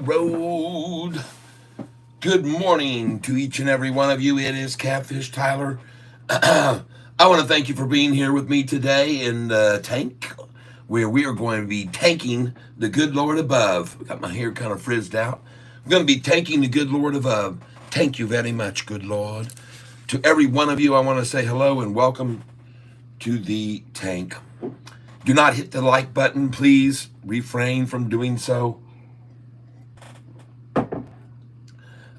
road. Good morning to each and every one of you. It is Catfish Tyler. I want to thank you for being here with me today in the tank, where we are going to be tanking the good Lord above. Got my hair kind of frizzed out. I'm going to be tanking the good Lord above. Thank you very much, good Lord. To every one of you, I want to say hello and welcome to the tank. Do not hit the like button, please. Refrain from doing so.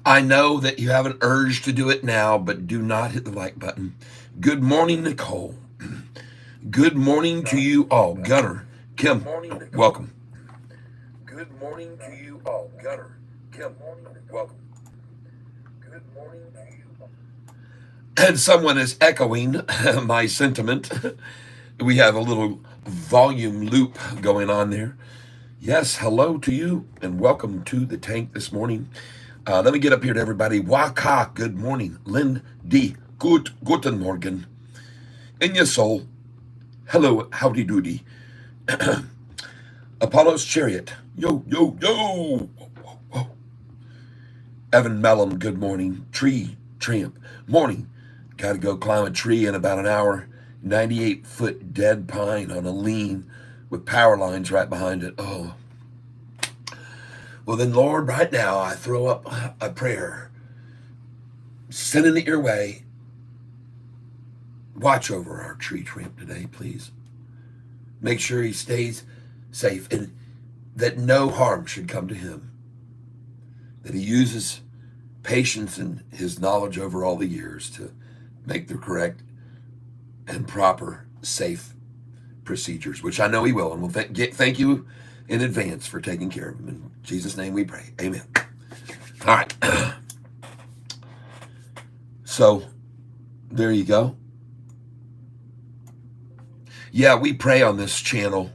I know that you have an urge to do it now, but do not hit the like button. Good morning, Nicole. Good morning to you all. Gunner, Kim, welcome. Good morning to you all. Gunner, Kim, welcome. Good morning to you all. And someone is echoing my sentiment. We have a little volume loop going on there. Yes, hello to you and welcome to the tank this morning. Let me get up here to everybody. Waka, good morning. Lynn D, guten Morgen. In your soul, hello, howdy doody. Apollo's Chariot, yo, yo, yo. Whoa, whoa, whoa. Evan Mellum, good morning. Tree Tramp, morning. Got to go climb a tree in about an hour. 98-foot dead pine on a lean with power lines right behind it. Oh. Well then, Lord, right now I throw up a prayer, sending it your way. Watch over our tree tramp today, please. Make sure he stays safe and that no harm should come to him. That he uses patience and his knowledge over all the years to make the correct and proper, safe procedures, which I know he will. And we'll thank you in advance for taking care of him. In Jesus' name we pray. Amen. All right. So, there you go. Yeah, we pray on this channel.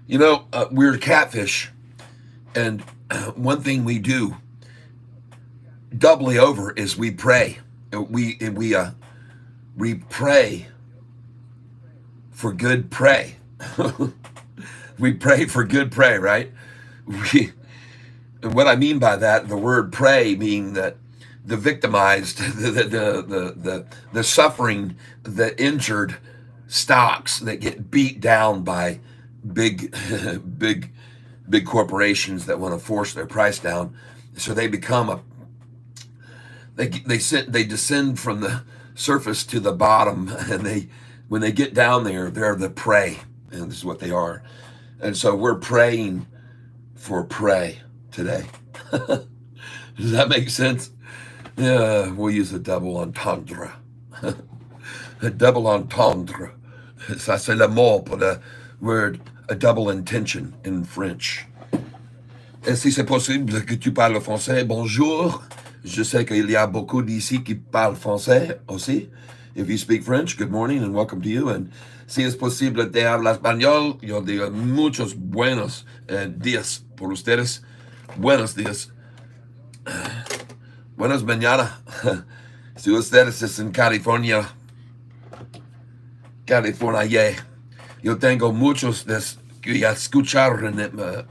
You know, we're Catfish, and one thing we do doubly over is we pray. We pray for good prey. We pray for good prey, right? And what I mean by that, the word prey meaning that the victimized, the suffering, the injured stocks that get beat down by big corporations that want to force their price down, so they become they descend from the surface to the bottom, and when they get down there, they're the prey, and this is what they are. And so we're praying for prey today. Does that make sense? Yeah, we'll use a double entendre. A double entendre. Ça c'est le mot pour the word a double intention in French. Est-ce que c'est possible que tu parles français? Bonjour. Je sais qu'il y a beaucoup d'ici qui parlent français aussi. If you speak French, good morning and welcome to you. And si es posible de hablar español, yo digo muchos buenos días por ustedes. Buenos días. Buenos mañana. Si ustedes es en California, yeah. Yo tengo muchos que escuchar en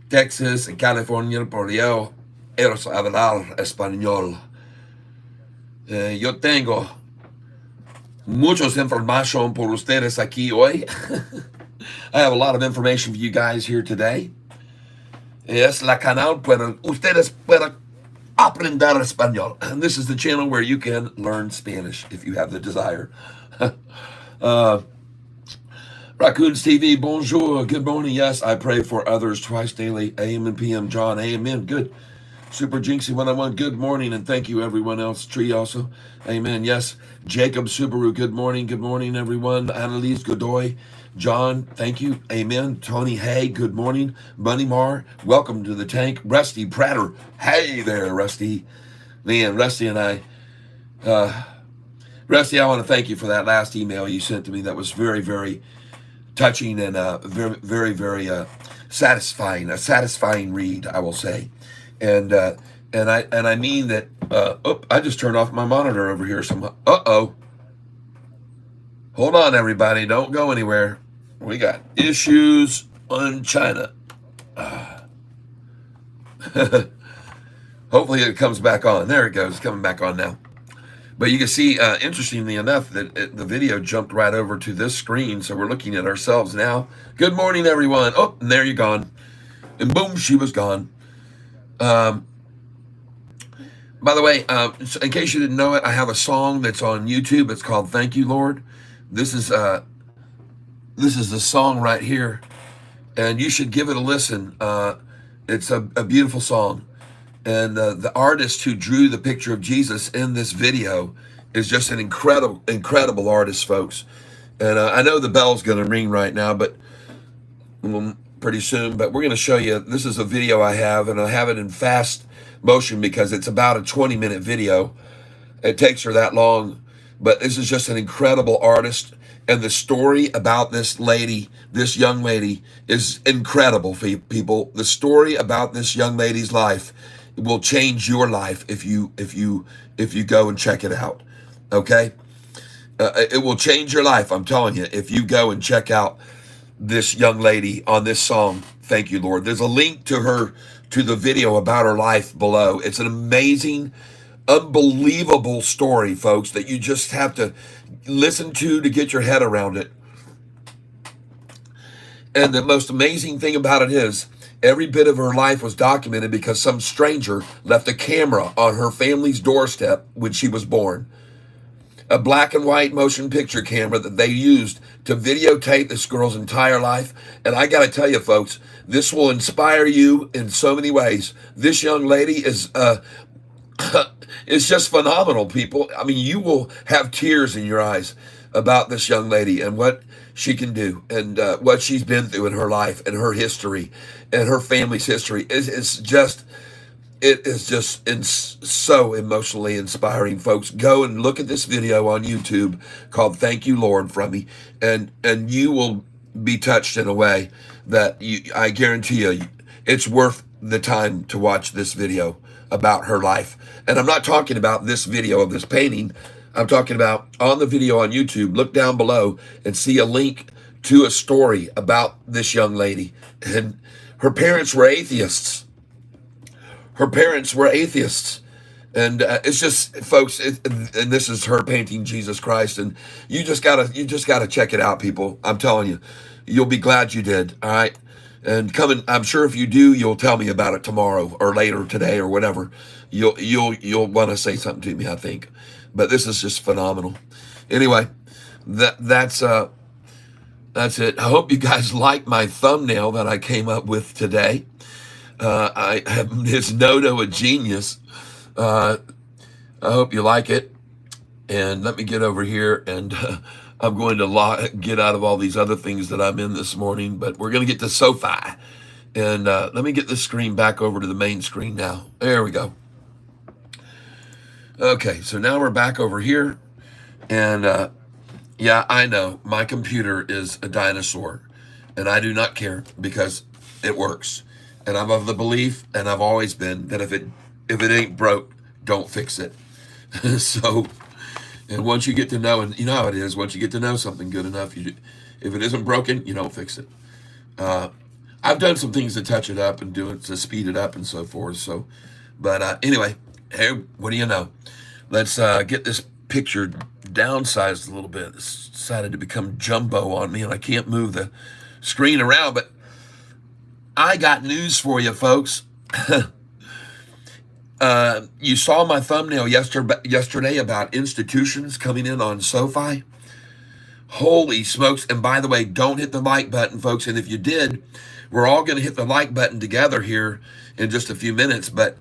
Texas y California, por yo ellos hablar español. Yo tengo muchos información por ustedes aquí hoy. I have a lot of information for you guys here today. Es la canal para ustedes para aprender español. And this is the channel where you can learn Spanish if you have the desire. Raccoons TV, bonjour, good morning. Yes, I pray for others twice daily, AM and PM. John, amen. Good. Super Jinxie 101, good morning, and thank you everyone else. Tree also, amen. Yes, Jacob Subaru, good morning, everyone. Annalise Godoy, John, thank you, amen. Tony Hay, good morning. Bunny Mar, welcome to the tank. Rusty Prater, hey there, Rusty. Man, Rusty and I, Rusty, I want to thank you for that last email you sent to me. That was very, very touching and very, very, very satisfying. A satisfying read, I will say. And I mean that. I just turned off my monitor over here. Hold on, everybody, don't go anywhere. We got issues on China. Hopefully it comes back on. There it goes, coming back on now. But you can see, interestingly enough, that the video jumped right over to this screen, so we're looking at ourselves now. Good morning, everyone. Oh, and there you're gone. And boom, she was gone. By the way, in case you didn't know it, I have a song that's on YouTube. It's called "Thank You, Lord." This is the song right here, and you should give it a listen. It's a beautiful song. And the artist who drew the picture of Jesus in this video is just an incredible artist, folks. And I know the bell's going to ring right now, but pretty soon. But we're going to show you. This is a video I have, and I have it in fast motion because it's about a 20-minute video. It takes her that long, but this is just an incredible artist. And the story about this lady, this young lady, is incredible, people. The story about this young lady's life will change your life if you go and check it out. Okay, it will change your life. I'm telling you, if you go and check out this young lady on this song, "Thank You, Lord." There's a link to the video about her life below. It's an amazing, unbelievable story, folks, that you just have to listen to get your head around it. And the most amazing thing about it is, every bit of her life was documented because some stranger left a camera on her family's doorstep when she was born. A black and white motion picture camera that they used to videotape this girl's entire life. And I got to tell you, folks, this will inspire you in so many ways. This young lady is just phenomenal, people. I mean, you will have tears in your eyes about this young lady and what she can do, and what she's been through in her life and her history and her family's history. It is just so emotionally inspiring, folks. Go and look at this video on YouTube called "Thank You, Lord" from me, and you will be touched in a way that I guarantee you it's worth the time to watch this video about her life. And I'm not talking about this video of this painting. I'm talking about on the video on YouTube. Look down below and see a link to a story about this young lady. And her parents were atheists. Her parents were atheists. And it's just, folks, and this is her painting Jesus Christ. And you just gotta check it out, people. I'm telling you, you'll be glad you did. All right. And I'm sure if you do, you'll tell me about it tomorrow or later today or whatever. You'll want to say something to me, I think. But this is just phenomenal. Anyway, that's it. I hope you guys like my thumbnail that I came up with today. I have this Noto, a genius. I hope you like it. And let me get over here, and I'm going to get out of all these other things that I'm in this morning. But we're going to get to Sofi. And let me get this screen back over to the main screen now. There we go. Okay, so now we're back over here. And yeah, I know my computer is a dinosaur. And I do not care because it works. And I'm of the belief, and I've always been, that if it ain't broke, don't fix it. So, and once you get to know, and you know how it is, once you get to know something good enough, if it isn't broken, you don't fix it. I've done some things to touch it up and do it to speed it up and so forth. So, but anyway, hey, what do you know? Let's get this picture downsized a little bit. It's decided to become jumbo on me, and I can't move the screen around, but I got news for you, folks. You saw my thumbnail yesterday about institutions coming in on Sofi. Holy smokes. And by the way, don't hit the like button, folks. And if you did, we're all going to hit the like button together here in just a few minutes. But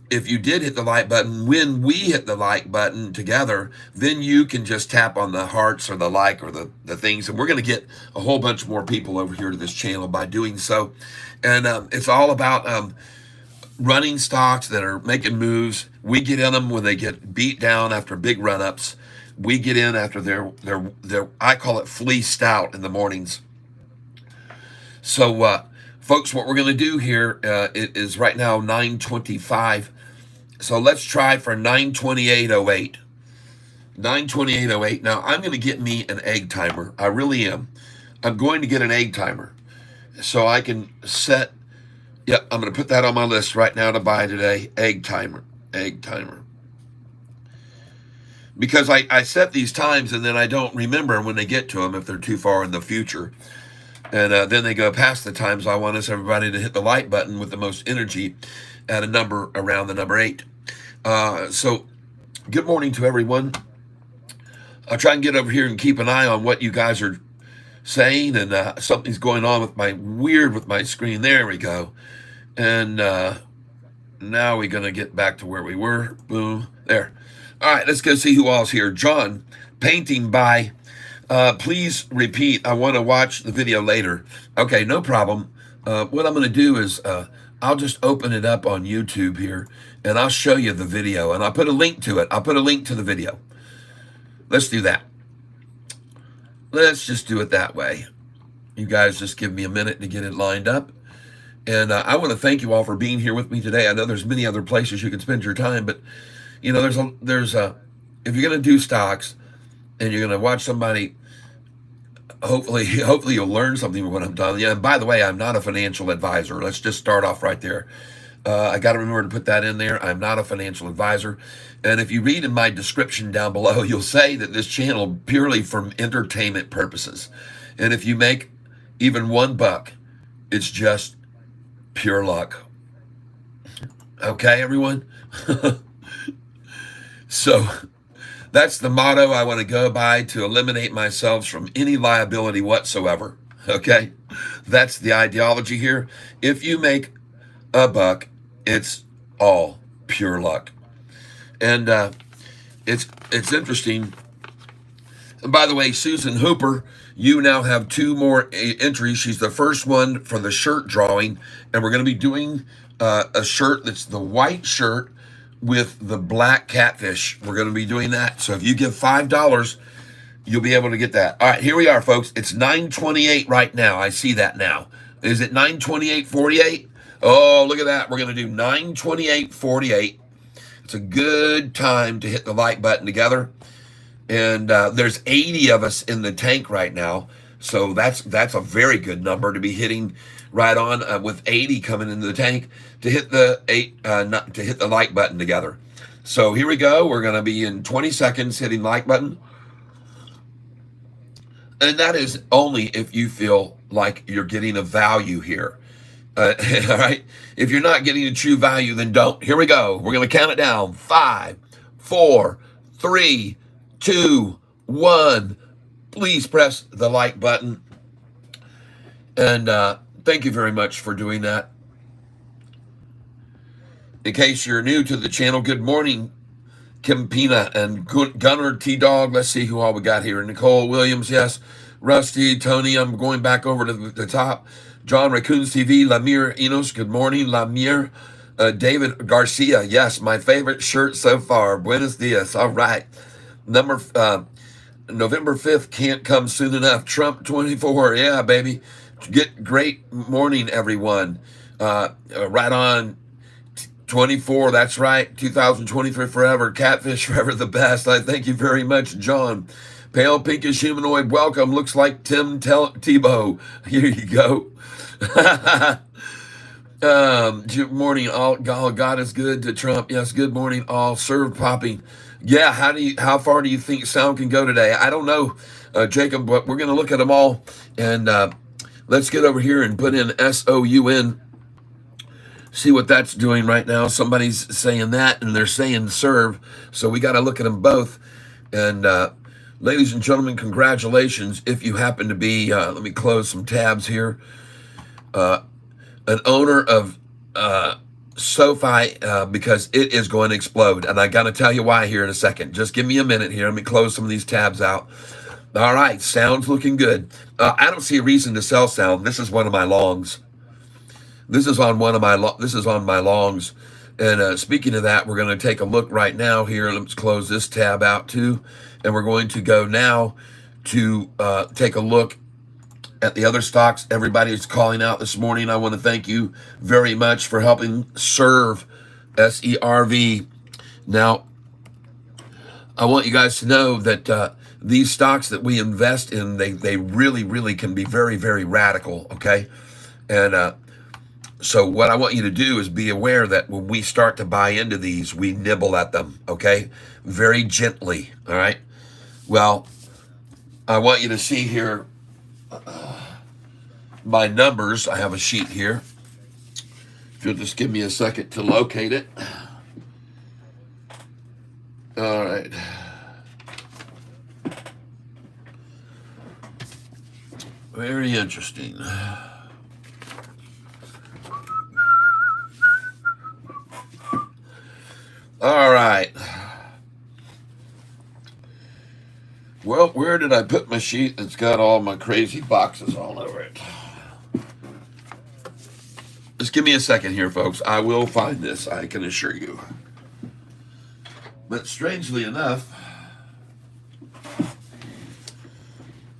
if you did hit the like button, when we hit the like button together, then you can just tap on the hearts or the like or the things. And we're going to get a whole bunch more people over here to this channel by doing so. And it's all about running stocks that are making moves. We get in them when they get beat down after big run-ups. We get in after they're I call it fleeced out in the mornings. So, folks, what we're going to do here, it is right now 9:25. So let's try for 9:28:08. 9:28:08. Now, I'm going to get me an egg timer. I really am. I'm going to get an egg timer so I can set Yep, I'm going to put that on my list right now to buy today. Egg timer. Egg timer. Because I set these times and then I don't remember when they get to them if they're too far in the future. And then they go past the times. I want us everybody to hit the like button with the most energy at a number around the number 8. So good morning to everyone. I'll try and get over here and keep an eye on what you guys are saying. And something's going on with my screen. There we go. And now we're going to get back to where we were. Boom. There. All right, let's go see who all's here. John, painting by, please repeat. I want to watch the video later. Okay, no problem. What I'm going to do is I'll just open it up on YouTube here, and I'll show you the video, and I'll put a link to it. I'll put a link to the video. Let's do that. Let's just do it that way. You guys just give me a minute to get it lined up. And I want to thank you all for being here with me today. I know there's many other places you can spend your time, but you know, there's if you're going to do stocks and you're going to watch somebody, hopefully you'll learn something from what I'm doing. Yeah, and by the way, I'm not a financial advisor. Let's just start off right there. I got to remember to put that in there. I'm not a financial advisor. And if you read in my description down below, you'll say that this channel purely from entertainment purposes. And if you make even $1, it's just pure luck. Okay, everyone? So that's the motto I want to go by, to eliminate myself from any liability whatsoever. Okay? That's the ideology here. If you make $1, it's all pure luck. And it's interesting. And by the way, Susan Hooper, you now have 2 more entries. She's the first one for the shirt drawing. And we're going to be doing a shirt that's the white shirt with the black catfish. We're going to be doing that. So if you give $5, you'll be able to get that. All right, here we are, folks. It's 9:28 right now. I see that now. Is it 9:28:48? Oh, look at that. We're going to do 9:28:48. It's a good time to hit the like button together. And there's 80 of us in the tank right now. So that's a very good number to be hitting right on with 80 coming into the tank to hit the to hit the like button together. So here we go. We're going to be in 20 seconds hitting like button. And that is only if you feel like you're getting a value here. All right. If you're not getting a true value, then don't. Here we go. We're going to count it down. 5, 4, 3, 2, 1. Please press the like button. And thank you very much for doing that. In case you're new to the channel, good morning, Kim Pina and Gunnar T-Dog. Let's see who all we got here. Nicole Williams, yes. Rusty, Tony, I'm going back over to the top. John Raccoons TV, Lamir Enos, good morning, Lamir. David Garcia, yes, my favorite shirt so far. Buenos dias, all right. November 5th can't come soon enough. Trump 24, yeah, baby. Great morning, everyone. Right on 24, that's right. 2023 forever. Catfish forever the best. I thank you very much, John. Pale pinkish humanoid, welcome. Looks like Tim Tebow. Here you go. Good morning, all. God is good to Trump. Yes, good morning, all. Serve popping. Yeah, how far do you think sound can go today? I don't know, Jacob, but we're going to look at them all. And let's get over here and put in SOUN. See what that's doing right now. Somebody's saying that, and they're saying serve. So we got to look at them both. And ladies and gentlemen, congratulations. If you happen to be, let me close some tabs here, an owner of Sofi, because it is going to explode. And I got to tell you why here in a second. Just give me a minute here. Let me close some of these tabs out. All right, sound's looking good. I don't see a reason to sell sound. This is one of my longs. This is on my longs. And speaking of that, we're going to take a look right now here. Let's close this tab out too. And we're going to go now to take a look at the other stocks. Everybody's calling out this morning. I want to thank you very much for helping serve, SERV. Now, I want you guys to know that these stocks that we invest in, they really, really can be very, very radical, okay? And So what I want you to do is be aware that when we start to buy into these, we nibble at them, okay? Very gently, all right? Well, I want you to see here my numbers. I have a sheet here. If you'll just give me a second to locate it. All right. Very interesting. All right. Well, where did I put my sheet that's got all my crazy boxes all over it? Just give me a second here, folks. I will find this, I can assure you. But strangely enough,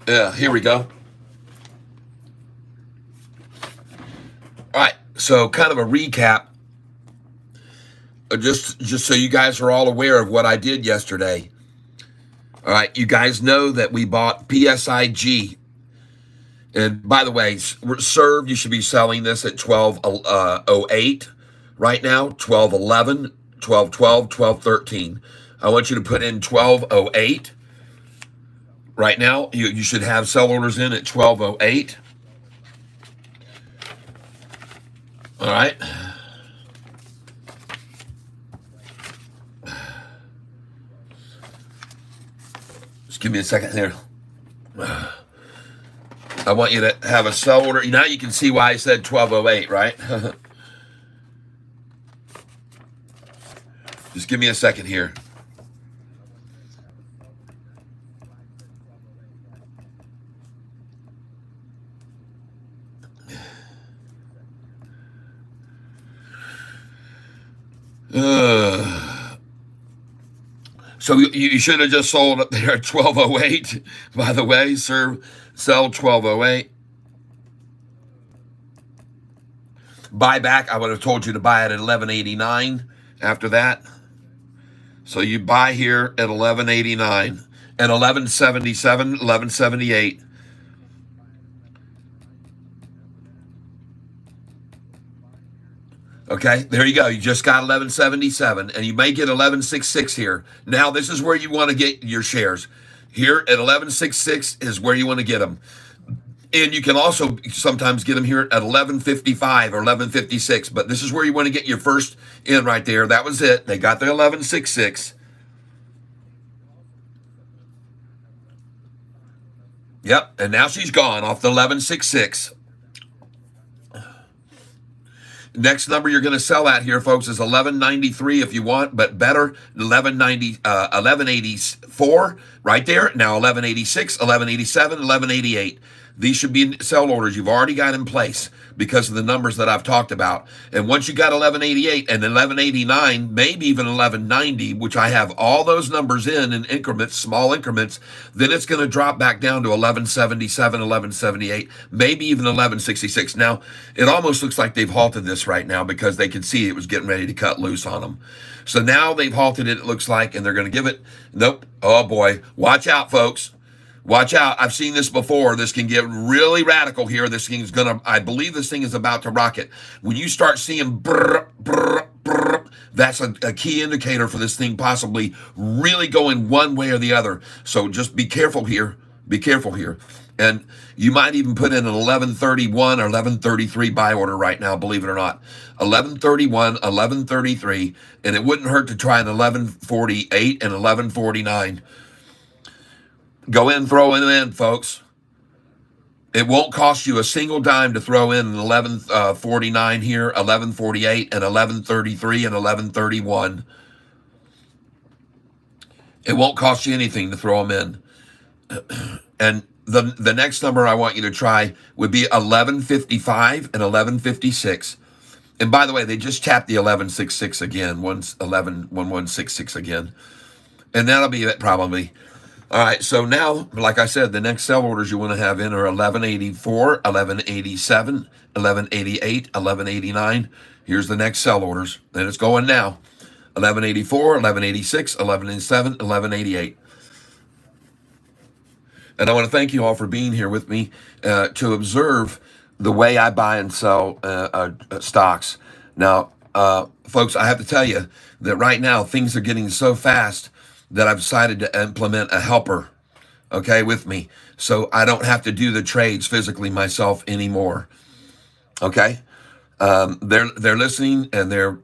yeah, here we go. All right, so kind of a recap, just so you guys are all aware of what I did yesterday. All right, you guys know that we bought PSIG. And by the way, serve, you should be selling this at 12.08 right now, 12.11, 12.12, 12.13. I want you to put in 12.08 right now. You should have sell orders in at 12.08. All right. Just give me a second here. I want you to have a sell order. Now you can see why I said 12.08, right? Just give me a second here. So you should have just sold up there at 12.08. By the way, sell 12.08. Buy back, I would have told you to buy it at 11.89 after that. So you buy here at 11.89 and 11.77, 11.78. Okay, there you go. You just got 11.77, and you may get 11.66 here. Now, this is where you want to get your shares. Here at 11.66 is where you want to get them. And you can also sometimes get them here at 11.55 or 11.56, but this is where you want to get your first in right there. That was it. They got the 11.66. Yep, and now she's gone off the 11.66. Next number you're going to sell at here, folks, is 11.93 if you want, but better 11.84 right there. Now 11.86, 11.87, 11.88. These should be sell orders you've already got in place because of the numbers that I've talked about. And once you got 11.88 and 11.89, maybe even 11.90, which I have all those numbers in increments, small increments, then it's going to drop back down to 11.77, 11.78, maybe even 11.66. Now, it almost looks like they've halted this right now because they could see it was getting ready to cut loose on them. So now they've halted it looks like, and they're going to give it, nope, oh boy, watch out, folks. Watch out. I've seen this before. This can get really radical here. This thing's going to, I believe this thing is about to rocket. When you start seeing brr, brr, brr, that's a key indicator for this thing possibly really going one way or the other. So just be careful here. Be careful here. And you might even put in an 11.31 or 11.33 buy order right now, believe it or not. 11.31, 11.33, and it wouldn't hurt to try an 11.48 and 11.49. Go in, throw it in, folks. It won't cost you a single dime to throw in an 11.49 here, 11.48, and 11.33 and 11.31. It won't cost you anything to throw them in. And the next number I want you to try would be 11.55 and 11.56. And by the way, they just tapped the 11.66 again, 11.1166 again. And that'll be it probably. All right, so now, like I said, the next sell orders you want to have in are 11.84, 11.87, 11.88, 11.89. Here's the next sell orders. Then it's going now. 11.84, 11.86, 11.87, 11.88. And I want to thank you all for being here with me to observe the way I buy and sell stocks. Now, folks, I have to tell you that right now things are getting so fast that I've decided to implement a helper, okay, with me. So I don't have to do the trades physically myself anymore. Okay? They're listening and they're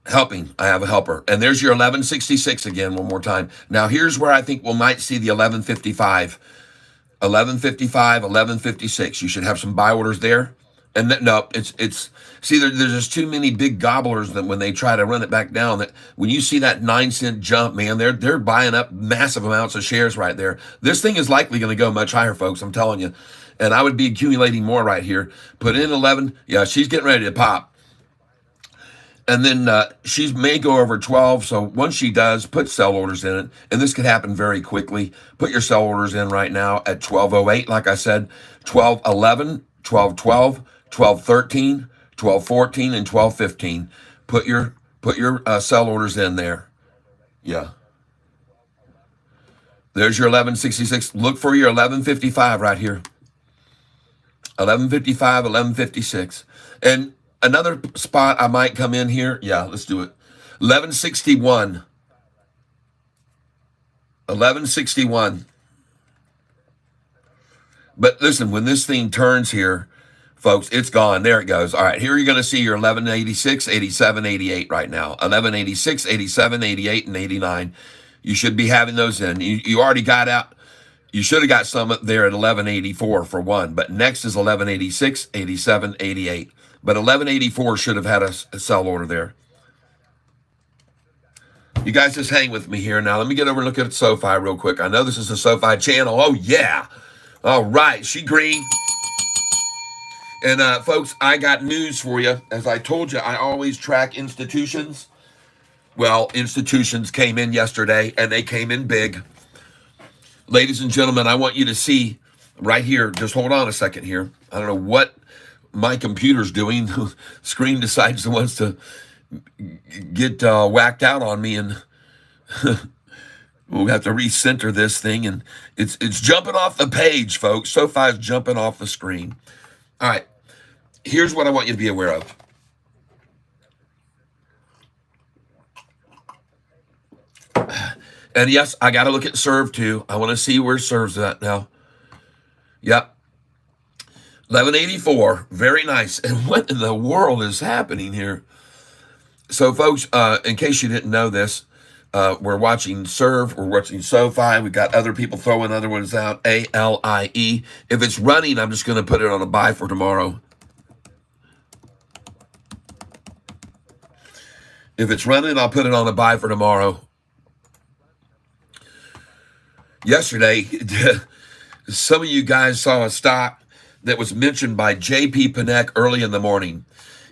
helping. I have a helper. And there's your 1166 again, one more time. Now, here's where I think we might see the 1155. 1155, 1156. You should have some buy orders there. And no, it's see, there's just too many big gobblers that when they try to run it back down, that when you see that 9 cent jump, man, they're buying up massive amounts of shares right there. This thing is likely going to go much higher, folks. I'm telling you. And I would be accumulating more right here. Put in 11. Yeah, she's getting ready to pop. And then she may go over 12. So once she does, put sell orders in it. And this could happen very quickly. Put your sell orders in right now at 1208. Like I said, 1211, 1212, 1213, 1214, and 1215. Put your sell orders in there. Yeah. There's your 1166. Look for your 1155 right here. 1155, 1156. And another spot I might come in here. Yeah, let's do it. 1161. 1161. But listen, when this thing turns here, folks, it's gone. There it goes. All right, here you're going to see your 1186, 87, 88 right now. 1186, 87, 88, and 89. You should be having those in. You already got out. You should have got some there at 1184 for one. But next is 1186, 87, 88. But 1184 should have had a sell order there. You guys just hang with me here. Now, let me get over and look at Sofi real quick. I know this is a Sofi channel. Oh, yeah. All right. She green. And, folks, I got news for you. As I told you, I always track institutions. Well, institutions came in yesterday, and they came in big. Ladies and gentlemen, I want you to see right here. Just hold on a second here. I don't know what my computer's doing. The screen decides it wants to get whacked out on me, and we'll have to recenter this thing. And it's jumping off the page, folks. Sofi's jumping off the screen. All right. Here's what I want you to be aware of. And yes, I got to look at serve too. I want to see where serve's at now. Yep. 1184. Very nice. And what in the world is happening here? So, folks, in case you didn't know this, we're watching serve. We're watching Sofi. We've got other people throwing other ones out. ALIE. If it's running, I'm just going to put it on a buy for tomorrow. If it's running, I'll put it on a buy for tomorrow. Yesterday, some of you guys saw a stock that was mentioned by J.P. Panek early in the morning.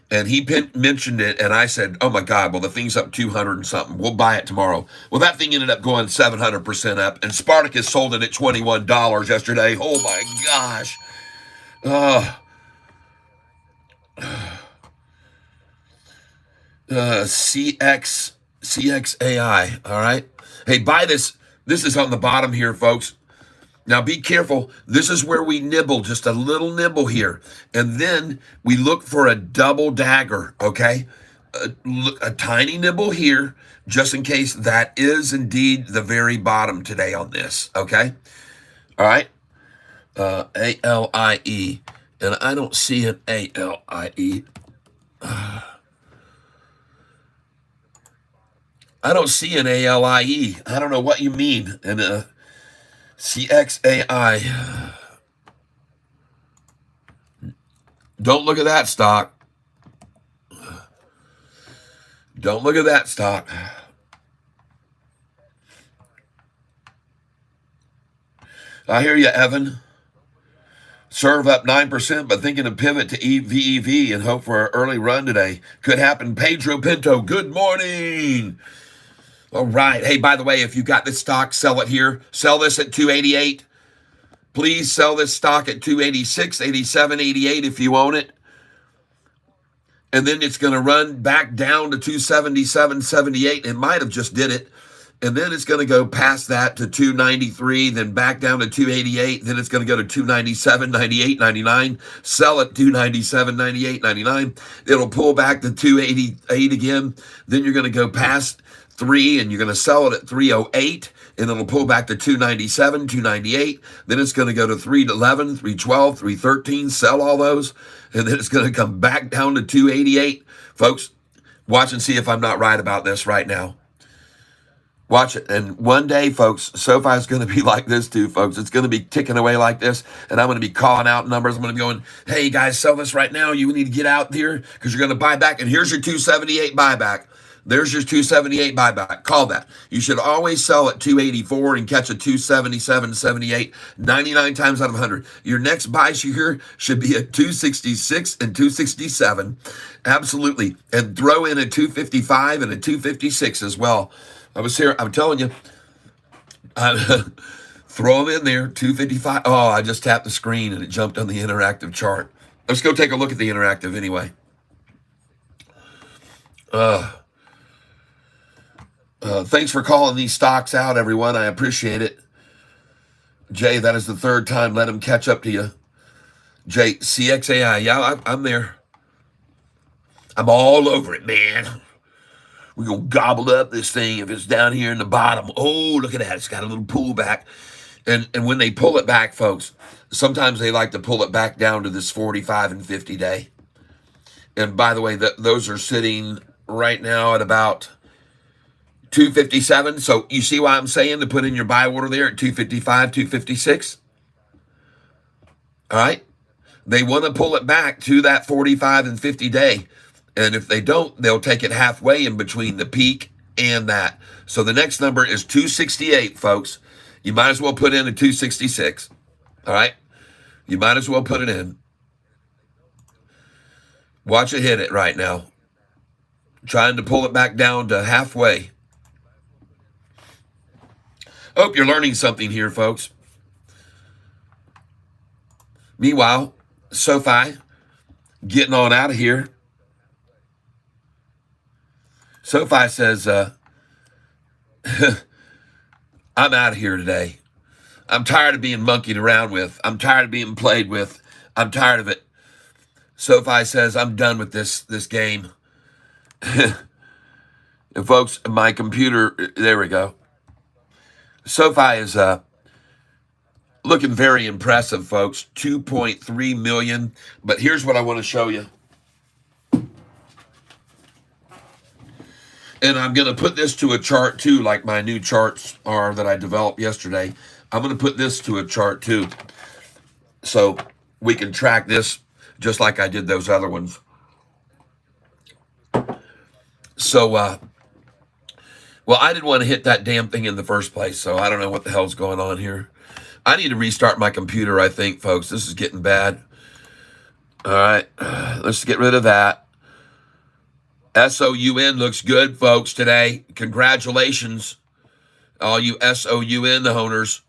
And he mentioned it, and I said, oh, my God, well, the thing's up 200 and something. We'll buy it tomorrow. Well, that thing ended up going 700% up, and Spartacus sold it at $21 yesterday. Oh, my gosh. CXAI, all right? Hey, buy this. This is on the bottom here, folks. Now, be careful. This is where we nibble, just a little nibble here. And then we look for a double dagger, okay? A tiny nibble here, just in case that is indeed the very bottom today on this, okay? All right? ALIE. And I don't see an ALIE. I don't see an ALIE. I don't know what you mean. And CXAI. Don't look at that stock. Don't look at that stock. I hear you, Evan. Serve up 9%, but thinking of pivot to VEV and hope for an early run today. Could happen. Pedro Pinto, good morning. All right. Hey, by the way, if you got this stock, sell it here. Sell this at 288. Please sell this stock at 286, 87, 88 if you own it. And then it's going to run back down to 277, 78. It might have just did it. And then it's going to go past that to 293, then back down to 288. Then it's going to go to 297, 98, 99. Sell at 297, 98, 99. It'll pull back to 288 again. Then you're going to go past 3 and you're going to sell it at 308. And it'll pull back to 297, 298. Then it's going to go to 311, 312, 313. Sell all those. And then it's going to come back down to 288. Folks, watch and see if I'm not right about this right now. Watch it. And one day, folks, SoFi is going to be like this too, folks. It's going to be ticking away like this. And I'm going to be calling out numbers. I'm going to be going, hey, guys, sell this right now. You need to get out there because you're going to buy back. And here's your 278 buyback. There's your 278 buyback. Call that. You should always sell at 284 and catch a 277, 78, 99 times out of 100. Your next buy here should be at 266 and 267. Absolutely. And throw in a 255 and a 256 as well. I was here. I'm telling you. Throw them in there. 255. Oh, I just tapped the screen and it jumped on the interactive chart. Let's go take a look at the interactive anyway. Thanks for calling these stocks out, everyone. I appreciate it. Jay, that is the third time. Let him catch up to you. Jay, CXAI. Yeah, I'm there. I'm all over it, man. We're going to gobble up this thing if it's down here in the bottom. Oh, look at that. It's got a little pullback. And when they pull it back, folks, sometimes they like to pull it back down to this 45 and 50 day. And by the way, those are sitting right now at about 257. So you see why I'm saying to put in your buy order there at 255, 256? All right? They want to pull it back to that 45 and 50 day. And if they don't, they'll take it halfway in between the peak and that. So the next number is 268, folks. You might as well put in a 266. All right? You might as well put it in. Watch it hit it right now. Trying to pull it back down to halfway. Hope you're learning something here, folks. Meanwhile, SoFi getting on out of here. SoFi says, I'm out of here today. I'm tired of being monkeyed around with. I'm tired of being played with. I'm tired of it. SoFi says, I'm done with this game. And folks, my computer, there we go. SoFi is looking very impressive, folks. 2.3 million. But here's what I want to show you. And I'm going to put this to a chart too, like my new charts are that I developed yesterday. I'm going to put this to a chart too. So we can track this just like I did those other ones. So, well, I didn't want to hit that damn thing in the first place, so I don't know what the hell's going on here. I need to restart my computer, I think, folks. This is getting bad. All right, let's get rid of that. SOUN looks good, folks, today. Congratulations, all you SOUN owners.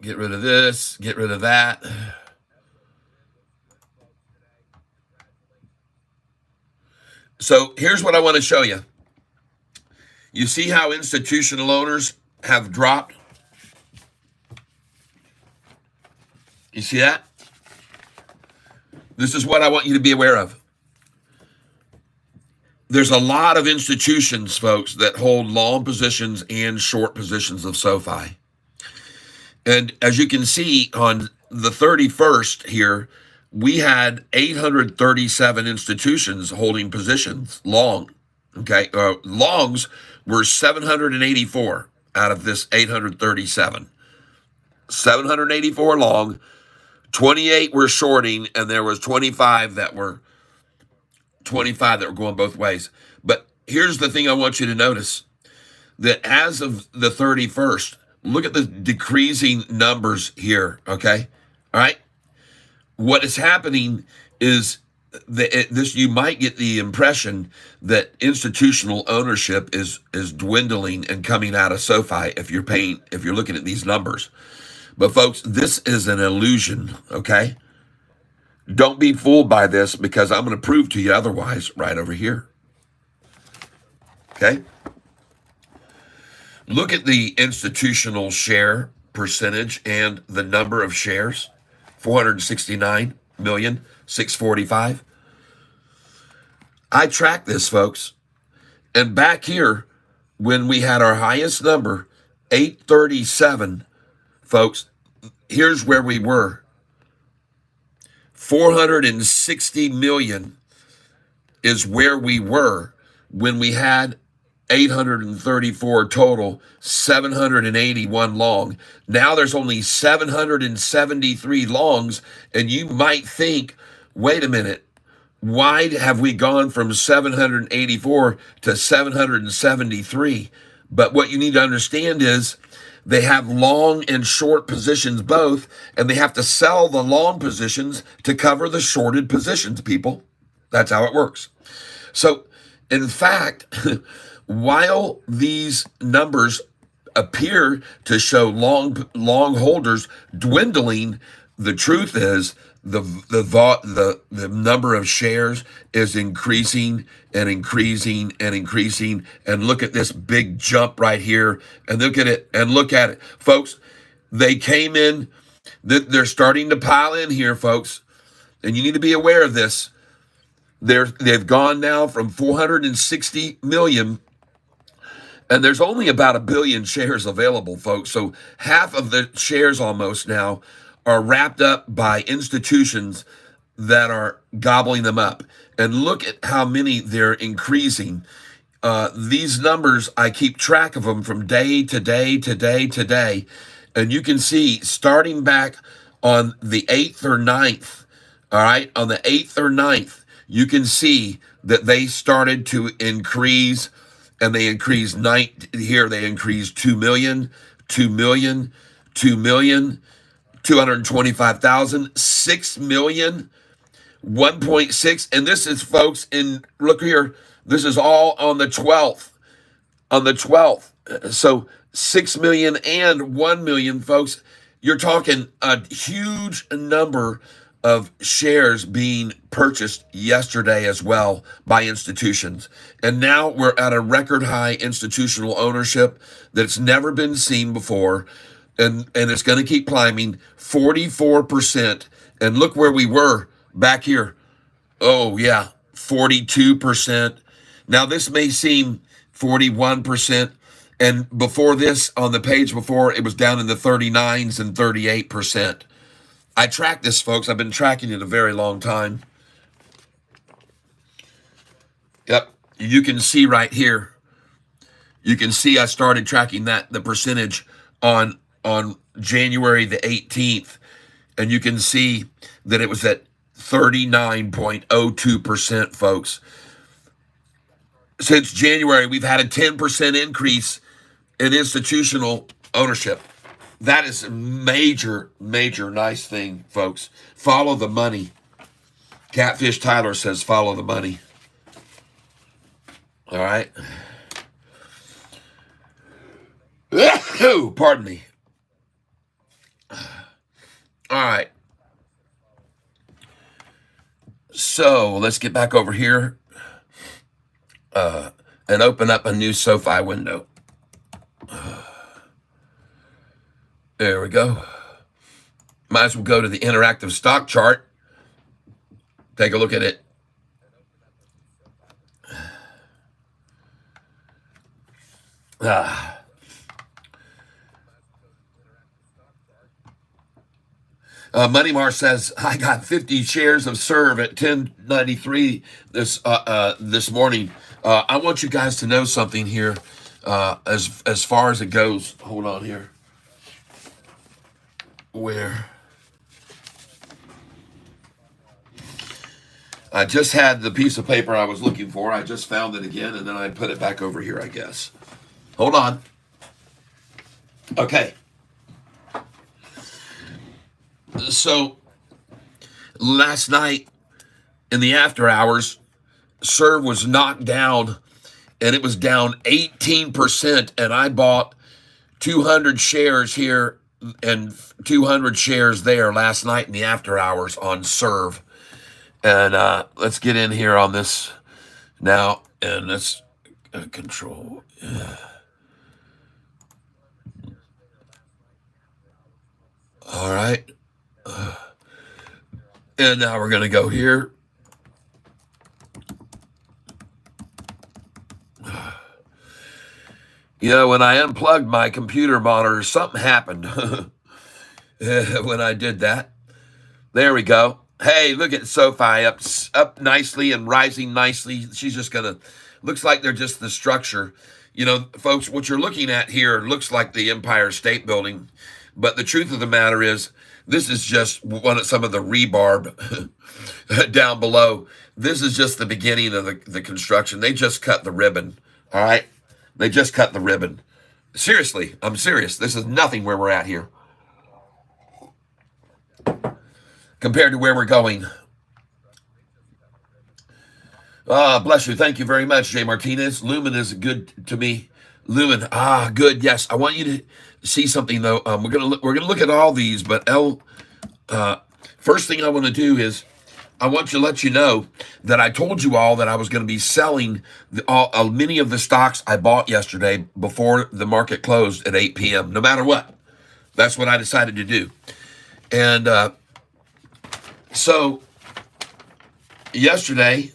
Get rid of this, get rid of that. So here's what I want to show you. You see how institutional owners have dropped? You see that? This is what I want you to be aware of. There's a lot of institutions, folks, that hold long positions and short positions of SoFi. And as you can see on the 31st here, we had 837 institutions holding positions long. Okay, longs were 784 out of this 837. 784 long, 28 were shorting, and there was 25 that were going both ways. But here's the thing I want you to notice, that as of the 31st, look at the decreasing numbers here, okay? All right? What is happening is this, you might get the impression that institutional ownership is dwindling and coming out of SoFi if you're looking at these numbers. But folks, this is an illusion, okay? Don't be fooled by this, because I'm going to prove to you otherwise right over here. Okay. Look at the institutional share percentage and the number of shares, 469,645,000. I track this, folks. And back here, when we had our highest number, 837, folks, here's where we were. 460 million is where we were when we had 834 total, 781 long. Now there's only 773 longs, and you might think, wait a minute, why have we gone from 784 to 773? But what you need to understand is they have long and short positions both, and they have to sell the long positions to cover the shorted positions, people. That's how it works. So, in fact, while these numbers appear to show long holders dwindling, the truth is the number of shares is increasing and increasing and increasing. And look at this big jump right here, and look at it, folks. They came in, they're starting to pile in here, folks, and you need to be aware of this. They've gone now from 460 million, and there's only about 1 billion shares available, folks. So half of the shares almost now are wrapped up by institutions that are gobbling them up. And look at how many they're increasing. These numbers, I keep track of them from day to day to day to day. And you can see starting back on the 8th or 9th, all right, on the 8th or 9th, you can see that they started to increase, and they increased here. They increased 2 million, 2 million, 2 million, 225,000, 6 million, 1.6. And this is, folks, look here, this is all on the 12th. On the 12th. So 6 million and 1 million, folks. You're talking a huge number of shares being purchased yesterday as well by institutions. And now we're at a record high institutional ownership that's never been seen before. And it's going to keep climbing, 44%. And look where we were back here. Oh, yeah, 42%. Now, this may seem 41%. And before this, on the page before, it was down in the 39s and 38%. I track this, folks. I've been tracking it a very long time. Yep. You can see right here. You can see I started tracking the percentage on January the 18th. And you can see that it was at 39.02%, folks. Since January, we've had a 10% increase in institutional ownership. That is a major, major nice thing, folks. Follow the money. Catfish Tyler says follow the money. All right. Pardon me. All right. So let's get back over here and open up a new Sofi window. There we go. Might as well go to the interactive stock chart. Take a look at it. Money Mar says, I got 50 shares of Serve at 10.93 this morning. I want you guys to know something here as far as it goes. Hold on here. Where I just had the piece of paper I was looking for. I just found it again, and then I put it back over here, I guess. Hold on. Okay. So last night in the after hours, Serve was knocked down, and it was down 18%, and I bought 200 shares here and 200 shares there last night in the after hours on Serve. And let's get in here on this now, and let's control. All right. And now we're going to go here. You know, when I unplugged my computer monitor, something happened when I did that. There we go. Hey, look at Sofi up nicely and rising nicely. She's just going to, looks like they're just the structure. You know, folks, what you're looking at here looks like the Empire State Building. But the truth of the matter is, this is just some of the rebarb down below. This is just the beginning of the construction. They just cut the ribbon, all right? They just cut the ribbon. Seriously, I'm serious. This is nothing where we're at here compared to where we're going. Bless you. Thank you very much, Jay Martinez. Lumen is good to me. Lumen, good. Yes, I want you to see something though. We're gonna look at all these, but first thing I want to do is I want to let you know that I told you all that I was going to be selling many of the stocks I bought yesterday before the market closed at 8 p.m. No matter what, that's what I decided to do. And so yesterday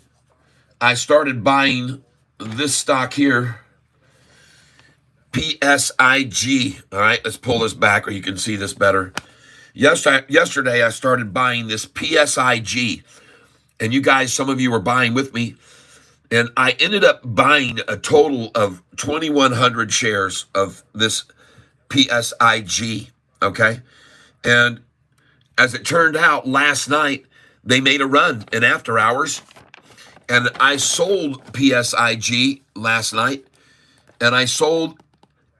I started buying this stock here, PSIG. All right, let's pull this back or you can see this better. Yesterday I started buying this PSIG, and you guys, some of you were buying with me, and I ended up buying a total of 2,100 shares of this PSIG, okay? And as it turned out, last night, they made a run in after hours, and I sold PSIG last night, and I sold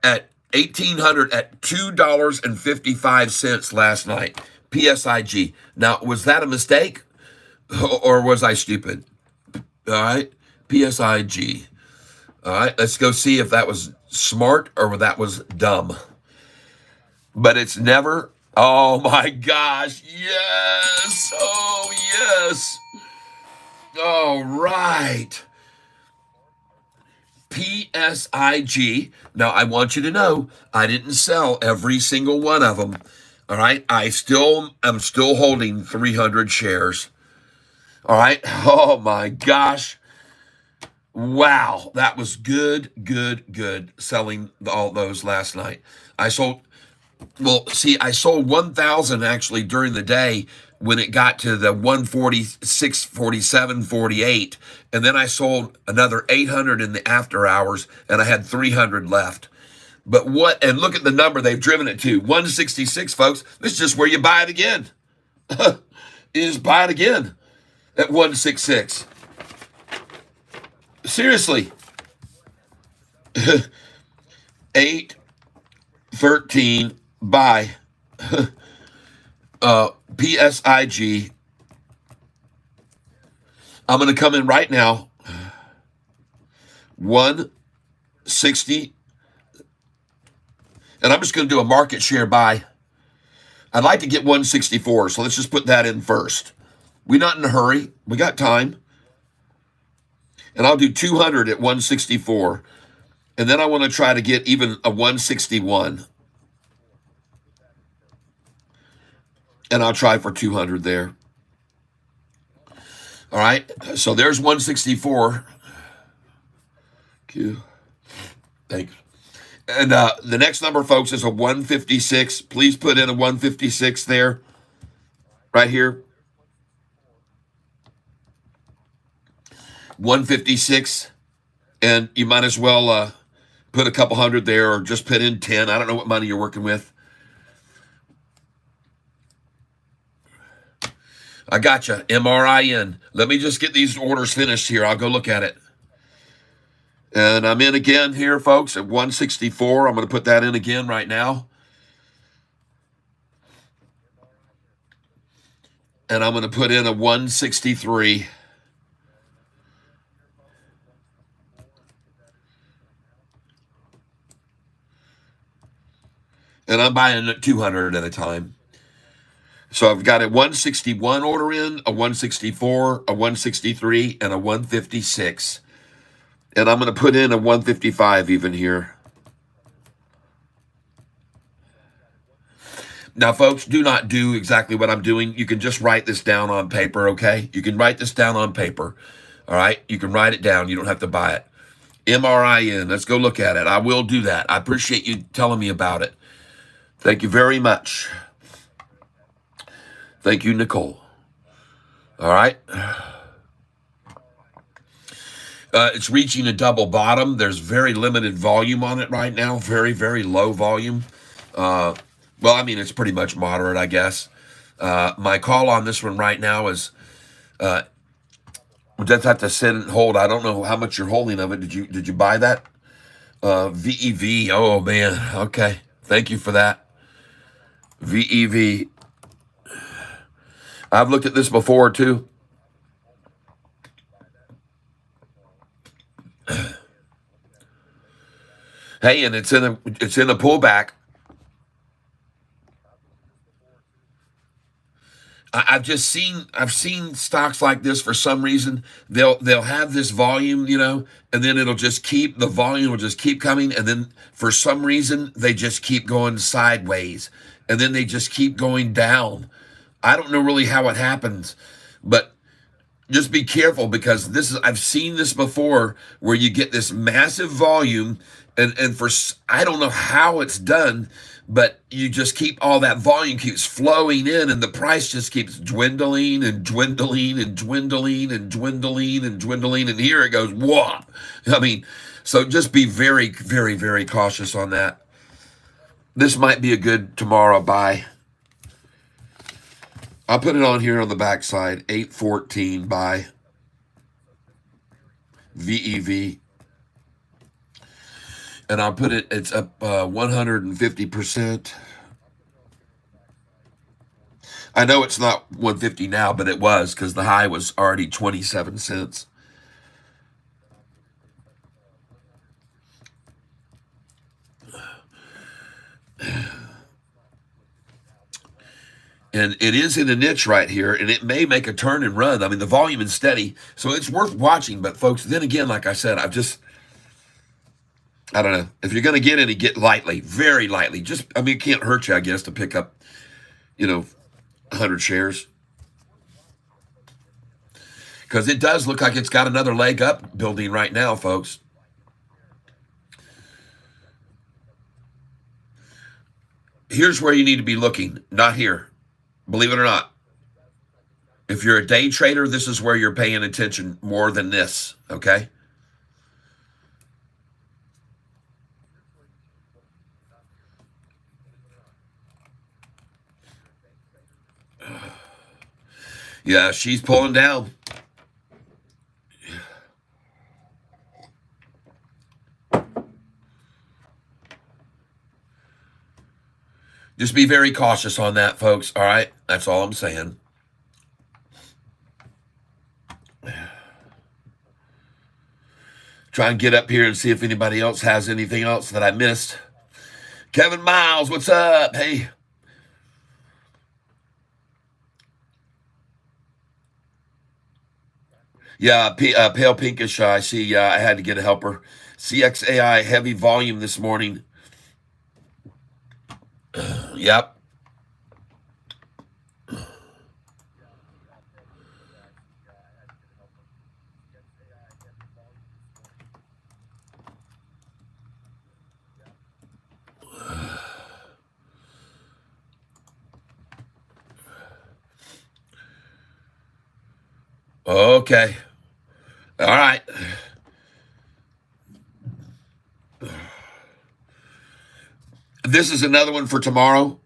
at 1,800 at $2.55 last night. PSIG. Now, was that a mistake or was I stupid? All right. PSIG. All right. Let's go see if that was smart or that was dumb. But it's never. Oh my gosh. Yes. Oh, yes. All right. PSIG. Now, I want you to know I didn't sell every single one of them. All right. I'm still holding 300 shares. All right. Oh my gosh. Wow. That was good selling all those last night. I sold 1,000 actually during the day when it got to the 146, 47, 48. And then I sold another 800 in the after hours, and I had 300 left. But and look at the number they've driven it to, 166, folks. This is just where you buy it again. Is buy it again at 166. Seriously. 8, 13, buy. PSIG. I'm going to come in right now. 160. And I'm just going to do a market share buy. I'd like to get 164, so let's just put that in first. We're not in a hurry. We got time. And I'll do 200 at 164. And then I want to try to get even a 161. And I'll try for 200 there. All right. So there's 164. Q. Thanks. And the next number, folks, is a 156. Please put in a 156 there. Right here. 156. And you might as well put a couple hundred there or just put in 10. I don't know what money you're working with. I gotcha. MRIN. Let me just get these orders finished here. I'll go look at it. And I'm in again here, folks, at 164. I'm going to put that in again right now. And I'm going to put in a 163. And I'm buying 200 at a time. So I've got a 161 order in, a 164, a 163, and a 156. And I'm going to put in a 155 even here. Now, folks, do not do exactly what I'm doing. You can just write this down on paper, okay? You can write this down on paper, all right? You can write it down. You don't have to buy it. MRIN. Let's go look at it. I will do that. I appreciate you telling me about it. Thank you very much. Thank you, Nicole. All right. It's reaching a double bottom. There's very limited volume on it right now. Very, very low volume. Well, I mean, it's pretty much moderate, I guess. My call on this one right now is we just have to sit and hold. I don't know how much you're holding of it. Did you buy that? VEV. Oh man. Okay. Thank you for that. VEV. I've looked at this before too. Hey, and it's in a pullback. I've seen stocks like this for some reason. They'll have this volume, and then the volume will just keep coming, and then for some reason they just keep going sideways, and then they just keep going down. I don't know really how it happens, but just be careful because I've seen this before where you get this massive volume, and I don't know how it's done, but you just keep all that volume keeps flowing in, and the price just keeps dwindling and dwindling and dwindling and dwindling and dwindling, and here it goes. Whoa! I mean, so just be very, very, very cautious on that. This might be a good tomorrow buy. I'll put it on here on the backside. 814 buy. VEV. And I'll put it's up 150%. I know it's not 150 now, but it was because the high was already 27 cents. And it is in a niche right here, and it may make a turn and run. I mean, the volume is steady, so it's worth watching. But, folks, then again, like I said, I don't know. If you're going to get any, get lightly, very lightly. It can't hurt you, I guess, to pick up, 100 shares. Because it does look like it's got another leg up building right now, folks. Here's where you need to be looking, not here. Believe it or not. If you're a day trader, this is where you're paying attention more than this, okay? Yeah, she's pulling down. Just be very cautious on that, folks. All right? That's all I'm saying. Try and get up here and see if anybody else has anything else that I missed. Kevin Miles, what's up? Hey. Yeah, pale pinkish. I see. I had to get a helper. CXAI heavy volume this morning. Yep. Okay. All right. This is another one for tomorrow.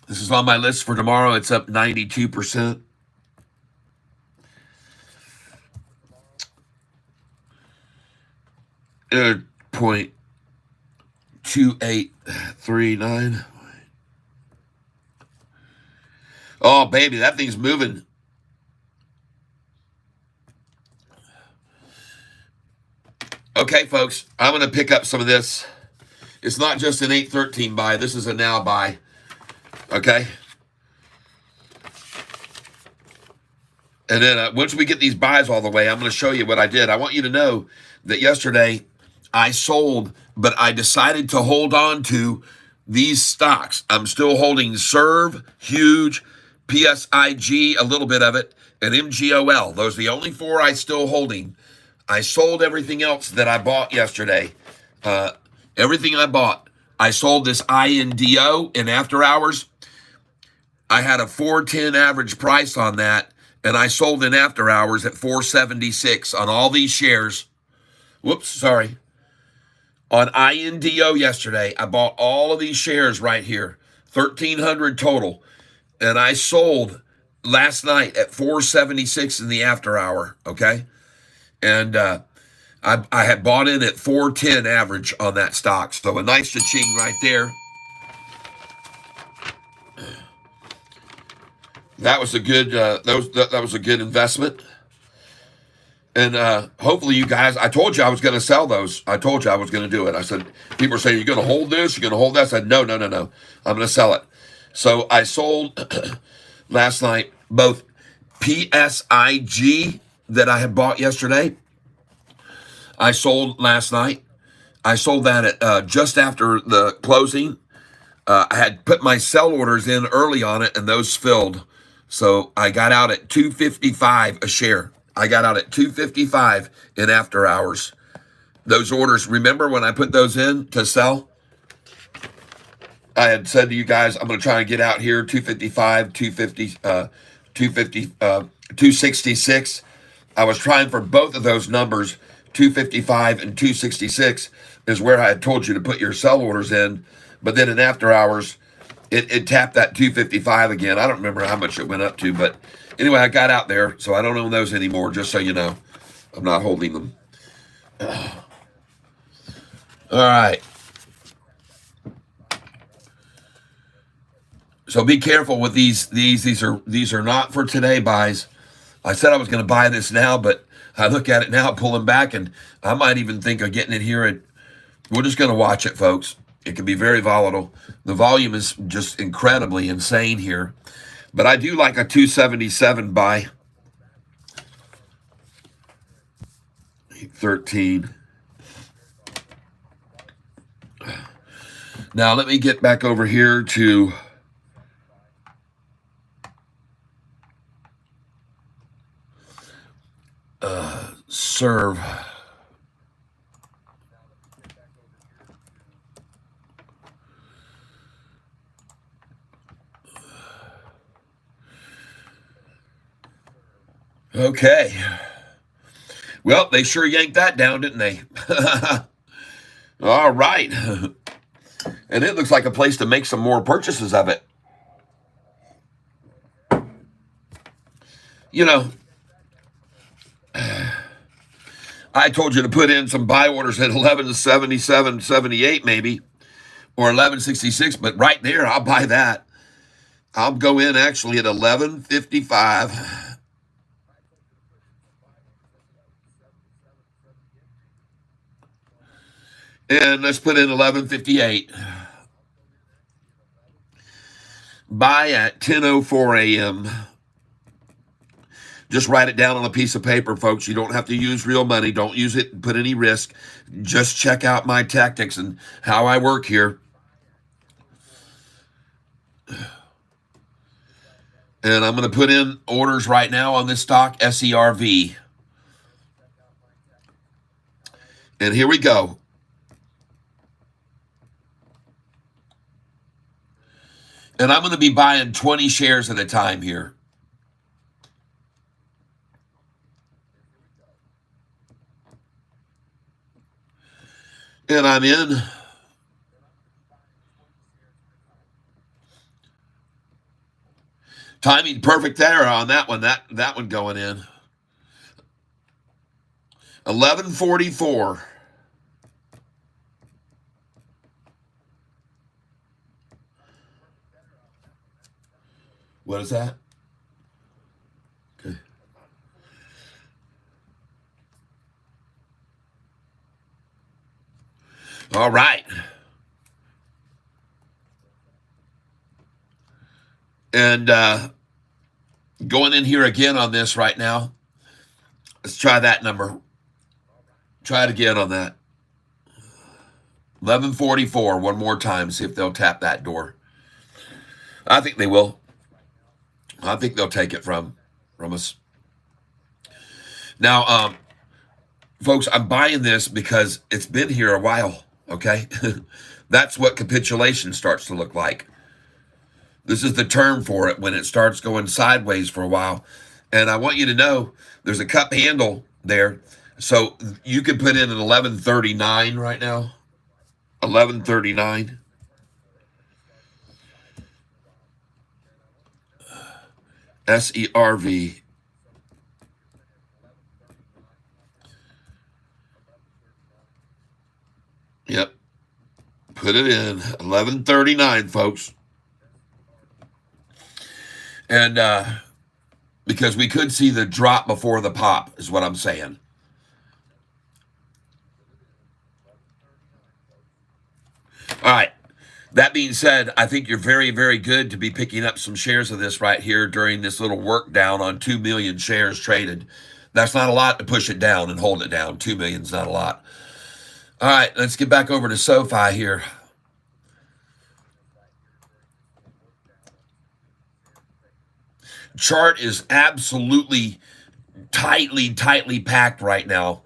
This is on my list for tomorrow. It's up 92%. .2839. Oh, baby, that thing's moving. Okay, folks, I'm going to pick up some of this. It's not just an 813 buy. This is a now buy. Okay? And then once we get these buys all the way, I'm going to show you what I did. I want you to know that yesterday I sold, but I decided to hold on to these stocks. I'm still holding Serve, Huge, PSIG, a little bit of it, and MGOL. Those are the only four I still holding. I sold everything else that I bought yesterday. Everything I bought. I sold this INDO in after hours. I had a 410 average price on that, and I sold in after hours at 476 on all these shares. Whoops, sorry. On INDO yesterday, I bought all of these shares right here, 1,300 total, and I sold last night at 476 in the after hour, okay? And I had bought in at 410 average on that stock, so a nice cha-ching right there. That was a good that was a good investment. And hopefully you guys, I told you I was going to sell those. I told you I was going to do it. I said, people are saying, you're going to hold this, you're going to hold that. I said, no. I'm going to sell it. So I sold last night both PSIG that I had bought yesterday. I sold last night. I sold that at just after the closing. I had put my sell orders in early on it, and those filled. So I got out at $2.55 a share. I got out at $2.55 in after hours. Those orders, remember when I put those in to sell? I had said to you guys, I'm going to try and get out here $2.55, $2.66. I was trying for both of those numbers, $2.55 and $2.66 is where I had told you to put your sell orders in. But then in after hours, it tapped that $2.55 again. I don't remember how much it went up to, but anyway, I got out there, so I don't own those anymore, just so you know. I'm not holding them. All right. So be careful with these. These are not for today buys. I said I was going to buy this now, but I look at it now, pulling back, and I might even think of getting it here. We're just going to watch it, folks. It can be very volatile. The volume is just incredibly insane here. But I do like a 277 buy. 13. Now let me get back over here to Serve. Okay. Well, they sure yanked that down, didn't they? All right. And it looks like a place to make some more purchases of it. You know, I told you to put in some buy orders at 1177, 78 maybe, or 1166, but right there, I'll buy that. I'll go in actually at 1155. And let's put in 1158. Buy at 10:04 a.m. Just write it down on a piece of paper, folks. You don't have to use real money. Don't use it and put any risk. Just check out my tactics and how I work here. And I'm going to put in orders right now on this stock, SERV. And here we go. And I'm going to be buying 20 shares at a time here. And I'm in. Timing perfect there on that one. That one going in. 1144. What is that? Okay. All right. And Going in here again on this right now. Let's try that number. Try it again on that. 1144, one more time, see if they'll tap that door. I think they will. I think they'll take it from us. Now, folks, I'm buying this because it's been here a while, okay? That's what capitulation starts to look like. This is the term for it when it starts going sideways for a while. And I want you to know there's a cup handle there. So you could put in an 1139 right now. 1139. SERV. Yep. Put it in. 1139, folks. And because we could see the drop before the pop is what I'm saying. All right. That being said, I think you're very, very good to be picking up some shares of this right here during this little work down on 2 million shares traded. That's not a lot to push it down and hold it down. 2 million is not a lot. All right, let's get back over to Sofi here. Chart is absolutely tightly packed right now.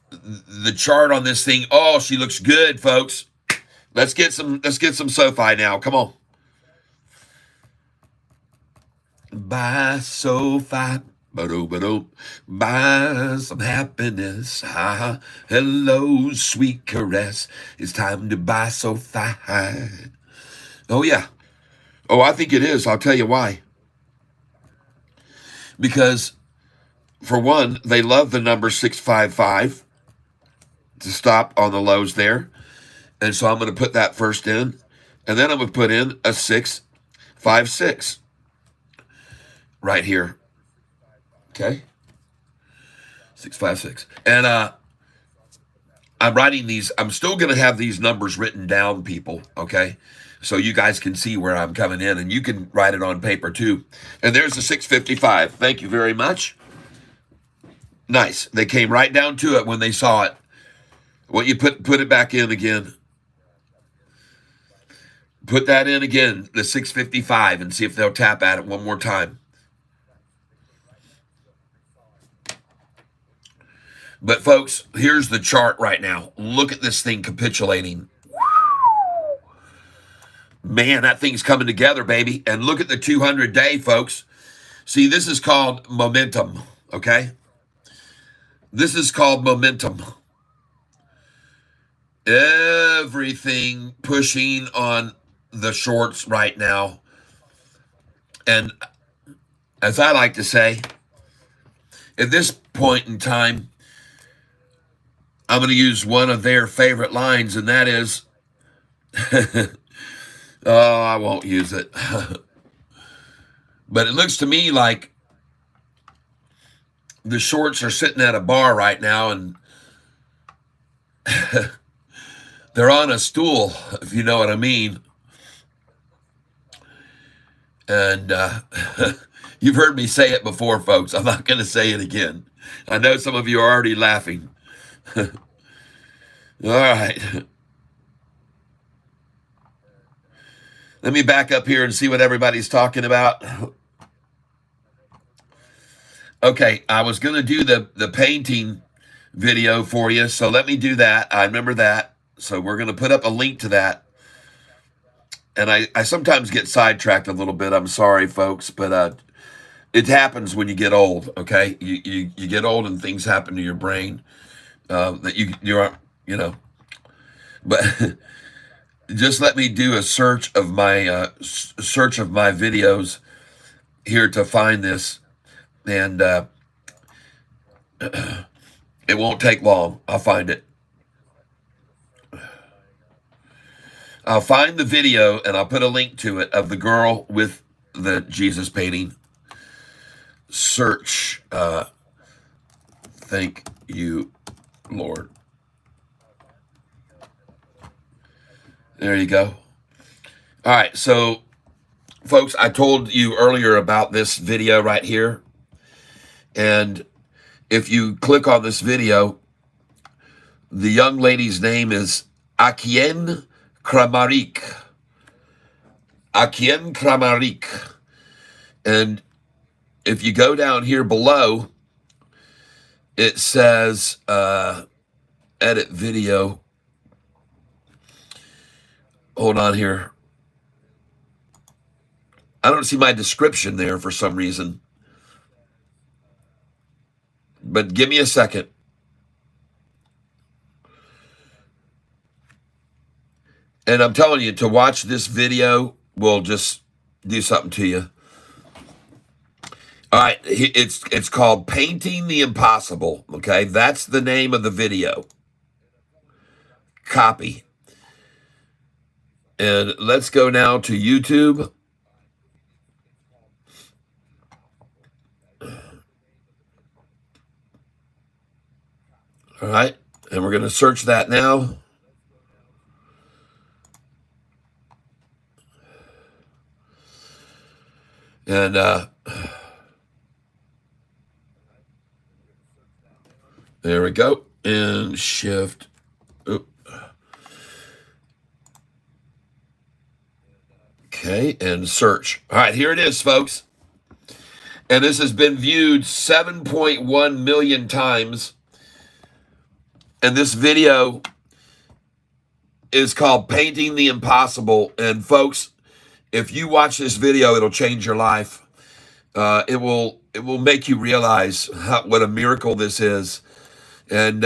The chart on this thing, oh, she looks good, folks. Let's get some Sofi now. Come on. Buy Sofi. Buy some happiness. Hello, sweet caress. It's time to buy Sofi. Oh, yeah. Oh, I think it is. I'll tell you why. Because, for one, they love the number 655 to stop on the lows there. And so I'm going to put that first in. And then I'm going to put in a 656 right here. Okay? 656. And I'm writing these. I'm still going to have these numbers written down, people. Okay? So you guys can see where I'm coming in. And you can write it on paper, too. And there's the 655. Thank you very much. Nice. They came right down to it when they saw it. Well, you put it back in again. Put that in again, the 655, and see if they'll tap at it one more time. But, folks, here's the chart right now. Look at this thing capitulating. Man, that thing's coming together, baby. And look at the 200-day, folks. See, this is called momentum, okay? This is called momentum. Everything pushing on the shorts right now. And as I like to say, at this point in time, I'm going to use one of their favorite lines, and that is, oh, I won't use it. But it looks to me like the shorts are sitting at a bar right now, and they're on a stool, if you know what I mean. And you've heard me say it before, folks. I'm not going to say it again. I know some of you are already laughing. All right. Let me back up here and see what everybody's talking about. Okay, I was going to do the painting video for you, so let me do that. I remember that. So we're going to put up a link to that. And I sometimes get sidetracked a little bit. I'm sorry, folks, but it happens when you get old, okay? You get old and things happen to your brain that you're, you know. But just let me do a search of my videos here to find this. And it won't take long. I'll find it. I'll find the video and I'll put a link to it of the girl with the Jesus painting. Search. Thank you, Lord. There you go. All right, so Folks, I told you earlier about this video right here. And if you click on this video, the young lady's name is Akien Kramarik. Akien Kramarik. And if you go down here below, it says edit video. Hold on here. I don't see my description there for some reason. But give me a second. And I'm telling you, to watch this video will just do something to you. All right, it's called Painting the Impossible, okay? That's the name of the video. Copy. And let's go now to YouTube. All right, and we're going to search that now. And there we go. And shift. Oop. Okay, and search. All right, here it is, folks. And this has been viewed 7.1 million times. And this video is called Painting the Impossible. And folks, if you watch this video, it'll change your life. It will make you realize what a miracle this is. And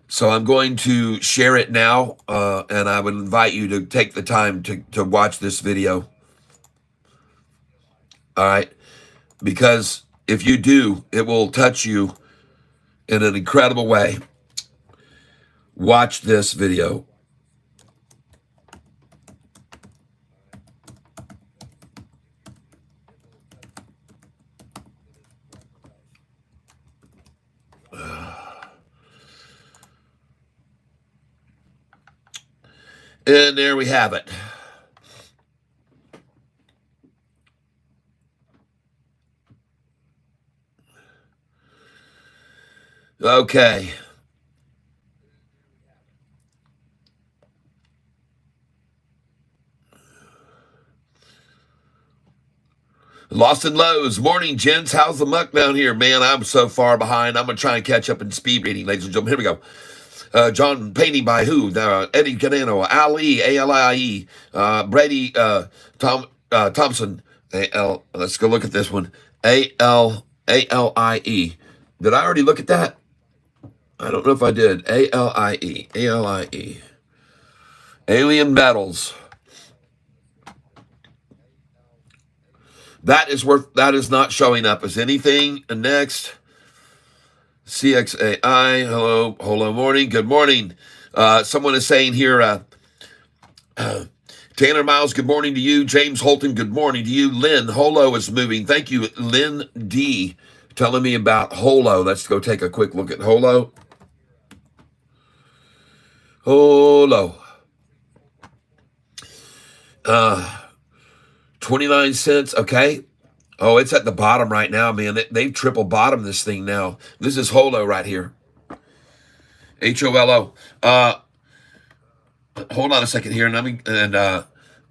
so I'm going to share it now, and I would invite you to take the time to watch this video. All right? Because if you do, it will touch you in an incredible way. Watch this video. And there we have it. Okay. Lost and Lows. Morning, gents. How's the muck down here? Man, I'm so far behind. I'm going to try and catch up in speed reading, ladies and gentlemen. Here we go. John Painting by who? Eddie Canano, Ali, A-L-I-E, Brady Thompson, A-L. Let's go look at this one. A-L-I-E. Did I already look at that? I don't know if I did. A-L-I-E. A-L-I-E. Alien Battles. That is not showing up as anything. Next. CXAI, hello, morning, good morning. Someone is saying here, Tanner Miles, good morning to you. James Holton, good morning to you. Lynn, Holo is moving. Thank you, Lynn D, telling me about Holo. Let's go take a quick look at Holo. Holo. 29 cents, okay. Oh, it's at the bottom right now, man. They've triple bottomed this thing now. This is Holo right here. H-O-L-O. Hold on a second here,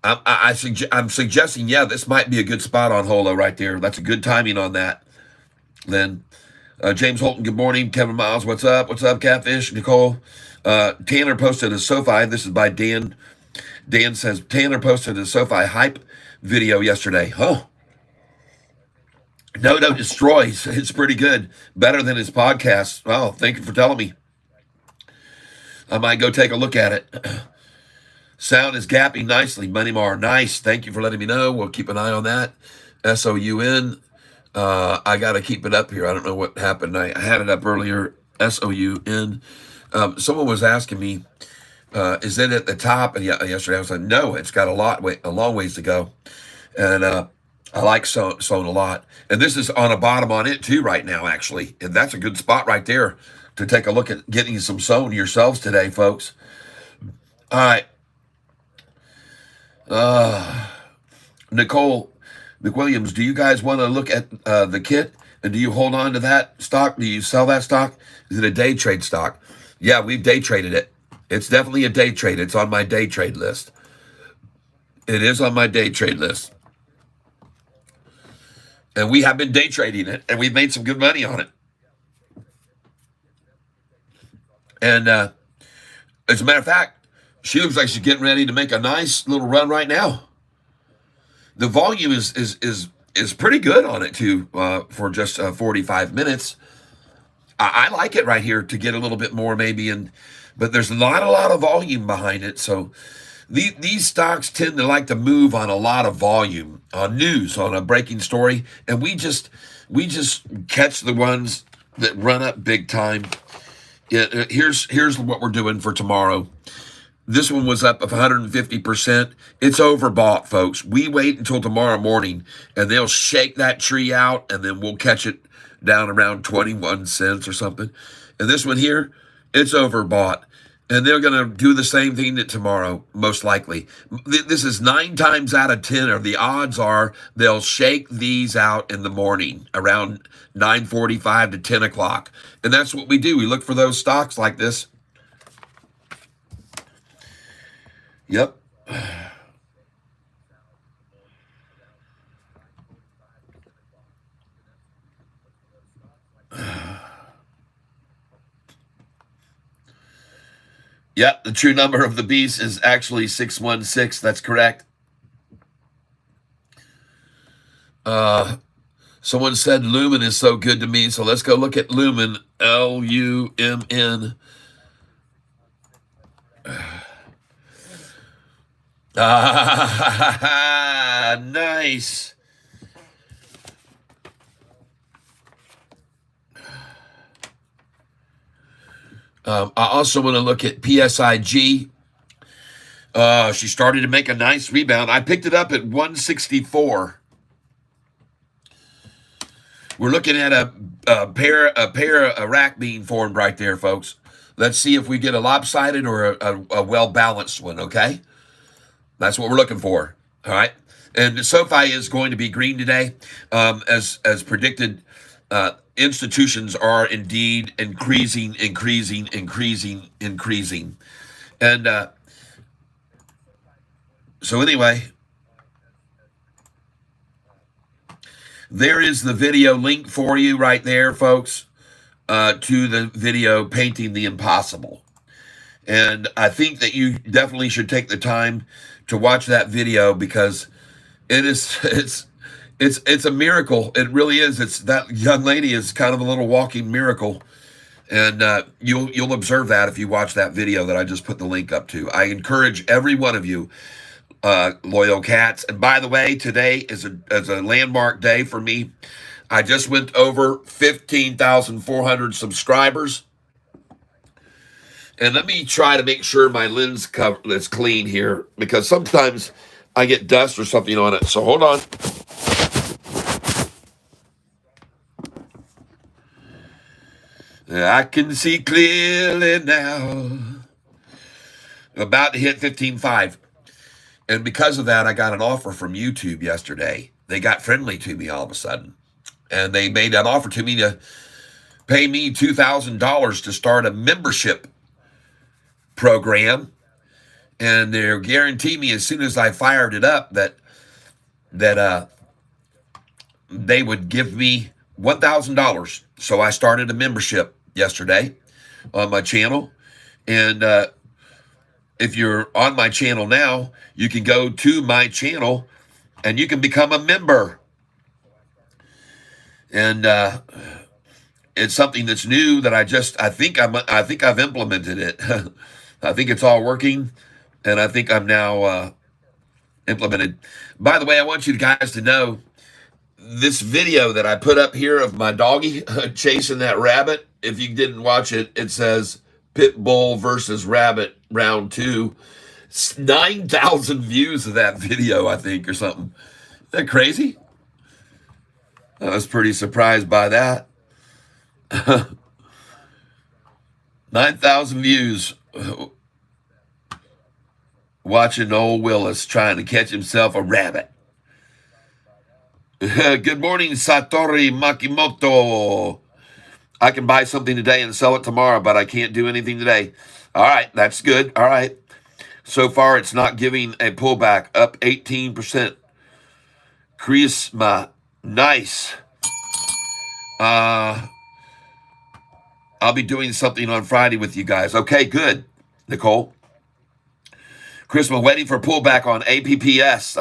I'm suggesting, yeah, this might be a good spot on Holo right there. That's a good timing on that. Then James Holton, good morning. Kevin Miles, what's up? What's up, Catfish? Nicole. Tanner posted a Sofi. This is by Dan. Dan says, Tanner posted a Sofi hype video yesterday. Oh. Noto destroys. It's pretty good. Better than his podcast. Oh, thank you for telling me. I might go take a look at it. Sound is gapping nicely. Money Mar, nice. Thank you for letting me know. We'll keep an eye on that. S-O-U-N. I got to keep it up here. I don't know what happened. I had it up earlier. S-O-U-N. Someone was asking me, is it at the top? And yesterday I was like, no, it's got a long ways to go. And I like Sewn a lot. And this is on a bottom on it too right now, actually. And that's a good spot right there to take a look at getting some sewn yourselves today, folks. All right. Nicole McWilliams, do you guys want to look at the kit? And do you hold on to that stock? Do you sell that stock? Is it a day trade stock? Yeah, we've day traded it. It's definitely a day trade. It's on my day trade list. It is on my day trade list. And we have been day trading it, and we've made some good money on it. And as a matter of fact, she looks like she's getting ready to make a nice little run right now. The volume is pretty good on it too for just 45 minutes. I like it right here to get a little bit more maybe, but there's not a lot of volume behind it. So these stocks tend to like to move on a lot of volume, on news, on a breaking story, and we just catch the ones that run up big time. Here's what we're doing for tomorrow. This one was up of 150%. It's overbought, folks. We wait until tomorrow morning, and they'll shake that tree out, and then we'll catch it down around 21 cents or something. And this one here, it's overbought. And they're going to do the same thing tomorrow, most likely. This is 9 times out of 10, or the odds are they'll shake these out in the morning around 9:45 to 10 o'clock. And that's what we do. We look for those stocks like this. Yep. Yep, the true number of the beast is actually 616. That's correct. Someone said Lumen is so good to me, so let's go look at Lumen. Lumn. Nice. I also want to look at PSIG. She started to make a nice rebound. I picked it up at 164. We're looking at a rack being formed right there, folks. Let's see if we get a lopsided or a well-balanced one, okay? That's what we're looking for, all right? And Sofi is going to be green today. As predicted, institutions are indeed increasing. And so anyway, there is the video link for you right there, folks, to the video Painting the Impossible. And I think that you definitely should take the time to watch that video, because it's a miracle. It really is. It's that young lady is kind of a little walking miracle. And you'll observe that if you watch that video that I just put the link up to. I encourage every one of you, loyal cats. And by the way, today is a landmark day for me. I just went over 15,400 subscribers. And let me try to make sure my lens cover is clean here, because sometimes I get dust or something on it. So hold on. I can see clearly now. About to hit 15.5. And because of that, I got an offer from YouTube yesterday. They got friendly to me all of a sudden. And they made an offer to me to pay me $2,000 to start a membership program. And they're guaranteeing me as soon as I fired it up that they would give me $1,000. So I started a membership yesterday on my channel. And if you're on my channel now, you can go to my channel and you can become a member. And it's something that's new that I think I've implemented it. I think it's all working, and I think I'm now implemented. By the way, I want you guys to know this video that I put up here of my doggy chasing that rabbit. If you didn't watch it, it says Pit Bull versus Rabbit round 2. 9,000 views of that video, I think, or something. Isn't that crazy? I was pretty surprised by that. 9,000 views watching old Willis trying to catch himself a rabbit. Good morning, Satori Makimoto. I can buy something today and sell it tomorrow, but I can't do anything today. All right, that's good. All right. So far, it's not giving a pullback, up 18%. Chrisma, nice. Uh, I'll be doing something on Friday with you guys. Okay, good, Nicole. Chrisma, waiting for pullback on APPS.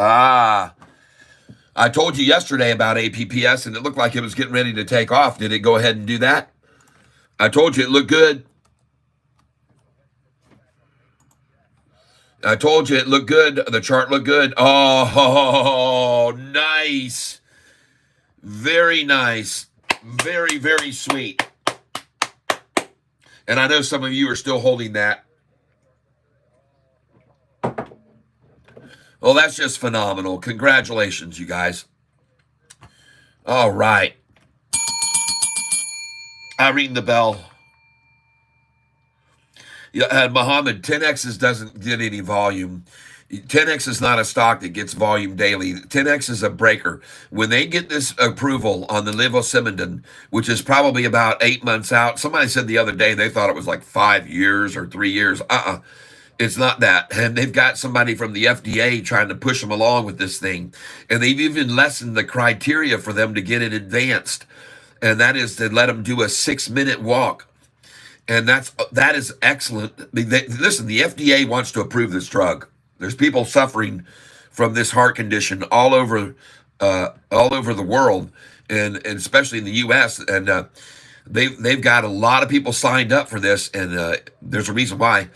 I told you yesterday about APPS, and it looked like it was getting ready to take off. Did it go ahead and do that? I told you it looked good. I told you it looked good. The chart looked good. Oh, nice. Very nice. Very, very sweet. And I know some of you are still holding that. Well, that's just phenomenal. Congratulations, you guys. All right. I ring the bell. Yeah, Muhammad, 10X's doesn't get any volume. 10X is not a stock that gets volume daily. 10X is a breaker. When they get this approval on the levosimendan, which is probably about 8 months out, somebody said the other day they thought it was like 5 years or 3 years. It's not that. And they've got somebody from the FDA trying to push them along with this thing. And they've even lessened the criteria for them to get it advanced. And that is to let them do a 6-minute walk. And that is excellent. Listen, the FDA wants to approve this drug. There's people suffering from this heart condition all over the world, and especially in the U.S. And they've got a lot of people signed up for this, and there's a reason why.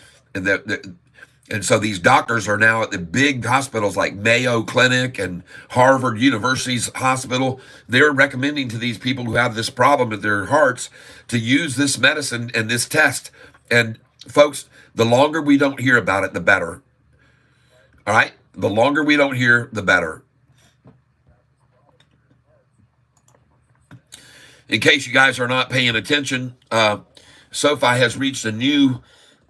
And so these doctors are now at the big hospitals like Mayo Clinic and Harvard University's hospital. They're recommending to these people who have this problem with their hearts to use this medicine and this test. And folks, the longer we don't hear about it, the better. All right? The longer we don't hear, the better. In case you guys are not paying attention, Sofi has reached a new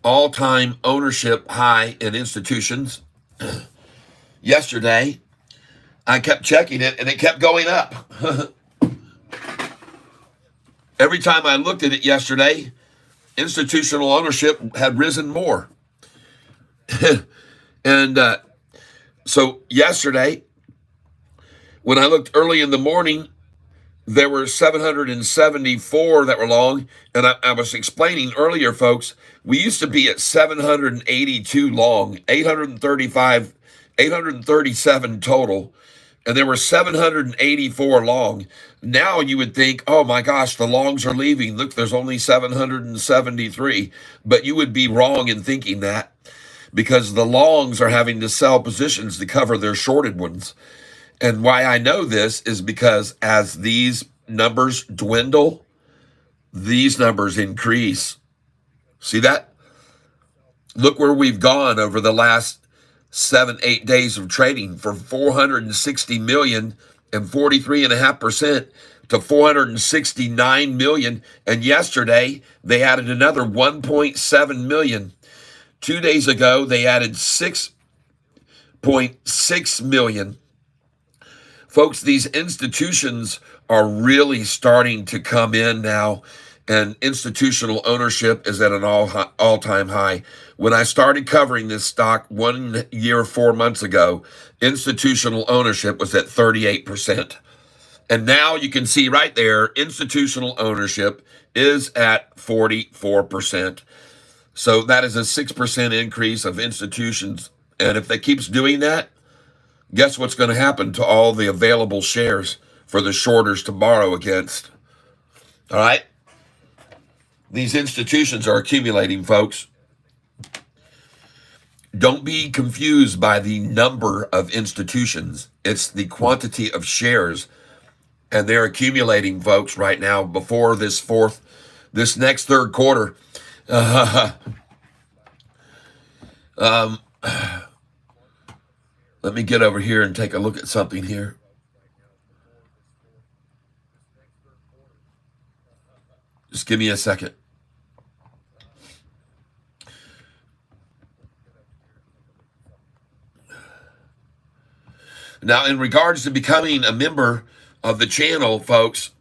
all-time ownership high in institutions. Yesterday, I kept checking it, and it kept going up. Every time I looked at it yesterday, institutional ownership had risen more. And so yesterday, when I looked early in the morning, there were 774 that were long. And I was explaining earlier, folks, we used to be at 782 long, 837 total. And there were 784 long. Now you would think, oh my gosh, the longs are leaving. Look, there's only 773. But you would be wrong in thinking that, because the longs are having to sell positions to cover their shorted ones. And why I know this is because as these numbers dwindle, these numbers increase. See that? Look where we've gone over the last 7-8 days of trading, from 460 million and 43.5% to 469 million. And yesterday they added another 1.7 million. 2 days ago, they added 6.6 million. Folks, these institutions are really starting to come in now, and institutional ownership is at an all-time high. When I started covering this stock 1 year, 4 months ago, institutional ownership was at 38%. And now you can see right there, institutional ownership is at 44%. So that is a 6% increase of institutions. And if it keeps doing that, guess what's going to happen to all the available shares for the shorters to borrow against? All right? These institutions are accumulating, folks. Don't be confused by the number of institutions. It's the quantity of shares. And they're accumulating, folks, right now before this next third quarter. Let me get over here and take a look at something here. Just give me a second. Now, in regards to becoming a member of the channel, folks,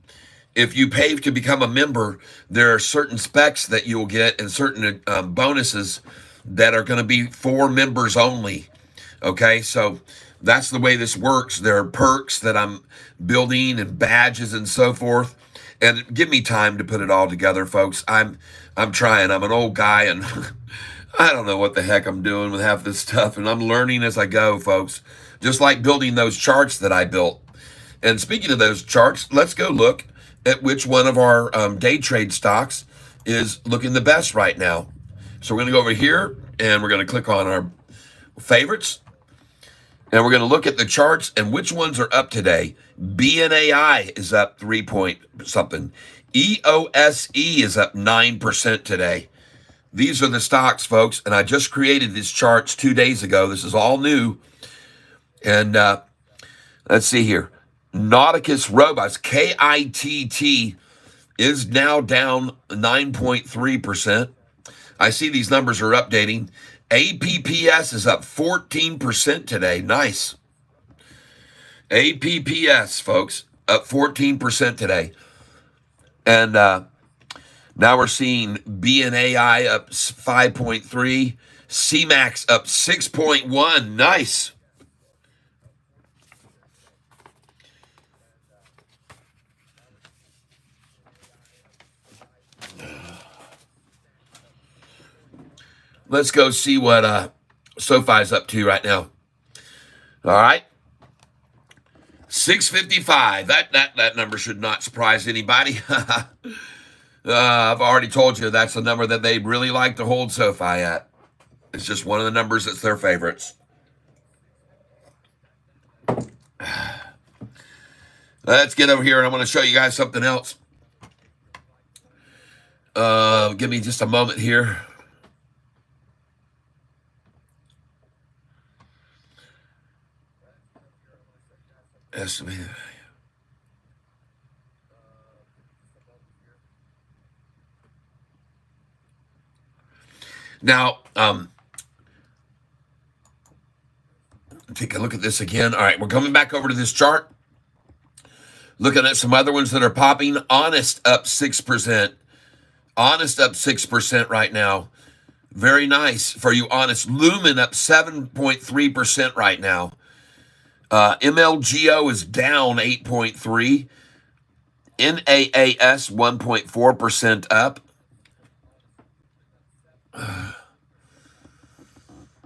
if you pay to become a member, there are certain specs that you'll get and certain bonuses that are going to be for members only. Okay, so that's the way this works. There are perks that I'm building and badges and so forth. And give me time to put it all together, folks. I'm trying. I'm an old guy and I don't know what the heck I'm doing with half this stuff, and I'm learning as I go, folks. Just like building those charts that I built. And speaking of those charts, let's go look at which one of our day trade stocks is looking the best right now. So we're going to go over here and we're going to click on our favorites. And we're going to look at the charts and which ones are up today. BNAI is up 3 point something. EOSE is up 9% today. These are the stocks, folks. And I just created these charts 2 days ago. This is all new. And let's see here. Nauticus Robots, KITT, is now down 9.3%. I see these numbers are updating. APPS is up 14% today. Nice. APPS, folks, up 14% today. And now we're seeing BNAI up 5.3, CMAX up 6.1. Nice. Let's go see what Sofi's up to right now. All right. 655. That number should not surprise anybody. I've already told you that's the number that they really like to hold Sofi at. It's just one of the numbers that's their favorites. Let's get over here and I'm going to show you guys something else. Give me just a moment here. Estimated. Now, take a look at this again. All right, we're coming back over to this chart. Looking at some other ones that are popping. Honest up 6%. Honest up 6% right now. Very nice for you, Honest. Lumen up 7.3% right now. MLGO is down 8.3. NAAS 1.4% up.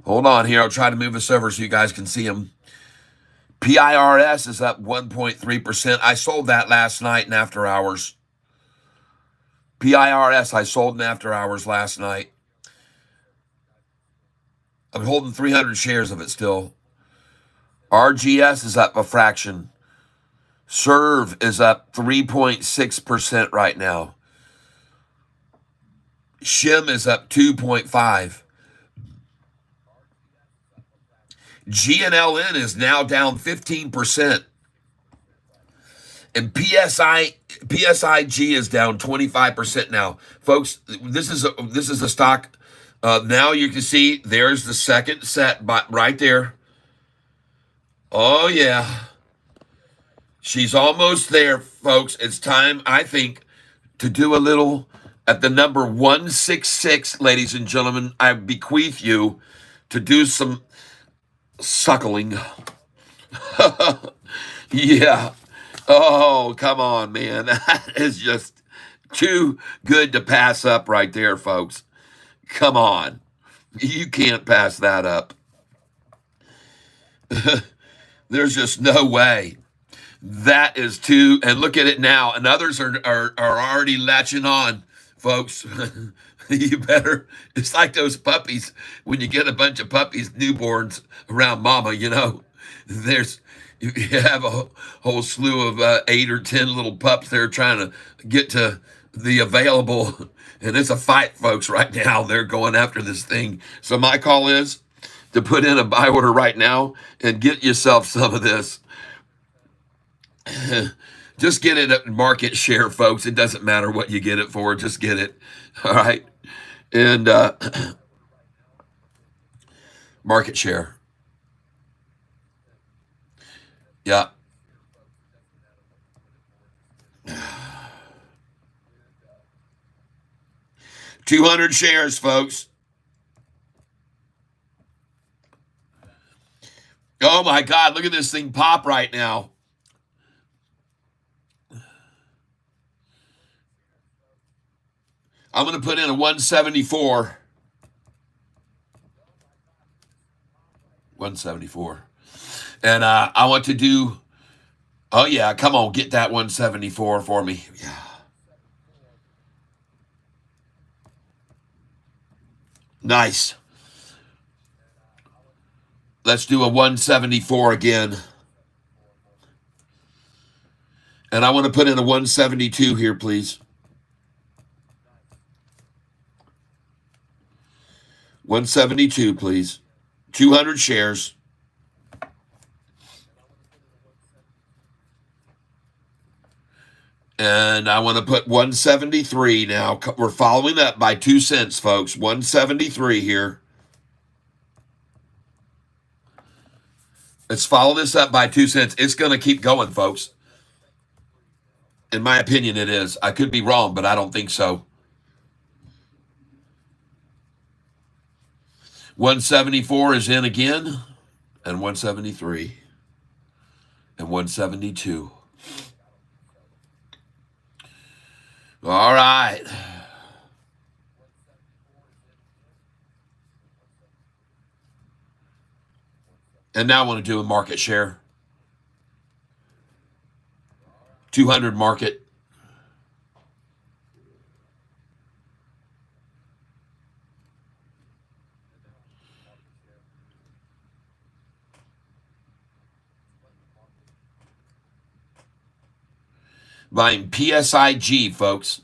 Hold on here. I'll try to move us over so you guys can see them. PIRS is up 1.3%. I sold that last night in after hours. PIRS I sold in after hours last night. I'm holding 300 shares of it still. RGS is up a fraction. Serve is up 3.6% right now. Shim is up 2.5. GNLN is now down 15%. And PSIG is down 25% now. Folks, this is a stock. Now you can see there's the second set right there. Oh, yeah. She's almost there, folks. It's time, I think, to do a little at the number 166, ladies and gentlemen. I bequeath you to do some suckling. Yeah. Oh, come on, man. That is just too good to pass up right there, folks. Come on. You can't pass that up. There's just no way. That is too, and look at it now. And others are already latching on, folks. You better, it's like those puppies. When you get a bunch of puppies, newborns around mama, you have a whole slew of 8 or 10 little pups there trying to get to the available. And it's a fight, folks, right now. They're going after this thing. So my call is to put in a buy order right now and get yourself some of this. Just get it at market share, folks. It doesn't matter what you get it for. Just get it. All right. And market share. Yeah. 200 shares, folks. Oh my God, look at this thing pop right now. I'm going to put in a 174. 174. And I want to do, oh yeah, come on, get that 174 for me. Yeah. Nice. Let's do a 174 again. And I want to put in a 172 here, please. 172, please. 200 shares. And I want to put 173 now. We're following up by 2 cents, folks. 173 here. Let's follow this up by 2 cents. It's going to keep going, folks. In my opinion, it is. I could be wrong, but I don't think so. 174 is in again, and 173, and 172. All right. And now I want to do a market share. 200 market. Buying PSIG, folks.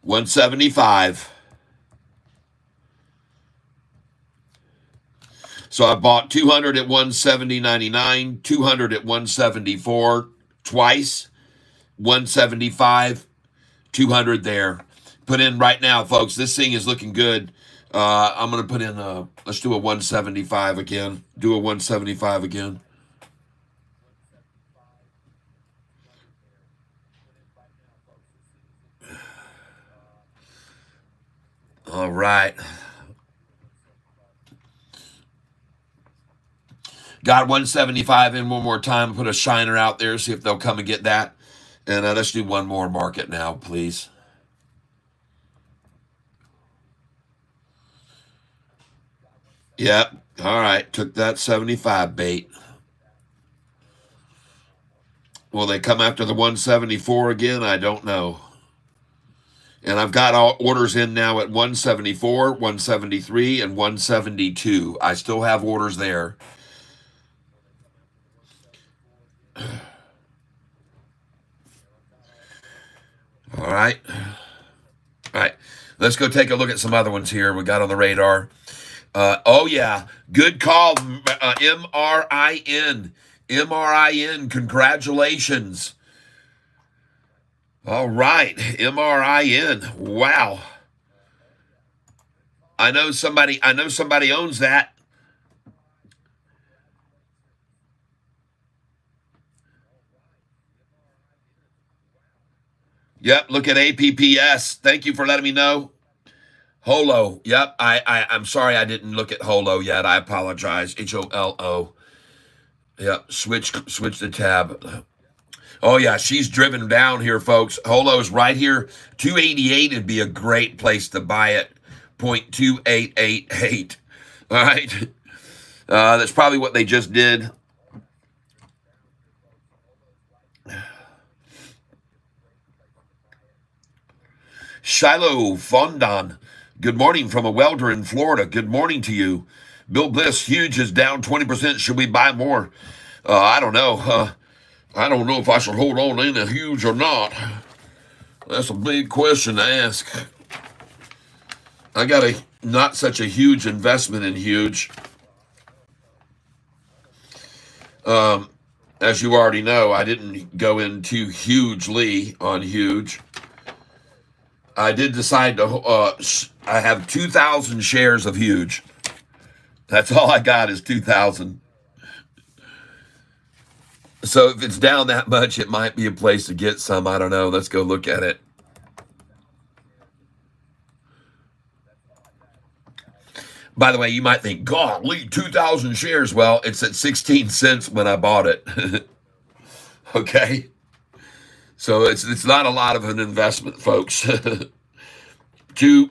$175. So I bought 200 at 170.99, 200 at 174 twice, 175, 200 there. Put in right now, folks. This thing is looking good. I'm going to put in let's do a 175 again. Do a 175 again. All right. Got 175 in one more time. Put a shiner out there, see if they'll come and get that. And let's do one more market now, please. Yep. All right. Took that 75 bait. Will they come after the 174 again? I don't know. And I've got all orders in now at 174, 173, and 172. I still have orders there. All right. All right. Let's go take a look at some other ones here we got on the radar. Oh, yeah. Good call, MRIN. MRIN, congratulations. All right, MRIN. Wow. I know somebody owns that. Yep, look at APPS. Thank you for letting me know. Holo. Yep, I'm sorry I didn't look at Holo yet. I apologize. HOLO. Yep, switch the tab. Oh yeah, she's driven down here, folks. Holo's right here. 288 would be a great place to buy it. 0.2888. All right. That's probably what they just did. Shiloh Fondon. Good morning from a welder in Florida. Good morning to you. Bill Bliss, huge is down 20%. Should we buy more? I don't know. I don't know if I should hold on in a huge or not. That's a big question to ask. I got not such a huge investment in huge. As you already know, I didn't go in too hugely on huge. I did decide to, I have 2,000 shares of Huge. That's all I got is 2,000. So if it's down that much, it might be a place to get some. I don't know. Let's go look at it. By the way, you might think, golly, 2,000 shares. Well, it's at 16 cents when I bought it. Okay. So it's not a lot of an investment, folks. Two.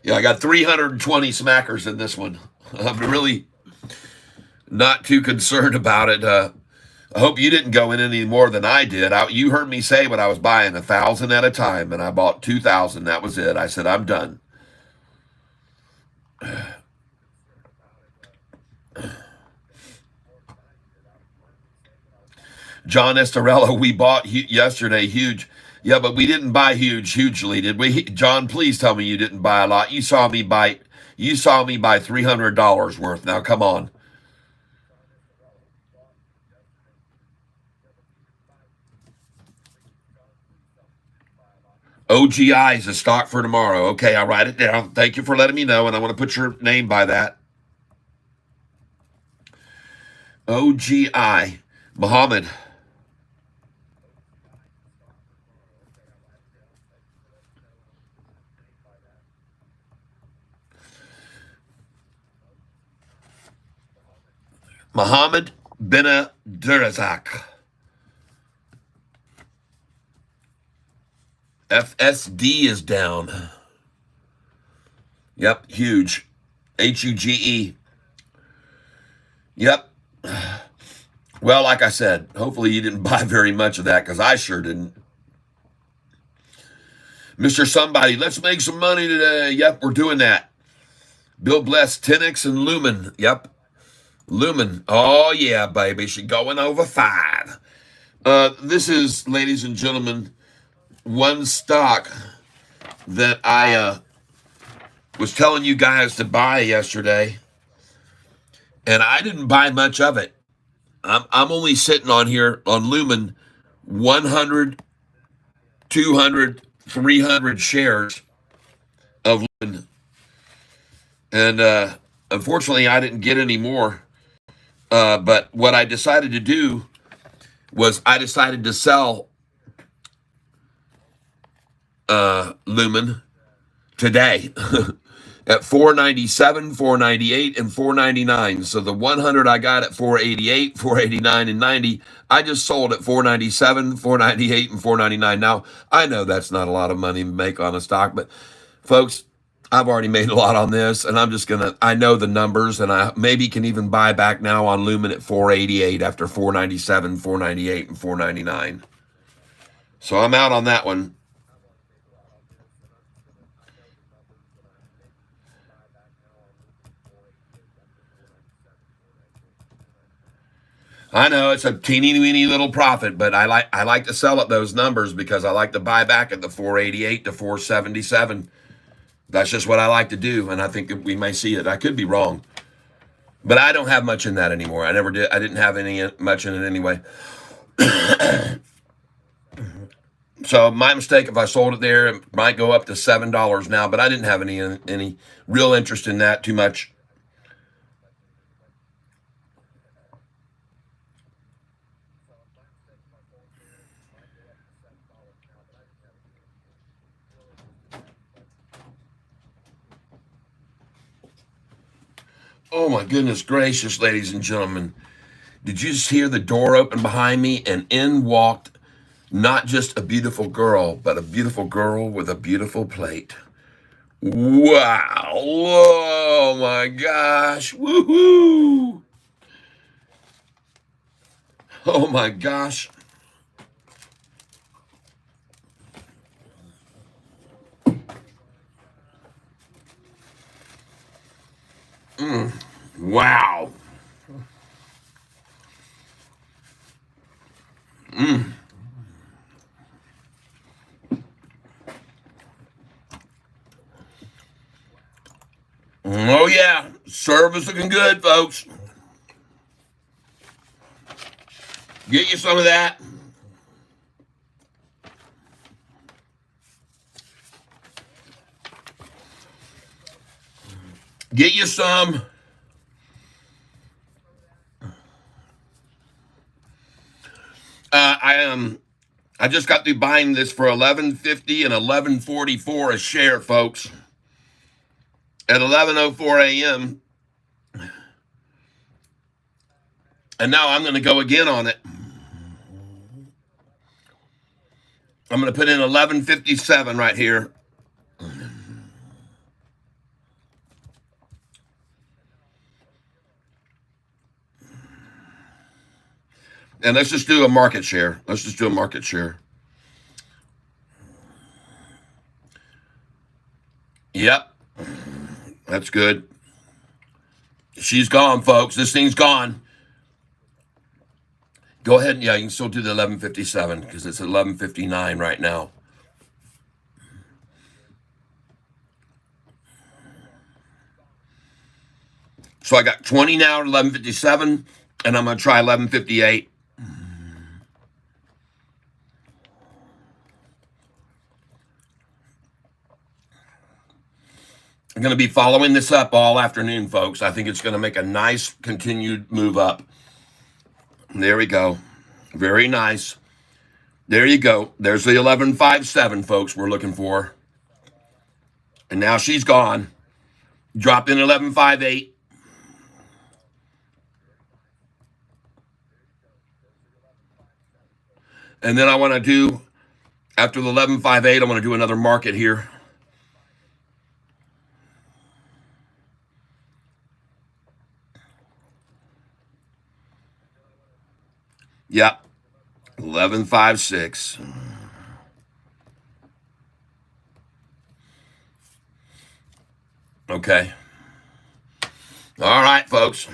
Yeah, I got 320 smackers in this one. I'm really not too concerned about it. I hope you didn't go in any more than I did. You heard me say when I was buying 1,000 at a time, and I bought 2,000. That was it. I said, I'm done. John Estorella, we bought yesterday Huge. Yeah, but we didn't buy hugely, did we? John, please tell me you didn't buy a lot. You saw me buy $300 worth. Now come on. OGI is a stock for tomorrow. Okay, I'll write it down. Thank you for letting me know, and I want to put your name by that. OGI. Muhammad. Mohammed bin Durazak. FSD is down. Yep, Huge. HUGE. Yep. Well, like I said, hopefully you didn't buy very much of that because I sure didn't. Mr. Somebody, let's make some money today. Yep, we're doing that. Bill Bless, 10X and Lumen. Yep. Lumen. Oh, yeah, baby. She's going over 5. This is, ladies and gentlemen, one stock that I was telling you guys to buy yesterday, and I didn't buy much of it. I'm only sitting on here on Lumen 100, 200, 300 shares of Lumen. And unfortunately, I didn't get any more. But what I decided to do was I decided to sell Lumen today at 497, 498, and 499. So the 100 I got at 488, 489, and 90, I just sold at 497, 498, and 499. Now, I know that's not a lot of money to make on a stock, but folks, I've already made a lot on this, and I'm just I know the numbers, and I maybe can even buy back now on Lumen at 488 after 497, 498, and 499. So I'm out on that one. I know it's a teeny weeny little profit, but I like to sell at those numbers because I like to buy back at the 488 to 477. That's just what I like to do, and I think that we may see it. I could be wrong, but I don't have much in that anymore. I never did. I didn't have much in it anyway. So my mistake if I sold it there. It might go up to $7 now, but I didn't have any real interest in that too much. Oh my goodness gracious, ladies and gentlemen. Did you just hear the door open behind me and in walked not just a beautiful girl, but a beautiful girl with a beautiful plate? Wow. Oh my gosh. Woohoo. Oh my gosh. Wow. Oh yeah, service looking good, folks. Get you some of that. Get you some. I just got through buying this for $11.50 and $11.44 a share, folks. At 11:04 a.m. And now I'm going to go again on it. I'm going to put in 11.57 right here. And let's just do a market share. Let's just do a market share. Yep. That's good. She's gone, folks. This thing's gone. Go ahead. Yeah, you can still do the 11.57 because it's 11.59 right now. So I got 20 now at 11.57, and I'm going to try 11.58. I'm going to be following this up all afternoon, folks. I think it's going to make a nice continued move up. There we go. Very nice. There you go. There's the 11.57, folks, we're looking for. And now she's gone. Dropped in 11.58. And then I want to do, after the 11.58, I want to do another market here. Yep. 11.56. Okay. All right, folks.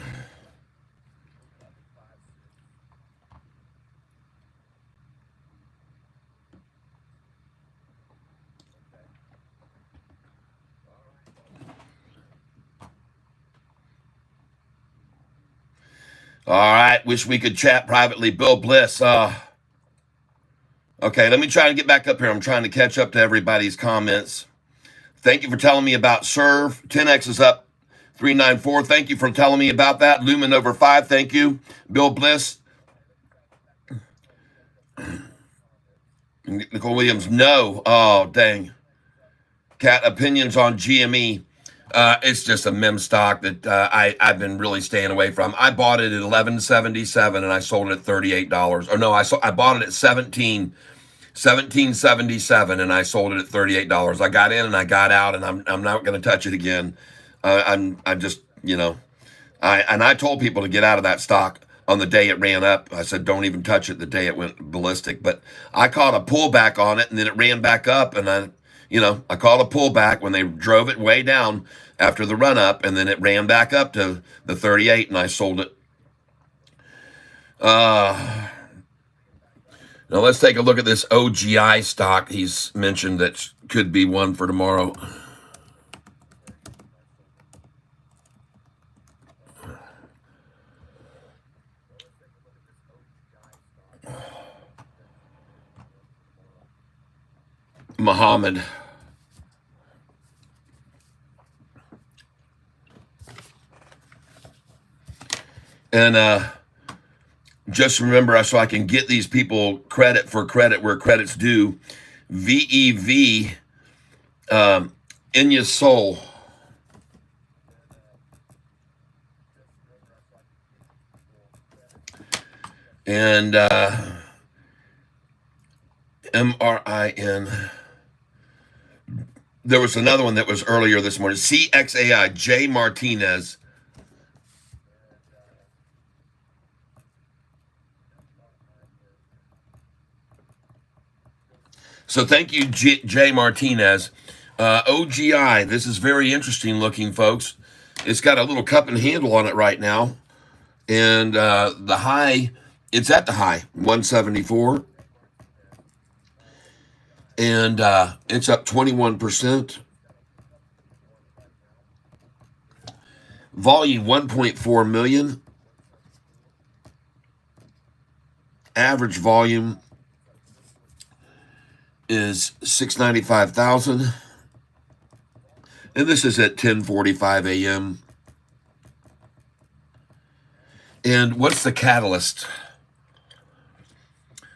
All right. Wish we could chat privately. Bill Bliss. Okay, let me try to get back up here. I'm trying to catch up to everybody's comments. Thank you for telling me about Serve. 10X is up 394. Thank you for telling me about that. Lumen over 5. Thank you. Bill Bliss. Nicole Williams. No. Oh, dang. Cat opinions on GME. It's just a meme stock that I've been really staying away from. I bought it at $11.77 and I sold it at $38. Or no, I bought it at $17.77 and I sold it at $38. I got in and I got out, and I'm not going to touch it again. I'm just, I told people to get out of that stock on the day it ran up. I said, don't even touch it the day it went ballistic. But I caught a pullback on it, and then it ran back up, and I called a pullback when they drove it way down after the run up, and then it ran back up to the 38, and I sold it. Now let's take a look at this OGI stock he's mentioned that could be one for tomorrow. Muhammad. And just remember, so I can get these people credit for credit where credit's due. VEV, in your soul. And MRIN. There was another one that was earlier this morning. CXAI, J Martinez. So thank you, Jay Martinez. OGI, this is very interesting looking, folks. It's got a little cup and handle on it right now. And the high, it's at the high, 174. And it's up 21%. Volume 1.4 million. average volume is 695,000. And this is at 10:45 a.m. And what's the catalyst?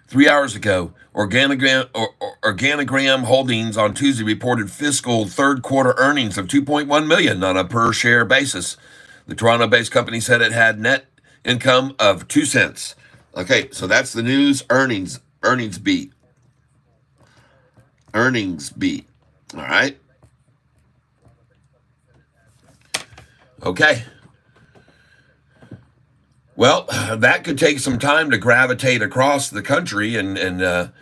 3 hours ago, Organigram Holdings on Tuesday reported fiscal third quarter earnings of $2.1 million on a per share basis. The Toronto-based company said it had net income of 2 cents. Okay, so that's the news. Earnings beat. Earnings beat. All right. Okay. Well, that could take some time to gravitate across the country and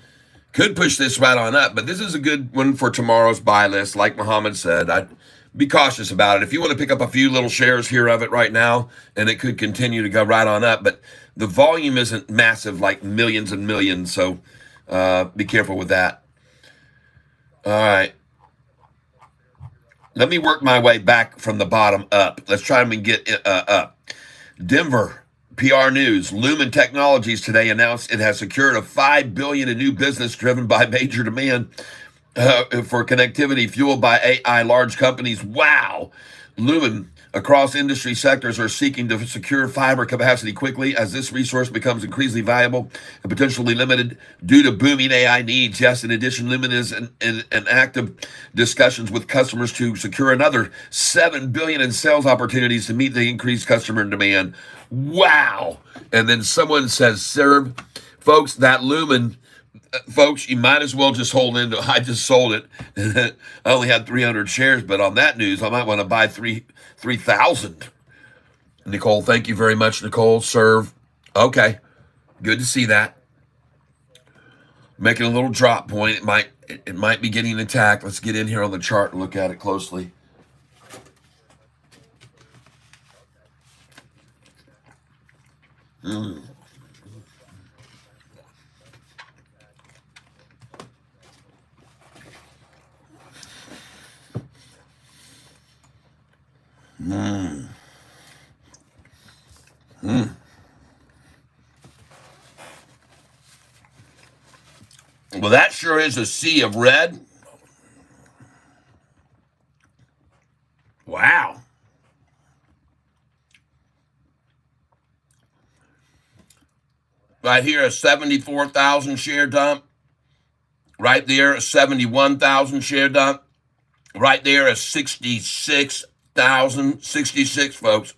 could push this right on up. But this is a good one for tomorrow's buy list. Like Muhammad said, I'd be cautious about it. If you want to pick up a few little shares here of it right now, and it could continue to go right on up. But the volume isn't massive like millions and millions, so be careful with that. All right. Let me work my way back from the bottom up. Let's try and get up. Denver PR News. Lumen Technologies today announced it has secured a $5 billion in new business driven by major demand for connectivity fueled by AI. Large companies. Wow. Lumen across industry sectors are seeking to secure fiber capacity quickly as this resource becomes increasingly valuable and potentially limited due to booming AI needs. Yes, in addition, Lumen is in active discussions with customers to secure another $7 billion in sales opportunities to meet the increased customer demand. Wow. And then someone says, sir, folks, that Lumen, folks, you might as well just hold into. I just sold it. I only had 300 shares, but on that news, I might want to buy 3,000. Nicole, thank you very much, Nicole. Serve. Okay, good to see that. Making a little drop point. It might be getting attacked. Let's get in here on the chart and look at it closely. Mm. Mm. Mm. Well, that sure is a sea of red. Wow. Right here, a 74,000 share dump. Right there, a 71,000 share dump. Right there, a 66,000, 66, folks.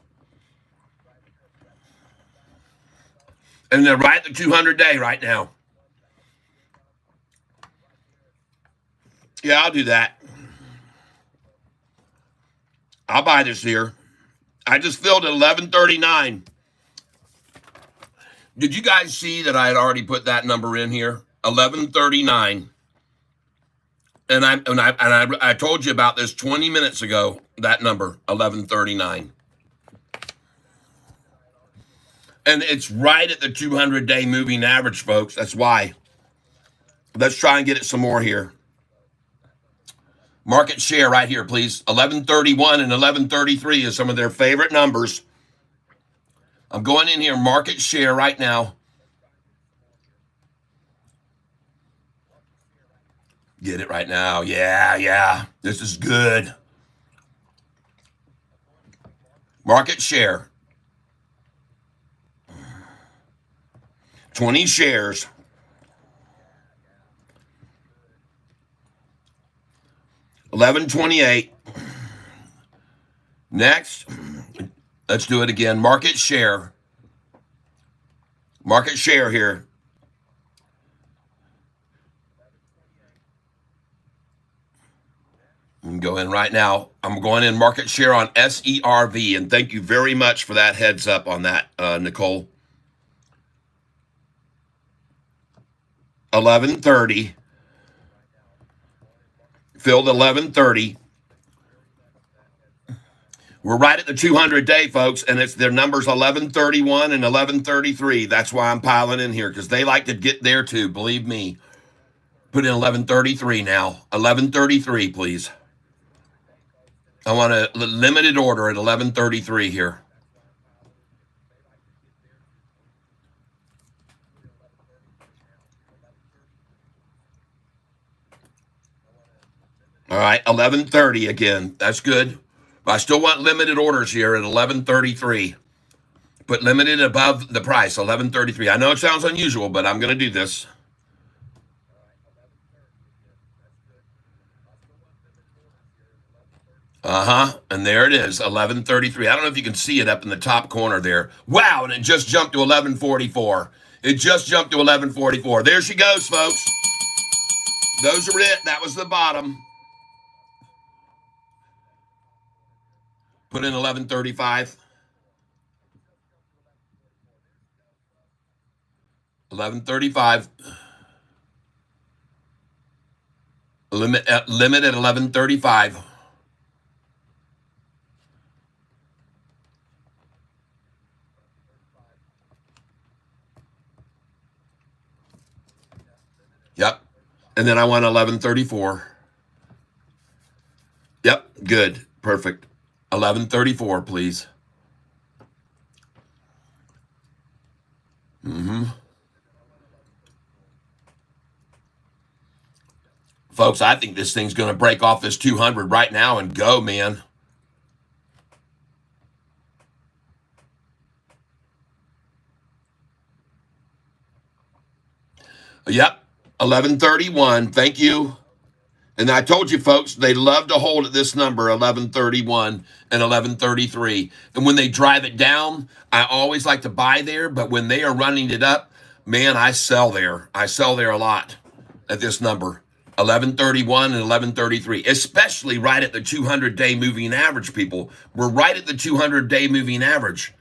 And they're right at the 200-day right now. Yeah, I'll do that. I'll buy this here. I just filled at 1139. Did you guys see that I had already put that number in here? 1139. And I told you about this 20 minutes ago, that number, 1139. And it's right at the 200-day moving average, folks. That's why. Let's try and get it some more here. Market share right here, please. 1131 and 1133 is some of their favorite numbers. I'm going in here, market share right now. Get it right now. Yeah. This is good. Market share. 20 shares. $11.28. Next, let's do it again. Market share. Market share here. I'm going right now. I'm going in market share on SERV, and thank you very much for that heads up on that, Nicole. 11:30. Filled 11:30. We're right at the 200-day, folks, and it's their numbers 11:31 and 11:33. That's why I'm piling in here, because they like to get there too, believe me. Put in 11:33 now. 11:33, please. I want a limited order at 11:33 here. All right, 11:30 again. That's good. I still want limited orders here at 11:33. Put limited above the price, 11:33. I know it sounds unusual, but I'm going to do this. And there it is, 11:33. I don't know if you can see it up in the top corner there. Wow, and it just jumped to 11:44. It just jumped to 11:44. There she goes, folks. Those are it. That was the bottom. Put in 11:35. 11:35. Limit at 11:35. Yep. And then I want 11:34. Yep. Good. Perfect. 11:34, please. Folks, I think this thing's going to break off this 200 right now and go, man. Yep. 11:31. Thank you. And I told you, folks, they love to hold at this number, 11:31 and 11:33. And when they drive it down, I always like to buy there. But when they are running it up, man, I sell there. I sell there a lot at this number, 11:31 and 11:33, especially right at the 200-day moving average, people. We're right at the 200-day moving average.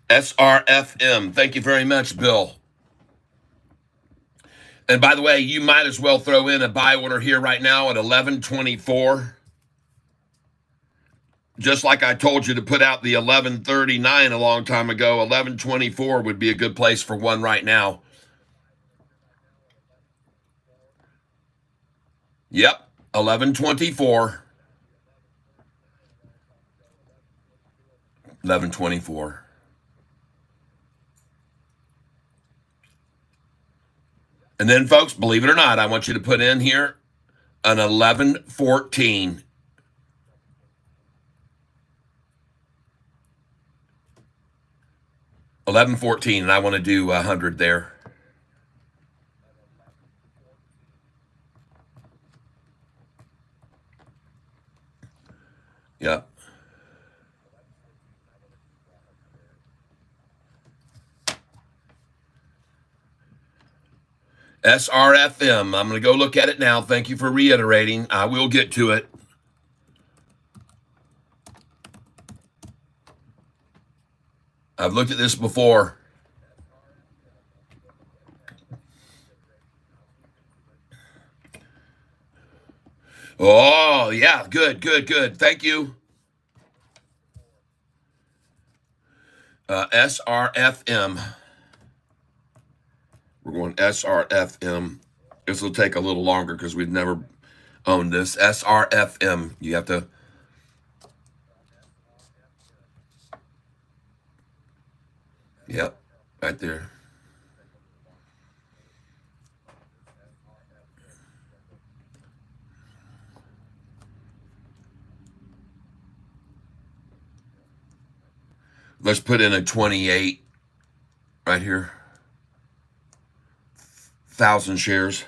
SRFM. Thank you very much, Bill. And by the way, you might as well throw in a buy order here right now at 11:24. Just like I told you to put out the 11:39 a long time ago, 11:24 would be a good place for one right now. Yep, 11:24. 11:24. And then, folks, believe it or not, I want you to put in here an 11:14. $11.14, and I want to do 100 there. Yeah. SRFM. I'm going to go look at it now. Thank you for reiterating. I will get to it. I've looked at this before. Oh, yeah. Good, good, good. Thank you. SRFM. We're going SRFM. This will take a little longer because we've never owned this. SRFM. You have to. Yep, right there. Let's put in a 28 right here. 1,000 shares.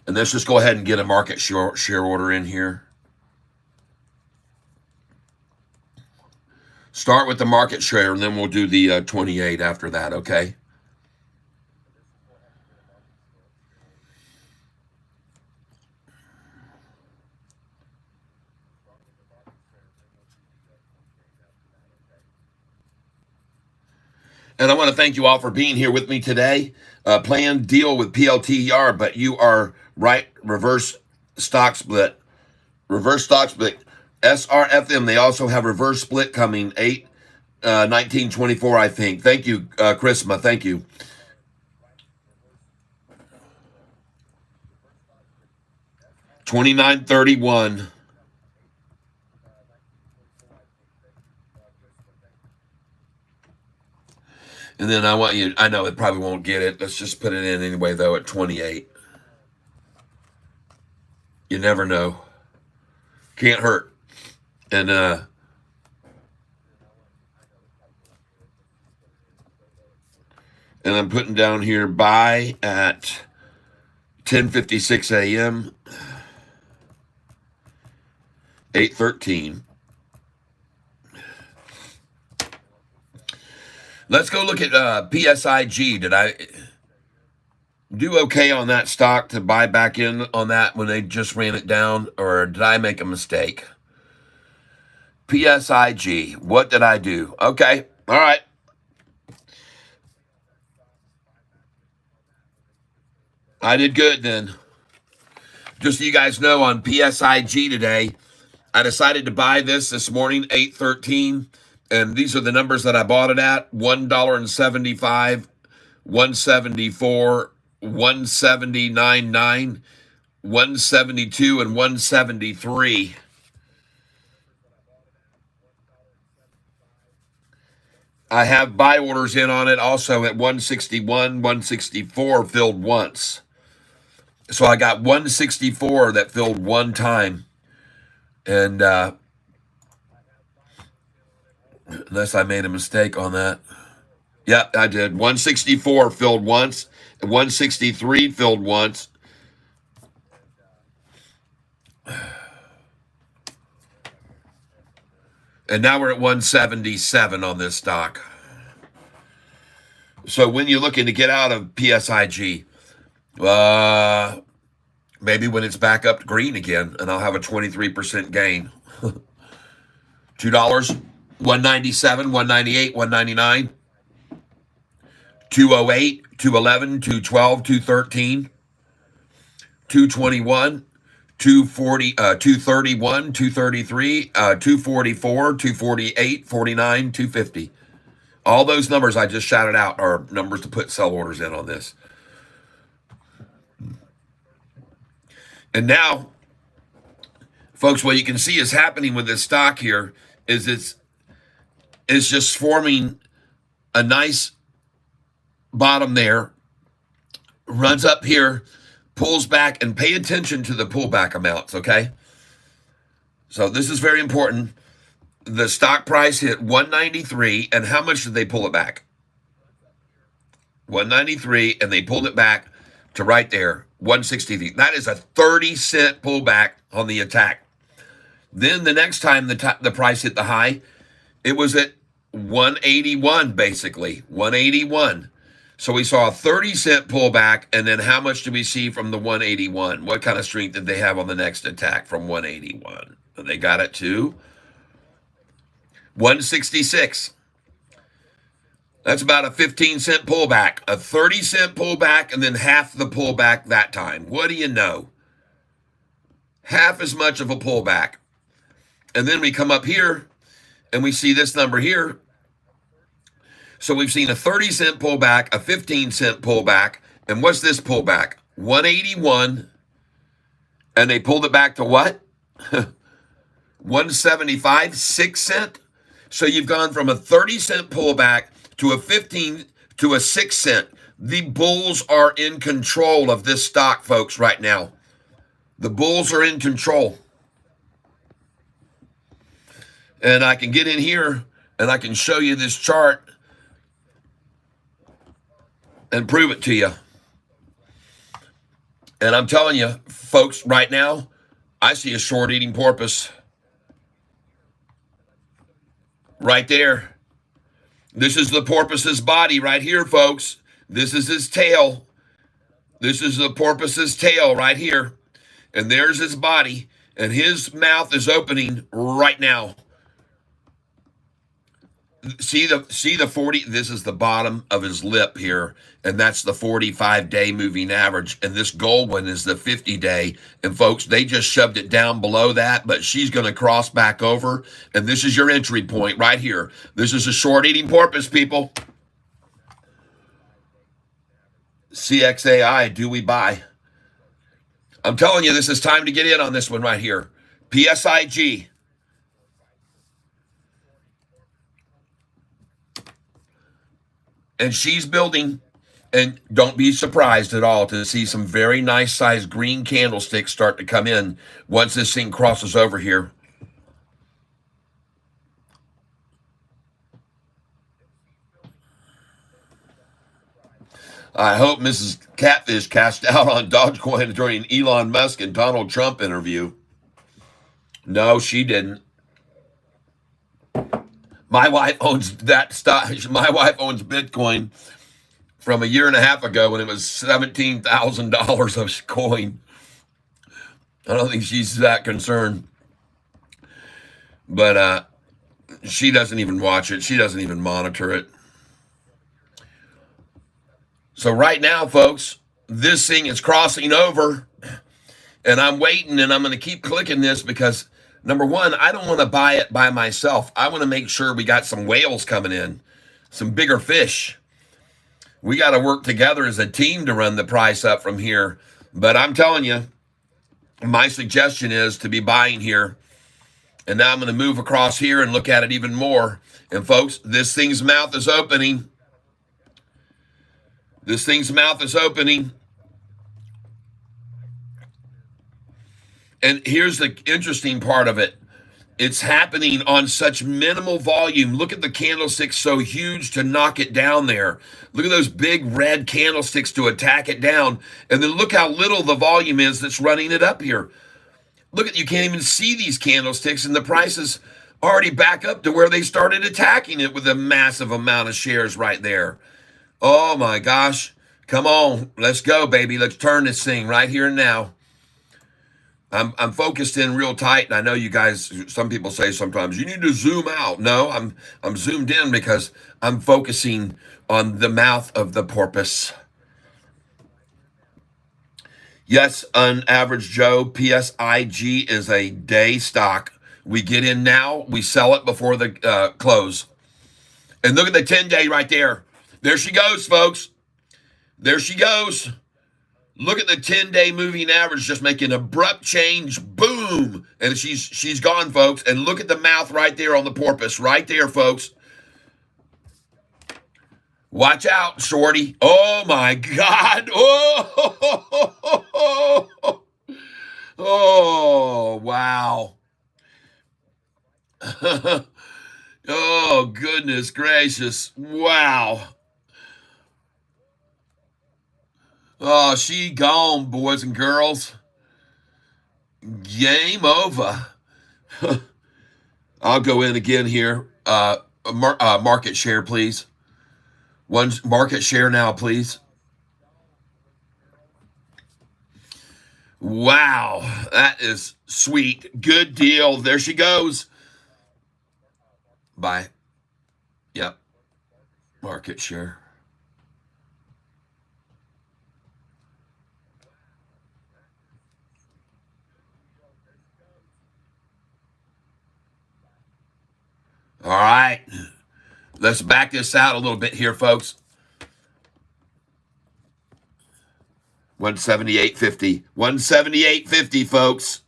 And let's just go ahead and get a market share order in here. Start with the market share, and then we'll do the 28 after that, okay? And I want to thank you all for being here with me today. Planned deal with PLTER, but you are right. Reverse stock split. Reverse stock split. SRFM, they also have reverse split coming, 1924, I think. Thank you, Chrisma. Thank you. 2931. And then I want you, I know it probably won't get it. Let's just put it in anyway, though, at 28. You never know. Can't hurt. And I'm putting down here buy at 10:56 a.m. 8:13. Let's go look at PSIG. Did I do okay on that stock to buy back in on that when they just ran it down, or did I make a mistake? PSIG, what did I do? Okay, all right. I did good then. Just so you guys know, on PSIG today, I decided to buy this morning, 813, and these are the numbers that I bought it at: $1.75, 174, 179.9, 172, and 173. I have buy orders in on it also at 161, 164 filled once. So I got 164 that filled one time. And unless I made a mistake on that. Yeah, I did. 164 filled once, and 163 filled once. And now we're at 177 on this stock. So when you're looking to get out of PSIG, maybe when it's back up to green again, and I'll have a 23% gain. $2, 197, 198, 199, 208, 211, 212, 213, 221, 240, 231, 233, 244, 248, 49, 250. All those numbers I just shouted out are numbers to put sell orders in on this. And now, folks, what you can see is happening with this stock here is it's just forming a nice bottom there, runs up here, pulls back, and pay attention to the pullback amounts, okay? So this is very important. The stock price hit 193, and how much did they pull it back? 193, and they pulled it back to right there, 163. That is a 30-cent pullback on the attack. Then the next time the price hit the high, it was at 181, basically, 181. So we saw a 30-cent pullback, and then how much do we see from the 181? What kind of strength did they have on the next attack from 181? And they got it to 166. That's about a 15-cent pullback, a 30-cent pullback, and then half the pullback that time. What do you know? Half as much of a pullback. And then we come up here, and we see this number here. So we've seen a 30-cent pullback, a 15-cent pullback, and what's this pullback? 181, and they pulled it back to what? 175, 6 cent. So you've gone from a 30-cent pullback to a 15 to a 6 cent. The bulls are in control of this stock, folks, right now. The bulls are in control. And I can get in here and I can show you this chart and prove it to you. And I'm telling you, folks, right now, I see a short eating porpoise. Right there. This is the porpoise's body right here, folks. This is his tail. This is the porpoise's tail right here. And there's his body. And his mouth is opening right now. See the 40. This is the bottom of his lip here, and that's the 45-day moving average. And this gold one is the 50-day. And folks, they just shoved it down below that, but she's going to cross back over. And this is your entry point right here. This is a short eating porpoise, people. CXAI, do we buy? I'm telling you, this is time to get in on this one right here. PSIG. And she's building, and don't be surprised at all to see some very nice sized green candlesticks start to come in once this thing crosses over here. I hope Mrs. Catfish cashed out on Dogecoin during Elon Musk and Donald Trump interview. No, she didn't. My wife owns that stock. My wife owns Bitcoin from a year and a half ago when it was $17,000 of coin. I don't think she's that concerned. But she doesn't even watch it. She doesn't even monitor it. So right now, folks, this thing is crossing over, and I'm waiting, and I'm going to keep clicking this because, number one, I don't want to buy it by myself. I want to make sure we got some whales coming in, some bigger fish. We got to work together as a team to run the price up from here. But I'm telling you, my suggestion is to be buying here. And now I'm going to move across here and look at it even more. And folks, this thing's mouth is opening. This thing's mouth is opening. And here's the interesting part of it. It's happening on such minimal volume. Look at the candlesticks so huge to knock it down there. Look at those big red candlesticks to attack it down. And then look how little the volume is that's running it up here. Look at, you can't even see these candlesticks, and the price is already back up to where they started attacking it with a massive amount of shares right there. Oh my gosh. Come on. Let's go, baby. Let's turn this thing right here and now. I'm focused in real tight, and I know you guys, some people say sometimes you need to zoom out. No, I'm zoomed in because I'm focusing on the mouth of the porpoise. Yes, on average, Joe, PSIG is a day stock. We get in now, we sell it before the close. And look at the 10-day right there. There she goes, folks. There she goes. Look at the 10-day moving average just making an abrupt change. Boom. And she's gone, folks. And look at the mouth right there on the porpoise. Right there, folks. Watch out, shorty. Oh, my God. Oh, oh wow. Oh, goodness gracious. Wow. Oh, she gone, boys and girls. Game over. I'll go in again here. Market share, please. One market share now, please. Wow, that is sweet. Good deal. There she goes. Bye. Yep. Market share. All right. Let's back this out a little bit here, folks. 178.50. 178.50, folks.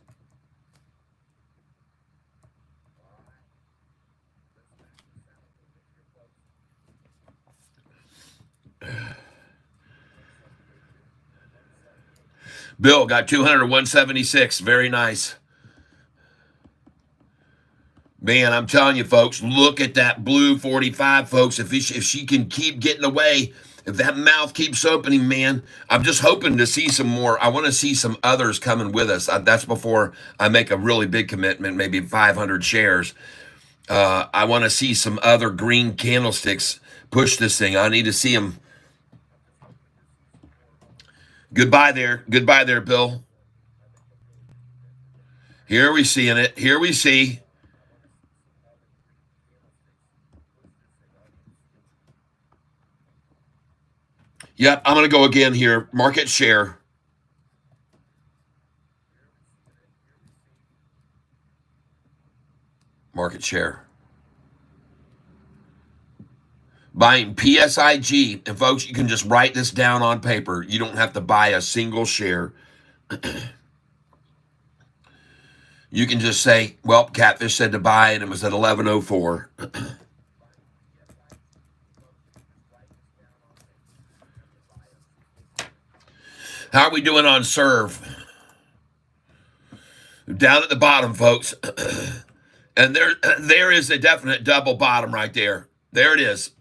Bill got 200 176. Very nice. Man, I'm telling you, folks, look at that blue 45, folks. If she can keep getting away, if that mouth keeps opening, man, I'm just hoping to see some more. I want to see some others coming with us. That's before I make a really big commitment, maybe 500 shares. I want to see some other green candlesticks push this thing. I need to see them. Goodbye there. Goodbye there, Bill. Here we seeing it. Here we see. Yep, I'm going to go again here. Market share. Market share. Buying PSIG. And folks, you can just write this down on paper. You don't have to buy a single share. You can just say, well, Catfish said to buy and it was at 1104. How are we doing on serve? Down at the bottom, folks. And there is a definite double bottom right there. There it is.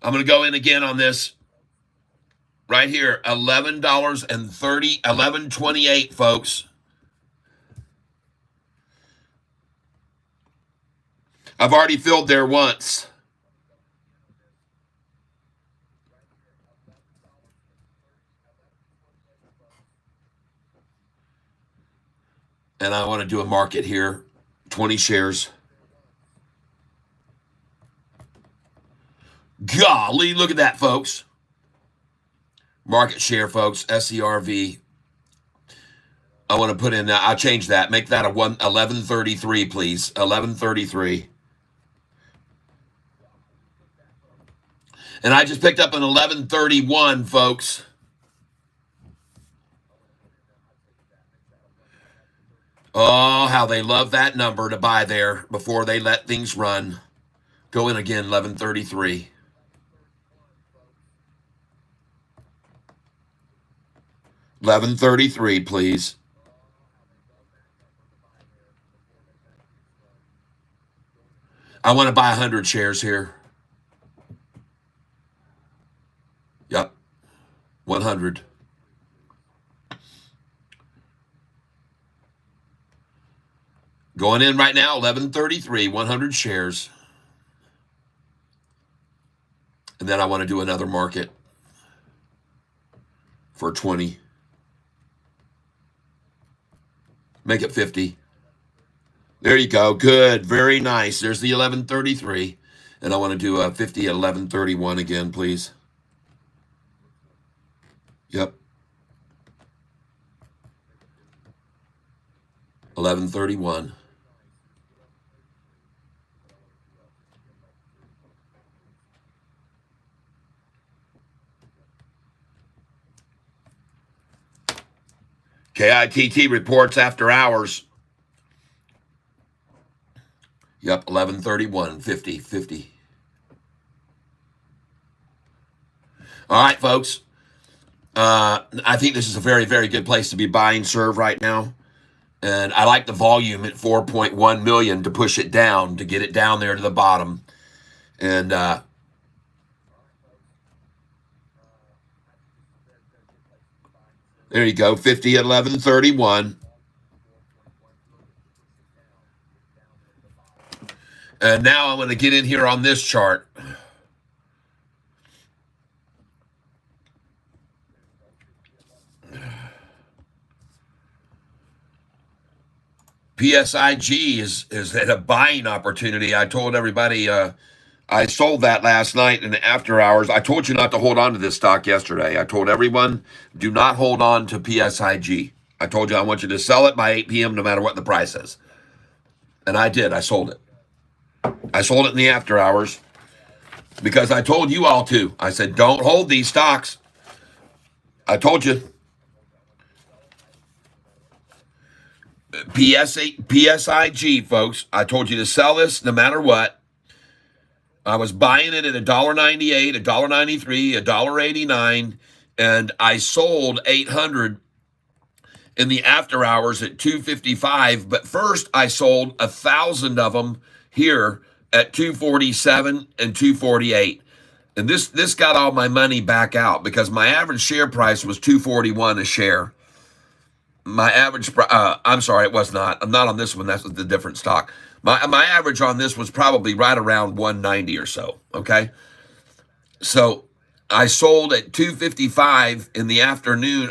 I'm going to go in again on this. Right here, $11.30, $11.28, folks. I've already filled there once. And I want to do a market here. 20 shares. Golly, look at that, folks. Market share, folks. SERV. I want to put in, I'll change that. Make that a 1133, please. 1133. And I just picked up an 1131, folks. Oh, how they love that number to buy there before they let things run. Go in again, 1133. $11.33, please. I want to buy 100 shares here. Yep. 100. Going in right now, 11.33, 100 shares. And then I want to do another market for 20. Make it 50. There you go. Good. Very nice. There's the 11.33. And I want to do a 50 at 11.31 again, please. Yep. 11.31. KITT reports after hours. Yep, 11.31, 50, 50. All right, folks. I think this is a very, very good place to be buying serve right now. And I like the volume at 4.1 million to push it down, to get it down there to the bottom. And there you go, 50 at 11.31. And now I'm going to get in here on this chart. PSIG is at a buying opportunity. I told everybody I sold that last night in the after hours. I told you not to hold on to this stock yesterday. I told everyone, do not hold on to PSIG. I told you I want you to sell it by 8 p.m. no matter what the price is. And I did. I sold it. I sold it in the after hours because I told you all to. I said, don't hold these stocks. I told you. PSIG, folks. I told you to sell this no matter what. I was buying it at $1.98, $1.93, $1.89, and I sold 800 in the after hours at $2.55. But first, I sold 1,000 of them here at $2.47 and $2.48. And this got all my money back out because my average share price was $2.41 a share. My average, I'm sorry, it was not. I'm not on this one. That's the different stock. My average on this was probably right around 190 or so. Okay, so I sold at 255 in the afternoon.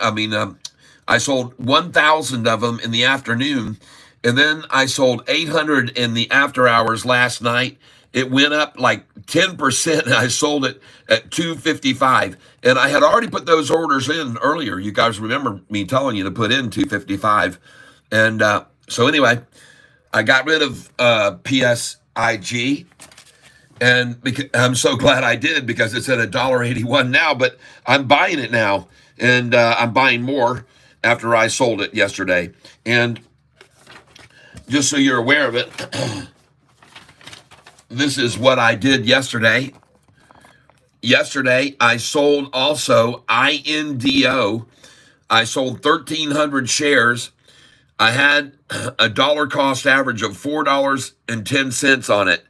I sold 1,000 of them in the afternoon And then I sold 800 in the after hours last night. It went up like 10%. And I sold it at 255. And I had already put those orders in earlier. You guys remember me telling you to put in 255. And so anyway, I got rid of PSIG. And I'm so glad I did because it's at $1.81 now, but I'm buying it now. And I'm buying more after I sold it yesterday. And just so you're aware of it, this is what I did yesterday. Yesterday, I sold also INDO. I sold 1,300 shares. I had a dollar cost average of $4.10 on it,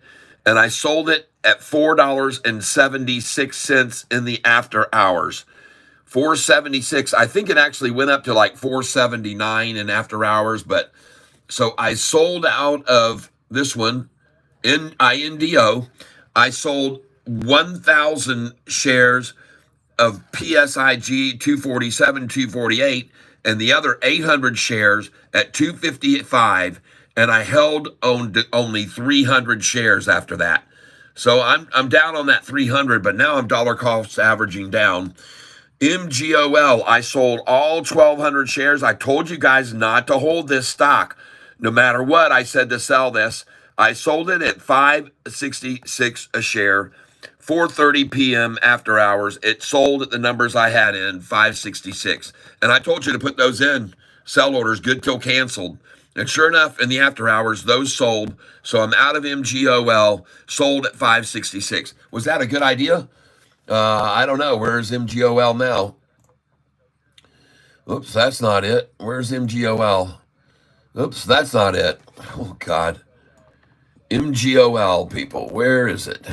and I sold it at $4.76 in the after hours. 476. I think it actually went up to like 479 in after hours, but so I sold out of this one in INDO. I sold 1,000 shares of PSIG 247, 248, and the other 800 shares at 255, and I held only 300 shares after that. So I'm down on that 300, but now I'm dollar cost averaging down. MGOL, I sold all 1,200 shares. I told you guys not to hold this stock. No matter what, I said to sell this. I sold it at $5.66 a share, 4:30 p.m. after hours. It sold at the numbers I had in, $5.66. And I told you to put those in, sell orders, good till canceled. And sure enough, in the after hours, those sold. So I'm out of MGOL, sold at $5.66. Was that a good idea? I don't know. Where's MGOL now? Oops, that's not it. Where's MGOL? Oops, that's not it. Oh, God. MGOL, people. Where is it?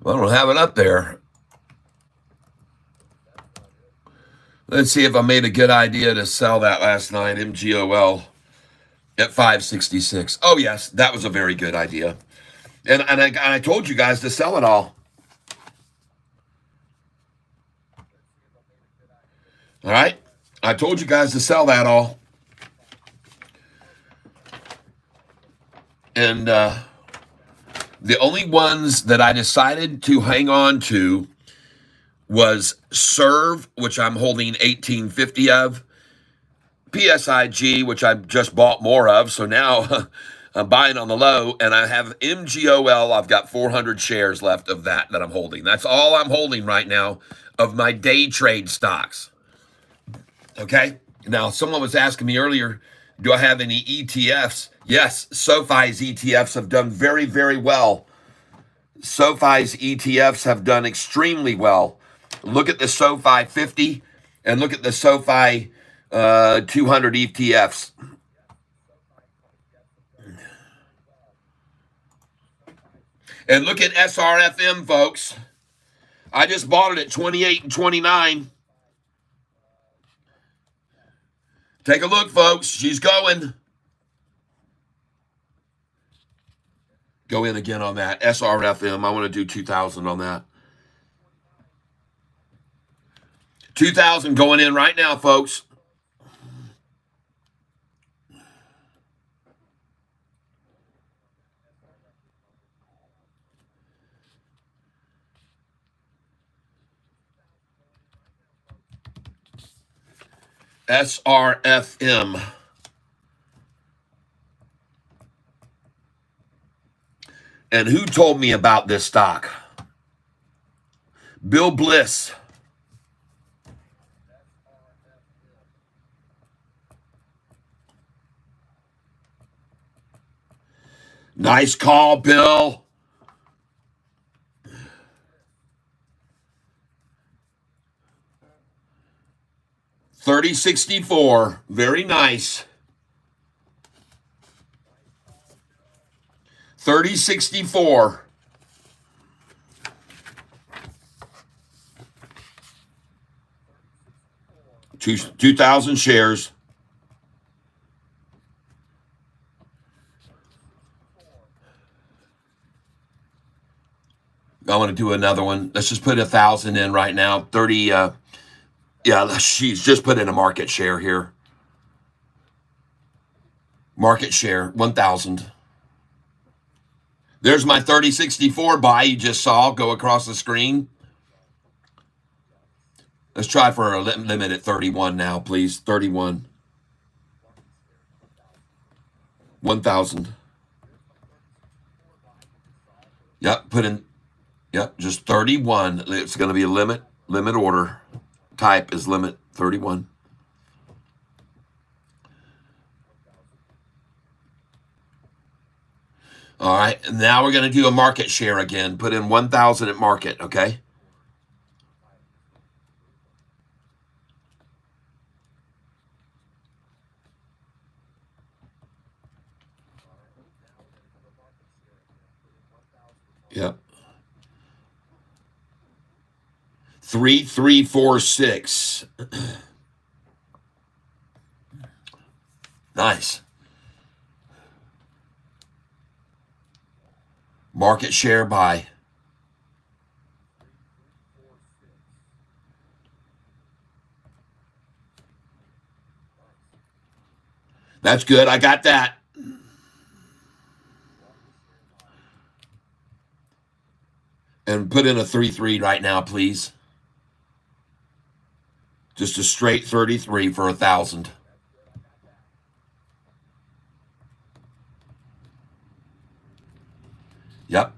Well, I don't have it up there. Let's see if I made a good idea to sell that last night. MGOL at $5.66. Oh, yes, that was a very good idea. And I told you guys to sell it all. All right? I told you guys to sell that all. And the only ones that I decided to hang on to was Serve, which I'm holding 1850 of, PSIG, which I just bought more of, so now I'm buying on the low, and I have MGOL. I've got 400 shares left of that I'm holding. That's all I'm holding right now of my day trade stocks. Okay? Now, someone was asking me earlier, do I have any ETFs? Yes, Sofi's ETFs have done very, very well. Sofi's ETFs have done extremely well. Look at the Sofi 50 and look at the Sofi 200 ETFs. And look at SRFM, folks. I just bought it at 28 and 29. Take a look, folks. She's going. Go in again on that. SRFM. I want to do 2,000 on that. 2,000 going in right now, folks. SRFM. And who told me about this stock? Bill Bliss. Nice call, Bill. $30.64. Very nice. $30.64. Two 2,000 shares. I want to do another one. Let's just put 1,000 in right now. 30. Yeah, she's just put in a market share here. Market share, 1,000. There's my 3064 buy you just saw go across the screen. Let's try for a limit at 31 now, please. 31. 1,000. Yep, put in, yep, just 31. It's going to be a limit order. Type is limit 31. All right, now we're going to do a market share again. Put in 1,000 at market, okay? Yep. 3346. Nice. Market share buy. That's good. I got that. And put in a 3-3 right now, please. Just a straight 33 for 1,000. Yep.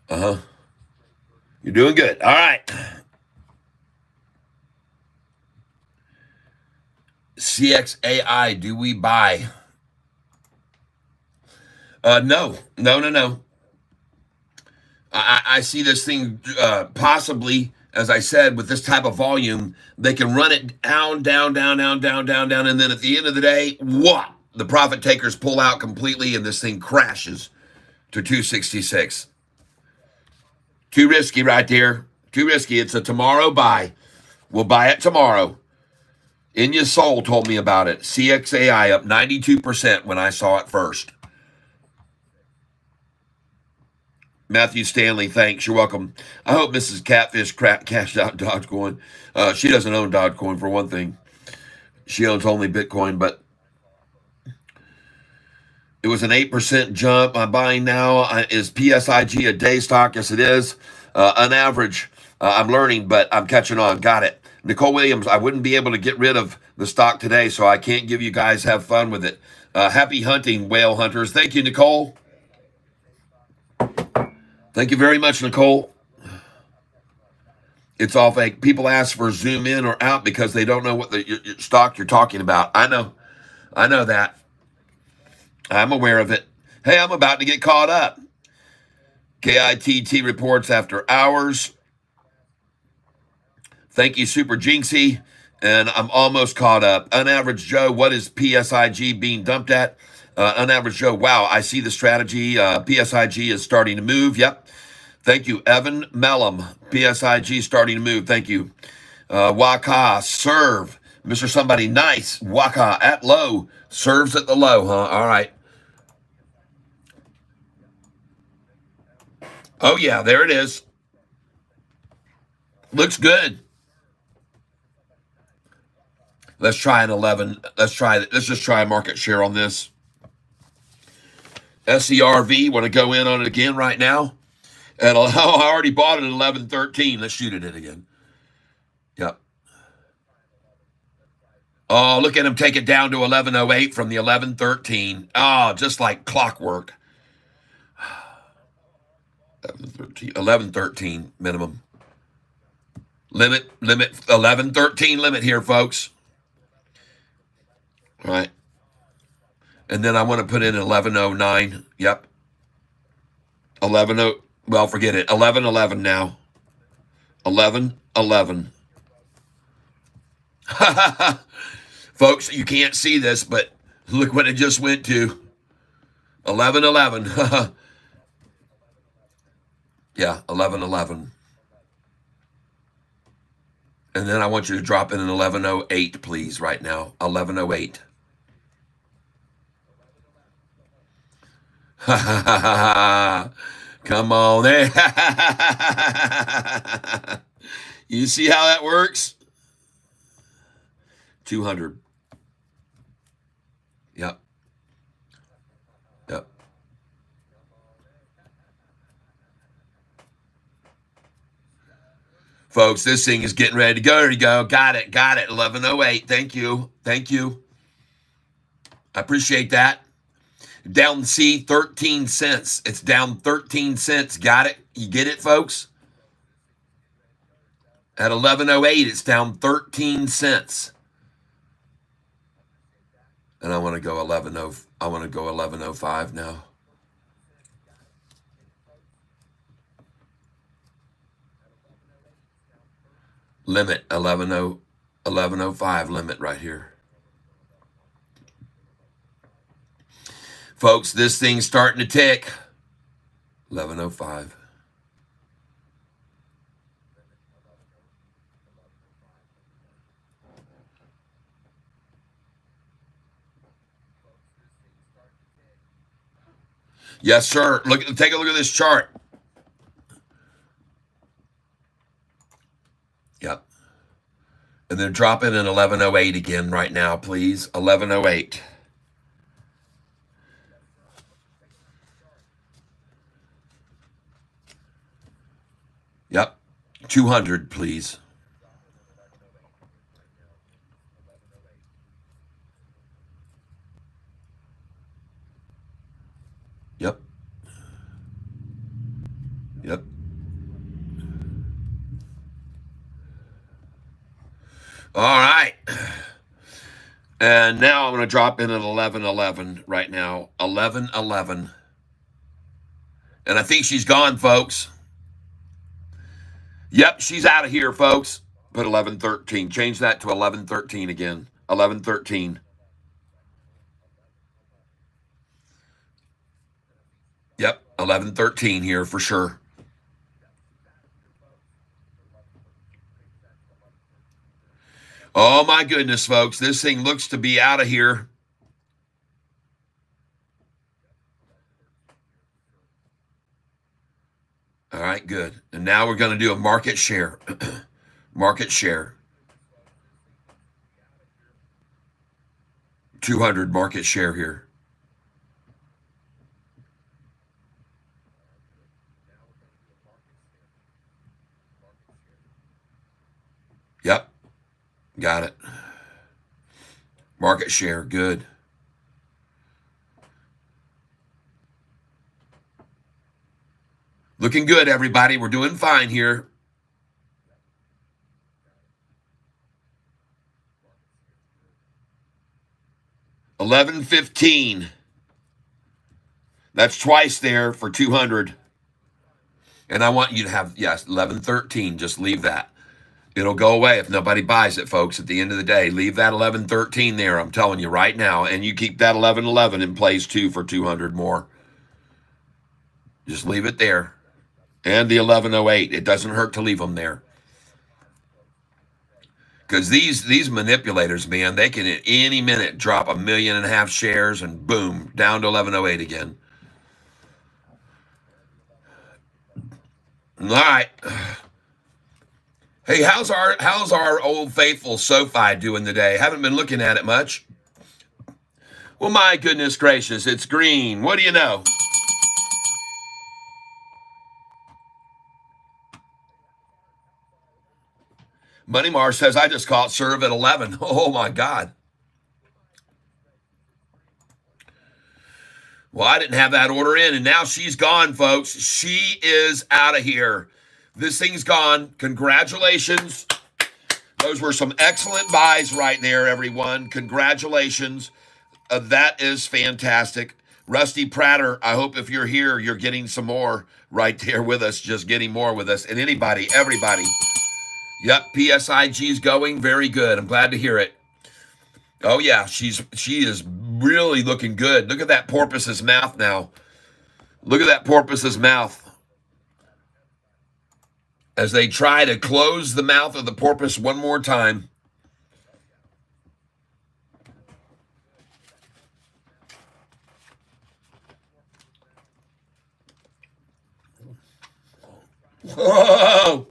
Uh-huh. You're doing good. All right. CXAI, do we buy? No. I see this thing possibly, as I said, with this type of volume, they can run it down, and then at the end of the day, what? The profit takers pull out completely, and this thing crashes to 266. Too risky right there. Too risky. It's a tomorrow buy. We'll buy it tomorrow. Inya Soul told me about it. CXAI up 92% when I saw it first. Matthew Stanley, thanks. You're welcome. I hope Mrs. Catfish cashed out Dogecoin. She doesn't own Dogecoin, for one thing. She owns only Bitcoin, but it was an 8% jump. I'm buying now. Is PSIG a day stock? Yes, it is. On average, I'm learning, but I'm catching on. Got it. Nicole Williams, I wouldn't be able to get rid of the stock today, so I can't give you guys have fun with it. Happy hunting, whale hunters. Thank you, Nicole. Thank you very much, Nicole. It's all fake. People ask for zoom in or out because they don't know what your stock you're talking about. I know that. I'm aware of it. Hey, I'm about to get caught up. KITT reports after hours. Thank you, Super Jinxie. And I'm almost caught up. Unaverage Joe, what is PSIG being dumped at? Unaverage Joe, wow, I see the strategy. PSIG is starting to move. Yep. Thank you, Evan Mellum. PSIG starting to move. Thank you. Waka, serve. Mr. Somebody, nice. Waka at low. Serves at the low, huh? All right. Oh, yeah, there it is. Looks good. Let's try an 11. Let's just try a market share on this. SERV, want to go in on it again right now? And I already bought it at 11.13. Let's shoot it again. Yep. Oh, look at him take it down to 11.08 from the 11.13. Oh, just like clockwork. 11.13 minimum. Limit 11.13 limit here, folks. All right. And then I want to put in 11.09. Yep. 11.0. Well, forget it. 11.11 now. 11.11. Folks, you can't see this, but look what it just went to. 11.11. Yeah, 11.11. And then I want you to drop in an 11.08, please, right now. 11.08. Come on there. You see how that works? 200. Yep. Yep. Folks, this thing is getting ready to go. There you go. Got it. Got it. 1108. Thank you. Thank you. I appreciate that. Down C, 13 cents. It's down 13 cents. Got it? You get it, folks? At 1108, it's down 13 cents. And I want to go 1105 now. Limit 1105 limit right here. Folks, this thing's starting to tick. 1105. Yes, sir. Take a look at this chart. Yep. And then drop it in 1108 again right now, please. 1108. Yep. 200, please. Yep. Yep. All right. And now I'm going to drop in at 1111 right now. 1111. And I think she's gone, folks. Yep, she's out of here, folks. Put 1113. Change that to 1113 again. 1113. Yep, 1113 here for sure. Oh my goodness, folks. This thing looks to be out of here. All right, good. And now we're going to do a market share. Market share. 200 market share here. Yep. Got it. Market share. Good. Looking good, everybody. We're doing fine here. $11.15. That's twice there for 200. And I want you to have, yes, 11.13. Just leave that. It'll go away if nobody buys it, folks. At the end of the day, leave that 11.13 there. I'm telling you right now. And you keep that 11.11 in place too for 200 more. Just leave it there. And the 11.08. It doesn't hurt to leave them there. Because these manipulators, man, they can at any minute drop 1.5 million shares and boom, down to 11.08 again. All right. Hey, how's our old faithful Sofi doing today? Haven't been looking at it much. Well, my goodness gracious, it's green. What do you know? Money Mars says, I just caught serve at 11. Oh, my God. Well, I didn't have that order in, and now she's gone, folks. She is out of here. This thing's gone. Congratulations. Those were some excellent buys right there, everyone. Congratulations. That is fantastic. Rusty Prater, I hope if you're here, you're getting some more right there with us, just getting more with us. And anybody, everybody. Yep, PSIG's going. Very good. I'm glad to hear it. Oh, yeah, she is really looking good. Look at that porpoise's mouth now. Look at that porpoise's mouth. As they try to close the mouth of the porpoise one more time. Whoa!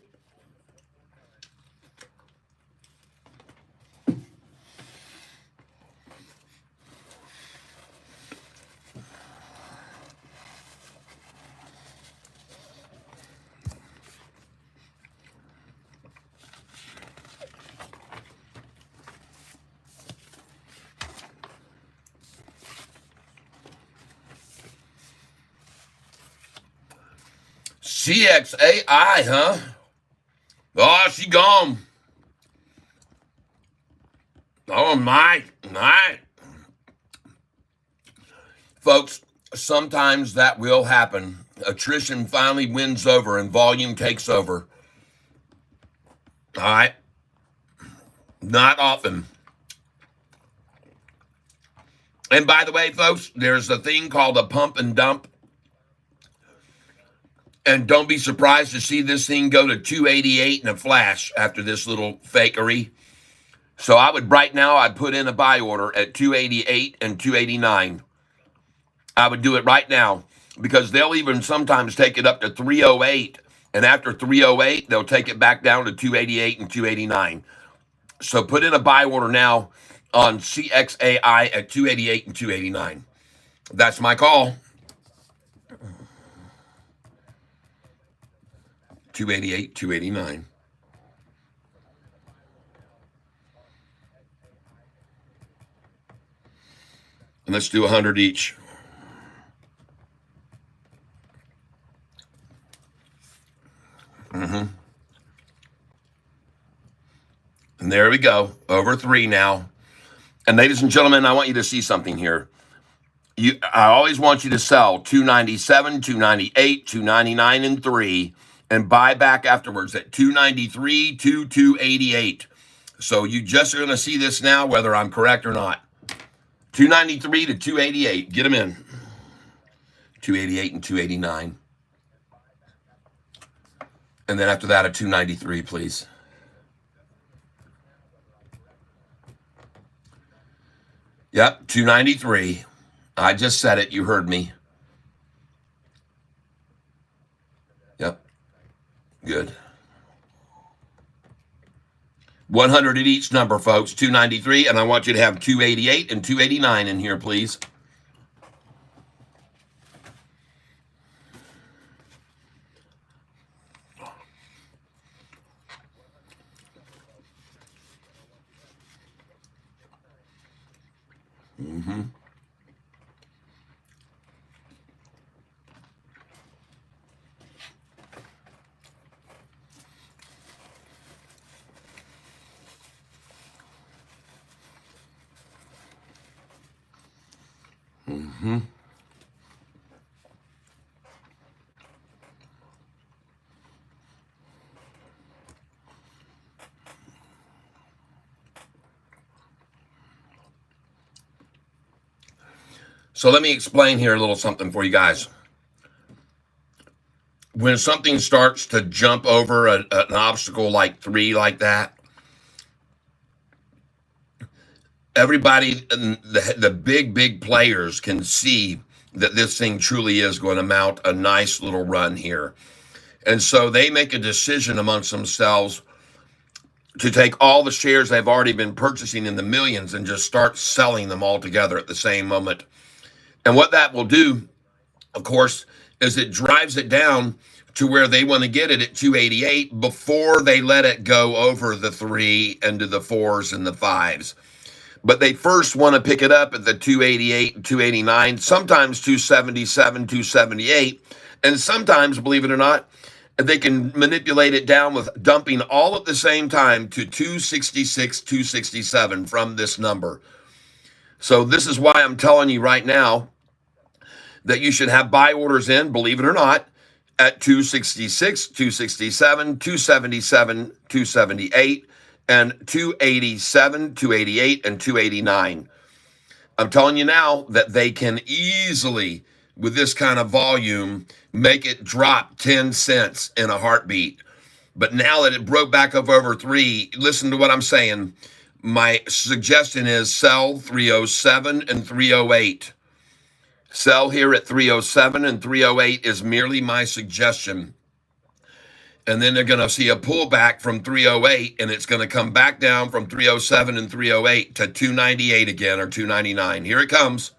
CXAI, huh? Oh, she gone. Oh, my. Folks, sometimes that will happen. Attrition finally wins over and volume takes over. All right. Not often. And by the way, folks, there's a thing called a pump and dump. And don't be surprised to see this thing go to 288 in a flash after this little fakery. So right now, I'd put in a buy order at 288 and 289. I would do it right now because they'll even sometimes take it up to 308. And after 308, they'll take it back down to 288 and 289. So put in a buy order now on CXAI at 288 and 289. That's my call. 288, 289. And let's do 100 each. And there we go, over 3 now. And ladies and gentlemen, I want you to see something here. I always want you to sell 297, 298, 299, and 3, and buy back afterwards at 293, 288. So you just are going to see this now, whether I'm correct or not. 293 to 288. Get them in. 288 and 289. And then after that, a 293, please. Yep, 293. I just said it. You heard me. Yep. Good. 100 at each number, folks. 293. And I want you to have 288 and 289 in here, please. So let me explain here a little something for you guys. When something starts to jump over an obstacle like 3 like that, everybody, the big players can see that this thing truly is going to mount a nice little run here. And so they make a decision amongst themselves to take all the shares they've already been purchasing in the millions and just start selling them all together at the same moment. And what that will do, of course, is it drives it down to where they want to get it at 288 before they let it go over the 3 into the 4s and the 5s. But they first want to pick it up at the 288 and 289, sometimes 277, 278. And sometimes, believe it or not, they can manipulate it down with dumping all at the same time to 266, 267 from this number. So this is why I'm telling you right now that you should have buy orders in, believe it or not, at 266, 267, 277, 278, and 287, 288, and 289. I'm telling you now that they can easily, with this kind of volume, make it drop 10 cents in a heartbeat. But now that it broke back up over 3, listen to what I'm saying. My suggestion is sell 307 and 308. Sell here at 307 and 308 is merely my suggestion. And then they're going to see a pullback from 308, and it's going to come back down from 307 and 308 to 298 again, or 299. Here it comes.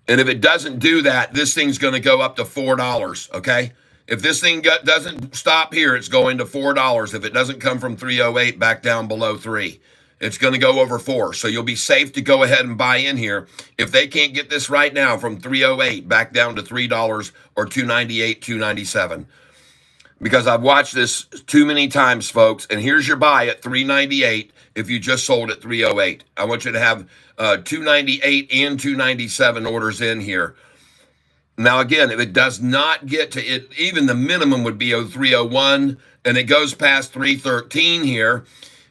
And if it doesn't do that, this thing's going to go up to $4, okay? If this thing doesn't stop here, it's going to $4. If it doesn't come from 308 back down below 3, it's going to go over 4. So you'll be safe to go ahead and buy in here. If they can't get this right now from 308 back down to $3 or 298, 297. because I've watched this too many times, folks. And here's your buy at 398 if you just sold at 308. I want you to have 298 and 297 orders in here. Now, again, if it does not get to it, even the minimum would be 301, and it goes past 313 here.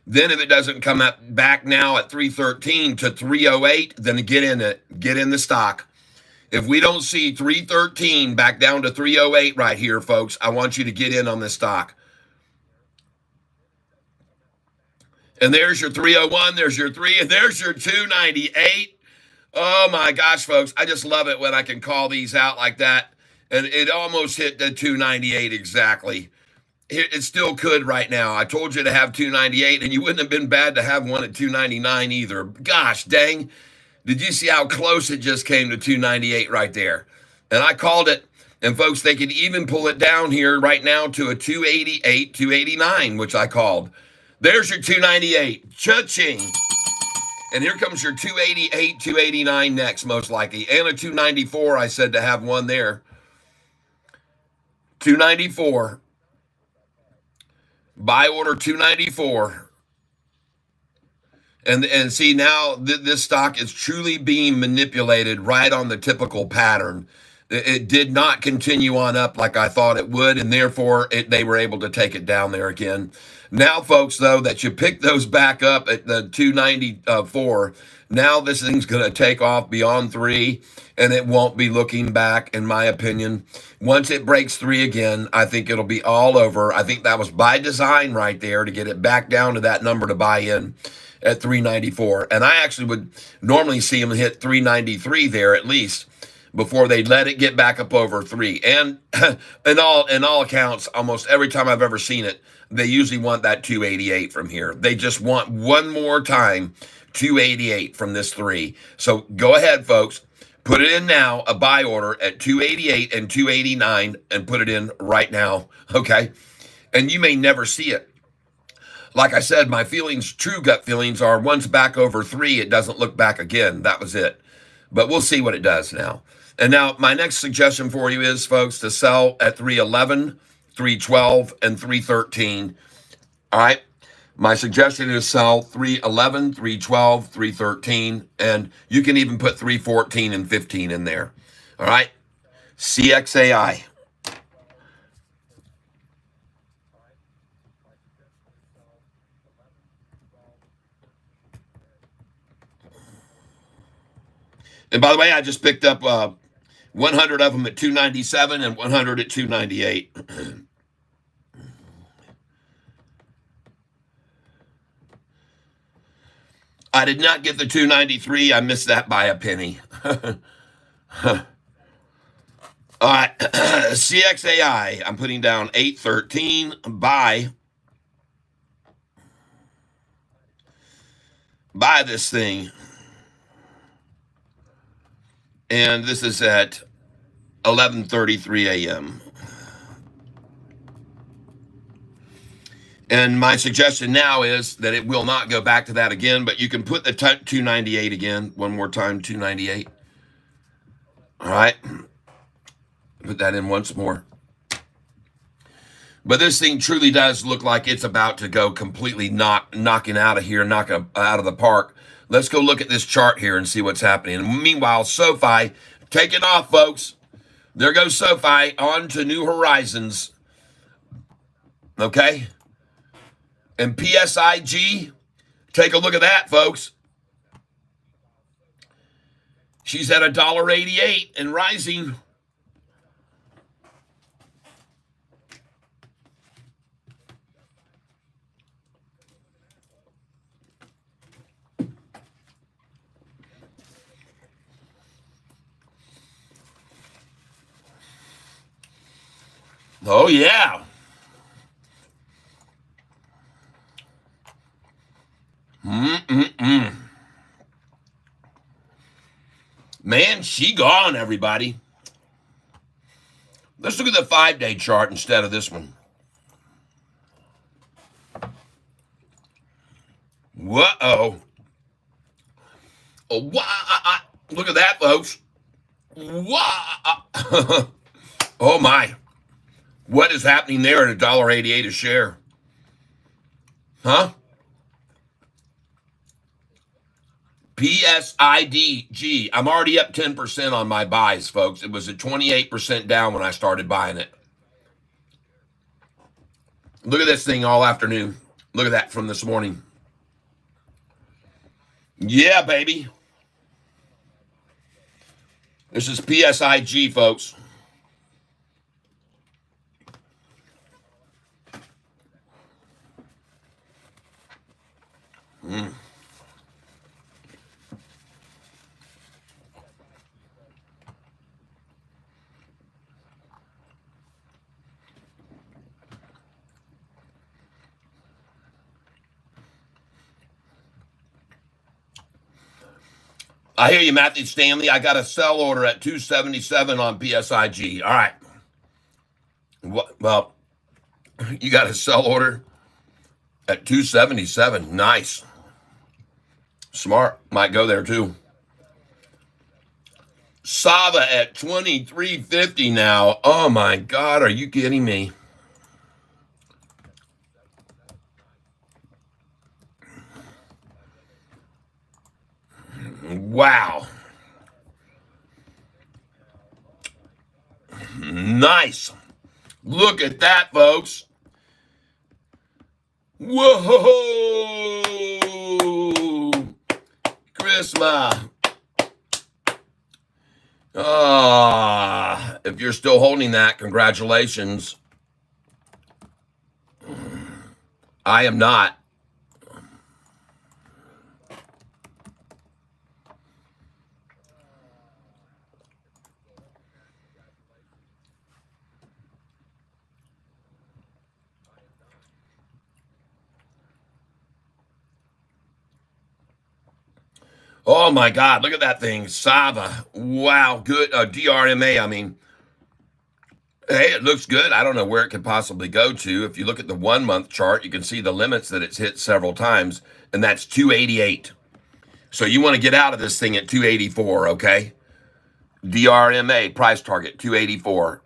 Then if it doesn't come up back now at 313 to 308, then get in it. Get in the stock. If we don't see 313 back down to 308 right here, folks, I want you to get in on this stock. And there's your 301, there's your 3, and there's your 298. Oh my gosh, folks, I just love it when I can call these out like that. And it almost hit the 298 exactly. It still could right now. I told you to have 298, and you wouldn't have been bad to have one at 299 either. Gosh, dang. Did you see how close it just came to 298 right there? And I called it. And folks, they could even pull it down here right now to a 288, 289, which I called. There's your 298. Cha-ching. And here comes your 288, 289 next, most likely. And a 294, I said to have one there. 294. Buy order 294. And see, now this stock is truly being manipulated right on the typical pattern. It did not continue on up like I thought it would, and therefore they were able to take it down there again. Now, folks, though, that you pick those back up at the 294, now this thing's going to take off beyond 3, and it won't be looking back, in my opinion. Once it breaks 3 again, I think it'll be all over. I think that was by design right there to get it back down to that number to buy in at 394. And I actually would normally see them hit 393 there at least before they let it get back up over 3. And in all accounts, almost every time I've ever seen it, they usually want that 288 from here. They just want one more time 288 from this 3. So go ahead, folks. Put it in now, a buy order at 288 and 289, and put it in right now, okay? And you may never see it. Like I said, my feelings, true gut feelings, are once back over 3, it doesn't look back again. That was it. But we'll see what it does now. And now my next suggestion for you is, folks, to sell at 311, 312, and 313. All right? My suggestion is sell 311, 312, 313, and you can even put 314 and 15 in there. All right? CXAI. And by the way, I just picked up 100 of them at 297 and 100 at 298. I did not get the 293. I missed that by a penny. All right. CXAI, I'm putting down 813. Buy this thing. And this is at 11:33 a.m. And my suggestion now is that it will not go back to that again, but you can put the 298 again, one more time, 298. All right. Put that in once more. But this thing truly does look like it's about to go completely knocking out of here, knocking out of the park. Let's go look at this chart here and see what's happening. And meanwhile, Sofi, taking off, folks. There goes Sofi on to new horizons. Okay? And PSIG, take a look at that, folks. She's at $1.88 and rising. Oh, yeah. Man, she gone, everybody. Let's look at the 5-day chart instead of this one. Whoa. Look at that, folks. Oh, my. What is happening there at $1.88 a share? Huh? PSIDG. I'm already up 10% on my buys, folks. It was at 28% down when I started buying it. Look at this thing all afternoon. Look at that from this morning. Yeah, baby. This is PSIG, folks. I hear you, Matthew Stanley. I got a sell order at 277 on PSIG. All right. Well, you got a sell order at 277. Nice. Smart. Might go there too. Sava at 23.50 now. Oh my God, are you kidding me? Wow. Nice. Look at that, folks. Whoa. Christmas. If you're still holding that, congratulations. I am not. Oh my God, look at that thing. Sava. Wow, good. DRMA, I mean. Hey, it looks good. I don't know where it could possibly go to. If you look at the 1 month chart, you can see the limits that it's hit several times, and that's 288. So you want to get out of this thing at 284, okay? DRMA, price target, 284.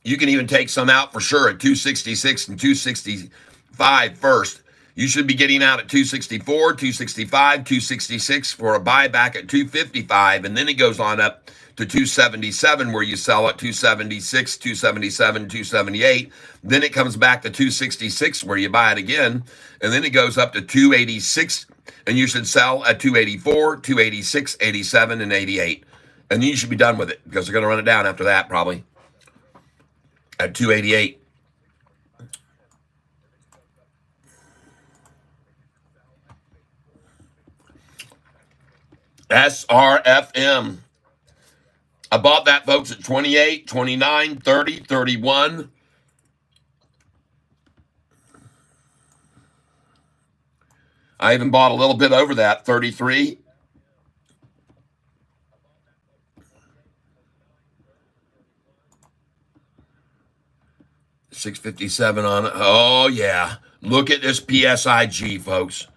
You can even take some out for sure at 266 and 265 first. You should be getting out at 264, 265, 266 for a buyback at 255, and then it goes on up to 277 where you sell at 276, 277, 278. Then it comes back to 266 where you buy it again, and then it goes up to 286, and you should sell at 284, 286, 87, and 88. And then you should be done with it because they're going to run it down after that probably at 288. SRFM. I bought that, folks, at 28, 29, 30, 31. I even bought a little bit over that, 33. $657 on it. Oh, yeah. Look at this PSIG, folks.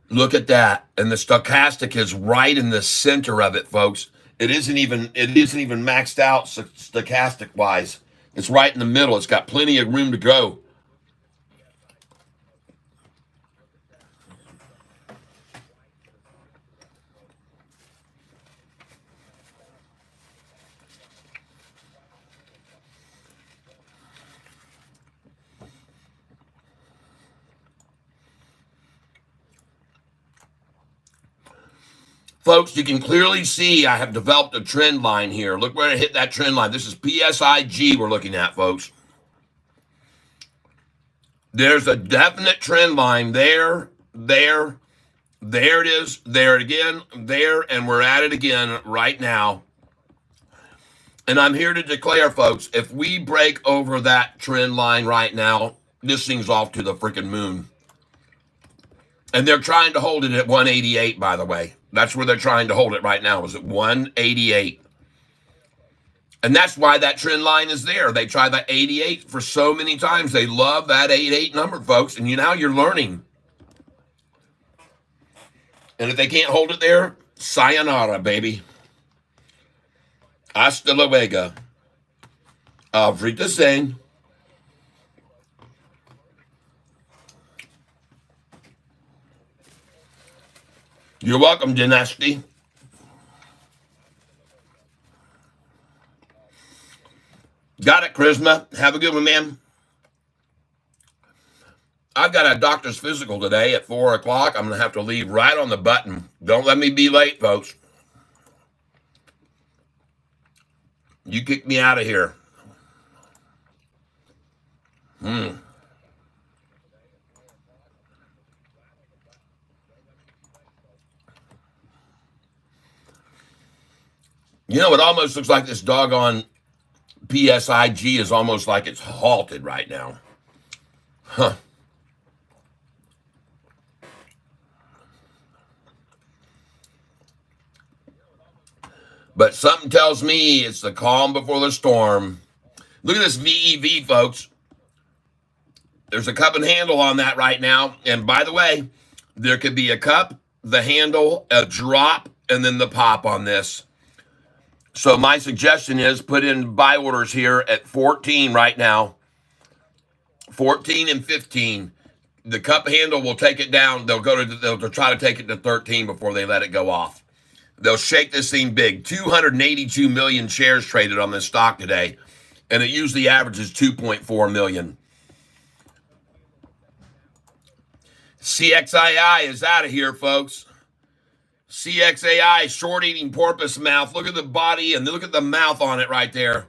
Look at that. And the stochastic is right in the center of it, folks. It isn't even maxed out stochastic wise. It's right in the middle. It's got plenty of room to go. Folks, you can clearly see I have developed a trend line here. Look where I hit that trend line. This is PSIG we're looking at, folks. There's a definite trend line there it is, there again, there, and we're at it again right now. And I'm here to declare, folks, if we break over that trend line right now, this thing's off to the freaking moon. And they're trying to hold it at 188, by the way. That's where they're trying to hold it right now, is at 188. And that's why that trend line is there. They try that 88 for so many times. They love that 88 number, folks. And now you're learning. And if they can't hold it there, sayonara, baby. Hasta luego. Frita Singh. You're welcome, Dynasty. Got it, Charisma. Have a good one, man. I've got a doctor's physical today at 4 o'clock. I'm going to have to leave right on the button. Don't let me be late, folks. You kick me out of here. You know, it almost looks like this doggone PSIG is almost like it's halted right now. Huh. But something tells me it's the calm before the storm. Look at this VEV, folks. There's a cup and handle on that right now. And by the way, there could be a cup, the handle, a drop, and then the pop on this. So my suggestion is put in buy orders here at 14 right now. 14 and 15. The cup handle will take it down. They'll try to take it to 13 before they let it go off. They'll shake this thing big. 282 million shares traded on this stock today, and it usually averages 2.4 million. CXAI is out of here, folks. CXAI, short-eating porpoise mouth. Look at the body and look at the mouth on it right there.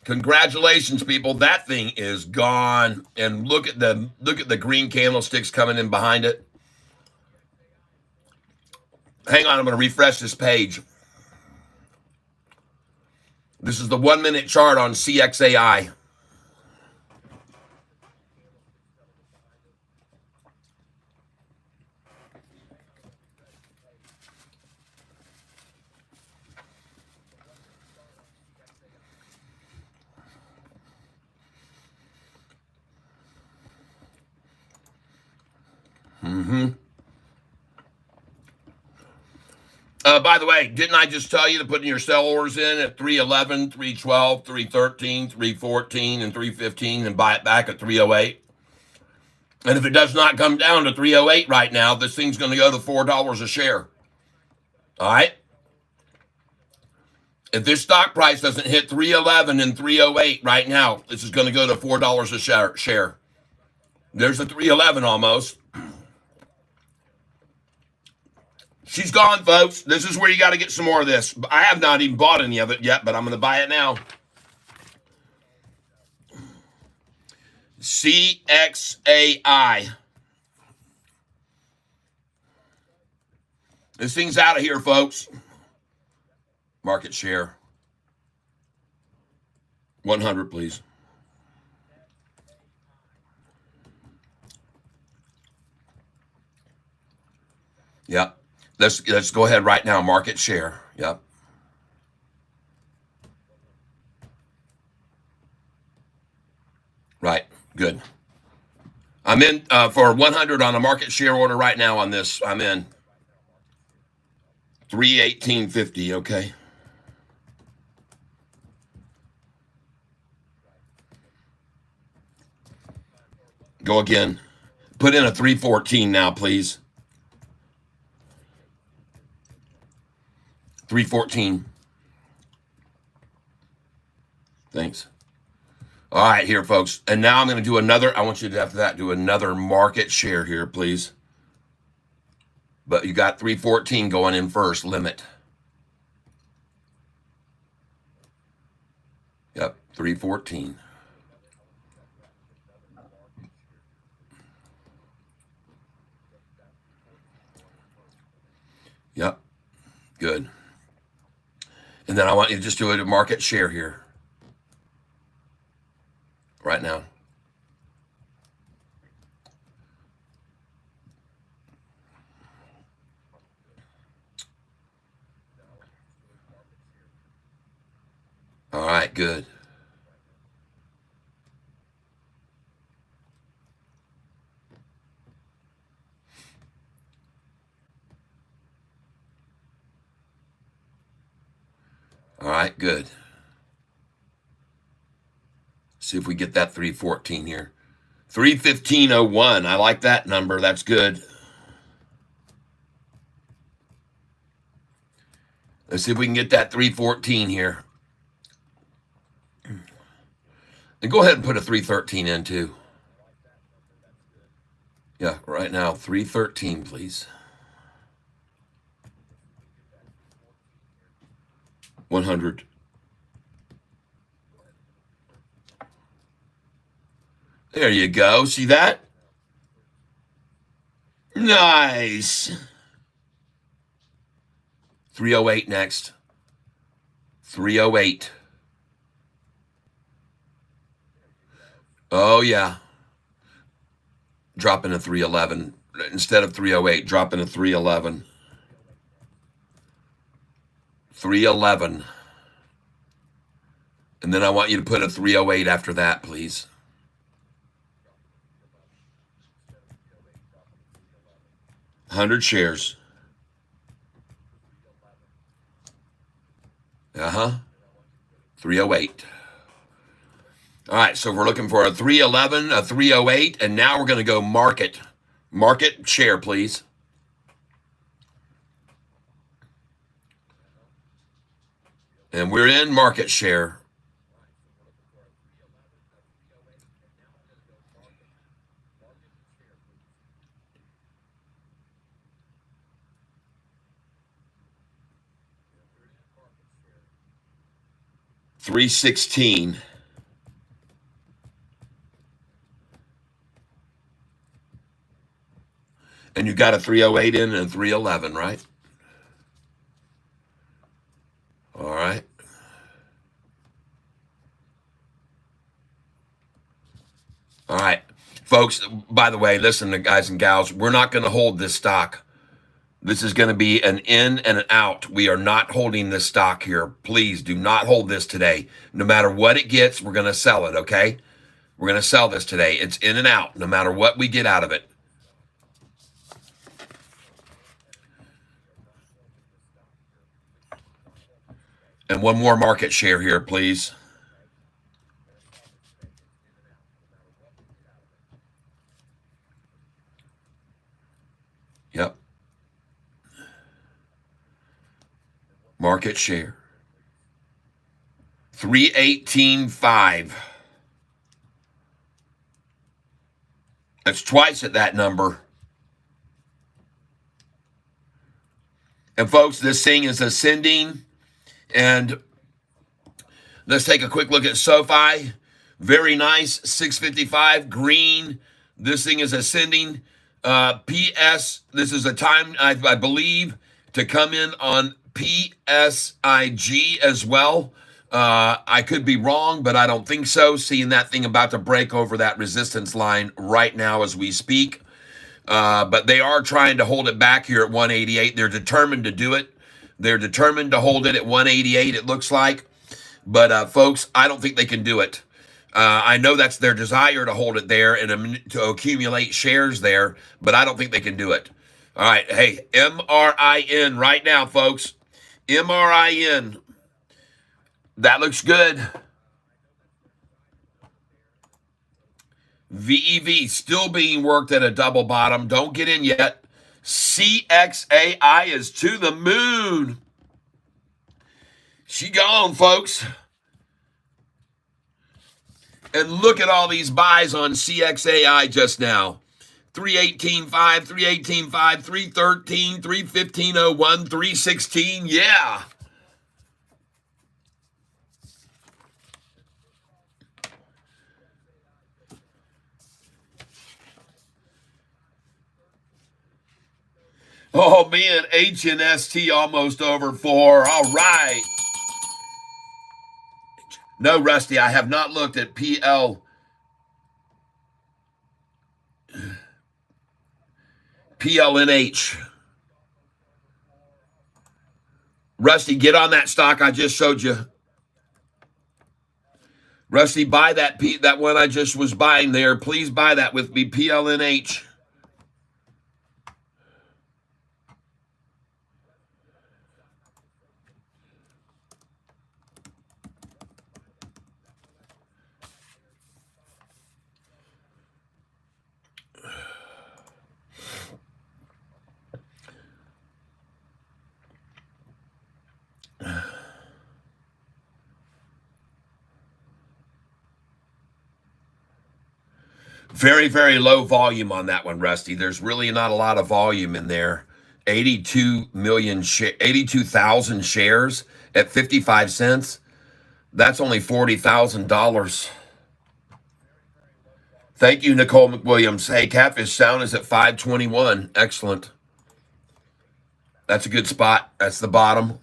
Congratulations, people. That thing is gone. And look at the green candlesticks coming in behind it. Hang on, I'm going to refresh this page. This is the 1-minute chart on CXAI. By the way, didn't I just tell you to put in your sell orders in at 311, 312, 313, 314, and 315 and buy it back at 308? And if it does not come down to 308 right now, this thing's going to go to $4 a share. All right? If this stock price doesn't hit 311 and 308 right now, this is going to go to $4 a share. There's a 311 almost. She's gone, folks. This is where you got to get some more of this. I have not even bought any of it yet, but I'm going to buy it now. CXAI. This thing's out of here, folks. Market share. 100, please. Yep. Let's go ahead right now. Market share. Yep. Right. Good. I'm in for 100 on a market share order right now on this. I'm in 318.50. Okay. Go again. Put in a 314 now, please. 314. Thanks. All right, here, folks. And now I'm going to do another. I want you to, after that, do another market share here, please. But you got 314 going in first, limit. Yep, 314. Yep, good. And then I want you to just do a market share here. Right now. All right, good. All right, good. See if we get that 314 here. 315.01. I like that number. That's good. Let's see if we can get that 314 here. And go ahead and put a 313 in too. Yeah, right now, 313, please. 100. There you go. See that? Nice. 308 next. 308. Oh, yeah. Drop in a 311. Instead of 308, drop in a 311. 311. And then I want you to put a 308 after that, please. 100 shares. 308. All right, so we're looking for a 311, a 308, and now we're going to go market. Market share, please. And we're in market share. $316. And you got a 308 in and a 311, right? All right. All right. Folks, by the way, listen, guys and gals, we're not going to hold this stock. This is going to be an in and an out. We are not holding this stock here. Please do not hold this today. No matter what it gets, we're going to sell it, okay? We're going to sell this today. It's in and out, no matter what we get out of it. And one more market share here, please. Yep. Market share. 318.5. That's twice at that number. And folks, this thing is ascending. And let's take a quick look at Sofi. Very nice, 655, green. This thing is ascending. PS, this is a time, I believe, to come in on PSIG as well. I could be wrong, but I don't think so. Seeing that thing about to break over that resistance line right now as we speak. But they are trying to hold it back here at 188. They're determined to do it. They're determined to hold it at 188, it looks like. But, folks, I don't think they can do it. I know that's their desire to hold it there and to accumulate shares there, but I don't think they can do it. All right. Hey, MRIN right now, folks. MRIN. That looks good. VEV still being worked at a double bottom. Don't get in yet. CXAI is to the moon. She gone, folks. And look at all these buys on CXAI just now. 318.5, 318.5, 313, 315.01, 316. Yeah. Oh, man, HNST almost over 4. All right. No, Rusty, I have not looked at PLNH. Rusty, get on that stock I just showed you. Rusty, buy that one I just was buying there. Please buy that with me, PLNH. Very, very low volume on that one, Rusty. There's really not a lot of volume in there. 82,000 shares at 55 cents. That's only $40,000. Thank you, Nicole McWilliams. Hey, Catfish Sound is at 521. Excellent. That's a good spot. That's the bottom.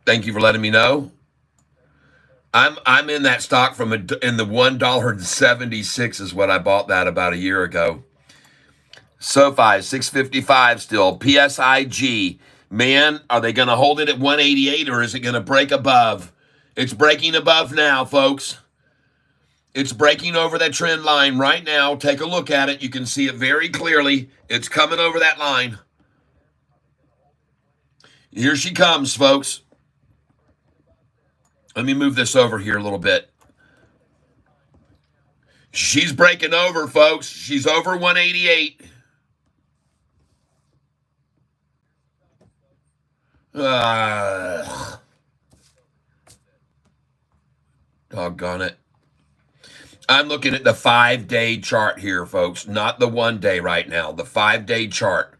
Thank you for letting me know. I'm in that stock in the $1.76 is what I bought that about a year ago. Sofi 655 still. PSIG. Man, are they going to hold it at 188 or is it going to break above? It's breaking above now, folks. It's breaking over that trend line right now. Take a look at it. You can see it very clearly. It's coming over that line. Here she comes, folks. Let me move this over here a little bit. She's breaking over, folks. She's over 188. Doggone it. I'm looking at the 5-day chart here, folks. Not the 1 day right now. The 5-day chart.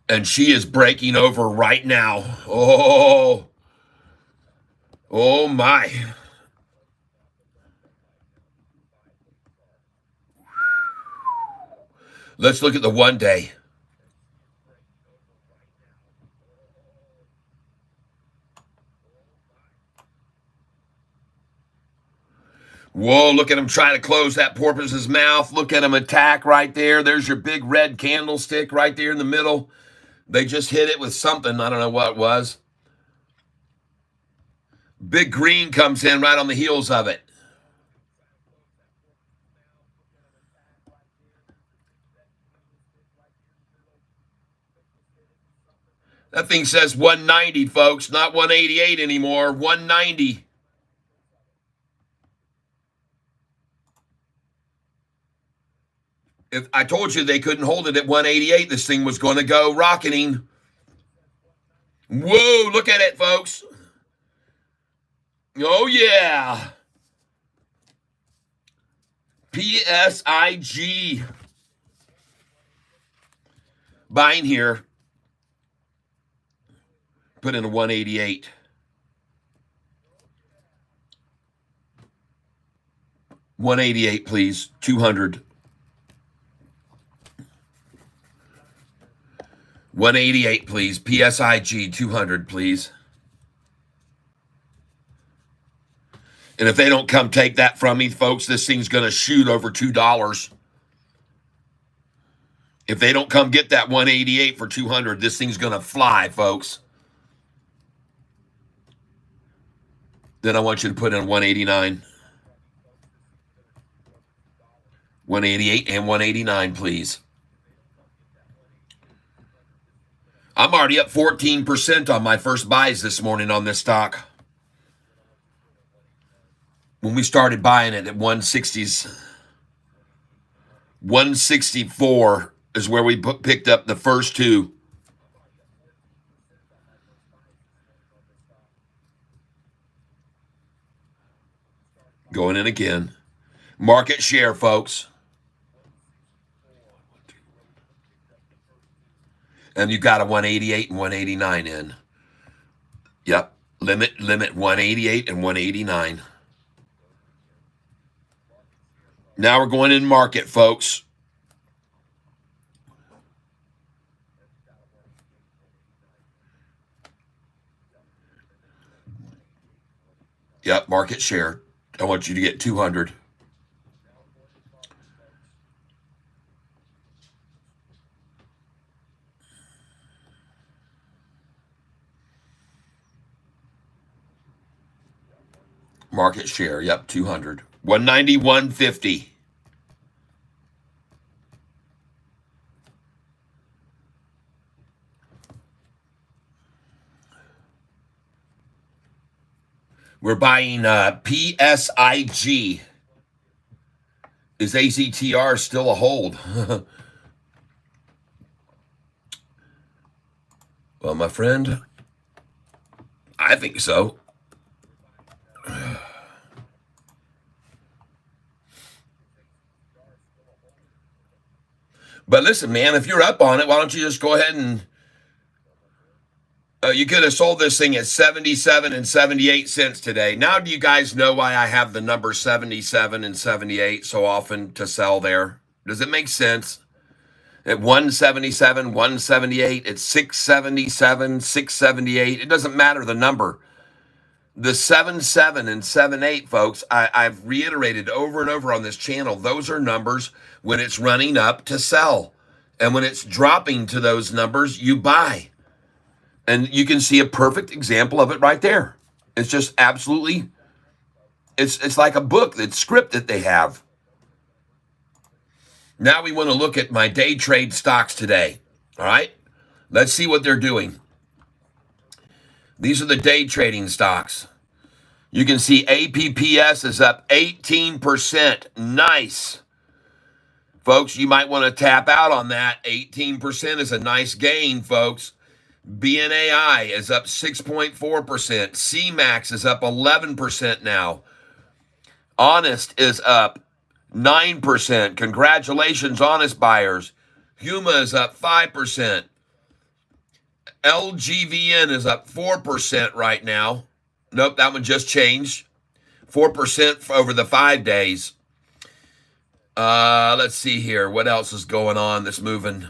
And she is breaking over right now. Oh my. Let's look at the 1 day. Whoa, look at him trying to close that porpoise's mouth. Look at him attack right there. There's your big red candlestick right there in the middle. They just hit it with something. I don't know what it was. Big green comes in right on the heels of it. That thing says 190, folks, not 188 anymore. 190. If I told you they couldn't hold it at 188, this thing was going to go rocketing. Whoa, look at it, folks. Oh, yeah. PSIG. Buying here. Put in a 188. $188, please. 200. 188, please. PSIG 200, please. And if they don't come take that from me, folks, this thing's going to shoot over $2. If they don't come get that 188 for 200, this thing's going to fly, folks. Then I want you to put in 189. 188 and 189, please. I'm already up 14% on my first buys this morning on this stock. When we started buying it at 160s, 164 is where we picked up the first two. Going in again. Market share, folks. And you got a 188 and 189 in. Yep. Limit 188 and 189. Now we're going in market, folks. Yep, market share. I want you to get 200. Market share, yep, 200. 190, 150. We're buying PSIG. Is AZTR still a hold? Well, my friend, I think so. But listen, man, if you're up on it, why don't you just go ahead and you could have sold this thing at 77 and 78 cents today. Now, do you guys know why I have the number 77 and 78 so often to sell there? Does it make sense? At 177, 178, at 677, 678, it doesn't matter the number. The 77 and 78, folks, I've reiterated over and over on this channel, those are numbers when it's running up to sell. And when it's dropping to those numbers, you buy. And you can see a perfect example of it right there. It's just absolutely, it's like a book, that's script that they have. Now we want to look at my day trade stocks today. All right, let's see what they're doing. These are the day trading stocks. You can see APPS is up 18%. Nice. Folks, you might want to tap out on that. 18% is a nice gain, folks. BNAI is up 6.4%. CMAX is up 11% now. Honest is up 9%. Congratulations, Honest buyers. Huma is up 5%. LGVN is up 4% right now. Nope, that one just changed. 4% over the 5 days. Let's see here. What else is going on that's moving?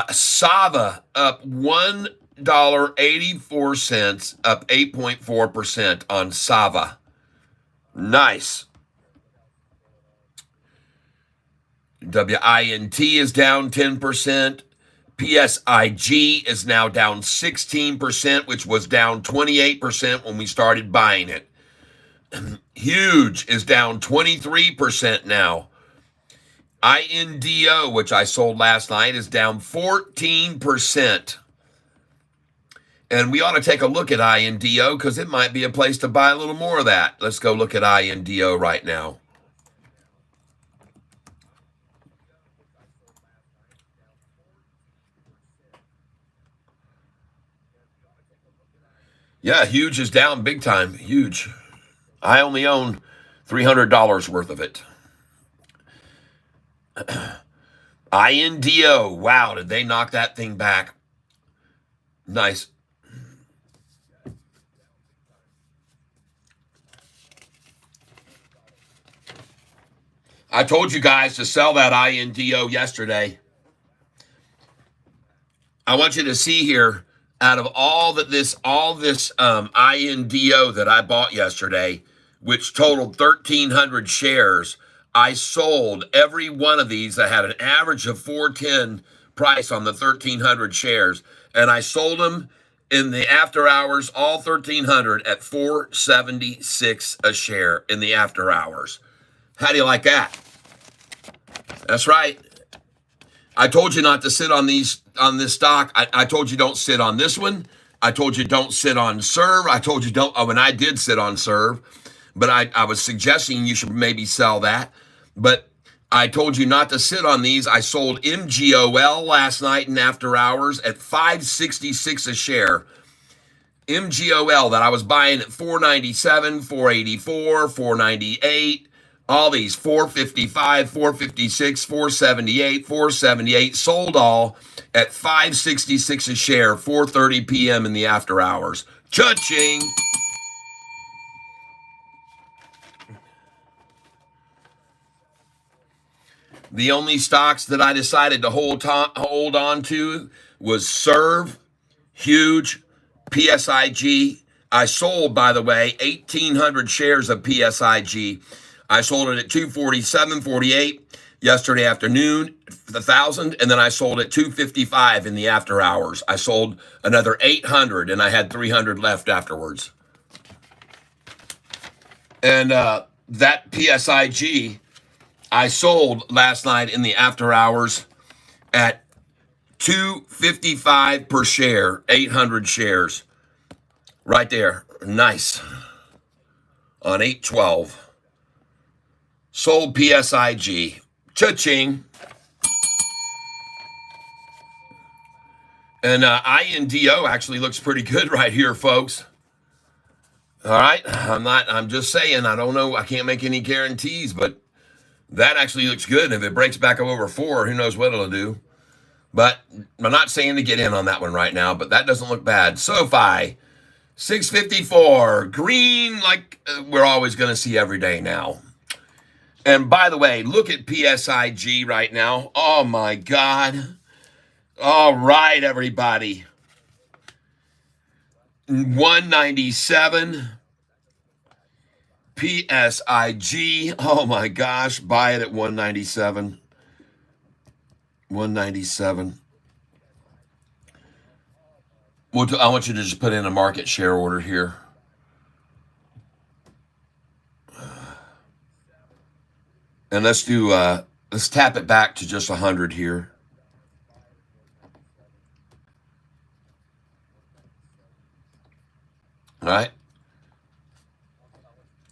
Sava up $1.84, up 8.4% on Sava. Nice. WINT is down 10%. PSIG is now down 16%, which was down 28% when we started buying it. Huge is down 23% now. INDO, which I sold last night, is down 14%. And we ought to take a look at INDO because it might be a place to buy a little more of that. Let's go look at INDO right now. Yeah, Huge is down big time. Huge. I only own $300 worth of it. INDO. Wow, did they knock that thing back? Nice. I told you guys to sell that INDO yesterday. I want you to see here, out of all this INDO that I bought yesterday, which totaled 1,300 shares, I sold every one of these that had an average of 410 price on the 1,300 shares, and I sold them in the after hours, all 1,300 at 476 a share in the after hours. How do you like that? That's right. I told you not to sit on this stock. I told you don't sit on this one. I told you don't sit on Serve. I told you don't. Oh, and I did sit on Serve, but I was suggesting you should maybe sell that. But I told you not to sit on these. I sold MGOL last night in after hours at 566 a share. MGOL that I was buying at 497, 484, 498. All these 455, 456, 478, 478 sold all at 566 a share, 4:30 p.m. in the after hours. Cha-ching! The only stocks that I decided to hold on to was Serve, Huge, PSIG. I sold, by the way, 1,800 shares of PSIG. I sold it at 247.48 yesterday afternoon, 1,000, and then I sold at 255 in the after hours. I sold another 800, and I had 300 left afterwards. And that PSIG, I sold last night in the after hours at 255 per share, 800 shares. Right there. Nice. On 8/12. Sold PSIG. Cha-ching. And INDO actually looks pretty good right here, folks. All right. I'm just saying, I don't know. I can't make any guarantees, but that actually looks good. And if it breaks back up over 4, who knows what it'll do. But I'm not saying to get in on that one right now, but that doesn't look bad. Sofi, 654. Green, like we're always going to see every day now. And by the way, look at PSIG right now. Oh, my God. All right, everybody. 197. PSIG. Oh, my gosh. Buy it at 197. 197. I want you to just put in a market share order here. And let's tap it back to just 100 here. All right.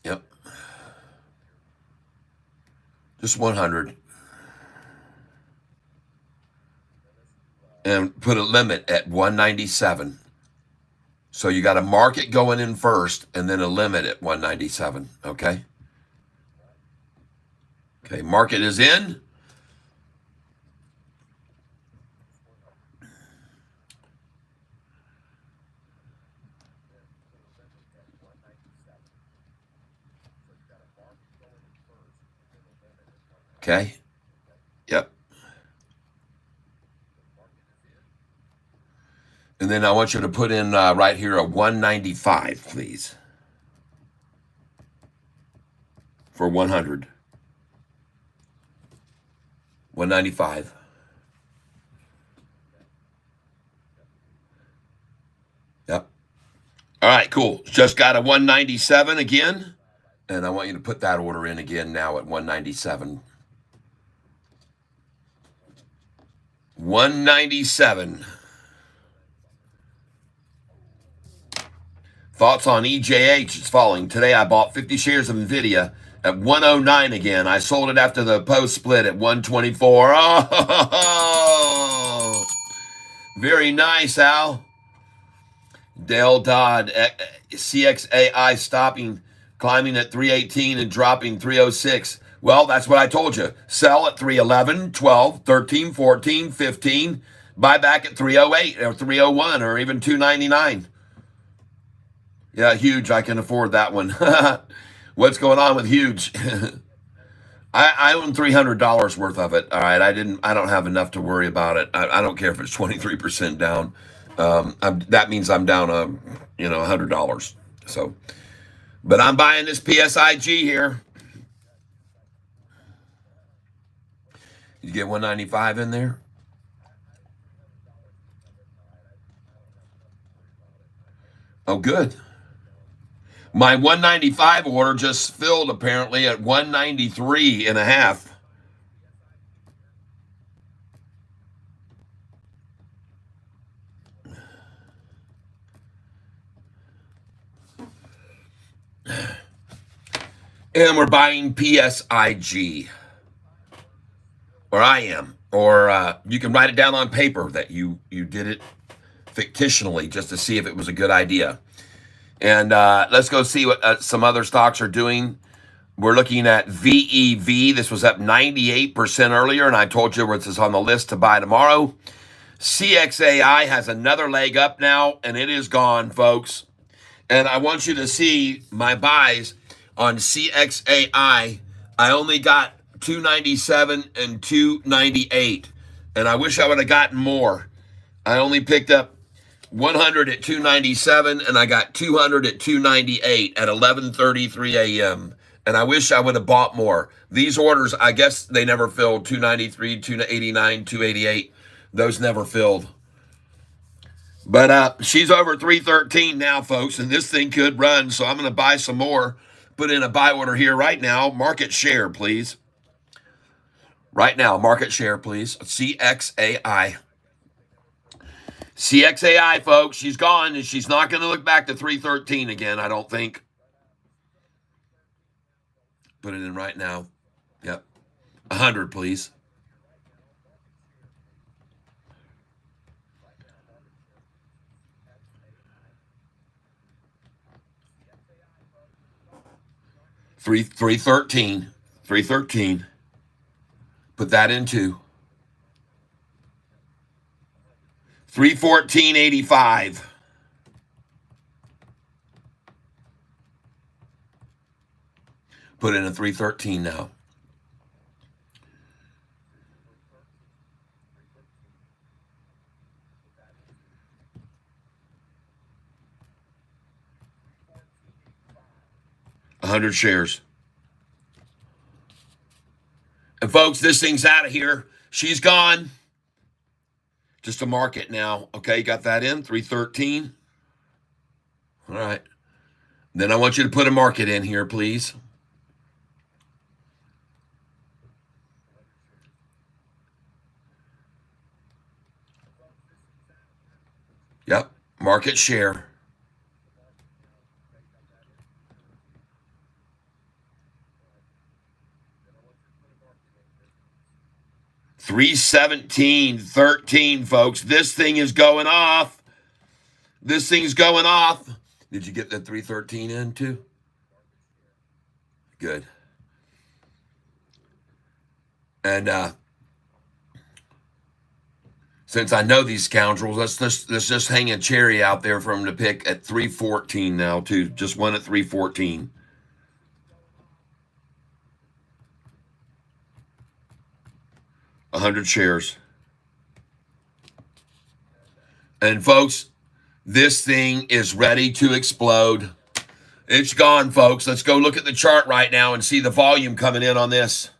Yep. Just 100. And put a limit at 197. So you got a market going in first and then a limit at 197. Okay. Okay. Market is in. Okay. Yep. And then I want you to put in right here a 195, please. For 100. 195. Yep. All right, cool. Just got a 197 again. And I want you to put that order in again now at 197. 197. Thoughts on EJH is falling. Today I bought 50 shares of NVIDIA at 109 again. I sold it after the post split at 124. Oh, very nice, Al. Dale Dodd, CXAI stopping, climbing at 318 and dropping 306. Well, that's what I told you. Sell at 311, 12, 13, 14, 15. Buy back at 308 or 301 or even 299. Yeah, Huge. I can afford that one. What's going on with Huge? I own $300 worth of it. All right, I don't have enough to worry about it. I don't care if it's 23% down. That means I'm down $100. So, but I'm buying this PSIG here. You get 195 in there. Oh, good. My 195 order just filled apparently at 193 and a half. And we're buying PSIG. Or I am. Or you can write it down on paper that you did it fictionally just to see if it was a good idea. And let's go see what some other stocks are doing. We're looking at VEV. This was up 98% earlier, and I told you this is on the list to buy tomorrow. CXAI has another leg up now, and it is gone, folks. And I want you to see my buys on CXAI. I only got 297 and 298, and I wish I would have gotten more. I only picked up 100 at 297, and I got 200 at 298 at 11:33 a.m. And I wish I would have bought more. These orders, I guess they never filled. 293, 289, 288. Those never filled. But she's over 313 now, folks, and this thing could run. So I'm going to buy some more. Put in a buy order here right now. Market share, please. Right now, market share, please. CXAI. CXAI, folks, she's gone, and she's not going to look back to 313 again, I don't think. Put it in right now. Yep. 100, please. 313. 313. Put that in two. 314.85. Put in a 313 now. $100 shares. And folks, this thing's out of here. She's gone. Just a market now. Okay, got that in, 313. All right. Then I want you to put a market in here, please. Yep, market share. $317.13, folks. This thing is going off. This thing's going off. Did you get that 313 in too? Good. And since I know these scoundrels, let's just hang a cherry out there for them to pick at 314 now too. Just one at 314. $100 shares. And folks, this thing is ready to explode. It's gone, folks. Let's go look at the chart right now and see the volume coming in on this.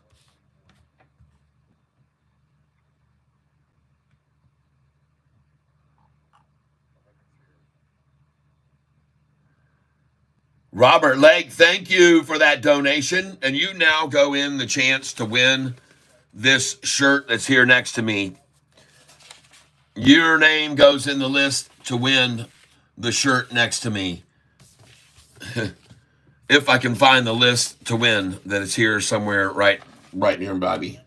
Robert Lake, thank you for that donation. And you now go in the chance to win this shirt that's here next to me. Your name goes in the list to win the shirt next to me. If I can find the list to win, that it's here somewhere right near Bobby.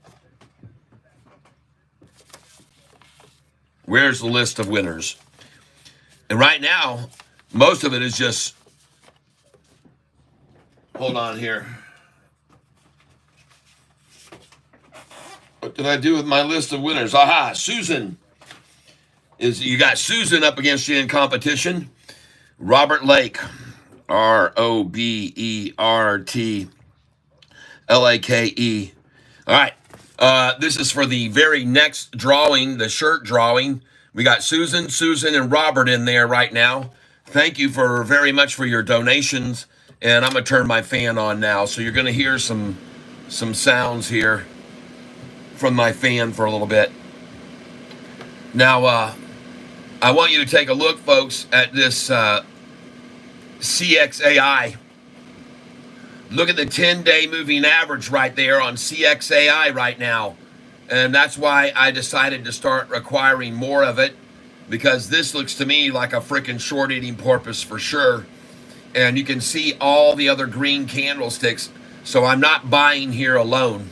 Where's the list of winners? And right now, most of it is just, hold on here. What did I do with my list of winners? Aha, Susan. You got Susan up against you in competition. Robert Lake, ROBERTLAKE. All right. This is for the very next drawing, the shirt drawing. We got Susan, and Robert in there right now. Thank you very much for your donations. And I'm going to turn my fan on now. So you're going to hear some sounds here from my fan for a little bit. Now, I want you to take a look, folks, at this CXAI. Look at the 10-day moving average right there on CXAI right now. And that's why I decided to start acquiring more of it, because this looks to me like a freaking short-eating porpoise for sure. And you can see all the other green candlesticks. So I'm not buying here alone.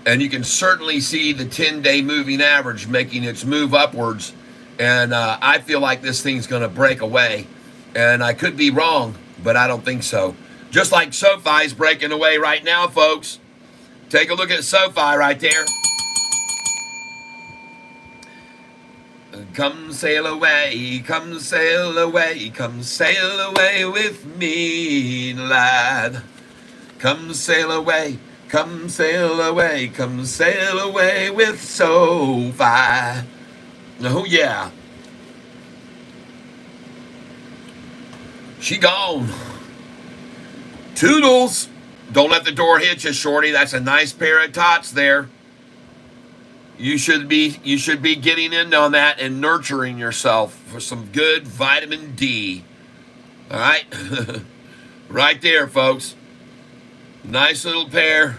And you can certainly see the 10-day moving average making its move upwards. And I feel like this thing's going to break away. And I could be wrong, but I don't think so. Just like Sofi's breaking away right now, folks. Take a look at Sofi right there. Come sail away, come sail away, come sail away with me, lad. Come sail away, come sail away, come sail away with Sofi. Oh, yeah. She gone. Toodles. Don't let the door hit you, shorty. That's a nice pair of tots there. You should be getting in on that and nurturing yourself for some good vitamin D. All right? Right there, folks. Nice little pair.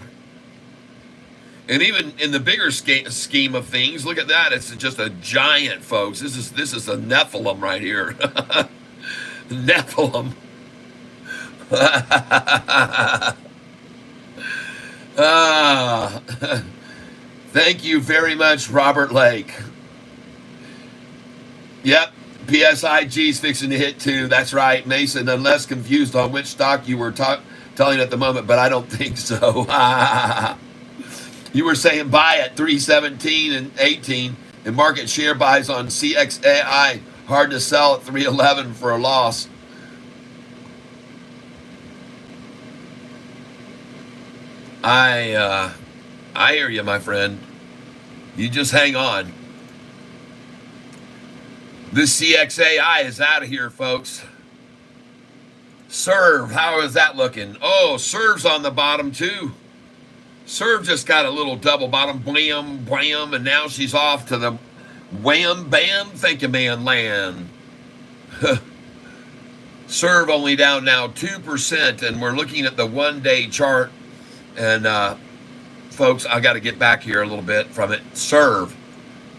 And even in the bigger scheme of things, look at that. It's just a giant, folks. This is a Nephilim right here. Nephilim. Thank you very much, Robert Lake. Yep, PSIG's fixing to hit too. That's right, Mason. Unless confused on which stock you were telling at the moment, but I don't think so. You were saying buy at 317 and 18, and market share buys on CXAI. Hard to sell at 311 for a loss. I hear you, my friend. You just hang on. This CXAI is out of here, folks. Serve, how is that looking? Oh, Serve's on the bottom too. Serve just got a little double bottom, blam, blam, and now she's off to the wham, bam, thank you, man, land. Serve only down now 2%, and we're looking at the one-day chart. And folks, I got to get back here a little bit from it. Serve,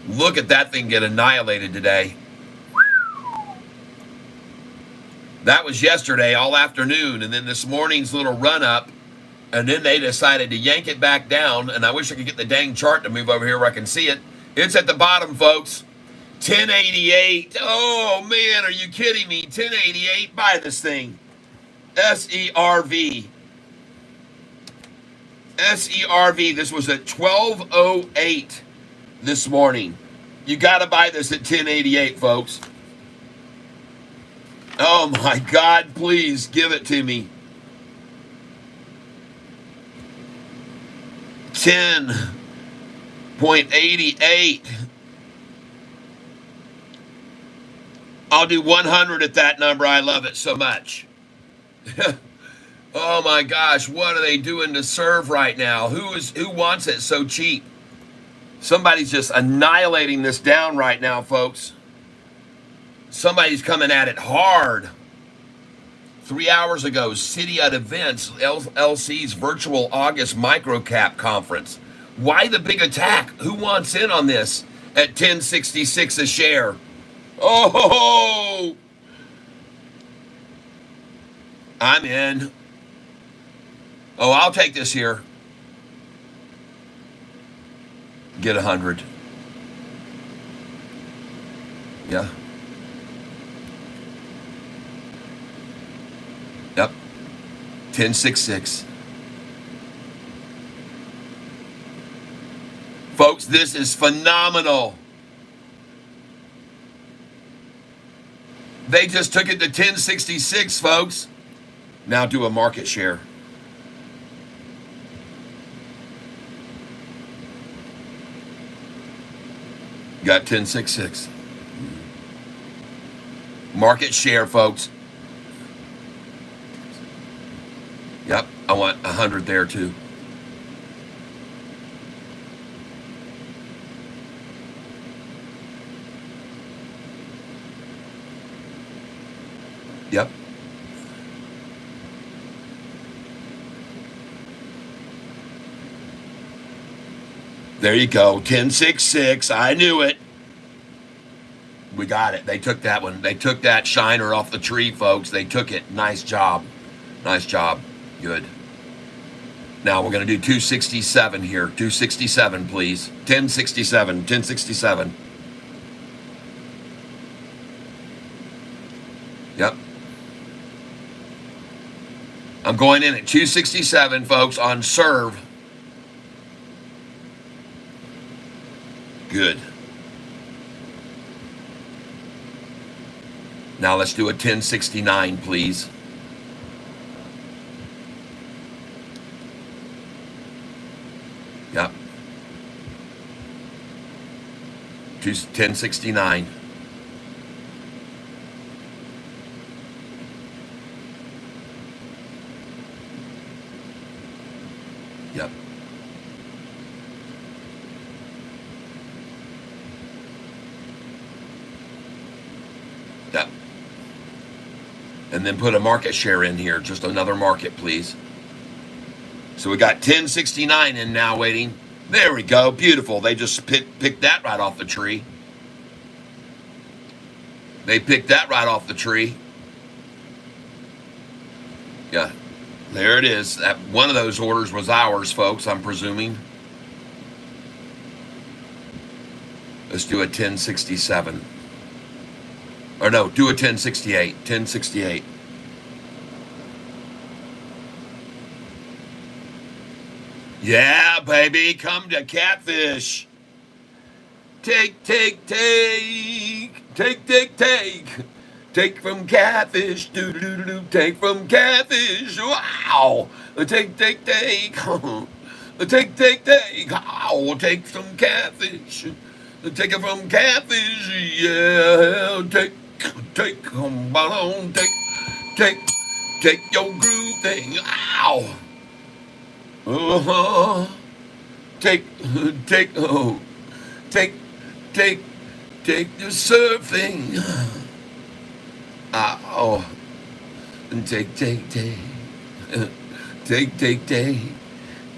look at that thing get annihilated today. That was yesterday all afternoon, and then this morning's little run up, and then they decided to yank it back down, and I wish I could get the dang chart to move over here where I can see it. It's at the bottom, folks. 1088. Oh, man, are you kidding me? 1088. Buy this thing. SERV. SERV. This was at 1208 this morning. You got to buy this at 1088, folks. Oh, my God, please give it to me. 10.88. I'll do 100 at that number. I love it so much. Oh my gosh, what are they doing to Serve right now? Who wants it so cheap? Somebody's just annihilating this down right now, folks. Somebody's coming at it hard. 3 hours ago, City at Events, LC's virtual August microcap conference. Why the big attack? Who wants in on this at 1066 a share? Oh, I'm in. Oh, I'll take this here. Get 100. Yeah. Yep. 1066. Folks, this is phenomenal. They just took it to 1066, folks. Now do a market share. Got 1066. Market share, folks. Yep, I want 100 there too. Yep. There you go. 1066. I knew it. We got it. They took that one. They took that shiner off the tree, folks. They took it. Nice job. Nice job. Good. Now we're going to do 267 here. 267, please. 1067. 1067. Yep. I'm going in at 267, folks, on Serve. Good. Now let's do a 1069, please. Yep. 1069. Yep. Yep. And then put a market share in here, just another market, please. So we got 1069 in now waiting. There we go. Beautiful. They just picked that right off the tree. They picked that right off the tree. Yeah. There it is. That one of those orders was ours, folks, I'm presuming. Let's do a 1067. Or no, do a 1068. 1068. Yeah, baby, come to Catfish. Take, take, take, take, take, take. Take from Catfish, do do do do. Take from Catfish, wow. Take, take, take. Take, take, take. Ow, take from Catfish. Take it from Catfish, yeah. Take, take, come on, take, take your groove thing. Ow. Uh-huh. Take, oh, take, take, take the surf thing. Oh, take, take, take, take, take, take,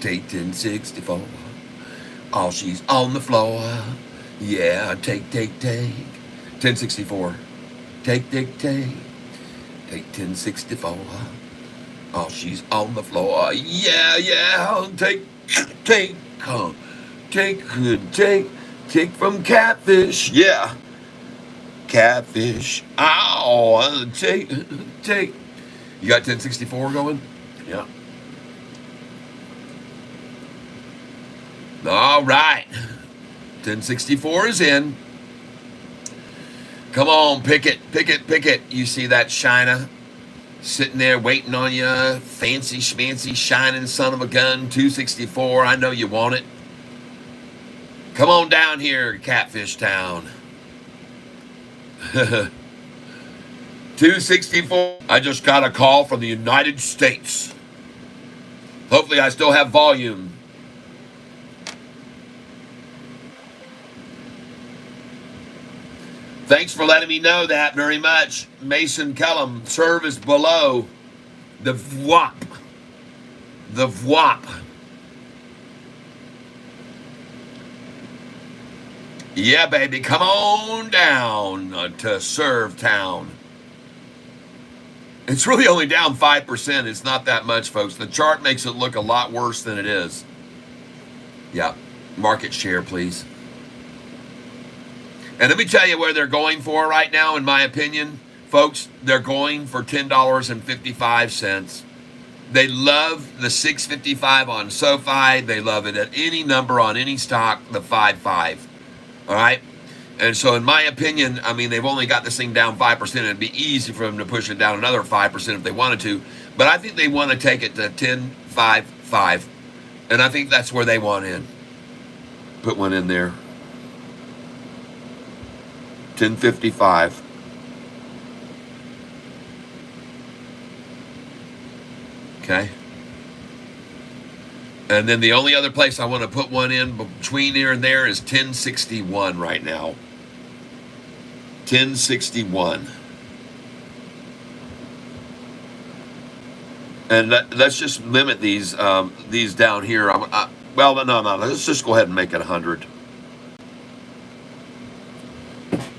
take 1064. Oh, she's on the floor. Yeah, take, take, take, 1064. Take, take, take, take 1064. Oh, she's on the floor. Yeah, yeah, take, take, take from Catfish. Yeah. Catfish. Ow. Take. You got 1064 going? Yeah. All right. 1064 is in. Come on, pick it. You see that shiner sitting there waiting on you? Fancy schmancy shining son of a gun. 264. I know you want it. Come on down here, Catfish Town. 264. I just got a call from the United States. Hopefully I still have volume. Thanks for letting me know that very much. Mason Kellum, serve is below. The VWAP. The VWAP. Yeah, baby, come on down to Serve Town. It's really only down 5%. It's not that much, folks. The chart makes it look a lot worse than it is. Yeah, market share, please. And let me tell you where they're going for right now, in my opinion. Folks, they're going for $10.55. They love the $6.55 on Sofi. They love it at any number on any stock, the 5.5. All right? And so in my opinion, I mean, they've only got this thing down 5%. It'd be easy for them to push it down another 5% if they wanted to. But I think they want to take it to 10.55. And I think that's where they want in. Put one in there. 10.55. Okay. And then the only other place I want to put one in between here and there is 10.61 right now. 10.61. And let's just limit these down here. Well, no. Let's just go ahead and make it 100.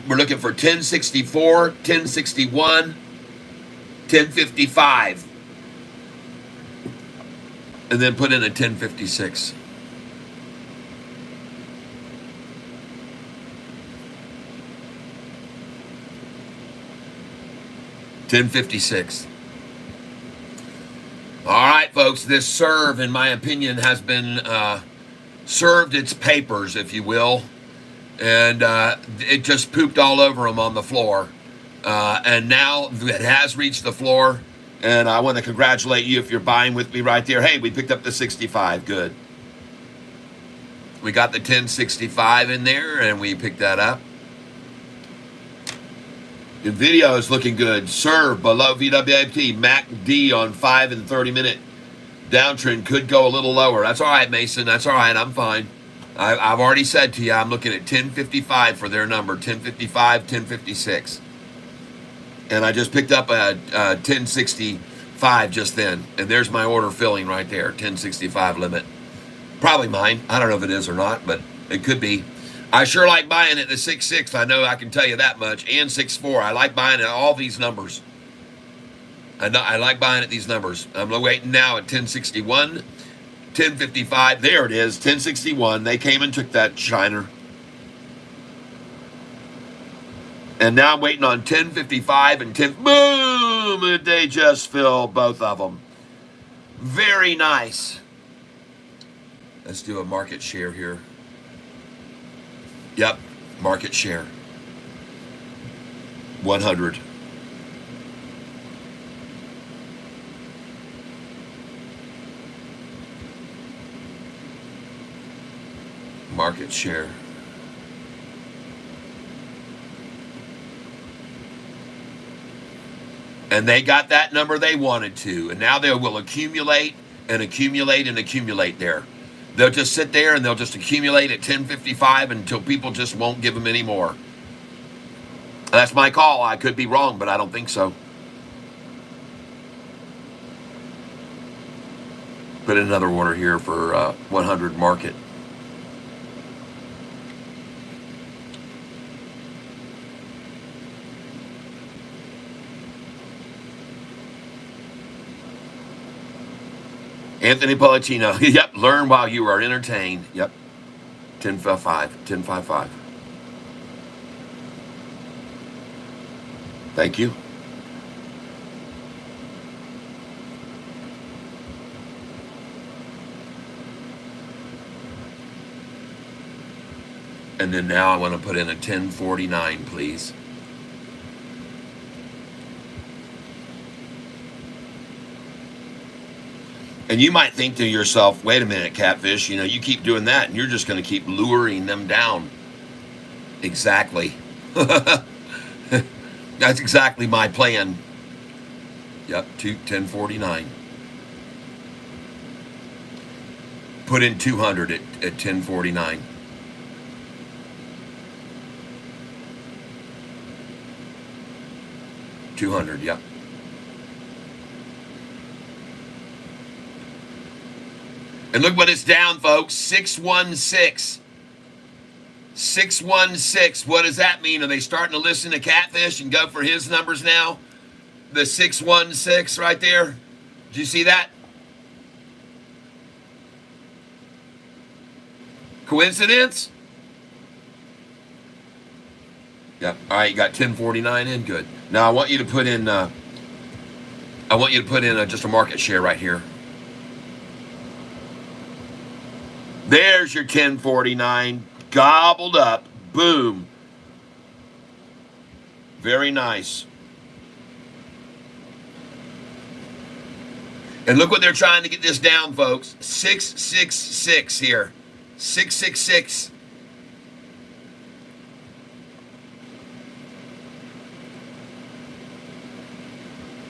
We're looking for 10.64, 10.61, 10.55. And then put in a 10.56. $10.56. All right, folks. This serve, in my opinion, has been served its papers, if you will. And it just pooped all over them on the floor. And now it has reached the floor. And I want to congratulate you if you're buying with me right there. Hey, we picked up the 65. Good. We got the 1065 in there, and we picked that up. The video is looking good. Serve below VWAP. MACD on 5 and 30-minute downtrend could go a little lower. That's all right, Mason. That's all right. I'm fine. I've already said to you, I'm looking at 1055 for their number. 1055, 1056. And I just picked up a 1065 just then. And there's my order filling right there. 1065 limit. Probably mine. I don't know if it is or not, but it could be. I sure like buying at the 6.6. I know I can tell you that much. And 6.4. I like buying at all these numbers. I like buying at these numbers. I'm waiting now at 1061, 1055. There it is, 1061. They came and took that shiner. And now I'm waiting on 1055 and 10. Boom! They just filled both of them. Very nice. Let's do a market share here. Yep, market share. 100. Market share. And they got that number they wanted to. And now they will accumulate and accumulate and accumulate there. They'll just sit there and they'll just accumulate at 10.55 until people just won't give them any more. That's my call. I could be wrong, but I don't think so. Put in another order here for 100 market. Anthony Polatino. Yep. Learn while you are entertained. Yep. 10.55. 10.55. Thank you. And then now I want to put in a 10.49, please. And you might think to yourself, wait a minute, Catfish, you keep doing that and you're just going to keep luring them down. Exactly. That's exactly my plan. Yep, 10.49. Put in 200 at 10.49. $200, yep. And look what it's down, folks. 616. 616. What does that mean? Are they starting to listen to Catfish and go for his numbers now? The 616 right there. Did you see that? Coincidence? Yep. All right, you got 10.49 in. Good. Now I want you to put in. Just a market share right here. There's your 10.49 gobbled up. Boom. Very nice. And look what they're trying to get this down, folks. 666 here. 666.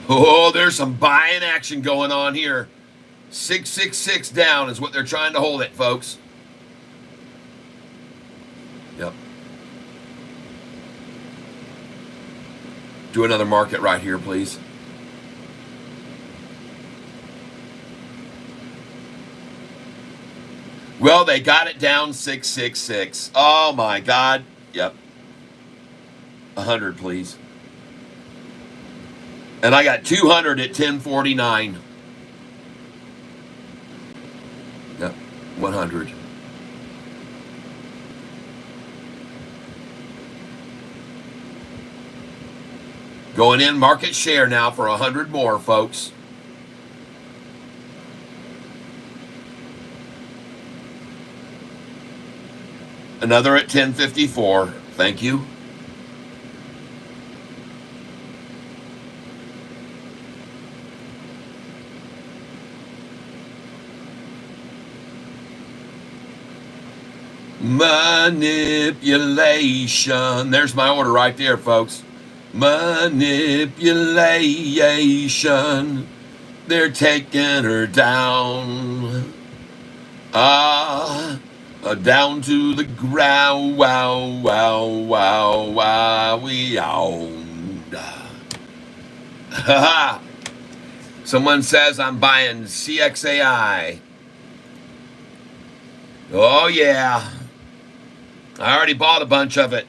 Oh, there's some buying action going on here. 666 down is what they're trying to hold it, folks. Yep. Do another market right here, please. Well, they got it down 666. Oh my God. Yep. 100, please. And I got 200 at 10.49. Yep, 100. Going in market share now for 100 more, folks. Another at 10.54. Thank you. Manipulation. There's my order right there, folks. Manipulation. They're taking her down. Down to the ground. Wow, wow, wow, wow, we owned. Someone says I'm buying CXAI. Oh, yeah. I already bought a bunch of it.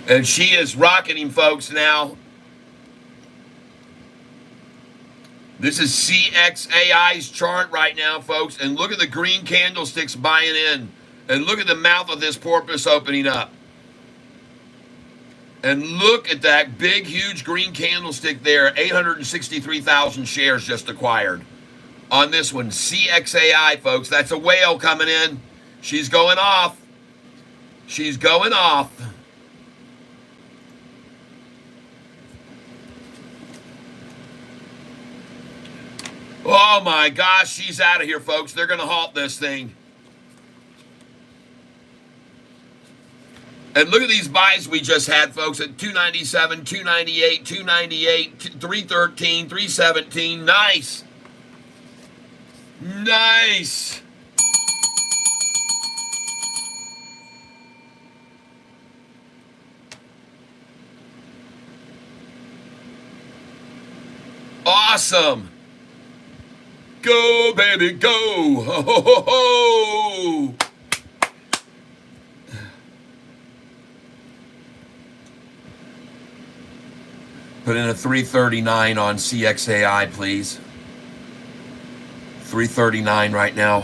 And she is rocketing, folks, now. This is CXAI's chart right now, folks. And look at the green candlesticks buying in. And look at the mouth of this porpoise opening up. And look at that big, huge green candlestick there. 863,000 shares just acquired on this one. CXAI, folks. That's a whale coming in. She's going off. She's going off. Oh my gosh, she's out of here, folks. They're going to halt this thing. And look at these buys we just had, folks, at 297, 298, 298, 313, 317. Nice. Nice. Awesome. Go, baby, go. Ho, ho, ho, ho. Put in a 339 on CXAI, please. 339 right now.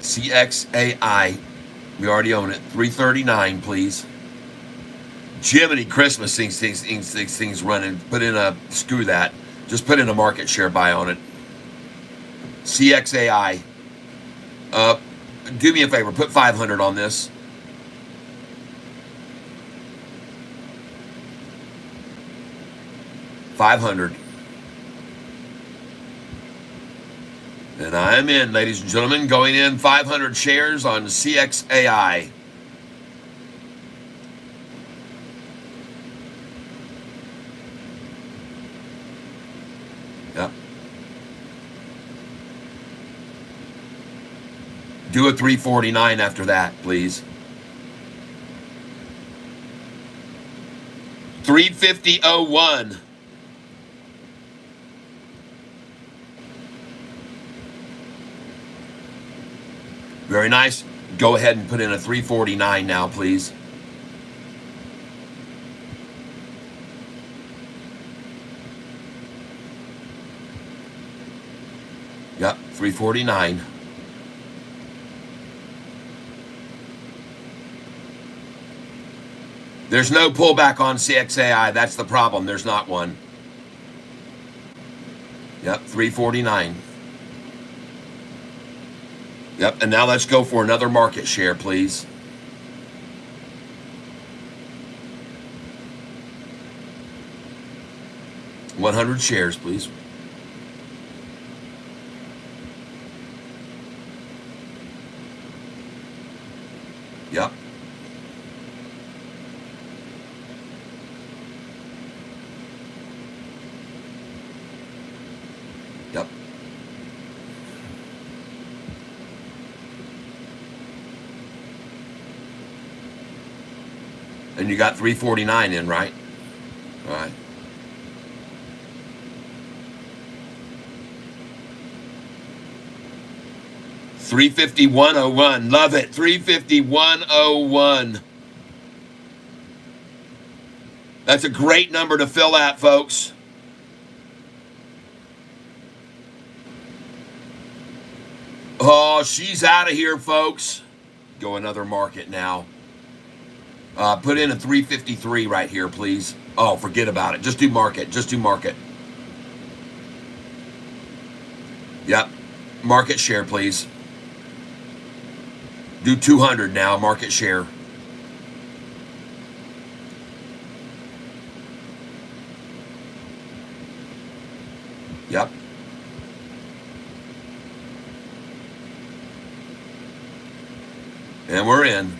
CXAI. We already own it. 339, please. Jiminy Christmas, things running. Put in a, screw that. Just put in a market share buy on it. CXAI. Do me a favor, put 500 on this. $500. And I am in, ladies and gentlemen, going in 500 shares on CXAI. Yep. Do a 349 after that, please. 350.01. Very nice. Go ahead and put in a 349 now, please. Yep, 349. There's no pullback on CXAI. That's the problem. There's not one. Yep, 349. Yep, and now let's go for another market share, please. $100 shares, please. Yep. Yep. And you got 349 in, right? All right. $351.01. Love it. $351.01. That's a great number to fill at, folks. Oh, she's out of here, folks. Go another market now. Put in a 353 right here, please. Oh, forget about it. Just do market. Just do market. Yep. Market share, please. Do 200 now. Market share. Yep. And we're in.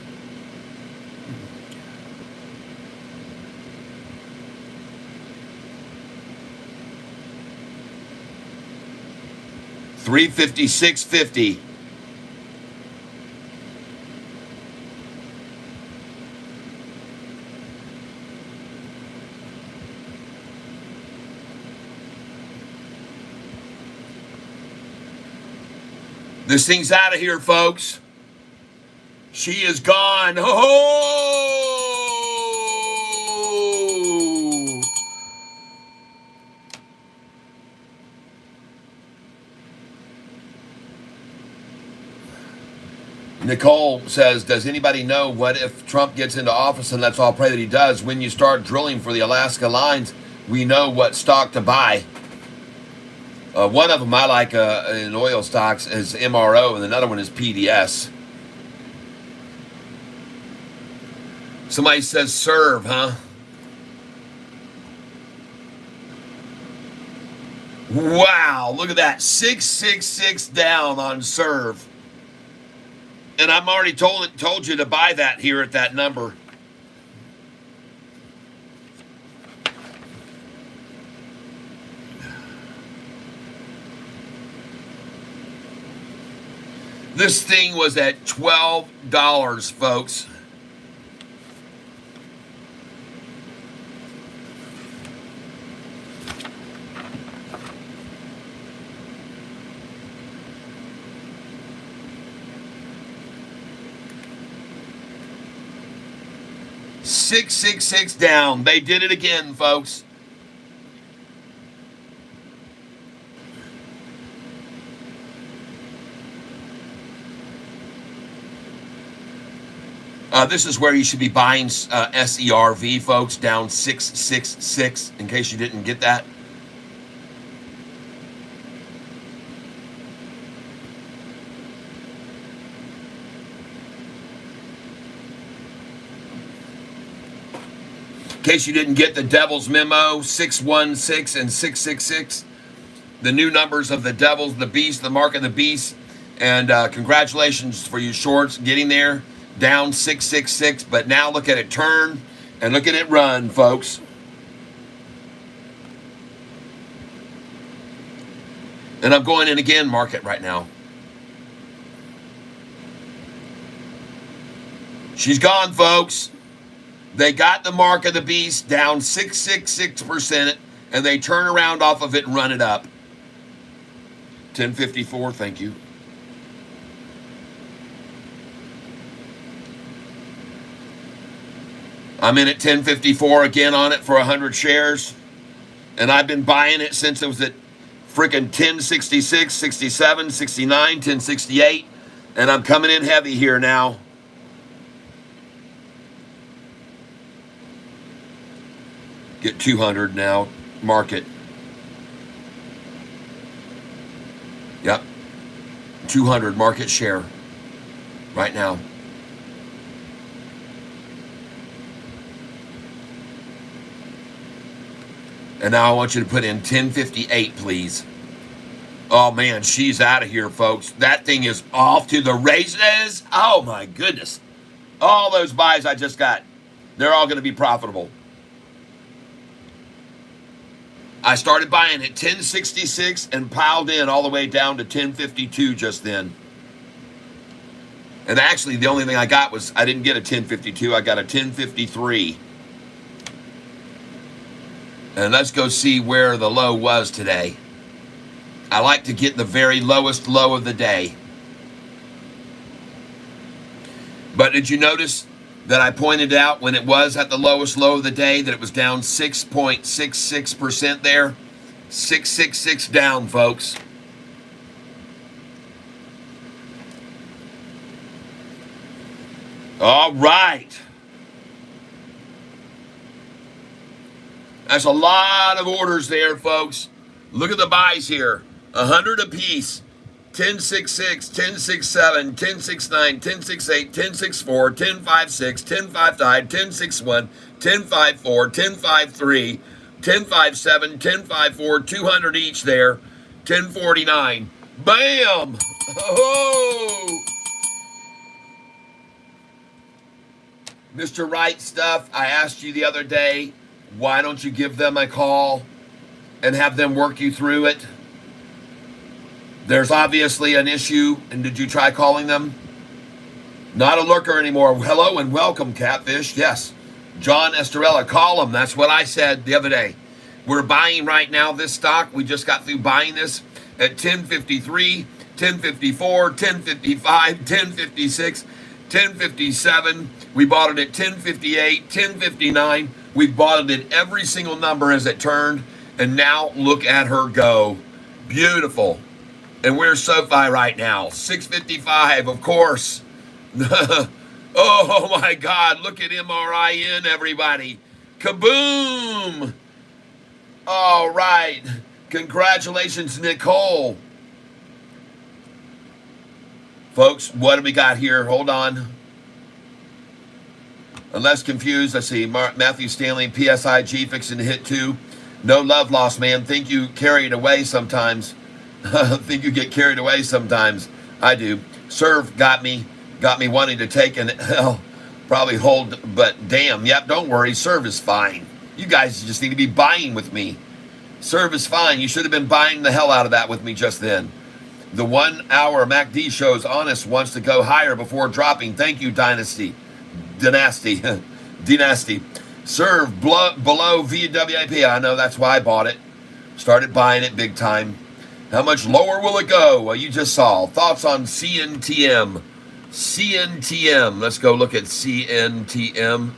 $356.50. This thing's out of here, folks. She is gone. Oh! Nicole says, does anybody know what if Trump gets into office, and let's all pray that he does, when you start drilling for the Alaska lines, we know what stock to buy. One of them I like in oil stocks is MRO, and another one is PDS. Somebody says serve, huh? Wow, look at that. 666 down on serve. And I'm already told you to buy that here at that number. This thing was at $12, folks. $666 down. They did it again, folks. This is where you should be buying SERV, folks, down 666, in case you didn't get that. In case you didn't get the devil's memo, 616 and 666, the new numbers of the devil's, the beast, the mark of the beast. And congratulations for you shorts getting there, down 666. But now look at it turn and look at it run, folks. And I'm going in again market right now. She's gone, folks. They got the mark of the beast down 666%, and they turn around off of it and run it up. 1054, thank you. I'm in at 1054 again on it for 100 shares, and I've been buying it since it was at freaking 1066, 67, 69, 1068, and I'm coming in heavy here now. Get 200 now, market. Yep, 200 market share right now. And now I want you to put in 1058, please. Oh man, she's out of here, folks. That thing is off to the races. Oh my goodness. All those buys I just got, they're all going to be profitable. I started buying at 1066 and piled in all the way down to 1052 just then. And actually, the only thing I got was, I didn't get a 1052, I got a 1053. And let's go see where the low was today. I like to get the very lowest low of the day. But did you notice that I pointed out when it was at the lowest low of the day that it was down 6.66% there? 666 down, folks. All right. That's a lot of orders there, folks. Look at the buys here. 100 apiece. 1066, 1067, 1069, 1068, 1064, 1056, 1055, 1061, 1054, 1053, 1057, 1054, 200 each there. 1049. Bam! Oh! Mr. Right Stuff, I asked you the other day, why don't you give them a call and have them work you through it? There's obviously an issue, and did you try calling them? Not a lurker anymore. Hello and welcome, Catfish. Yes, John Estorella, call them. That's what I said the other day. We're buying right now this stock. We just got through buying this at 1053, 1054, 1055, 1056, 1057. We bought it at 1058, 1059. We bought it at every single number as it turned. And now look at her go. Beautiful. And where's Sofi right now? 655, of course. Oh my God, look at MRIN, everybody. Kaboom! All right. Congratulations, Nicole. Folks, what do we got here? Hold on. I'm less confused. Let's see. Matthew Stanley, PSIG, fixing to hit 2. No love lost, man. Think you carried away sometimes. Think you get carried away sometimes. I do. Serve got me wanting to take and hell, probably hold, but damn, yep, don't worry. Serve is fine. You guys just need to be buying with me. Serve is fine. You should have been buying the hell out of that with me just then. The 1 hour MACD shows Honest wants to go higher before dropping. Thank you, Dynasty. Serve below VWAP. I know, that's why I bought it. Started buying it big time. How much lower will it go? Well, you just saw. Thoughts on CNTM. CNTM. Let's go look at CNTM.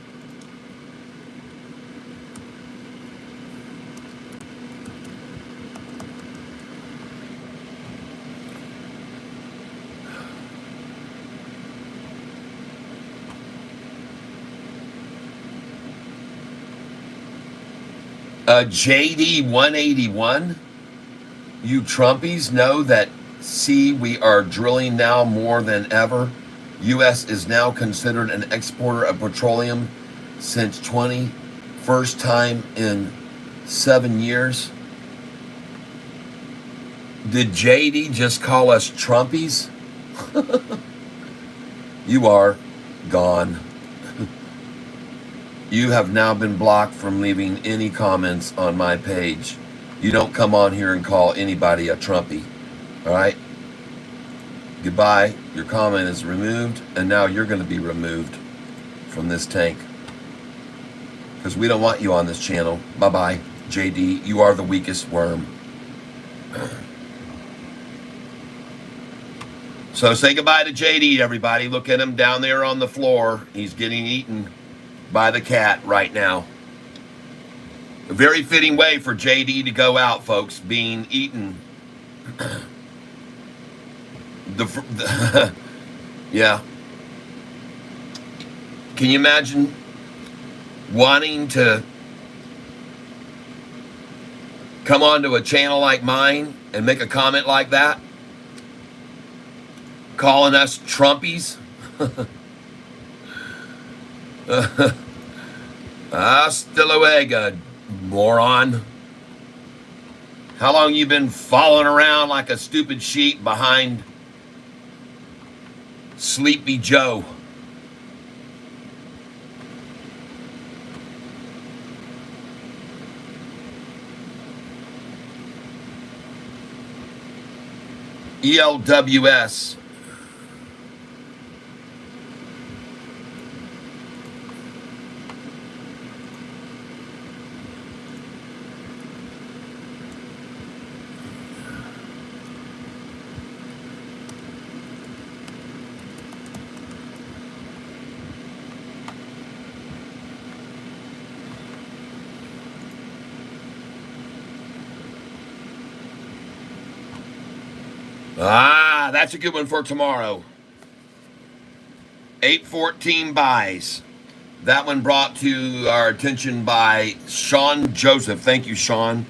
JD 181. You Trumpies know that, see, we are drilling now more than ever. U.S. is now considered an exporter of petroleum since 20. First time in 7 years. Did JD just call us Trumpies? You are gone. You have now been blocked from leaving any comments on my page. You don't come on here and call anybody a Trumpy. All right? Goodbye. Your comment is removed, and now you're going to be removed from this tank. Because we don't want you on this channel. Bye-bye, JD. You are the weakest worm. So say goodbye to JD, everybody. Look at him down there on the floor. He's getting eaten by the cat right now. A very fitting way for JD to go out, folks, being eaten. Yeah. Can you imagine wanting to come onto a channel like mine and make a comment like that? Calling us Trumpies? Hasta luego, moron. How long you been following around like a stupid sheep behind Sleepy Joe? ELWS. That's a good one for tomorrow. 814 buys. That one brought to our attention by Sean Joseph. Thank you, Sean.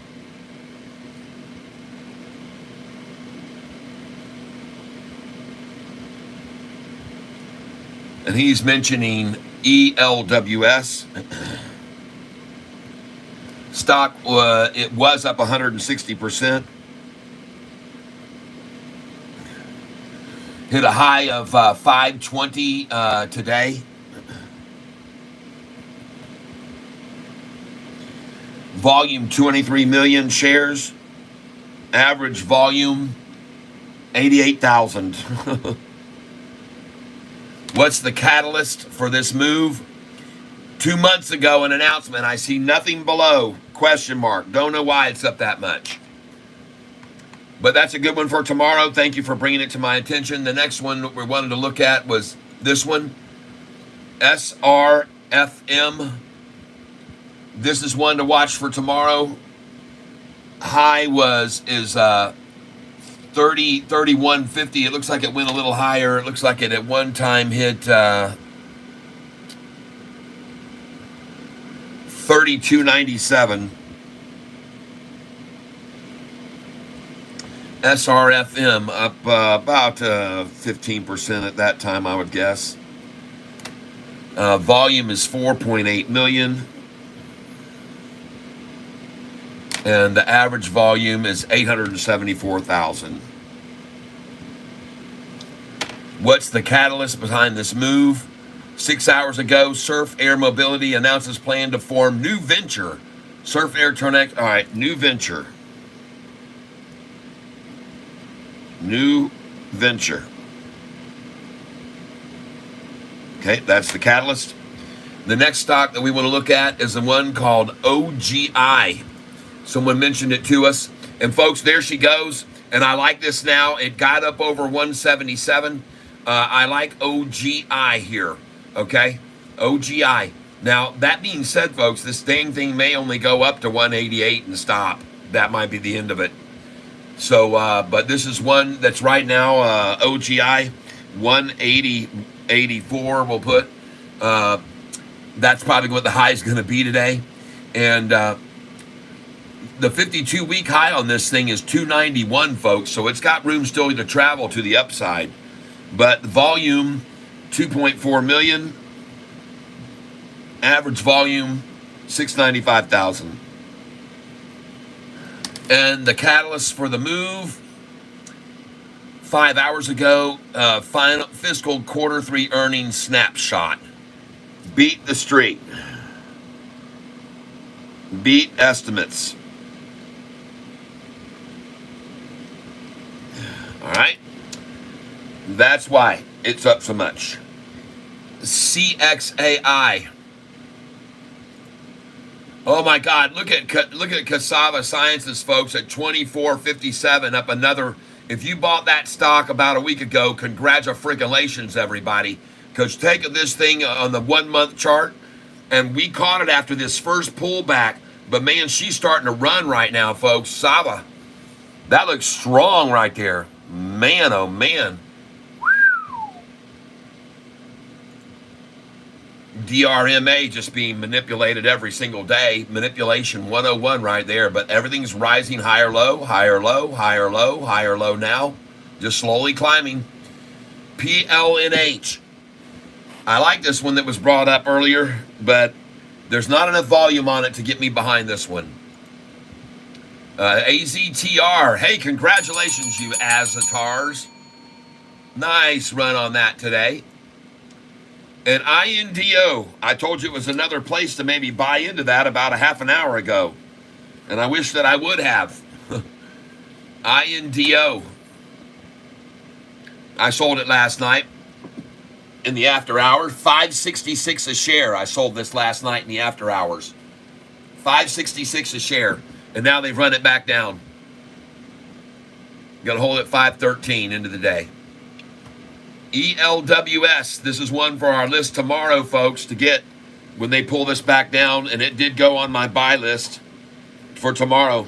And he's mentioning ELWS. Stock, it was up 160%. Hit a high of 520 today. Volume 23 million shares. Average volume 88,000. What's the catalyst for this move? 2 months ago, an announcement. I see nothing below. Question mark. Don't know why it's up that much. But that's a good one for tomorrow. Thank you for bringing it to my attention. The next one we wanted to look at was This one, SRFM. This is one to watch for tomorrow. High is 31.50. It looks like it went a little higher. It looks like it at one time hit 32.97. SRFM up about 15% at that time, I would guess. Volume is 4.8 million. And the average volume is 874,000. What's the catalyst behind this move? 6 hours ago, Surf Air Mobility announces plan to form new venture. Surf Air Connect. All right, new venture. New venture. Okay, that's the catalyst. The next stock that we want to look at is the one called OGI. Someone mentioned it to us. And folks, there she goes. And I like this now. It got up over 177. I like OGI here. Okay? OGI. Now, that being said, folks, this dang thing may only go up to 188 and stop. That might be the end of it. So, but this is one that's right now, OGI, 180.84 we'll put. That's probably what the high is going to be today. And the 52-week high on this thing is 291, folks. So it's got room still to travel to the upside. But volume, 2.4 million. Average volume, 695,000. And the catalyst for the move, 5 hours ago, final fiscal quarter 3 earnings snapshot. Beat the street. Beat estimates. All right. That's why it's up so much. CXAI. Oh my God! Look at Cassava Sciences, folks, at 24.57, up another. If you bought that stock about a week ago, congratulations, everybody. Because take this thing on the 1 month chart, and we caught it after this first pullback. But man, she's starting to run right now, folks. Sava, that looks strong right there. Man, oh man. DRMA just being manipulated every single day. Manipulation 101 right there. But everything's rising higher, low, higher, low, higher, low, higher, low now. Just slowly climbing. PLNH. I like this one that was brought up earlier, but there's not enough volume on it to get me behind this one. AZTR. Hey, congratulations, you Azatars. Nice run on that today. And INDO, I told you it was another place to maybe buy into that about a half an hour ago. And I wish that I would have. INDO. I sold it last night in the after hours. $5.66 a share. I sold this last night in the after hours. $5.66 a share. And now they've run it back down. Got to hold it $5.13 into the day. ELWS, this is one for our list tomorrow, folks, to get when they pull this back down, and it did go on my buy list for tomorrow.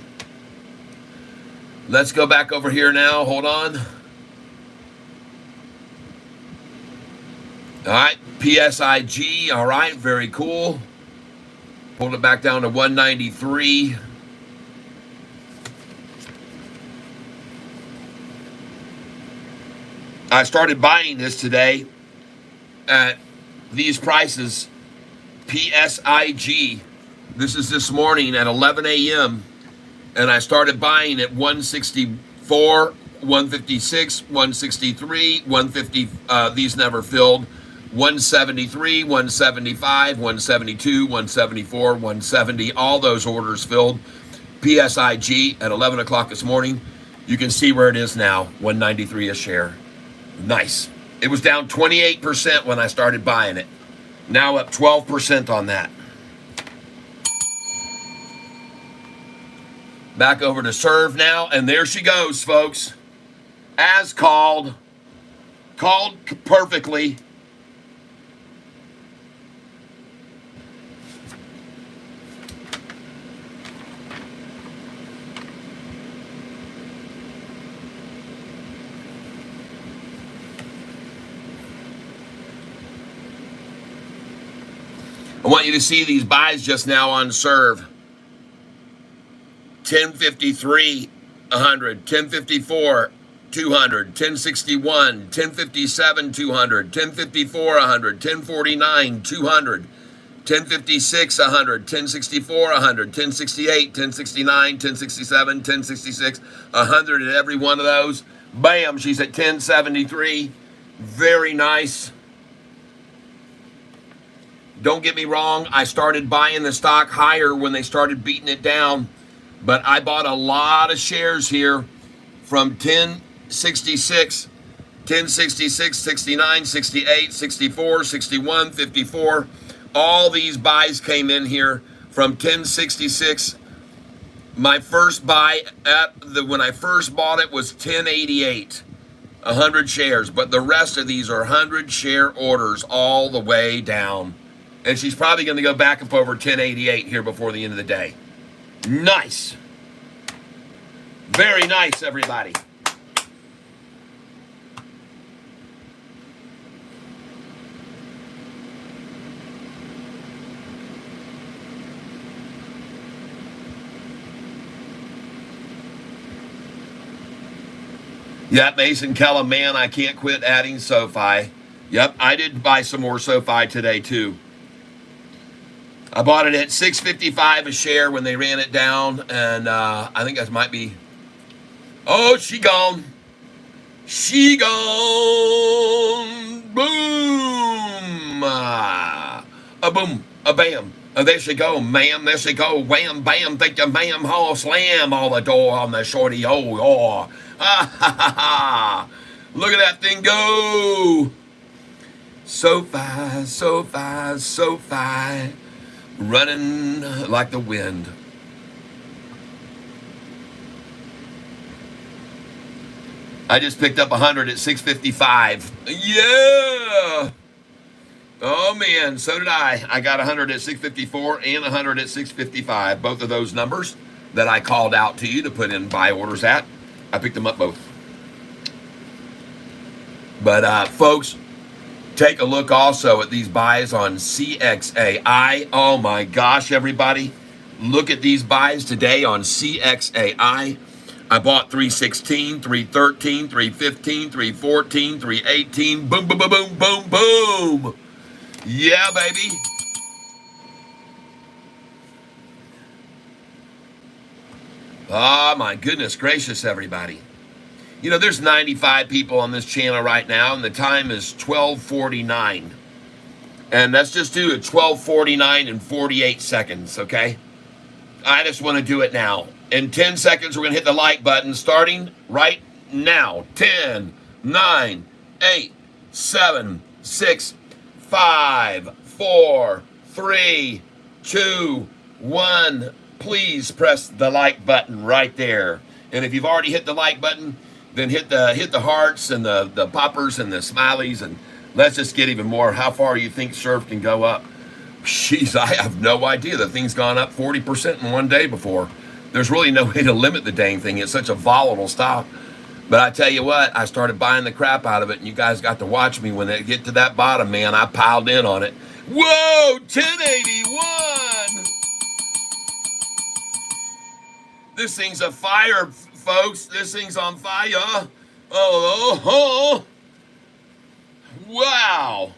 Let's go back over here now. Hold on. All right, PSIG, all right, very cool. Pulled it back down to 193. I started buying this today at these prices. PSIG. This is this morning at 11 a.m. And I started buying at 164, 156, 163, 150. These never filled. 173, 175, 172, 174, 170. All those orders filled. PSIG at 11 o'clock this morning. You can see where it is now, 193 a share. Nice. It was down 28% when I started buying it. Now up 12% on that. Back over to Serve now, and there she goes, folks. As called. Called perfectly. want you to see these buys just now on serve. 1053, 100, 1054, 200, 1061, 1057, 200, 1054, 100, 1049, 200, 1056, 100, 1064, 100, 1068, 1069, 1067, 1066, 100 at every one of those. Bam, she's at 1073. Very nice. Don't get me wrong, I started buying the stock higher when they started beating it down, but I bought a lot of shares here from 1066, 1066, 69, 68, 64, 61, 54. All these buys came in here from 1066. My first buy when I first bought it was 1088, 100 shares, but the rest of these are 100 share orders all the way down. And she's probably going to go back up over 1088 here before the end of the day. Nice. Very nice, everybody. Yep, Mason Kellum, man, I can't quit adding Sofi. Yep, I did buy some more Sofi today, too. I bought it at $6.55 a share when they ran it down, and I think that might be... Oh, she gone. She gone. Boom. A boom. A bam. There she go, ma'am. There she go. Wham, bam. Thank you, ma'am. Oh, slam all the door on the shorty. Oh. Ah, ha, ha, ha. Look at that thing go. Sofi, Sofi, Sofi. Running like the wind. I just picked up 100 at $6.55. Yeah. Oh, man, so did I. I got 100 at $6.54 and 100 at $6.55. Both of those numbers that I called out to you to put in buy orders at, I picked them up both. But, folks, take a look also at these buys on CXAI. Oh, my gosh, everybody. Look at these buys today on CXAI. I bought 316, 313, 315, 314, 318. Boom, boom, boom, boom, boom, boom. Yeah, baby. Oh, my goodness gracious, everybody. You know, there's 95 people on this channel right now, and the time is 12:49. And let's just do it 12:49 and 48 seconds, okay? I just want to do it now. In 10 seconds, we're going to hit the like button, starting right now. 10, 9, 8, 7, 6, 5, 4, 3, 2, 1. Please press the like button right there. And if you've already hit the like button, then hit the hearts and the poppers and the smileys, and let's just get even more. How far you think surf can go up? Jeez, I have no idea. The thing's gone up 40% in one day before. There's really no way to limit the dang thing. It's such a volatile stock. But I tell you what, I started buying the crap out of it, and you guys got to watch me when they get to that bottom, man. I piled in on it. Whoa, 1081. This thing's a fire, folks. This thing's on fire. Oh. Wow.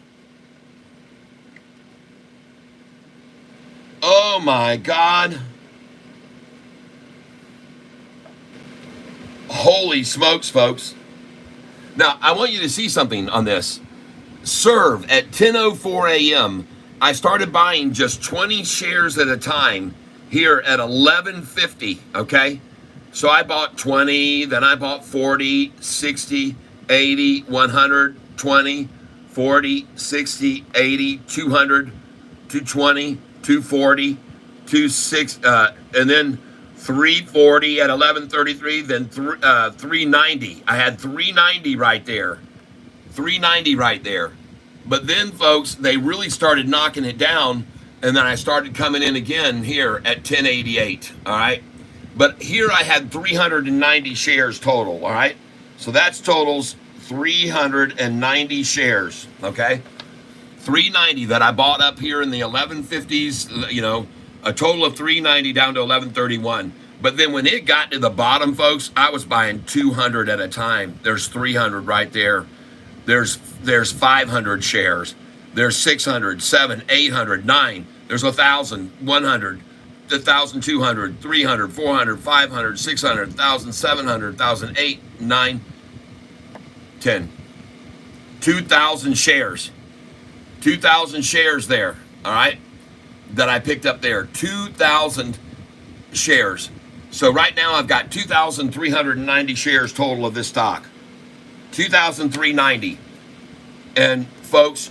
Oh, my God. Holy smokes, folks. Now, I want you to see something on this. Serve at 10:04 a.m. I started buying just 20 shares at a time here at 11:50, okay? So I bought 20, then I bought 40, 60, 80, 100, 20, 40, 60, 80, 200, 220, 240, 26, and then 340 at 11:33, then 390. I had 390 right there. 390 right there. But then, folks, they really started knocking it down, and then I started coming in again here at 1088, all right? But here I had 390 shares total, all right? So that's totals 390 shares, okay? 390 that I bought up here in the 1150s, you know, a total of 390 down to 1131. But then when it got to the bottom, folks, I was buying 200 at a time. There's 300 right there. There's 500 shares. There's 600, 7, 800, 9. There's 1,000, 100, 1,200, 300, 400, 500, 600, 1,000, 700, 1,000, 8, 9, 10. 2,000 shares. 2,000 shares there, all right, that I picked up there. 2,000 shares. So right now I've got 2,390 shares total of this stock. 2,390. And folks,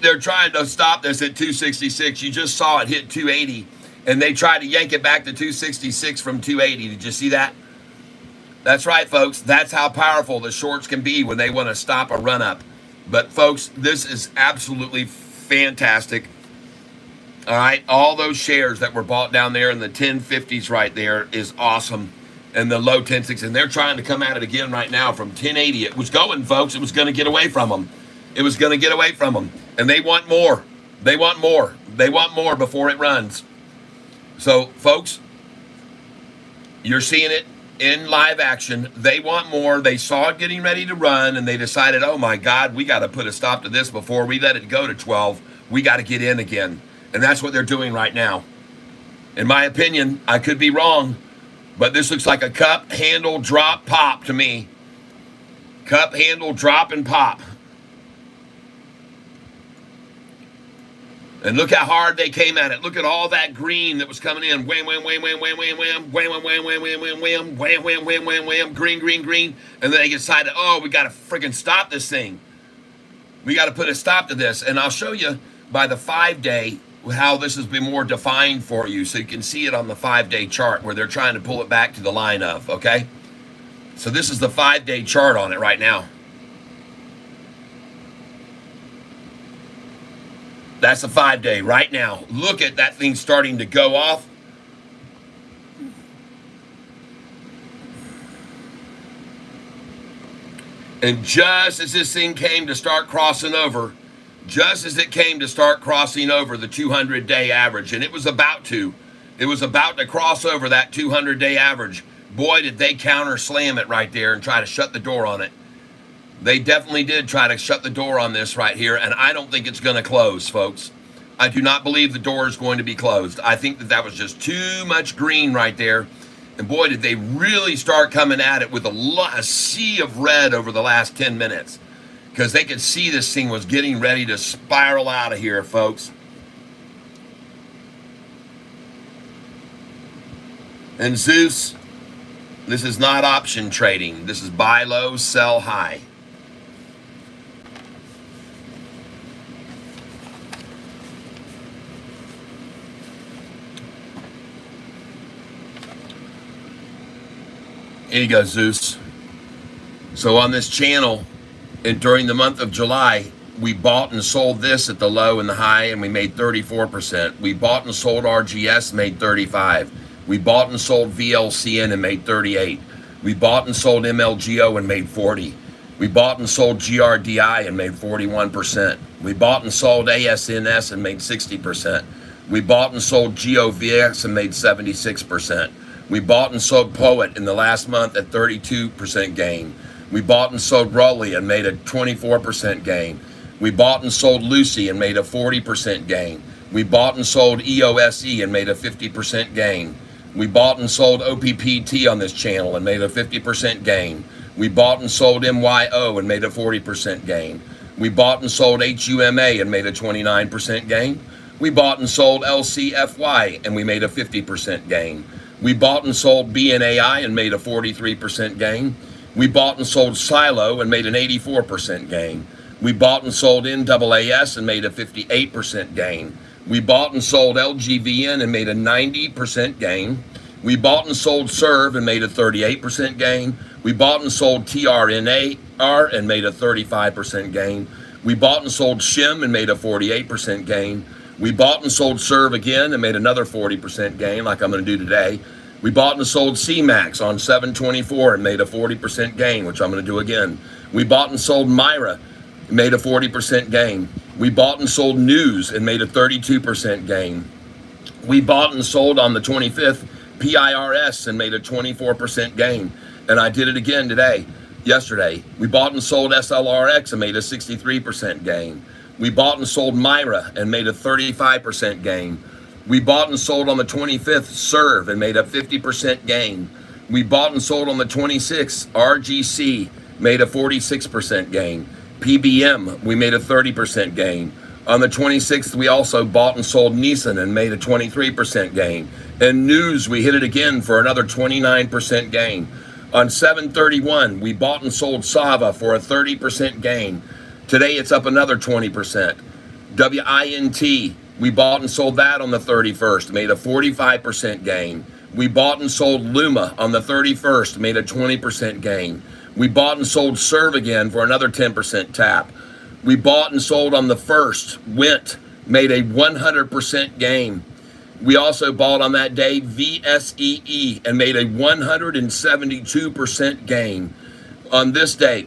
they're trying to stop this at 266. You just saw it hit 280, and they tried to yank it back to 266 from 280. Did you see that? That's right, folks. That's how powerful the shorts can be when they want to stop a run up. But folks, this is absolutely fantastic. All right, all those shares that were bought down there in the 1050s right there is awesome. And the low 1060s, and they're trying to come at it again right now from 1080. It was going, folks. It was going to get away from them. It was going to get away from them. And they want more. They want more. They want more before it runs. So, folks, you're seeing it in live action. They want more. They saw it getting ready to run, and they decided, oh, my God, we got to put a stop to this before we let it go to 12. We got to get in again. And that's what they're doing right now. In my opinion, I could be wrong, but this looks like a cup, handle, drop, pop to me. Cup, handle, drop, and pop. And look how hard they came at it. Look at all that green that was coming in. Wham, wham, wham, wham, wham, wham, wham, wham, wham, wham, wham, wham, wham, wham, wham, wham, wham, wham, wham, green, green, green. And then they decided, oh, we got to freaking stop this thing. We got to put a stop to this. And I'll show you by the 5-day how this has been more defined for you, so you can see it on the 5-day chart where they're trying to pull it back to the line of, okay? So this is the 5-day chart on it right now. That's the 5-day right now. Look at that thing starting to go off. And just as this thing came to start crossing over, just as it came to start crossing over the 200-day average, and it was about to cross over that 200-day average. Boy, did they counter slam it right there and try to shut the door on it. They definitely did try to shut the door on this right here, and I don't think it's going to close, folks. I do not believe the door is going to be closed. I think that was just too much green right there, and boy, did they really start coming at it with a sea of red over the last 10 minutes. Because they could see this thing was getting ready to spiral out of here, folks. And Zeus, this is not option trading. This is buy low, sell high. Here you go, Zeus. So on this channel, and during the month of July, we bought and sold this at the low and the high, and we made 34%. We bought and sold RGS, made 35. We bought and sold VLCN and made 38. We bought and sold MLGO and made 40. We bought and sold GRDI and made 41%. We bought and sold ASNS and made 60%. We bought and sold GOVX and made 76%. We bought and sold Poet in the last month at 32% gain. We bought and sold Rolly and made a 24% gain. We bought and sold Lucy and made a 40% gain. We bought and sold EOSE and made a 50% gain. We bought and sold OPPT on this channel and made a 50% gain. We bought and sold MYO and made a 40% gain. We bought and sold HUMA and made a 29% gain. We bought and sold LCFY and we made a 50% gain. We bought and sold BNAI and made a 43% gain. We bought and sold Silo and made an 84% gain. We bought and sold NAAS and made a 58% gain. We bought and sold LGVN and made a 90% gain. We bought and sold Serve and made a 38% gain. We bought and sold TRNAR and made a 35% gain. We bought and sold Shim and made a 48% gain. We bought and sold Serve again and made another 40% gain, like I'm going to do today. We bought and sold CMAX on 724 and made a 40% gain, which I'm going to do again. We bought and sold Myra made a 40% gain. We bought and sold news and made a 32% gain. We bought and sold on the 25th PIRS and made a 24% gain. And I did it again yesterday. We bought and sold SLRX and made a 63% gain. We bought and sold Myra and made a 35% gain. We bought and sold on the 25th Serve and made a 50% gain. We bought and sold on the 26th RGC, made a 46% gain. PBM, we made a 30% gain. On the 26th, we also bought and sold Nissan and made a 23% gain. And news, we hit it again for another 29% gain. On 7/31, we bought and sold Sava for a 30% gain. Today, it's up another 20%. WINT, we bought and sold that on the 31st, made a 45% gain. We bought and sold Luma on the 31st, made a 20% gain. We bought and sold Serve again for another 10% tap. We bought and sold on the 1st, Went, made a 100% gain. We also bought on that day VSEE and made a 172% gain. On this day,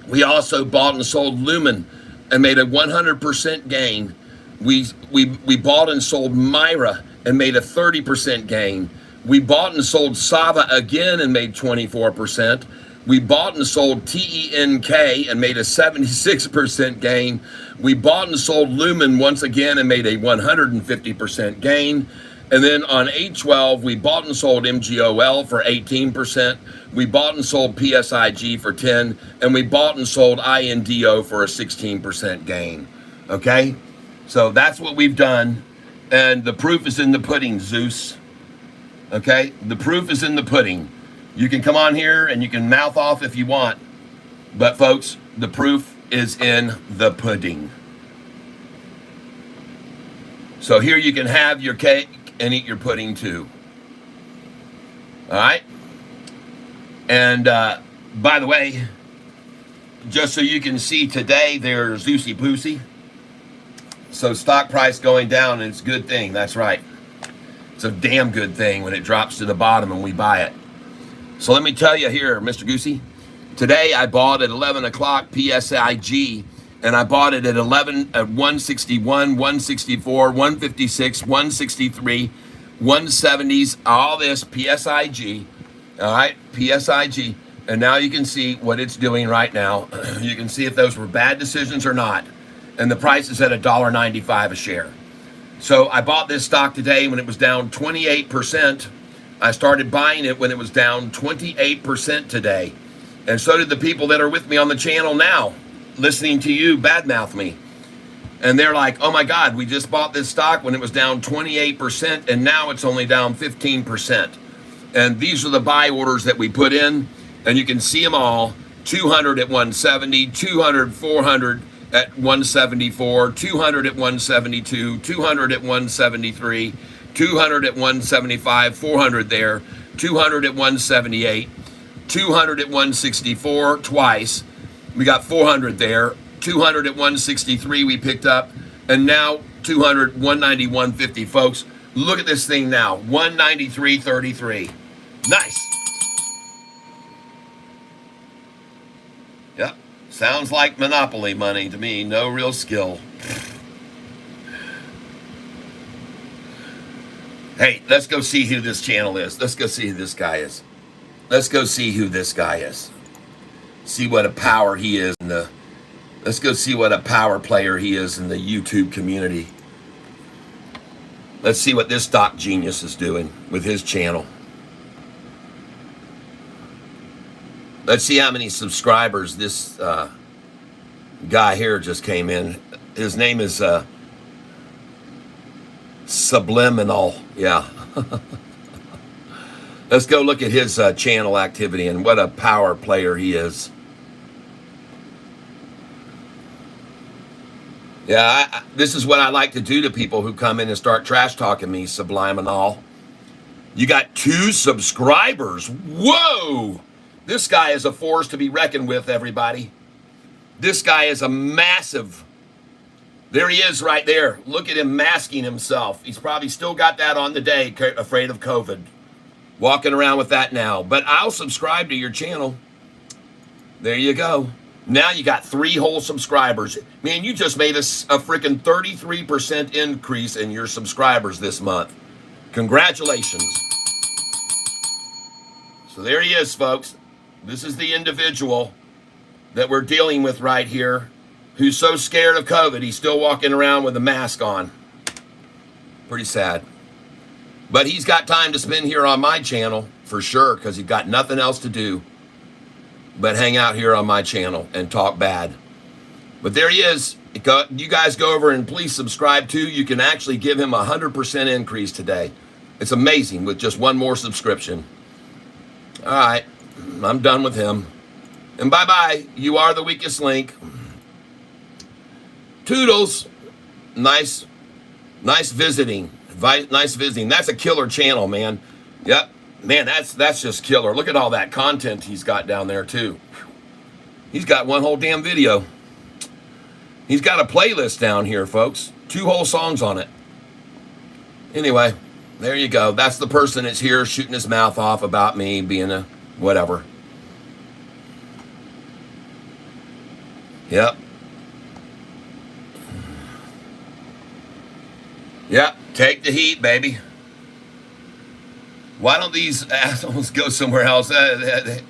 we also bought and sold Lumen and made a 100% gain. We bought and sold Myra and made a 30% gain. We bought and sold Sava again and made 24%. We bought and sold TENK and made a 76% gain. We bought and sold Lumen once again and made a 150% gain. And then on 8/12, we bought and sold MGOL for 18%. We bought and sold PSIG for 10, and we bought and sold INDO for a 16% gain. Okay? So that's what we've done. And the proof is in the pudding, Zeus. Okay? The proof is in the pudding. You can come on here and you can mouth off if you want. But folks, the proof is in the pudding. So here you can have your cake and eat your pudding too. All right? And by the way, just so you can see today, there's Zeusy Poosy. So stock price going down, and it's a good thing. That's right. It's a damn good thing when it drops to the bottom and we buy it. So let me tell you here, Mr. Goosey, today I bought at 11 o'clock PSIG, and I bought it at 161, 164, 156, 163, 170s, all this PSIG, all right, PSIG, and now you can see what it's doing right now. You can see if those were bad decisions or not, and the price is at $1.95 a share. So I bought this stock today when it was down 28%. I started buying it when it was down 28% today. And so did the people that are with me on the channel now, listening to you badmouth me. And they're like, oh my God, we just bought this stock when it was down 28%, and now it's only down 15%. And these are the buy orders that we put in, and you can see them all. 200 at 170, 200, 400 at 174, 200 at 172, 200 at 173, 200 at 175, 400 there, 200 at 178, 200 at 164 twice. We got 400 there, 200 at 163 we picked up, and now 200, 190, 150, folks. Look at this thing now, 193.33. Nice. Yep, sounds like Monopoly money to me, no real skill. Hey, let's go see who this channel is. Let's go see who this guy is. Let's go see who this guy is. See what a power he is in the... Let's go see what a power player he is in the YouTube community. Let's see what this stock genius is doing with his channel. Let's see how many subscribers this guy here just came in. His name is... Subliminal, yeah. Let's go look at his channel activity and what a power player he is. Yeah, this is what I like to do to people who come in and start trash talking me, Subliminal. You got 2 subscribers. Whoa! This guy is a force to be reckoned with, everybody. This guy is a massive... There he is right there. Look at him masking himself. He's probably still got that on today, afraid of COVID. Walking around with that now. But I'll subscribe to your channel. There you go. Now you got 3 whole subscribers. Man, you just made a freaking 33% increase in your subscribers this month. Congratulations. So there he is, folks. This is the individual that we're dealing with right here, who's so scared of COVID, he's still walking around with a mask on. Pretty sad. But he's got time to spend here on my channel, for sure, because he's got nothing else to do but hang out here on my channel and talk bad. But there he is. You guys go over and please subscribe too. You can actually give him 100% increase today. It's amazing with just one more subscription. All right, I'm done with him. And bye-bye. You are the weakest link. Toodles. Nice visiting. Nice visiting. That's a killer channel, man. Yep. Man, that's just killer. Look at all that content he's got down there, too. He's got one whole damn video. He's got a playlist down here, folks. 2 whole songs on it. Anyway, there you go. That's the person that's here shooting his mouth off about me being a whatever. Yep. Yep. Take the heat, baby. Why don't these assholes go somewhere else? They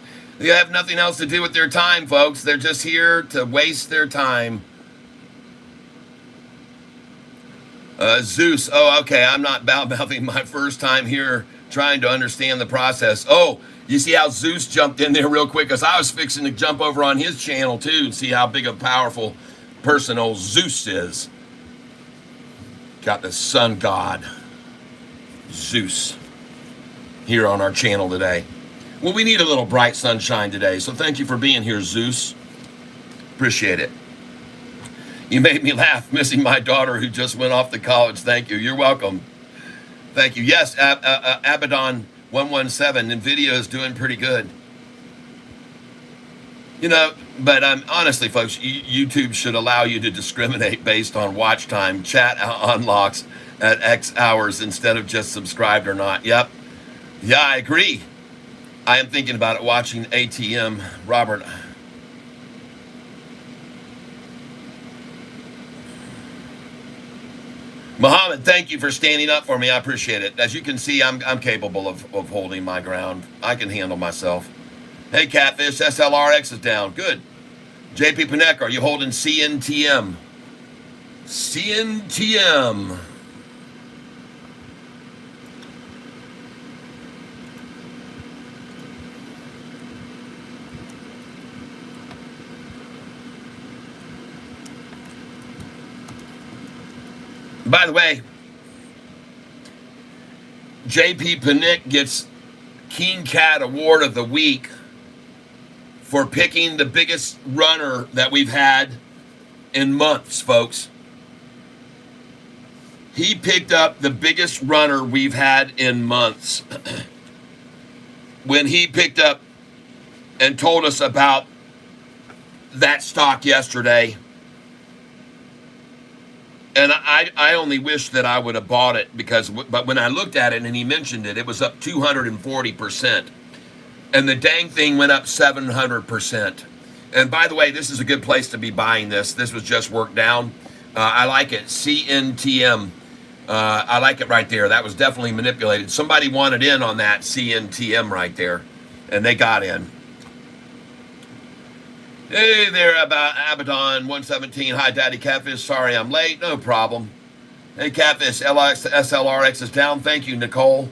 have nothing else to do with their time, folks. They're just here to waste their time. Zeus. Oh, okay. I'm not mouthing my first time here trying to understand the process. Oh, you see how Zeus jumped in there real quick? Because I was fixing to jump over on his channel, too, and see how big a powerful person old Zeus is. Got the sun god, Zeus, here on our channel today. Well, we need a little bright sunshine today, so thank you for being here, Zeus. Appreciate it. You made me laugh, missing my daughter who just went off to college. Thank you. You're welcome. Thank you. Yes, Abaddon 117, NVIDIA is doing pretty good. You know, but honestly, folks, YouTube should allow you to discriminate based on watch time, chat unlocks at X hours instead of just subscribed or not. Yep. Yeah, I agree. I am thinking about it, watching ATM. Robert. Muhammad, thank you for standing up for me. I appreciate it. As you can see, I'm capable of holding my ground. I can handle myself. Hey, Catfish, SLRX is down. Good. JP Panek, are you holding CNTM? CNTM. By the way, JP Panek gets King Cat Award of the Week for picking the biggest runner that we've had in months, folks. He picked up the biggest runner we've had in months when he picked up and told us about that stock yesterday. And I only wish that I would have bought it but when I looked at it and he mentioned it, it was up 240%. And the dang thing went up 700%. And by the way, this is a good place to be buying this. This was just worked down. I like it. CNTM. I like it right there. That was definitely manipulated. Somebody wanted in on that CNTM right there. And they got in. Hey there, about Abaddon 117. Hi, Daddy Catfish. Sorry I'm late. No problem. Hey, Catfish. SLRX is down. Thank you, Nicole.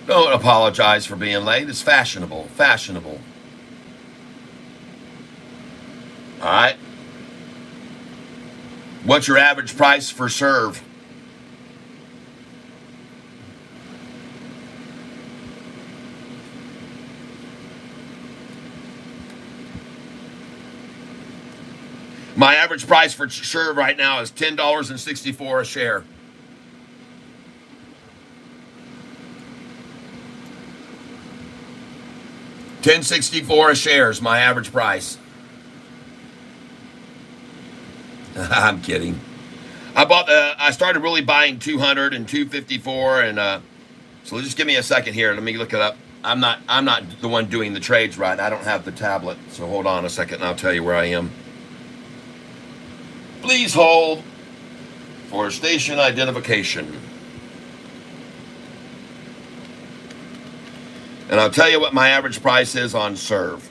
Don't apologize for being late. It's fashionable. Fashionable. All right. What's your average price for serve? My average price for serve right now is $10.64 a share. $10.64 a share is my average price. I'm kidding. I started really buying 200 and 254, and so just give me a second here. Let me look it up. I'm not the one doing the trades right. I don't have the tablet. So hold on a second and I'll tell you where I am. Please hold for station identification. And I'll tell you what my average price is on serve.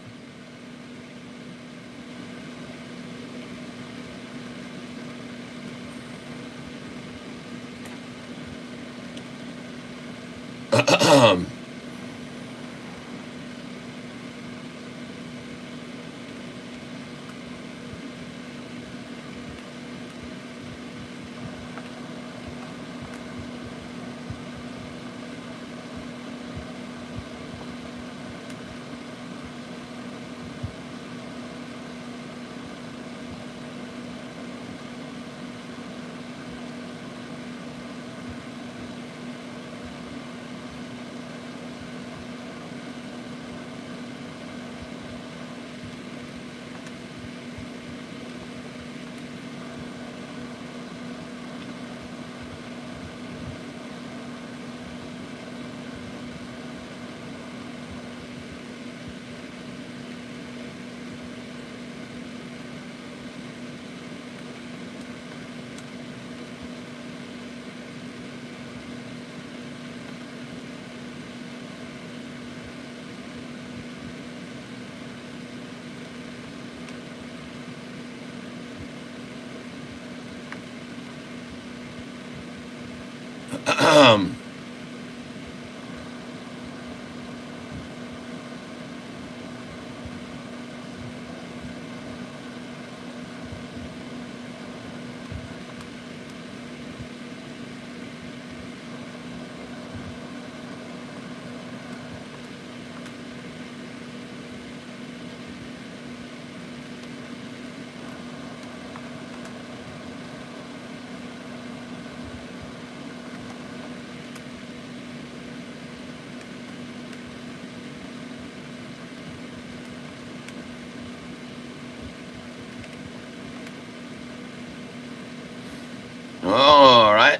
All right.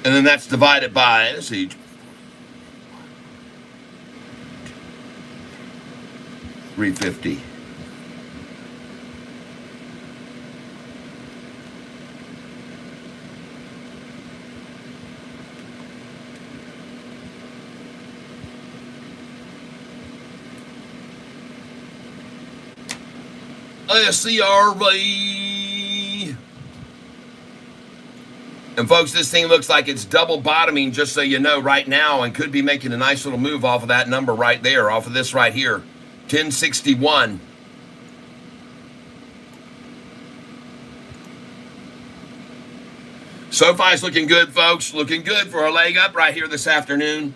And then that's divided by, let's see, 350. SCRV. And folks, this thing looks like it's double bottoming, just so you know, right now, and could be making a nice little move off of that number right there, off of this right here, 1061. Sofi's looking good, folks. Looking good for a leg up right here this afternoon.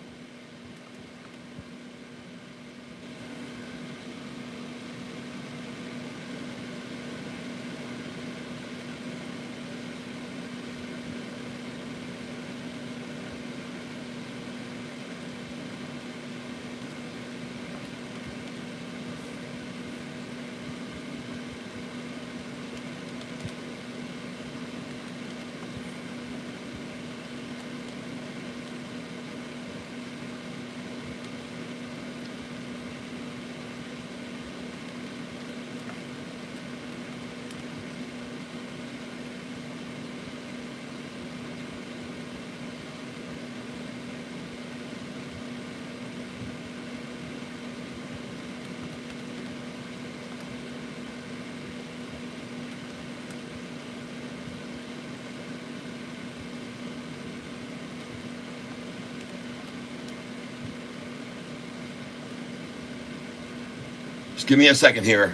Just give me a second here.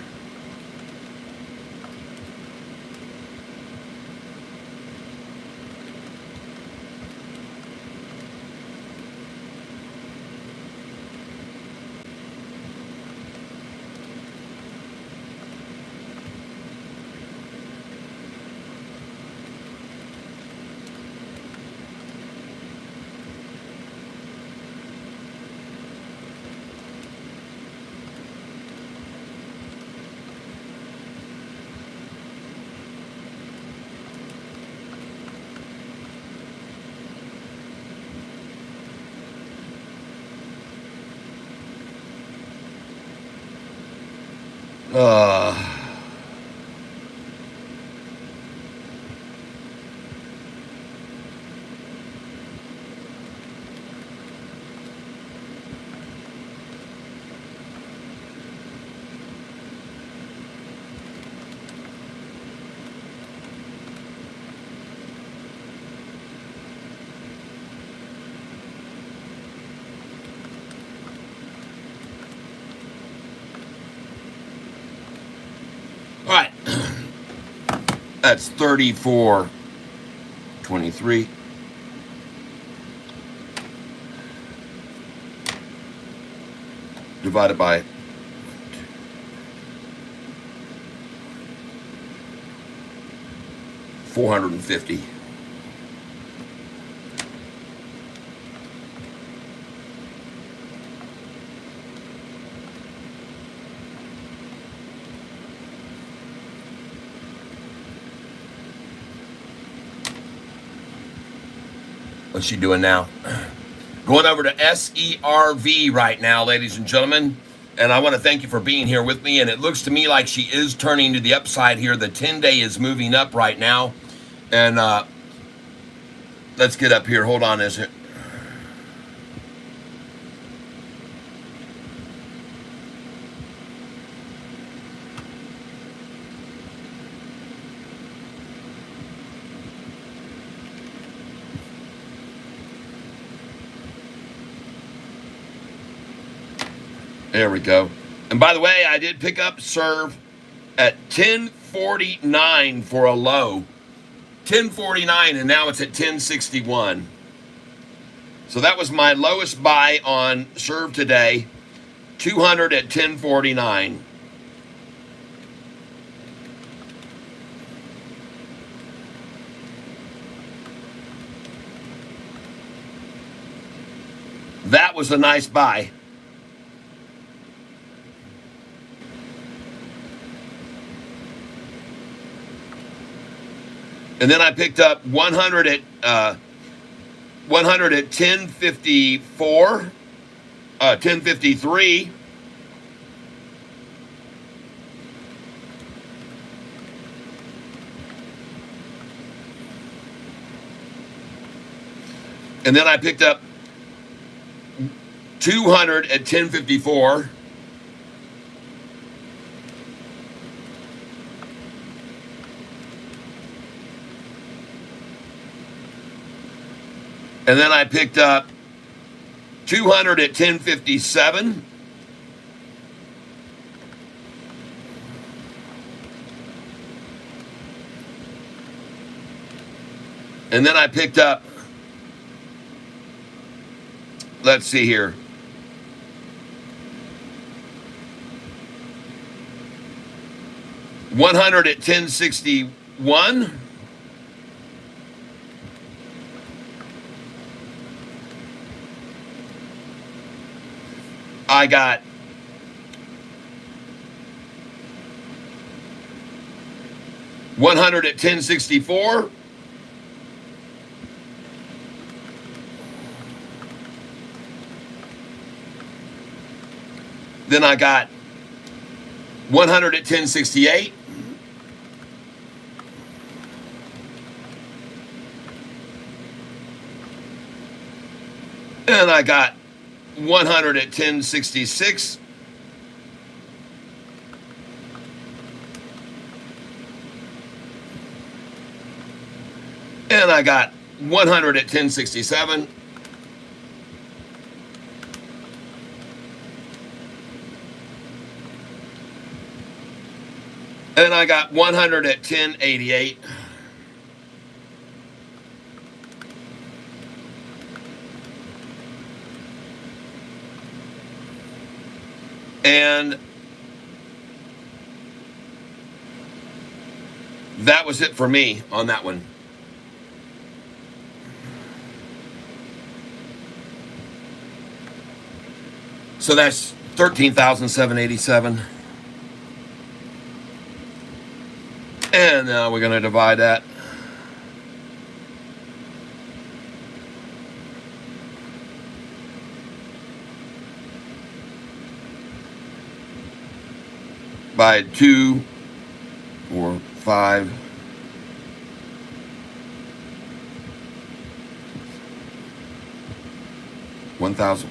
Uh, all right. That's 34.23. Divided by 450. What's she doing now? Going over to SERV right now, ladies and gentlemen. And I want to thank you for being here with me. And it looks to me like she is turning to the upside here. The 10-day is moving up right now. And let's get up here. Hold on, is it? There we go. And by the way, I did pick up serve at 10.49 for a low. 10.49, and now it's at 10.61. So that was my lowest buy on serve today. 200 at 10.49. That was a nice buy. And then I picked up 100 at 10.54, 10.53. And then I picked up 200 at 10.54. And then I picked up 200 at 10.57. And then I picked up, let's see here, 100 at 10.61. I got 100 at 10.64. Then I got 100 at 10.68. And I got 100 at 10.66. And I got 100 at 10.67. And I got 100 at 10.88. And that was it for me on that one. So that's 13,787. And now we're going to divide that. by 2, 4, 5. $1,000.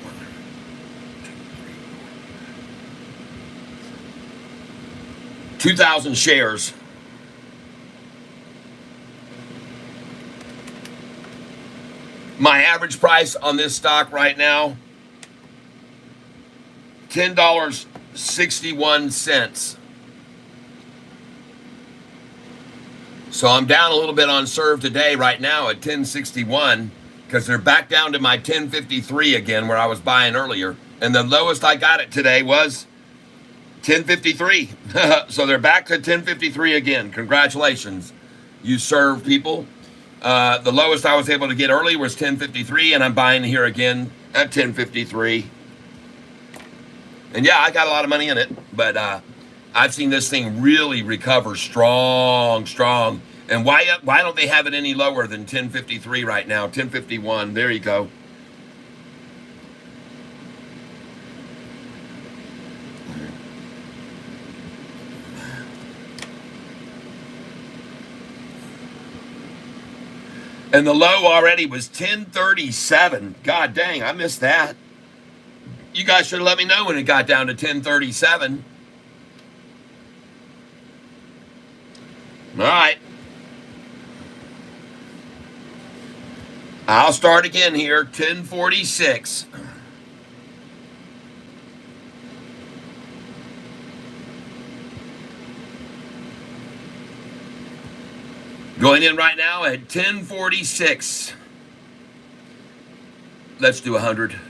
2,000 shares. My average price on this stock right now, $10.61. So I'm down a little bit on serve today right now at 1061 because they're back down to my 1053 again where I was buying earlier. And the lowest I got it today was 1053. So they're back to 1053 again. Congratulations, you serve people. The lowest I was able to get early was 1053, and I'm buying here again at 1053. And yeah, I got a lot of money in it, but I've seen this thing really recover strong. And why don't they have it any lower than 1053 right now? 1051. There you go. And the low already was 1037. God dang, I missed that. You guys should have let me know when it got down to 1037. All right. I'll start again here, 1046. Going in right now at 1046. Let's do 100.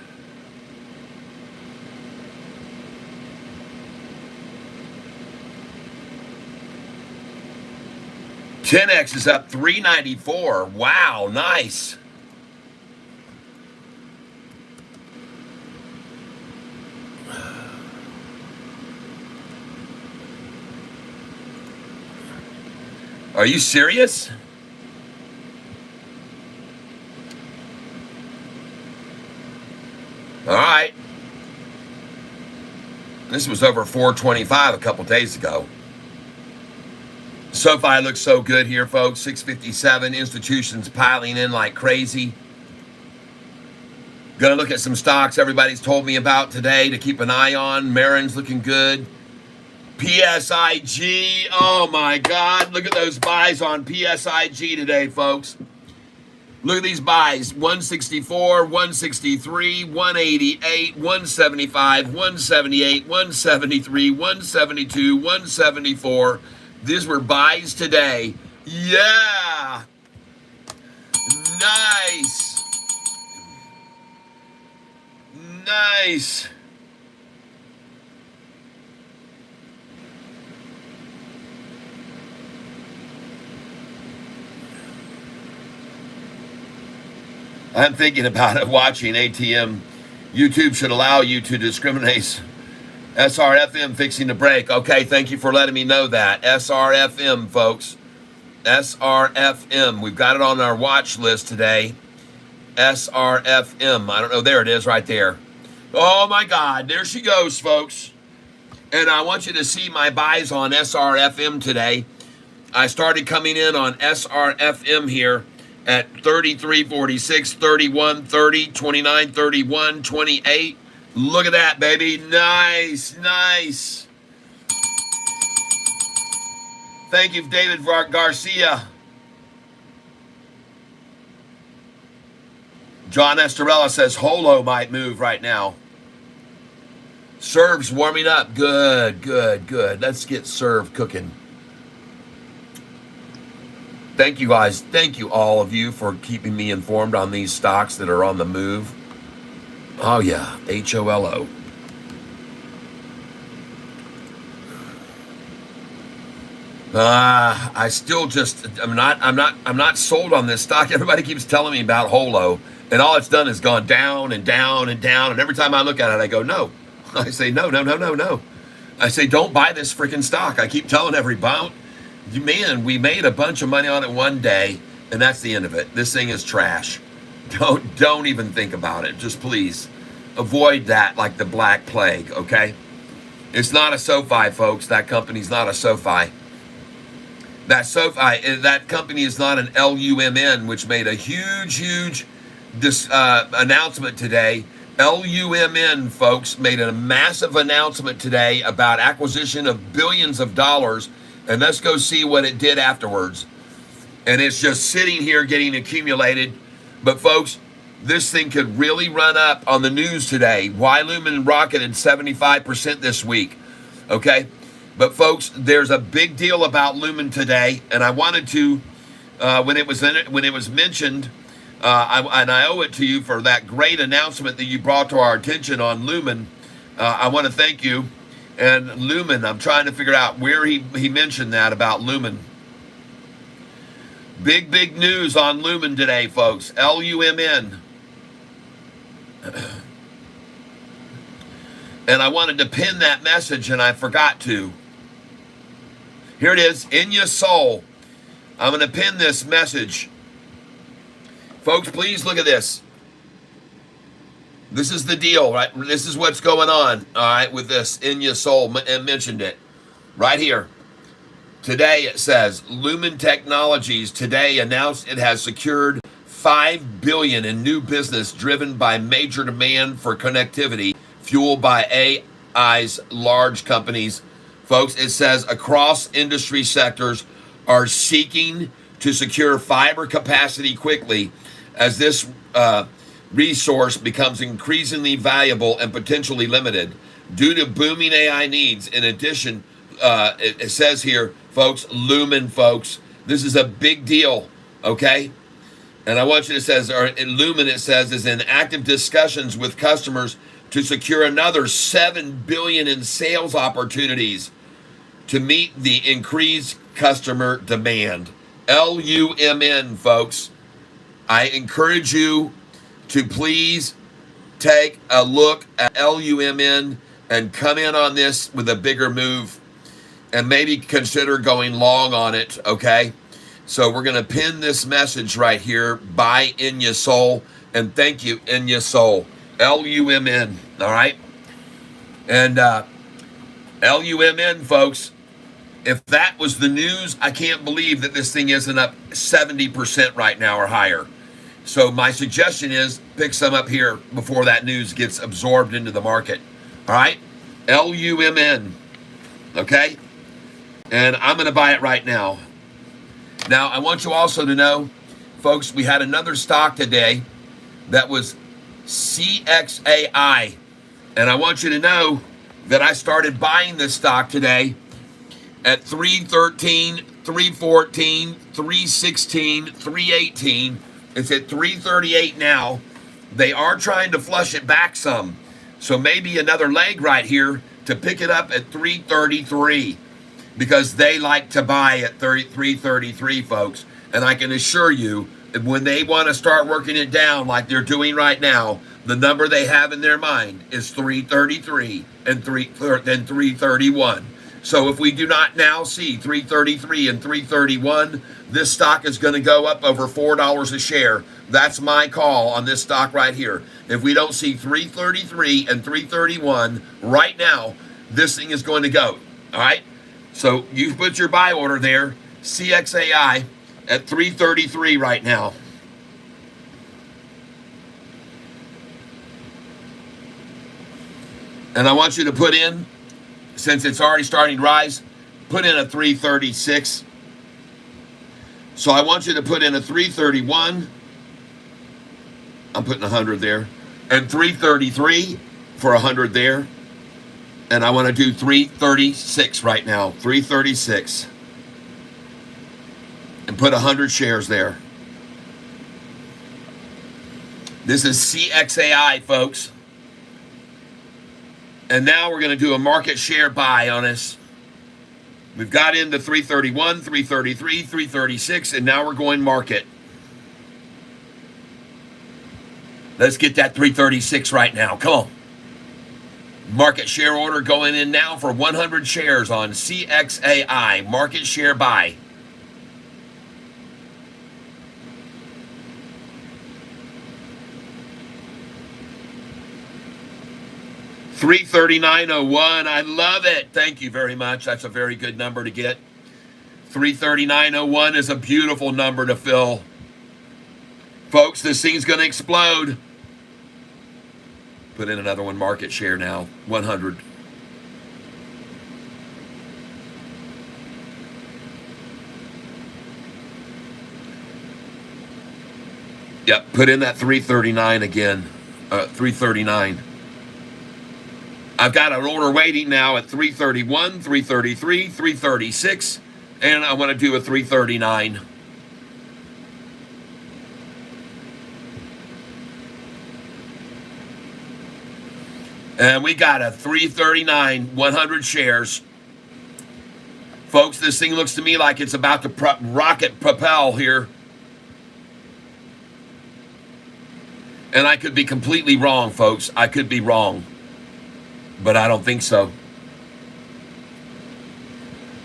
$10X is up 394. Wow, nice. Are you serious? All right. This was over 425 a couple days ago. Sofi looks so good here, folks. 657. Institutions piling in like crazy. Gonna look at some stocks everybody's told me about today to keep an eye on. Marin's looking good. PSIG, oh my God, look at those buys on PSIG today, folks. Look at these buys, 164, 163, 188, 175, 178, 173, 172, 174. These were buys today. Yeah, nice, nice. I'm thinking about it, watching ATM. YouTube should allow you to discriminate. SRFM fixing to break. Okay, thank you for letting me know that. SRFM, folks. SRFM. We've got it on our watch list today. SRFM. I don't know. There it is right there. Oh, my God. There she goes, folks. And I want you to see my buys on SRFM today. I started coming in on SRFM here at 33.46, 31.30, 29.31, 28. Look at that, baby. Nice, nice. Thank you, David Garcia. John Estorella says Holo might move right now. Serve's warming up. Good, good, good. Let's get serve cooking. Thank you guys. Thank you all of you for keeping me informed on these stocks that are on the move. Oh yeah, HOLO. I still just I'm not sold on this stock. Everybody keeps telling me about Holo, and all it's done is gone down and down and down. And every time I look at it, I go no. I say no. I say don't buy this freaking stock. I keep telling everybody. Man, we made a bunch of money on it one day, and that's the end of it. This thing is trash. Don't even think about it. Just please avoid that like the Black Plague, okay? It's not a Sofi, folks. That company's not a Sofi. That company is not an LUMN, which made a huge announcement today. LUMN, folks, made a massive announcement today about acquisition of billions of dollars, and let's go see what it did afterwards. And it's just sitting here getting accumulated. But folks, this thing could really run up on the news today. Why Lumen rocketed 75% this week? Okay, but folks, there's a big deal about Lumen today, and I wanted to, when it was mentioned, I owe it to you for that great announcement that you brought to our attention on Lumen. I want to thank you. And Lumen, I'm trying to figure out where he mentioned that about Lumen. Big news on Lumen today, folks. LUMN. And I wanted to pin that message, and I forgot to. Here it is, in your soul. I'm going to pin this message. Folks, please look at this. This is the deal, right? This is what's going on, all right, with this in your soul, and mentioned it right here. Today it says, Lumen Technologies today announced it has secured $5 billion in new business driven by major demand for connectivity fueled by AI's large companies. Folks, it says across industry sectors are seeking to secure fiber capacity quickly as this resource becomes increasingly valuable and potentially limited due to booming AI needs. In addition, it says here, folks, Lumen, folks, this is a big deal, okay? And I want you to say, or in Lumen it says, is in active discussions with customers to secure another $7 billion in sales opportunities to meet the increased customer demand. LUMN, folks. I encourage you to please take a look at LUMN and come in on this with a bigger move and maybe consider going long on it, okay? So we're going to pin this message right here, buy in your soul, and thank you in your soul. LUMN, all right? And LUMN, folks, if that was the news, I can't believe that this thing isn't up 70% right now or higher. So my suggestion is pick some up here before that news gets absorbed into the market. All right? LUMN, okay? And I'm going to buy it right now. Now, I want you also to know, folks, we had another stock today that was CXAI. And I want you to know that I started buying this stock today at 313, 314, 316, 318. It's at 338 now. They are trying to flush it back some. So maybe another leg right here to pick it up at 333 because they like to buy at 333, folks. And I can assure you, when they want to start working it down like they're doing right now, the number they have in their mind is 333 and then 331. So if we do not now see 333 and 331, this stock is going to go up over $4 a share. That's my call on this stock right here. If we don't see 333 and 331 right now, this thing is going to go. All right? So you put your buy order there, CXAI, at 333 right now. And I want you to put in, since it's already starting to rise, put in a 336. So I want you to put in a 331. I'm putting 100 there. And 333 for 100 there. And I want to do 336 right now. 336. And put 100 shares there. This is CXAI, folks. And now we're going to do a market share buy on us. We've got into 331, 333, 336, and now we're going market. Let's get that 336 right now. Come on. Market share order going in now for 100 shares on CXAI. Market share buy. 339.01. I love it. Thank you very much. That's a very good number to get. 339.01 is a beautiful number to fill. Folks, this thing's going to explode. Put in another one. Market share now. 100. Yep, put in that 339 again. 339. I've got an order waiting now at 331, 333, 336, and I want to do a 339. And we got a 339, 100 shares. Folks, this thing looks to me like it's about to rocket propel here. And I could be completely wrong, folks. I could be wrong. But I don't think so.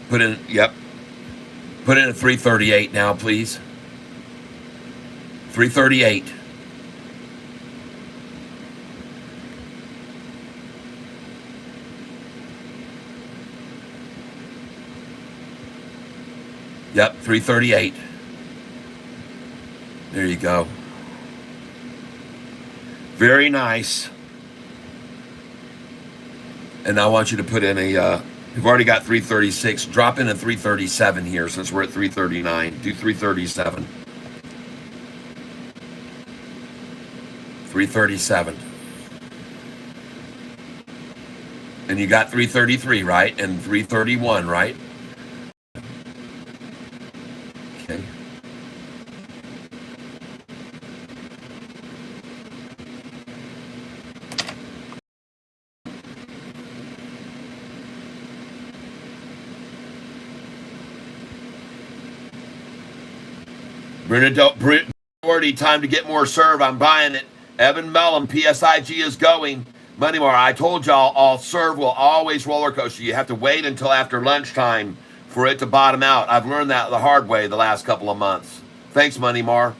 Put in, yep. Put in a 338 now, please. 338. Yep, 338. There you go. Very nice. And I want you to put in a, you've already got 336. Drop in a 337 here since we're at 339. Do 337. 337. And you got 333, right? And 331, right? Okay. Already time to get more serve. I'm buying it. Evan Mellon, PSIG is going. Money more. I told y'all all serve will always roller coaster. You have to wait until after lunchtime for it to bottom out. I've learned that the hard way the last couple of months. Thanks, Money Mar.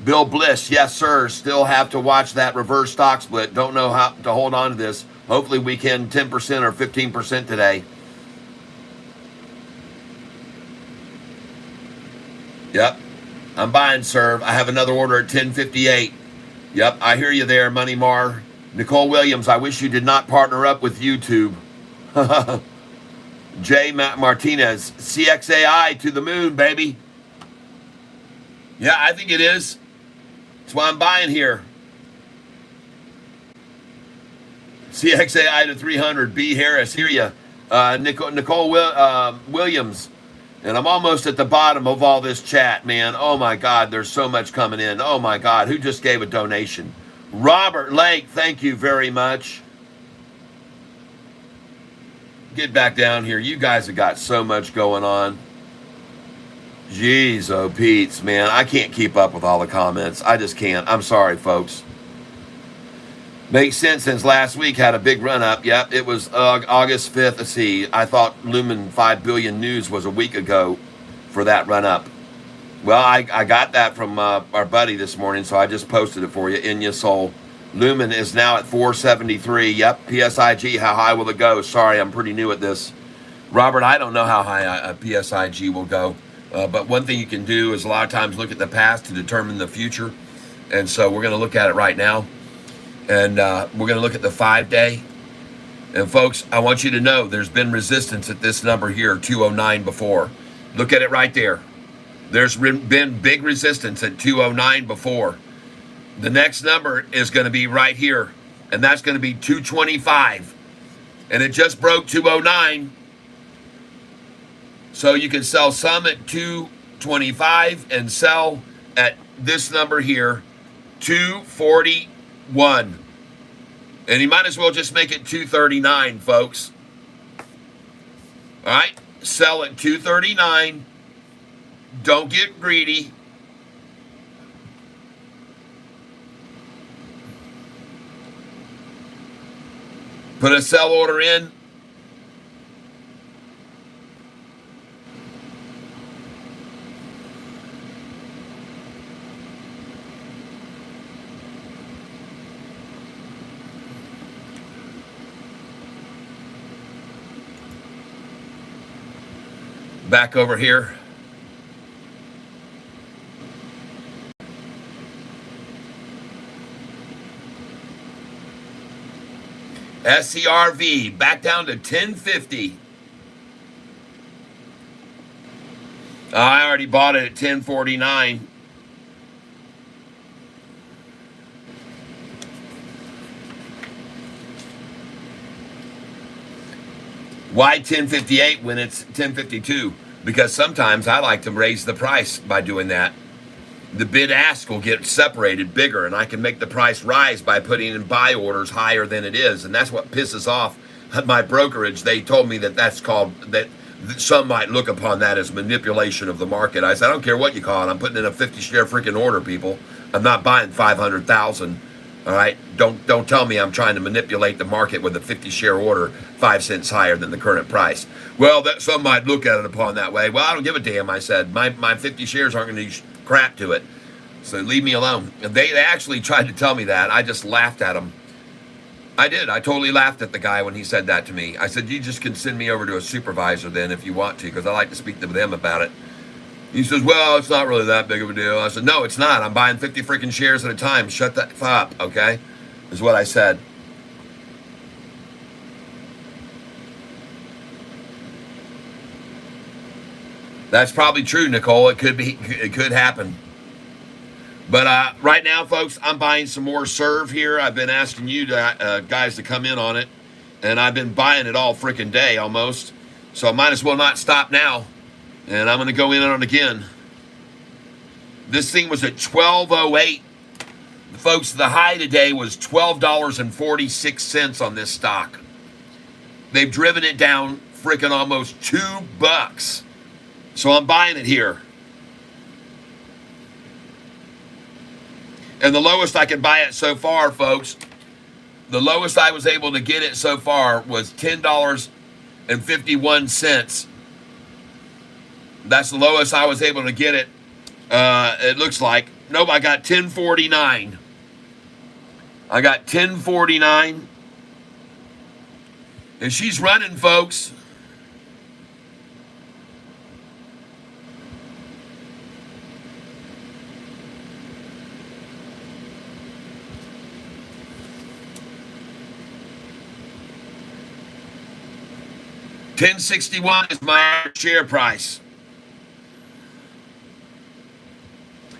Bill Bliss, yes, sir. Still have to watch that reverse stock split. Don't know how to hold on to this. Hopefully we can 10% or 15% today. Yep. I'm buying serve. I have another order at 1058. Yep, I hear you there, Money Mar. Nicole Williams, I wish you did not partner up with YouTube. Jay Martinez, CXAI to the moon, baby. Yeah, I think it is. That's why I'm buying here. CXAI to 300. B. Harris, hear you. Nicole Williams. And I'm almost at the bottom of all this chat, man. Oh, my God, there's so much coming in. Oh, my God, who just gave a donation? Robert Lake, thank you very much. Get back down here. You guys have got so much going on. Jeez, oh, Pete's, man. I can't keep up with all the comments. I just can't. I'm sorry, folks. Makes sense since last week had a big run-up. Yep, it was August 5th. Let's see. I thought Lumen 5 Billion News was a week ago for that run-up. Well, I got that from our buddy this morning, so I just posted it for you. In your soul. Lumen is now at 473. Yep, PSIG, how high will it go? Sorry, I'm pretty new at this. Robert, I don't know how high PSIG will go. But one thing you can do is a lot of times look at the past to determine the future. And so we're going to look at it right now. And we're going to look at the 5-day. And folks, I want you to know there's been resistance at this number here, 209 before. Look at it right there. There's been big resistance at 209 before. The next number is going to be right here. And that's going to be 225. And it just broke 209. So you can sell some at 225 and sell at this number here, 241. And you might as well just make it 239, folks. All right, sell at 239. Don't get greedy. Put a sell order in. back over here. SCRV back down to 1050. I already bought it at 1049. Why 1058 when it's 1052? Because sometimes I like to raise the price by doing that. The bid ask will get separated bigger, and I can make the price rise by putting in buy orders higher than it is. And that's what pisses off my brokerage. They told me that that's called, that some might look upon that as manipulation of the market. I said, I don't care what you call it. I'm putting in a 50 share freaking order, people. I'm not buying 500,000. All right, don't tell me I'm trying to manipulate the market with a 50 share order 5 cents higher than the current price. Well, that some might look at it upon that way. Well, I don't give a damn. I said my 50 shares aren't going to do crap to it, so leave me alone. And they actually tried to tell me that. I just laughed at them. I did. I totally laughed at the guy when he said that to me. I said, you just can send me over to a supervisor then if you want to, because I like to speak to them about it. He says, well, it's not really that big of a deal. I said, no, it's not. I'm buying 50 freaking shares at a time. Shut that up, okay? Is what I said. That's probably true, Nicole. It could happen. But right now, folks, I'm buying some more Serve here. I've been asking you guys to come in on it, and I've been buying it all freaking day almost. So I might as well not stop now. And I'm going to go in on it again. This thing was at $12.08. Folks, the high today was $12.46 on this stock. They've driven it down freaking almost $2. So I'm buying it here. And the lowest I can buy it so far, folks, the lowest I was able to get it so far was $10.51. That's the lowest I was able to get it. It looks like. Nope, I got 1049. I got 1049. And she's running, folks. $10.61 is my share price.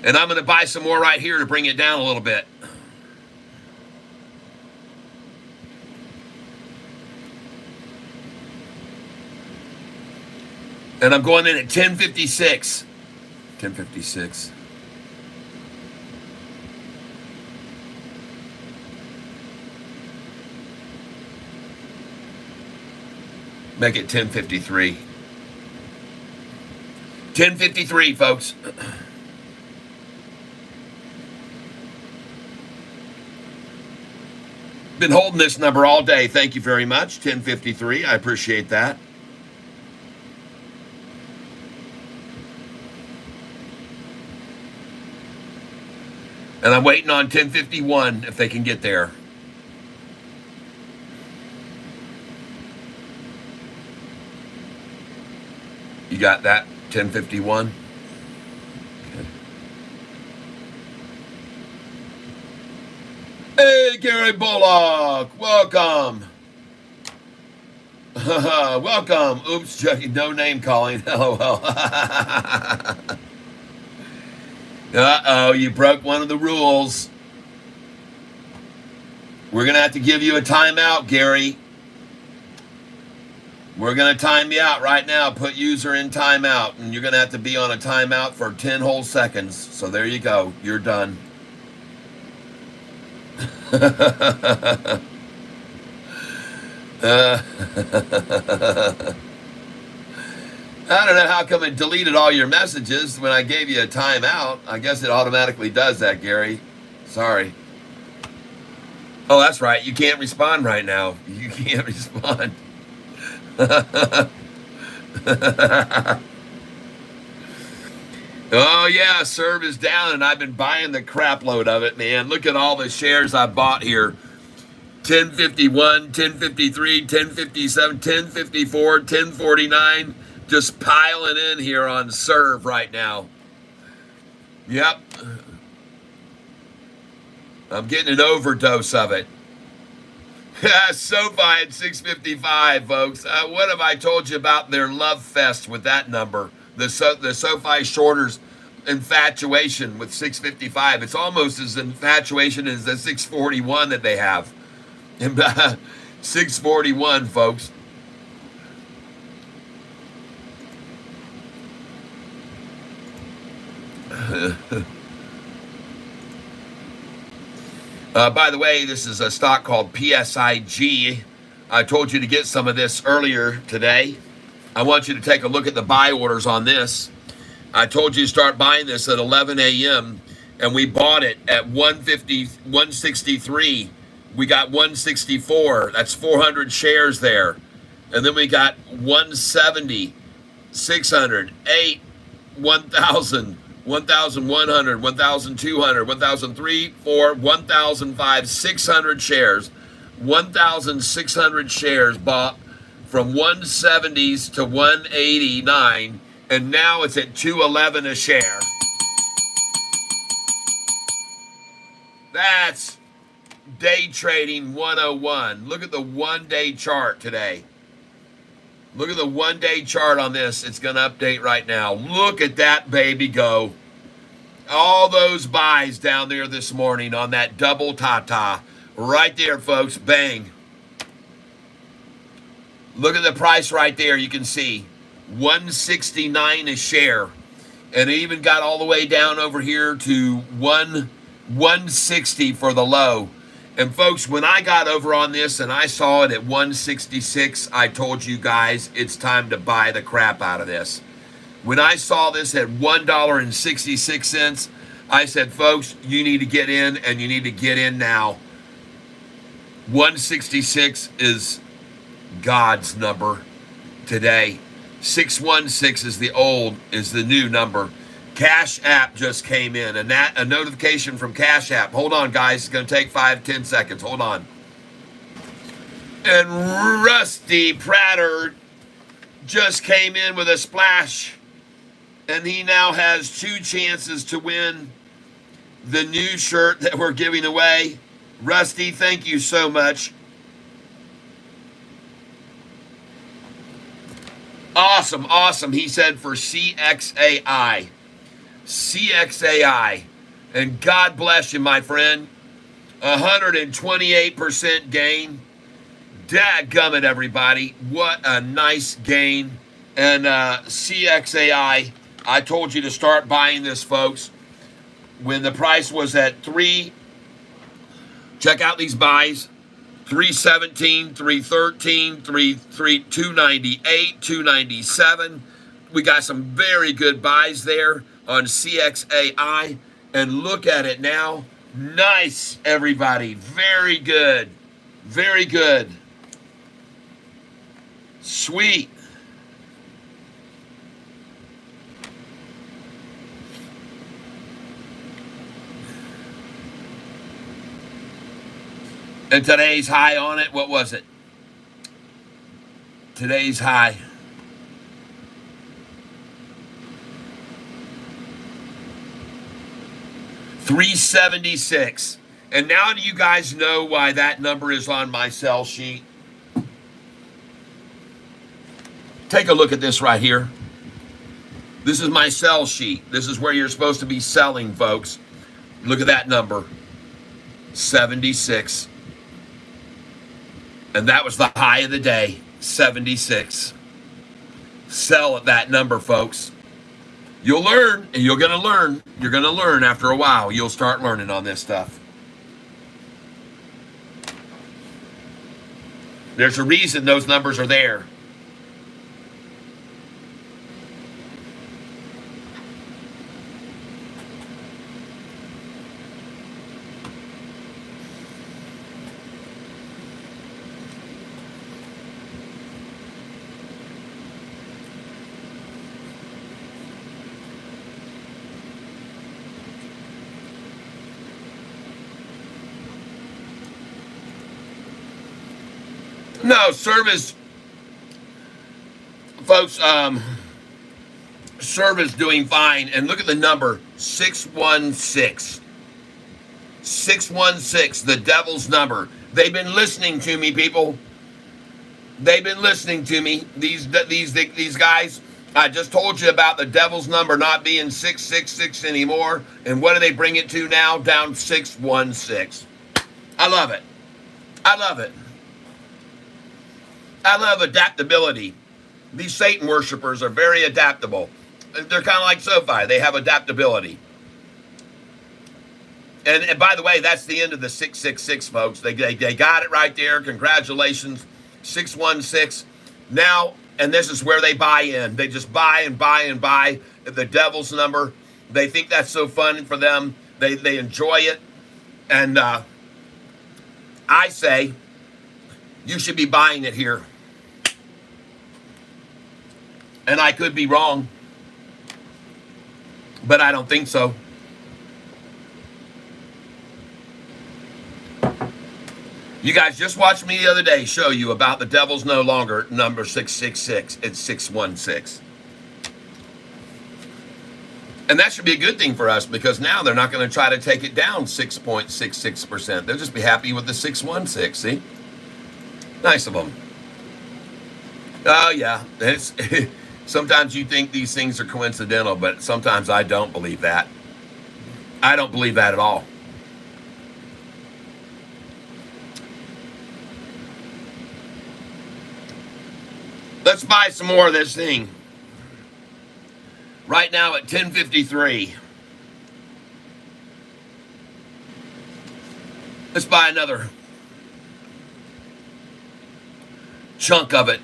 And I'm going to buy some more right here to bring it down a little bit. And I'm going in at 1056. 1056. Make it 1053. 1053, folks. Been holding this number all day. Thank you very much. 1053. I appreciate that. And I'm waiting on 1051 if they can get there. You got that? 1051? Okay. Hey, Gary Bullock. Welcome. Welcome. Oops, Chucky. No name calling. LOL. Uh-oh, you broke one of the rules. We're going to have to give you a timeout, Gary. We're going to time you out right now. Put user in timeout, and you're going to have to be on a timeout for 10 whole seconds. So there you go. You're done. I don't know how come it deleted all your messages when I gave you a timeout. I guess it automatically does that, Gary. Sorry. Oh, that's right. You can't respond right now. You can't respond. Oh yeah, Serve is down, and I've been buying the crap load of it, man. Look at all the shares I bought here. 1051, 1053, 1057, 1054, 1049. Just piling in here on serve right now. Yep. I'm getting an overdose of it. Sofi at 655, folks. What have I told you about their love fest with that number? The Sofi Shorters infatuation with 655. It's almost as infatuation as the 641 that they have. 641, folks. By the way, this is a stock called PSIG. I told you to get some of this earlier today. I want you to take a look at the buy orders on this. I told you to start buying this at 11 a.m. and we bought it at 150, 163. We got 164. That's 400 shares there. And then we got 170, 600, 8, 1,000. 1,100, 1,200, 1,003, 4, 1,005, 600 shares. 1,600 shares bought from 170s to 189, and now it's at 211 a share. That's day trading 101. Look at the one-day chart today. Look at the one-day chart on this. It's going to update right now. Look at that baby go. All those buys down there this morning on that double Tata. Right there, folks. Bang. Look at the price right there. You can see 169 a share. And it even got all the way down over here to 160 for the low. And folks, when I got over on this and I saw it at 166, I told you guys it's time to buy the crap out of this. When I saw this at $1.66, I said, folks, you need to get in, and you need to get in now. 166 is God's number today. 616 is the new number. Cash App just came in, and a notification from Cash App. Hold on, guys. It's going to take 5-10 seconds. Hold on. And Rusty Prater just came in with a splash, and he now has 2 chances to win the new shirt that we're giving away. Rusty, thank you so much. Awesome, awesome. He said for CXAI. CXAI. And God bless you, my friend. 128% gain. Dadgummit, everybody. What a nice gain. And CXAI, I told you to start buying this, folks. When the price was at 3, check out these buys. 317, 313, 298, 297. We got some very good buys there on CXAI. And look at it now. Nice, everybody. Very good. Very good. Sweet. And today's high on it, what was it? Today's high. $376. And now do you guys know why that number is on my sell sheet? Take a look at this right here. This is my sell sheet. This is where you're supposed to be selling, folks. Look at that number. 76. And that was the high of the day, 76. Sell at that number, folks. You'll learn, and you're going to learn. You're going to learn after a while. You'll start learning on this stuff. There's a reason those numbers are there. No, service, folks, Service doing fine. And look at the number, 616. 616, the devil's number. They've been listening to me, people. They've been listening to me. These guys. I just told you about the devil's number not being 666 anymore. And what do they bring it to now? Down 616. I love it. I love it. I love adaptability. These Satan worshipers are very adaptable. They're kind of like Sofi. They have adaptability. And by the way, that's the end of the 666, folks. They got it right there. Congratulations. 616. Now, and this is where they buy in. They just buy and buy and buy the devil's number. They think that's so fun for them. They enjoy it. And I say you should be buying it here. And I could be wrong, but I don't think so. You guys just watched me the other day show you about the devil's no longer number 666. It's 616. And that should be a good thing for us because now they're not going to try to take it down 6.66%. They'll just be happy with the 616, see? Nice of them. Oh, yeah. Sometimes you think these things are coincidental, but sometimes I don't believe that. I don't believe that at all. Let's buy some more of this thing. Right now at 10.53. Let's buy another chunk of it.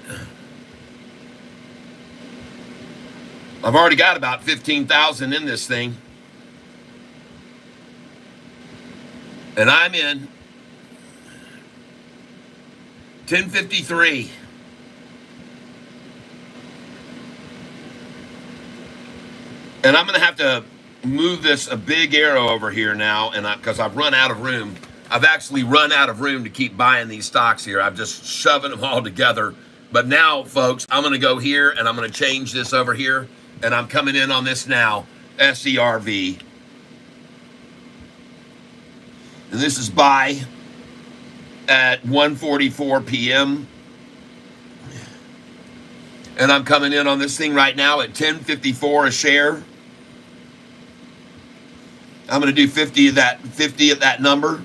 I've already got about 15,000 in this thing. And I'm in 10.53. And I'm going to have to move this a big arrow over here now, and because I've run out of room. I've actually run out of room to keep buying these stocks here. I'm just shoving them all together. But now, folks, I'm going to go here, and I'm going to change this over here, and I'm coming in on this now, SERV. And this is buy at 1:44 p.m. And I'm coming in on this thing right now at 10.54 a share. I'm going to do 50 at that number.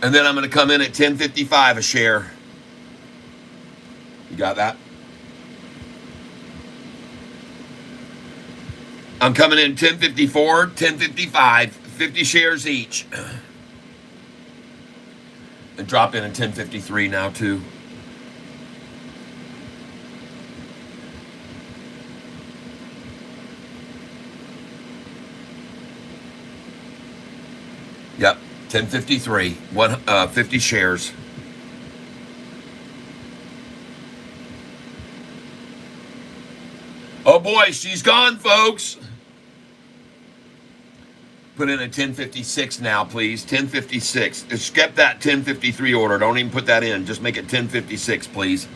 And then I'm going to come in at 10.55 a share. You got that? I'm coming in 10.54, 10.55, 50 shares each. And drop in at 10.53 now too. Yep, 10.53, 50 shares. Oh boy, she's gone, folks. Put in a 10.56 now, please. 10.56. Skip that 10.53 order. Don't even put that in. Just make it 10.56, please.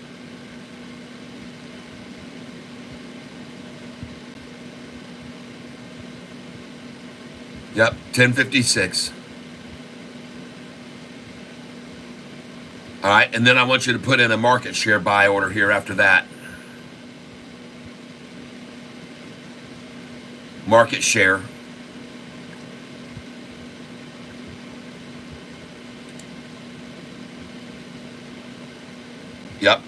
Yep, 10.56. All right, and then I want you to put in a market share buy order here after that. Market share. Yep.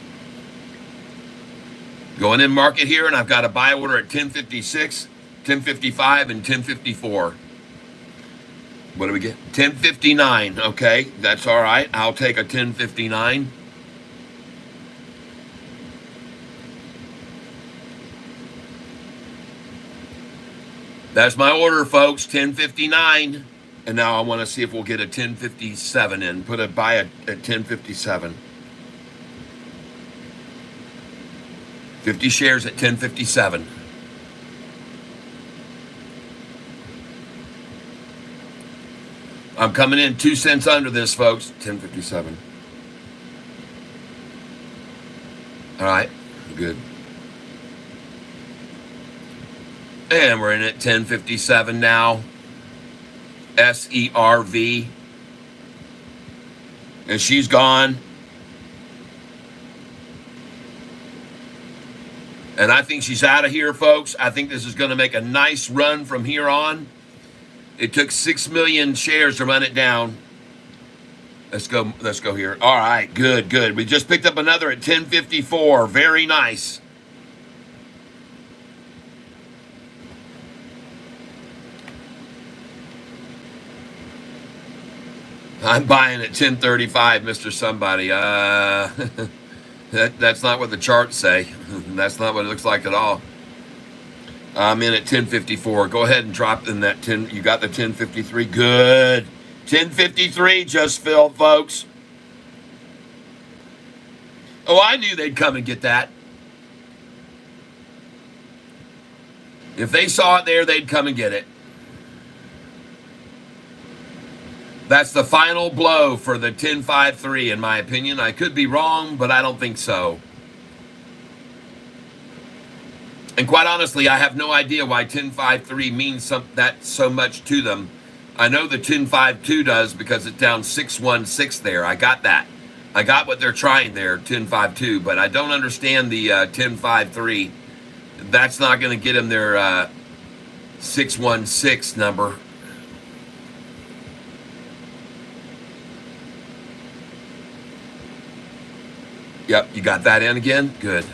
Going in market here, and I've got a buy order at 10.56, 10.55, and 10.54. What do we get? 10.59. Okay, that's all right. I'll take a 10.59. That's my order, folks. 10.59. And now I want to see if we'll get a 10.57 in. Put a buy at 10.57. 50 shares at 10.57. I'm coming in 2 cents under this, folks. 10.57. All right, good. And we're in at 1057 now. SERV. And she's gone. And I think she's out of here, folks. I think this is going to make a nice run from here on. It took 6 million shares to run it down. Let's go here. All right, good. We just picked up another at 1054. Very nice. I'm buying at 1035, Mr. Somebody. That's not what the charts say. That's not what it looks like at all. I'm in at 1054. Go ahead and drop in that 10. You got the 1053. Good. 1053 just filled, folks. Oh, I knew they'd come and get that. If they saw it there, they'd come and get it. That's the final blow for the 1053, in my opinion. I could be wrong, but I don't think so. And quite honestly, I have no idea why 1053 means that so much to them. I know the 1052 does because it's down 616 there. I got that. I got what they're trying there, 1052, but I don't understand the 1053. That's not going to get them their 616 number. Yep, you got that in again? Good.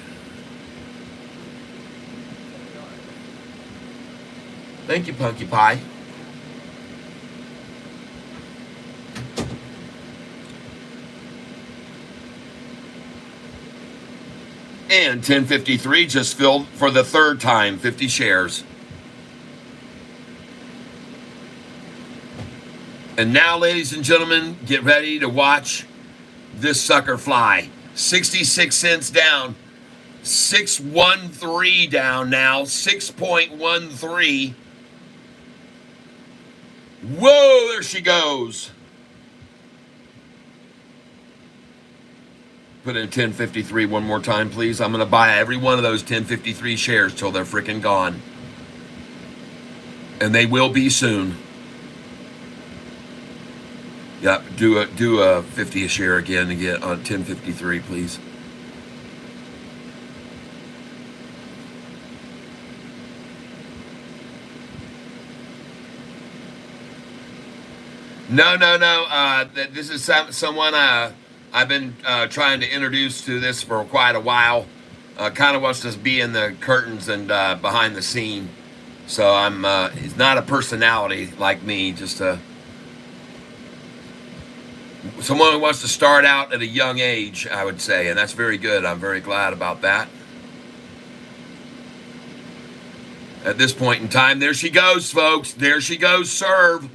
Thank you, Punky Pie. And 1053 just filled for the third time, 50 shares. And now, ladies and gentlemen, get ready to watch this sucker fly. 66 cents down, 613 down now, 6.13. Whoa, there she goes. Put in 1053 one more time, please. I'm going to buy every one of those 1053 shares till they're freaking gone. And they will be soon. Yep, do a 50 a share again to get on 1053, please. No. This is someone I've been trying to introduce to this for quite a while. Kind of wants to be in the curtains and behind the scene. So he's not a personality like me, just someone who wants to start out at a young age, I would say, and that's very good. I'm very glad about that. At this point in time, there she goes, folks. There she goes, serve.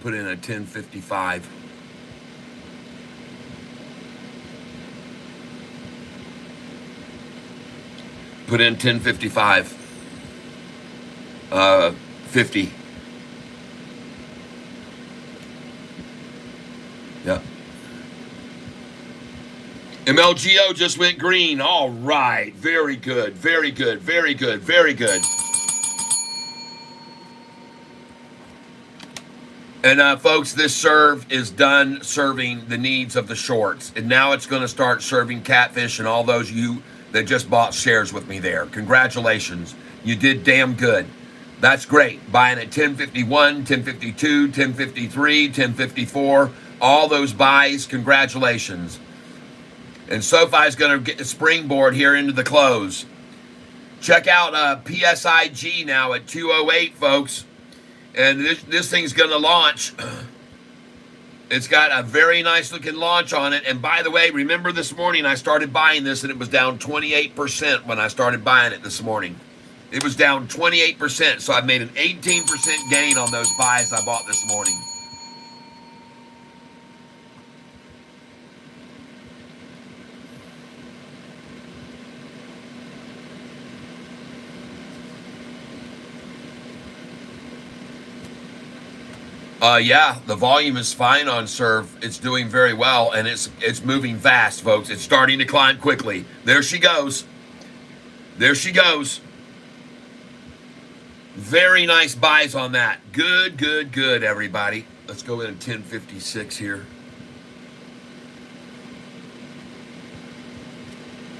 Put in a 1055. Put in 1055. 50. Yep. MLGO just went green. All right. Very good. Very good. Very good. Very good. And folks, this serve is done serving the needs of the shorts. And now it's going to start serving Catfish and all those you that just bought shares with me there. Congratulations. You did damn good. That's great. Buying at 1051, 1052, 1053, 1054. All those buys, congratulations. And Sofi's going to get the springboard here into the close. Check out PSIG now at 208, folks. And this thing's going to launch. It's got a very nice looking launch on it. And by the way, remember this morning I started buying this and it was down 28% when I started buying it this morning. It was down 28%. So I've made an 18% gain on those buys I bought this morning. Yeah, the volume is fine on Serve. It's doing very well, and it's moving fast, folks. It's starting to climb quickly. There she goes. There she goes. Very nice buys on that. Good, good, good, everybody. Let's go in at 1056 here.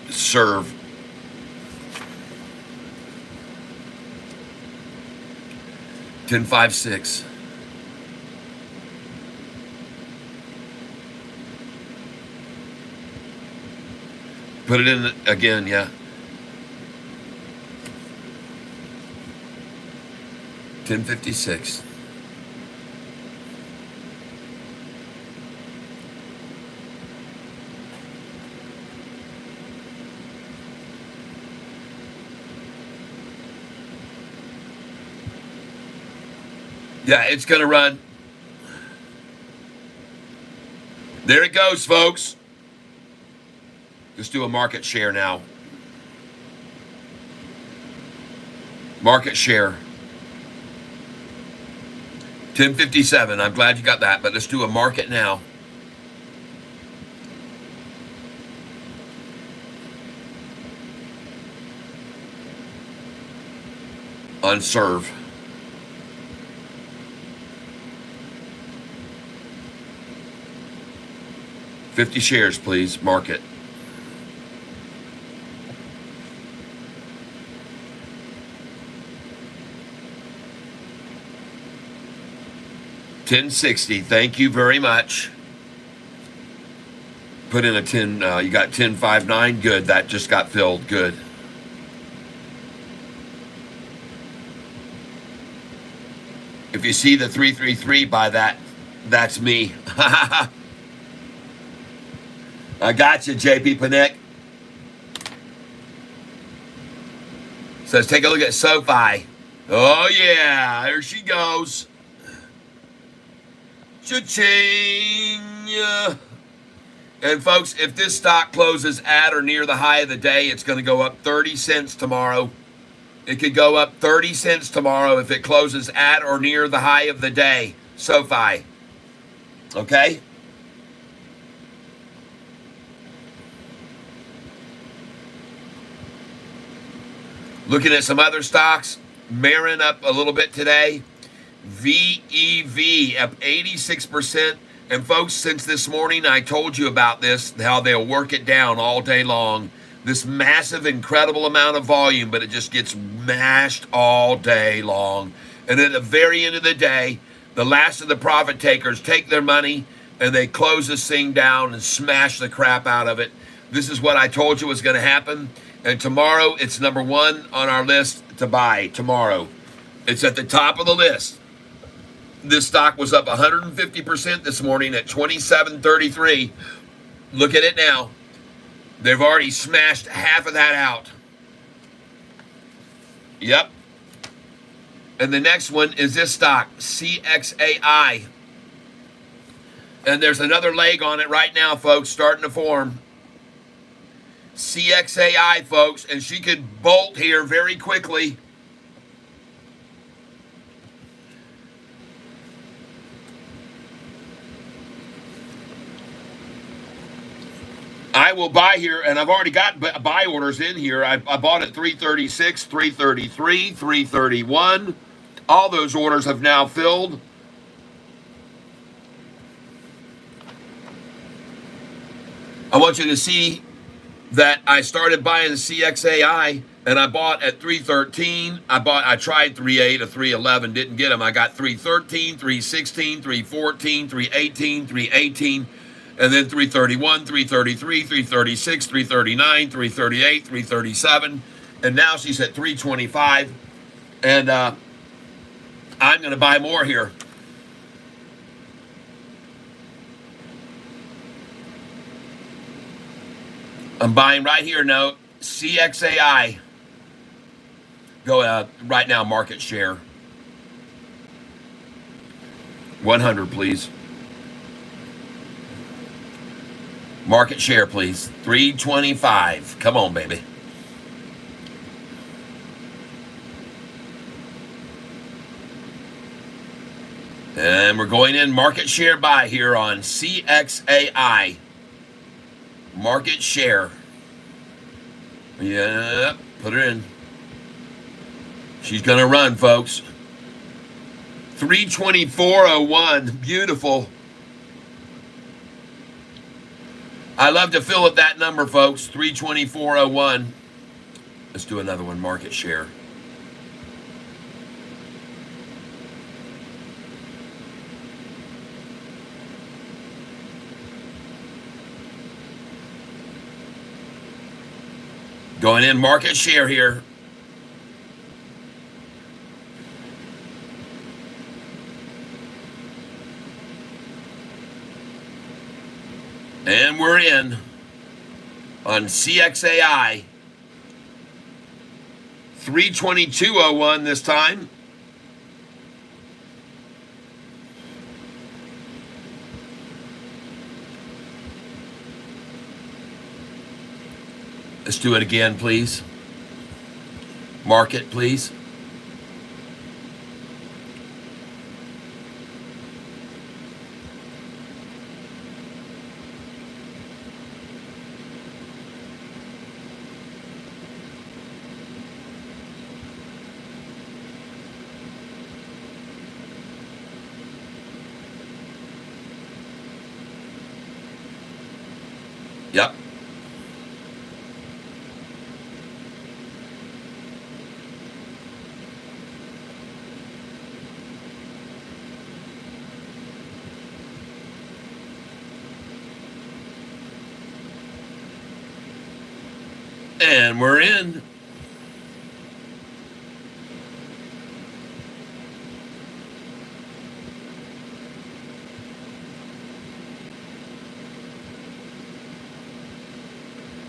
Serve. $10.56. Put it in again, yeah. $10.56. Yeah, it's going to run. There it goes, folks. Let's do a market share now. Market share. 1057. I'm glad you got that, but let's do a market now. On serve. $50 shares, please. Market. $10.60. Thank you very much. Put in a 10. You got 10.59. Good. That just got filled. Good. If you see the 333 by that, that's me. I got you, JP Panic. Says, take a look at Sofi. Oh, yeah. There she goes. Cha-ching. And, folks, if this stock closes at or near the high of the day, it's going to go up 30 cents tomorrow. It could go up 30 cents tomorrow if it closes at or near the high of the day. Sofi. Okay? Looking at some other stocks. Marin up a little bit today. VEV up 86%. And folks, since this morning I told you about this, how they'll work it down all day long. This massive, incredible amount of volume, but it just gets mashed all day long. And at the very end of the day, the last of the profit takers take their money and they close this thing down and smash the crap out of it. This is what I told you was going to happen. And tomorrow, it's number one on our list to buy tomorrow. It's at the top of the list. This stock was up 150% this morning at $27.33. Look at it now. They've already smashed half of that out. Yep. And the next one is this stock, CXAI. And there's another leg on it right now, folks, starting to form. CXAI, folks, and she could bolt here very quickly. I will buy here, and I've already got buy orders in here. I bought at 336, 333, 331. All those orders have now filled. I want you to see that I started buying the CXAI, and I bought at 313. I tried 3.8 or 311, didn't get them. I got 313, 316, 314, 318, 318. And then 331, 333, 336, 339, 338, 337. And now she's at 325. And I'm going to buy more here. I'm buying right here now. CXAI. Go right now, market share. 100, please. Market share, please. 325. Come on, baby. And we're going in market share buy here on CXAI. Market share. Yep. Put her in. She's going to run, folks. 324.01. Beautiful. I love to fill at that number, folks. 324.01. Let's do another one. Market share. Going in market share here. And we're in on CXAI. 322.01 this time. Let's do it again, please. Market, please. Yep. And we're in.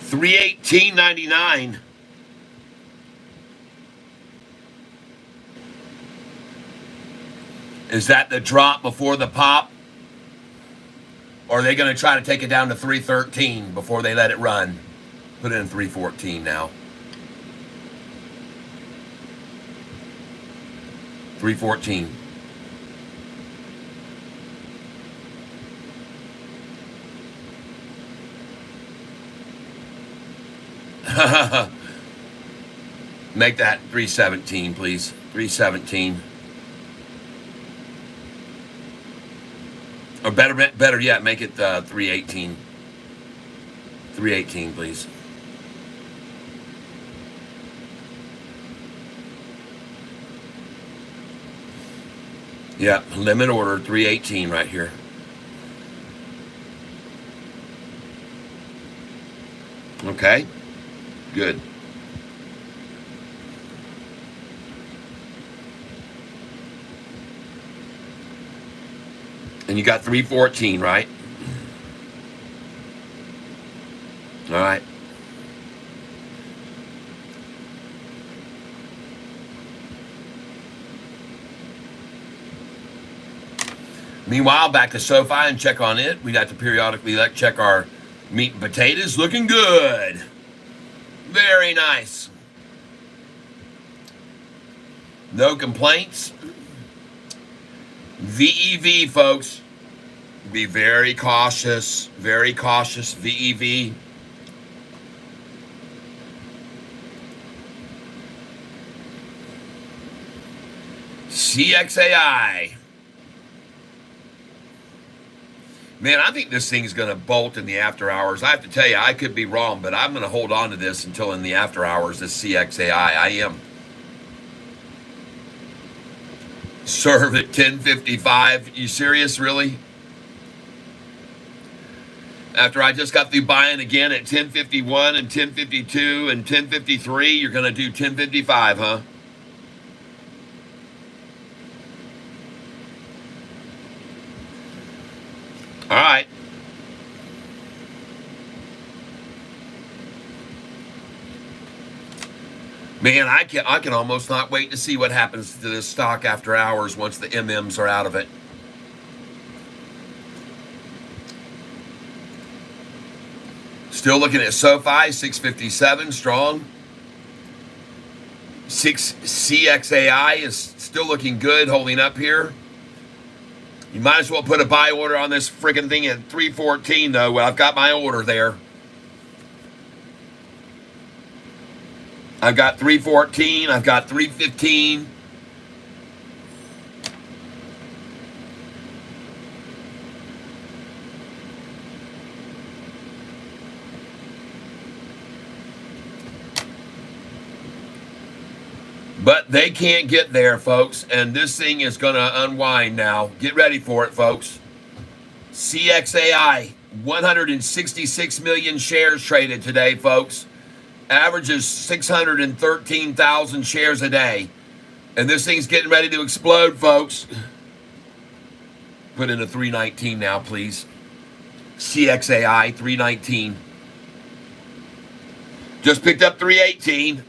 $318.99. Is that the drop before the pop? Or are they going to try to take it down to 313 before they let it run? Put it in 314 now. 314. Make that 317, please. 317. Or better yet, make it 318. 318, please. Yeah, limit order 318 right here. Okay, good. And you got 314, right? All right. Meanwhile, back to Sofi and check on it. We got to periodically check our meat and potatoes. Looking good. Very nice. No complaints. VEV, folks. Be very cautious. Very cautious. VEV. CXAI. Man, I think this thing's going to bolt in the after hours. I have to tell you, I could be wrong, but I'm going to hold on to this until in the after hours, this CXAI. I am. Serve at 10:55. You serious, really? After I just got through buying again at 10:51 and 10:52 and 10:53, you're going to do 10:55, huh? All right. Man, I can almost not wait to see what happens to this stock after hours once the MMs are out of it. Still looking at Sofi, 657, strong. CXAI is still looking good, holding up here. You might as well put a buy order on this freaking thing at 314, though. Well, I've got my order there. I've got 314. I've got 315. But they can't get there, folks, and this thing is going to unwind now. Get ready for it, folks. CXAI, 166 million shares traded today, folks. Averages 613,000 shares a day. And this thing's getting ready to explode, folks. Put in a 319 now, please. CXAI, 319. Just picked up 318.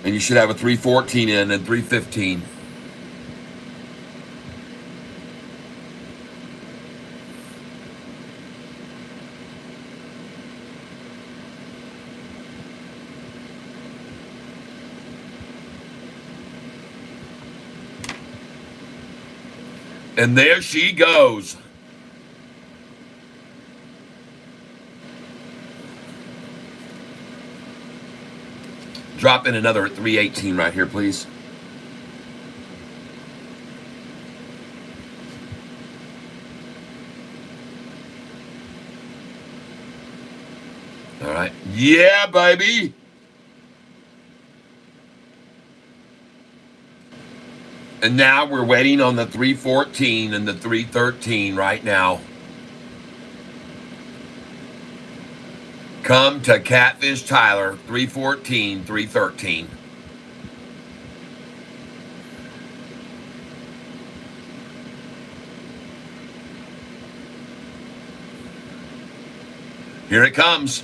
And you should have a 314 in and 315. And there she goes. Drop in another 318 right here, please. All right. Yeah, baby. And now we're waiting on the 314 and the 313 right now. Come to Catfish Tyler, 314, 313. Here it comes.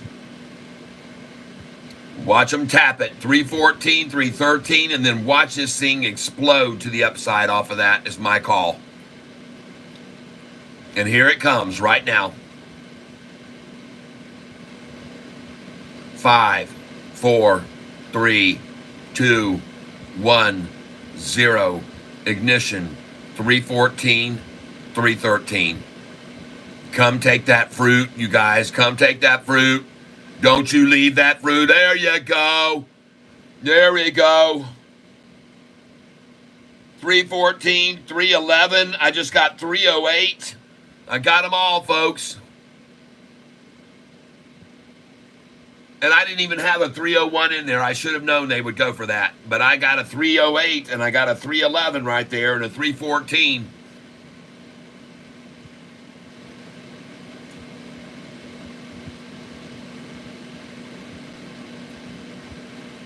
Watch them tap it, 314, 313, and then watch this thing explode to the upside off of that is my call. And here it comes right now. 5, 4, 3, 2, 1, 0. Ignition. 314, 313. Come take that fruit, you guys. Come take that fruit. Don't you leave that fruit. There you go. There we go. 314, 311. I just got 308. I got them all, folks. And I didn't even have a 301 in there. I should have known they would go for that. But I got a 308 and I got a 311 right there and a 314.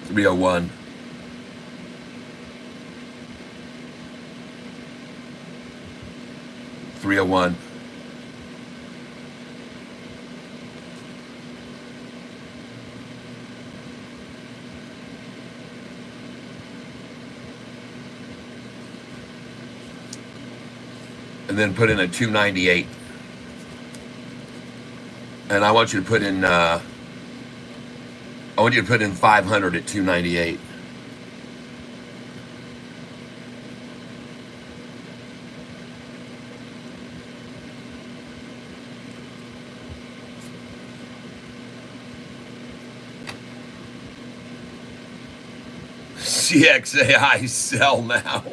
$301. $301. And then put in a 298. And I want you to put in I want you to put in 500 at 298. CXAI sell now.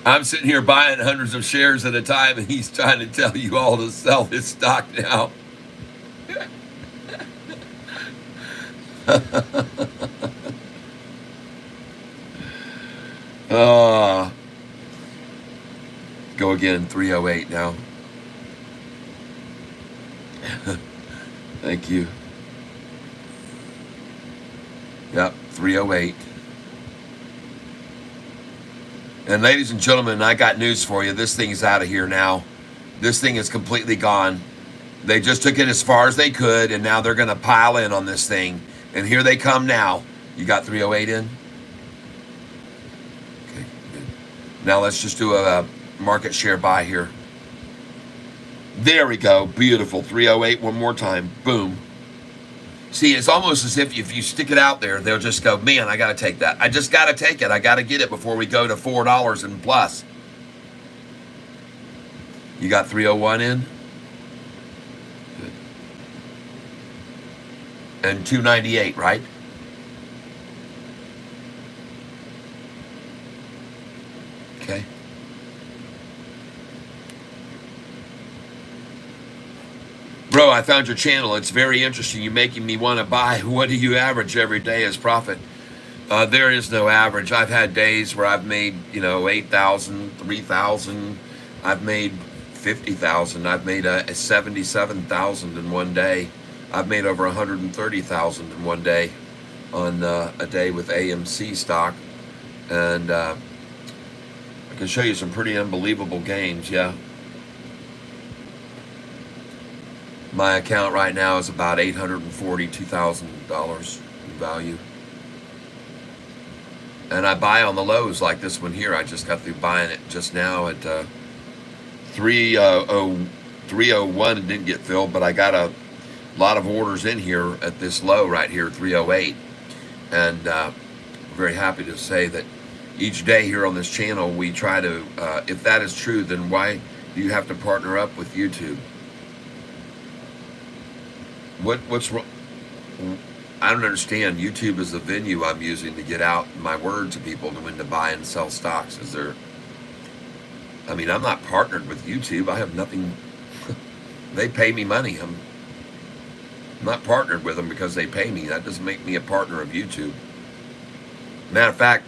I'm sitting here buying hundreds of shares at a time, and he's trying to tell you all to sell his stock now. Go again, 308 now. Thank you. Yep, 308. And ladies and gentlemen, I got news for you. This thing is out of here now. This thing is completely gone. They just took it as far as they could, and now they're going to pile in on this thing. And here they come now. You got 308 in? Okay, good. Now let's just do a market share buy here. There we go. Beautiful. 308 one more time. Boom. See, it's almost as if you stick it out there, they'll just go, man, I got to take that. I just got to take it. I got to get it before we go to $4 and plus. You got 301 in? Good. And 298, right? Okay. Bro, I found your channel. It's very interesting. You're making me want to buy. What do you average every day as profit? There is no average. I've had days where I've made, 8,000, 3,000. I've made 50,000. I've made 77,000 in one day. I've made over 130,000 in one day on a day with AMC stock. And I can show you some pretty unbelievable games, yeah. My account right now is about $842,000 in value. And I buy on the lows like this one here. I just got through buying it just now at 301. It didn't get filled, but I got a lot of orders in here at this low right here, 308. And I'm very happy to say that each day here on this channel, we try to, if that is true, then why do you have to partner up with YouTube? What's wrong? I don't understand. YouTube is the venue I'm using to get out my word to people to when to buy and sell stocks. Is there? I mean, I'm not partnered with YouTube. I have nothing. They pay me money. I'm not partnered with them because they pay me. That doesn't make me a partner of YouTube. Matter of fact,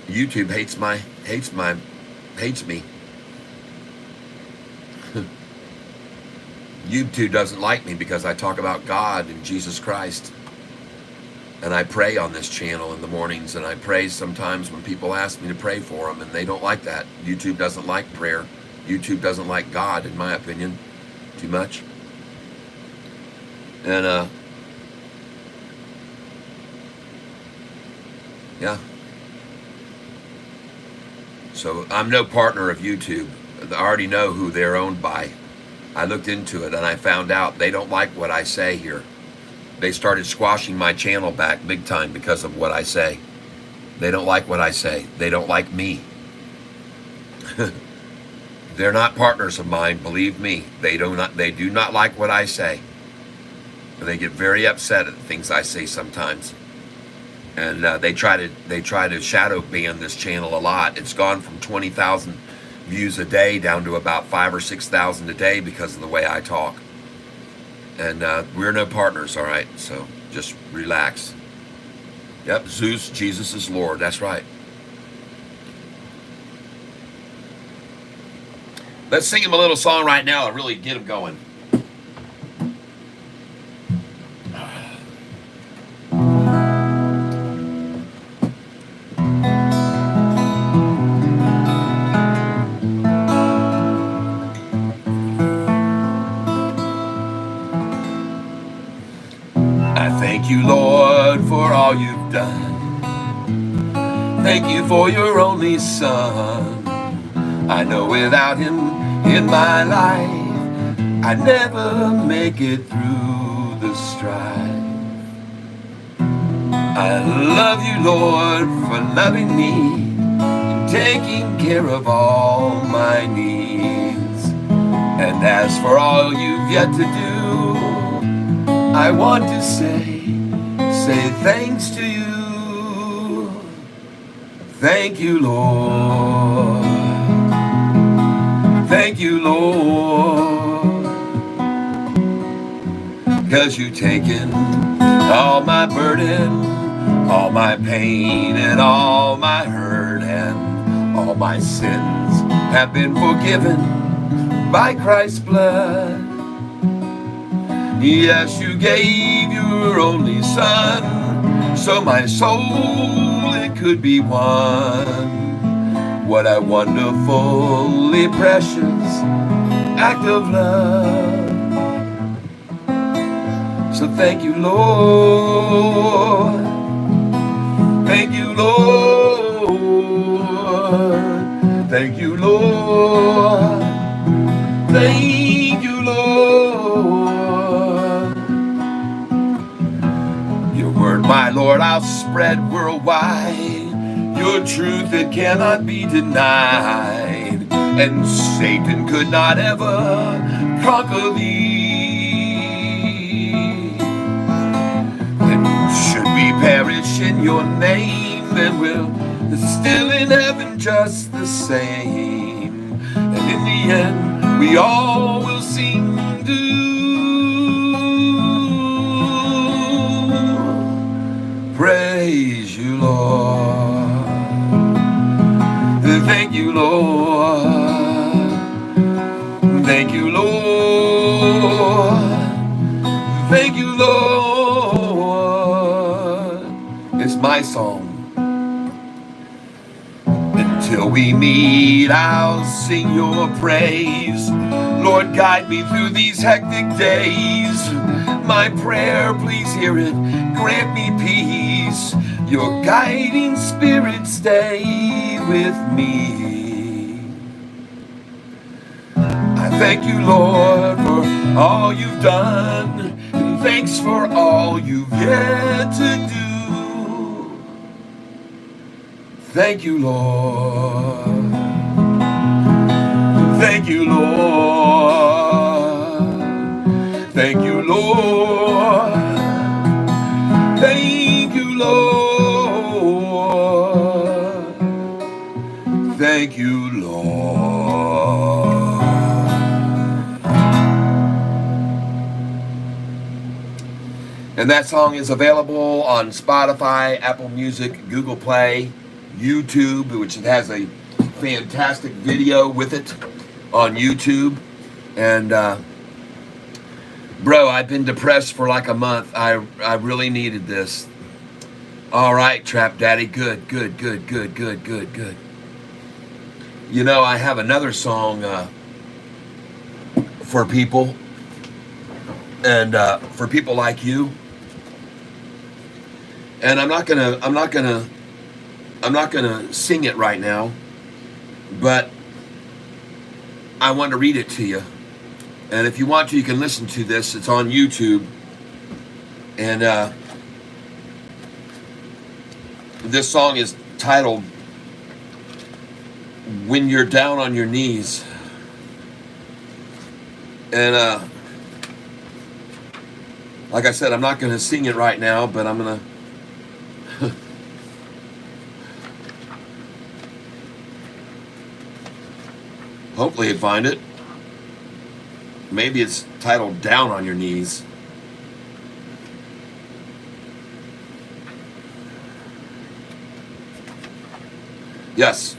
YouTube hates me. YouTube doesn't like me because I talk about God and Jesus Christ. And I pray on this channel in the mornings, and I pray sometimes when people ask me to pray for them, and they don't like that. YouTube doesn't like prayer. YouTube doesn't like God, in my opinion, too much. And, yeah. So I'm no partner of YouTube. I already know who they're owned by. I looked into it and I found out they don't like what I say here. They started squashing my channel back big time because of what I say. They don't like what I say. They don't like me. They're not partners of mine, believe me. They do not like what I say. They get very upset at the things I say sometimes. And they try to shadow ban this channel a lot. It's gone from 20,000 views a day down to about 5,000 or 6,000 a day because of the way I talk. And we're no partners, all right? So just relax. Yep, Zeus, Jesus is Lord. That's right. Let's sing him a little song right now to really get him going. Thank you, Lord, for all you've done. Thank you for your only Son. I know without him in my life, I'd never make it through the strife. I love you, Lord, for loving me and taking care of all my needs. And as for all you've yet to do, I want to say thanks to you. Thank you, Lord. Thank you, Lord. 'Cause you've taken all my burden, all my pain, and all my hurt, and all my sins have been forgiven by Christ's blood. Yes, you gave your only Son, so my soul it could be won. What a wonderfully precious act of love. So thank you, Lord. Thank you, Lord. Thank you, Lord. Thank you, Lord. my Lord, I'll spread worldwide your truth that cannot be denied, and Satan could not ever conquer thee. And should we perish in your name, then we're still in heaven just the same. And in the end, we all will sing praise you, Lord. Thank you, Lord. Thank you, Lord. Thank you, Lord. It's my song. Until we meet, I'll sing your praise. Lord, guide me through these hectic days. My prayer, please hear it. Grant me peace. Your guiding spirit stay with me. I thank you, Lord, for all you've done, and thanks for all you've yet to do. Thank you, Lord. Thank you, Lord. Thank you, Lord. Thank you, Lord. Thank you, Lord. And that song is available on Spotify, Apple Music, Google Play, YouTube, which it has a fantastic video with it on YouTube. And bro, I've been depressed for like a month. I really needed this. All right, Trap Daddy. Good. You know, I have another song for people, and for people like you. And I'm not gonna sing it right now, but I want to read it to you. And if you want to, you can listen to this. It's on YouTube. And this song is titled When You're Down on Your Knees. And like I said, I'm not going to sing it right now, but I'm going to hopefully you'd find it. Maybe it's titled Down on Your Knees. Yes.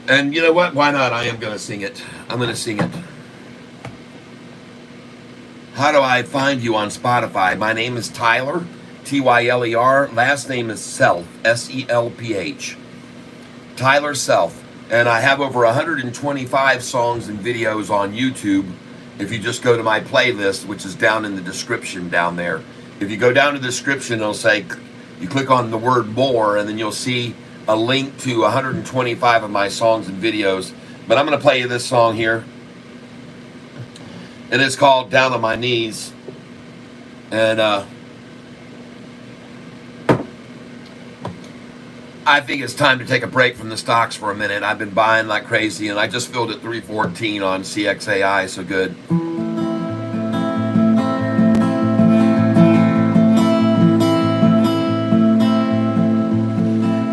And you know what? Why not? I am going to sing it. I'm going to sing it. How do I find you on Spotify? My name is Tyler, Tyler. Last name is Self, Selph. Tyler Self. And I have over 125 songs and videos on YouTube. If you just go to my playlist, which is down in the description down there. If you go down to the description, it'll say, you click on the word more, and then you'll see a link to 125 of my songs and videos. But I'm going to play you this song here. And it's called Down on My Knees. And I think it's time to take a break from the stocks for a minute. I've been buying like crazy, and I just filled at 314 on CXAI, so good.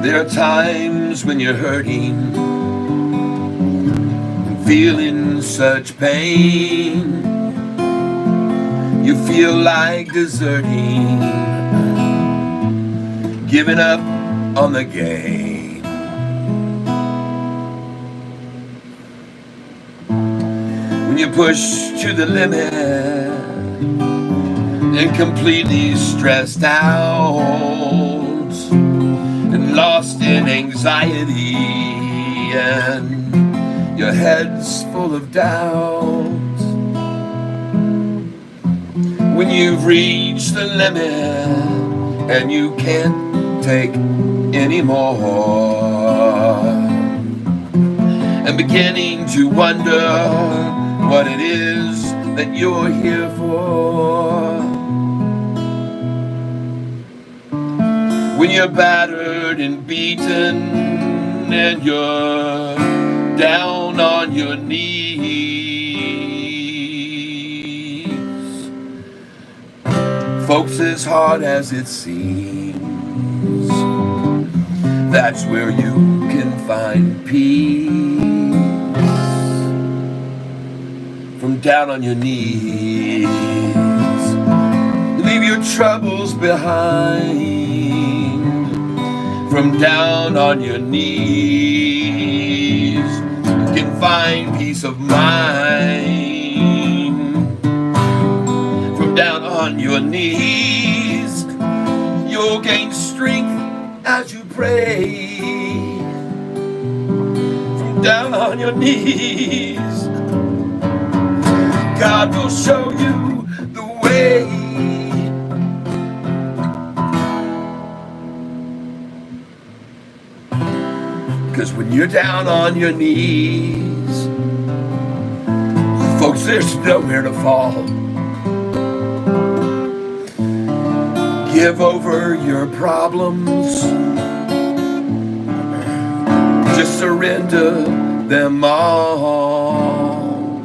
There are times when you're hurting and feeling such pain. You feel like deserting, giving up on the game. When you push to the limit and completely stressed out and lost in anxiety, and your head's full of doubt. When you've reached the limit and you can't take anymore, and beginning to wonder what it is that you're here for. you're battered and beaten and you're down on your knees. Folks, as hard as it seems, that's where you can find peace. From down on your knees, leave your troubles behind. From down on your knees, you can find peace of mind. From down on your knees, you'll gain strength as you pray. From down on your knees, God will show you the way. Because when you're down on your knees, folks, there's nowhere to fall. Give over your problems, just surrender them all.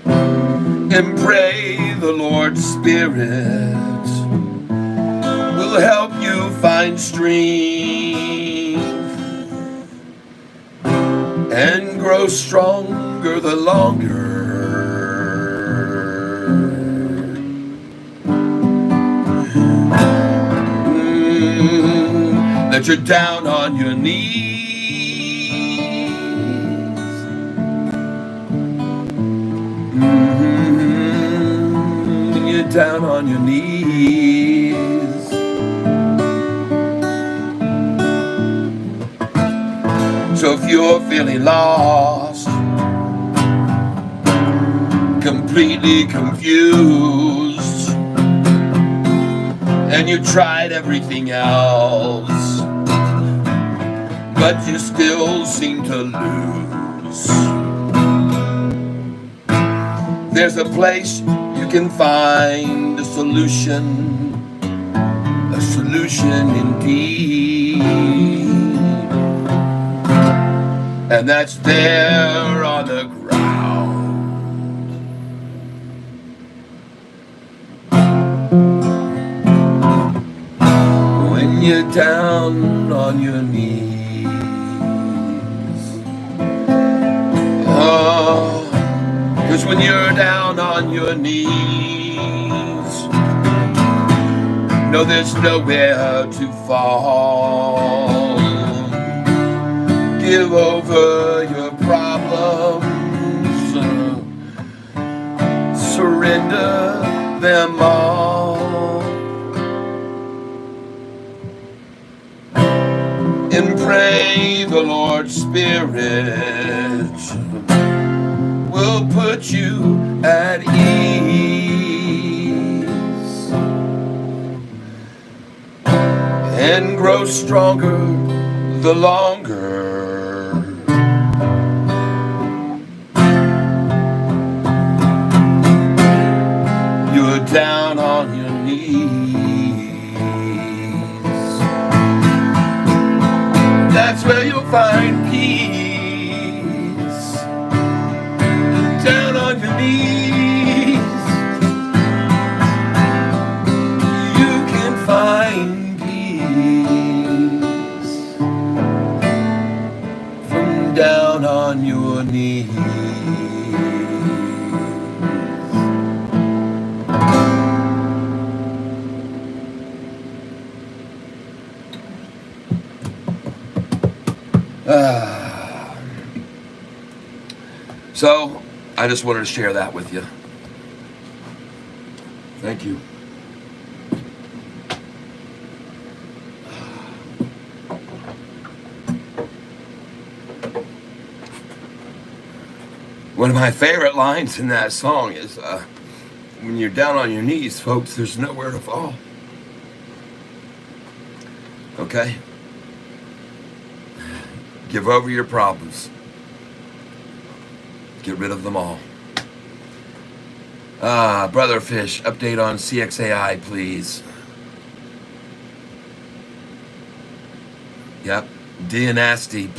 And pray the Lord's Spirit will help you find strength and grow stronger the longer that you're down on your knees. You're down on your knees. So if you're feeling lost, completely confused, and you tried everything else, but you still seem to lose, there's a place you can find a solution indeed. And that's there on the ground. When you're down on your knees. Oh, 'cause when you're down on your knees, no, there's nowhere to fall. Give over your problems, surrender them all, and pray the Lord's Spirit will put you at ease and grow stronger the longer you're down on your knees. That's where you'll find peace. Down on your knees, you can find peace. From down on your knees. So, I just wanted to share that with you. Thank you. One of my favorite lines in that song is, when you're down on your knees, folks, there's nowhere to fall. Okay? Give over your problems. Get rid of them all. Brother Fish, update on CXAI, please. Yep. Dynasty.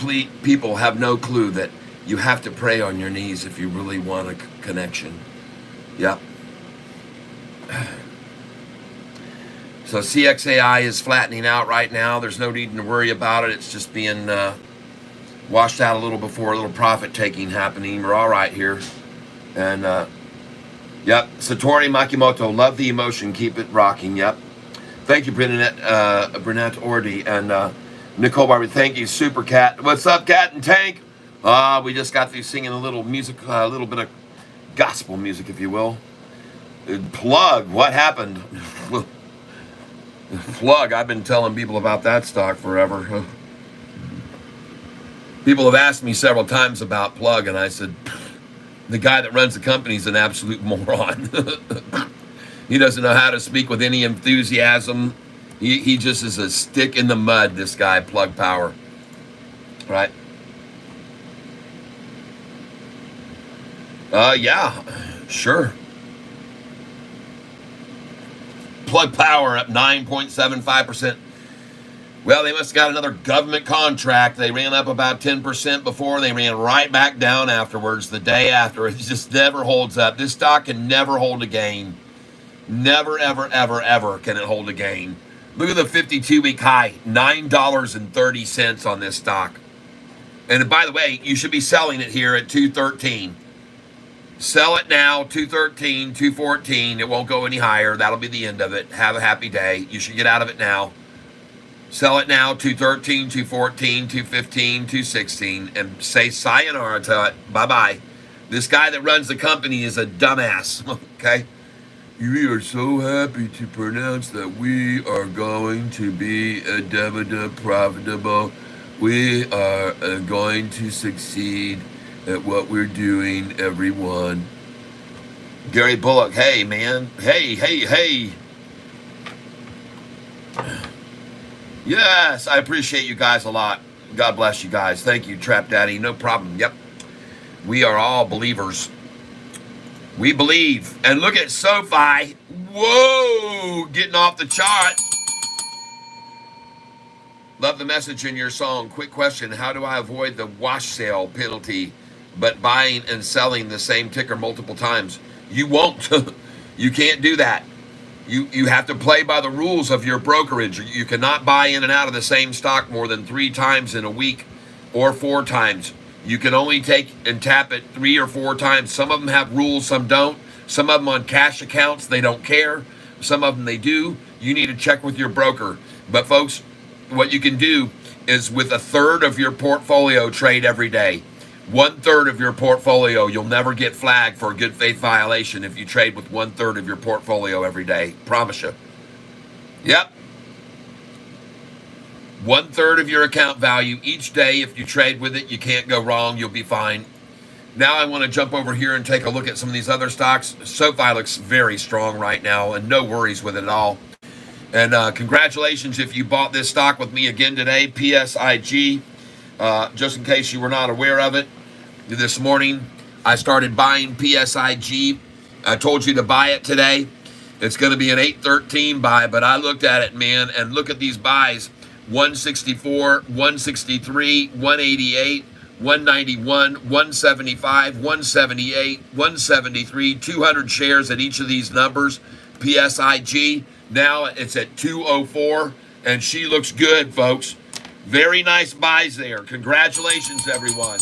People have no clue that you have to pray on your knees if you really want a connection. Yep. So CXAI is flattening out right now. There's no need to worry about it. It's just being washed out a little before a little profit taking happening. We're all right here. And yep, Satori Makimoto, love the emotion, keep it rocking. Yep. Thank you, Bernadette Ordy and Nicole Barbie. Thank you, Super Cat. What's up, Cat and Tank? We just got through singing a little music, a little bit of gospel music, if you will. Plug, what happened? Plug, I've been telling people about that stock forever. People have asked me several times about Plug, and I said, the guy that runs the company is an absolute moron. He doesn't know how to speak with any enthusiasm. He just is a stick in the mud, this guy, Plug Power. Right? Yeah, sure. Plug Power up 9.75%. Well, they must have got another government contract. They ran up about 10% before. They ran right back down afterwards, the day after. It just never holds up. This stock can never hold a gain. Never, ever, ever, ever can it hold a gain. Look at the 52-week high, $9.30 on this stock. And by the way, you should be selling it here at $213. Sell it now, $213, $214. It won't go any higher. That'll be the end of it. Have a happy day. You should get out of it now. Sell it now, $213, $214, $215, $216, and say sayonara to it. Bye-bye. This guy that runs the company is a dumbass, okay? We are so happy to pronounce that we are going to be profitable. We are going to succeed at what we're doing, everyone. Gary Bullock, hey, man. Hey. Yes, I appreciate you guys a lot. God bless you guys. Thank you, Trap Daddy. No problem. Yep. We are all believers. We believe. And look at Sofi. Whoa, getting off the chart. Love the message in your song. Quick question. How do I avoid the wash sale penalty, but buying and selling the same ticker multiple times? You won't. You can't do that. You have to play by the rules of your brokerage. You cannot buy in and out of the same stock more than 3 times in a week or 4 times. You can only take and tap it 3 or 4 times. Some of them have rules, some don't. Some of them on cash accounts, they don't care. Some of them they do. You need to check with your broker. But folks, what you can do is with 1/3 of your portfolio trade every day. 1/3 of your portfolio, you'll never get flagged for a good faith violation if you trade with 1/3 of your portfolio every day. Promise you. Yep. 1/3 of your account value each day. If you trade with it, you can't go wrong. You'll be fine. Now I want to jump over here and take a look at some of these other stocks. SoFi looks very strong right now and no worries with it at all. And congratulations if you bought this stock with me again today, PSIG. Just in case you were not aware of it, this morning I started buying PSIG. I told you to buy it today. It's going to be an 813 buy, but I looked at it, man, and look at these buys. 164, 163, 188, 191, 175, 178, 173, 200 shares at each of these numbers. PSIG, now it's at 204, and she looks good, folks. Very nice buys there. Congratulations, everyone.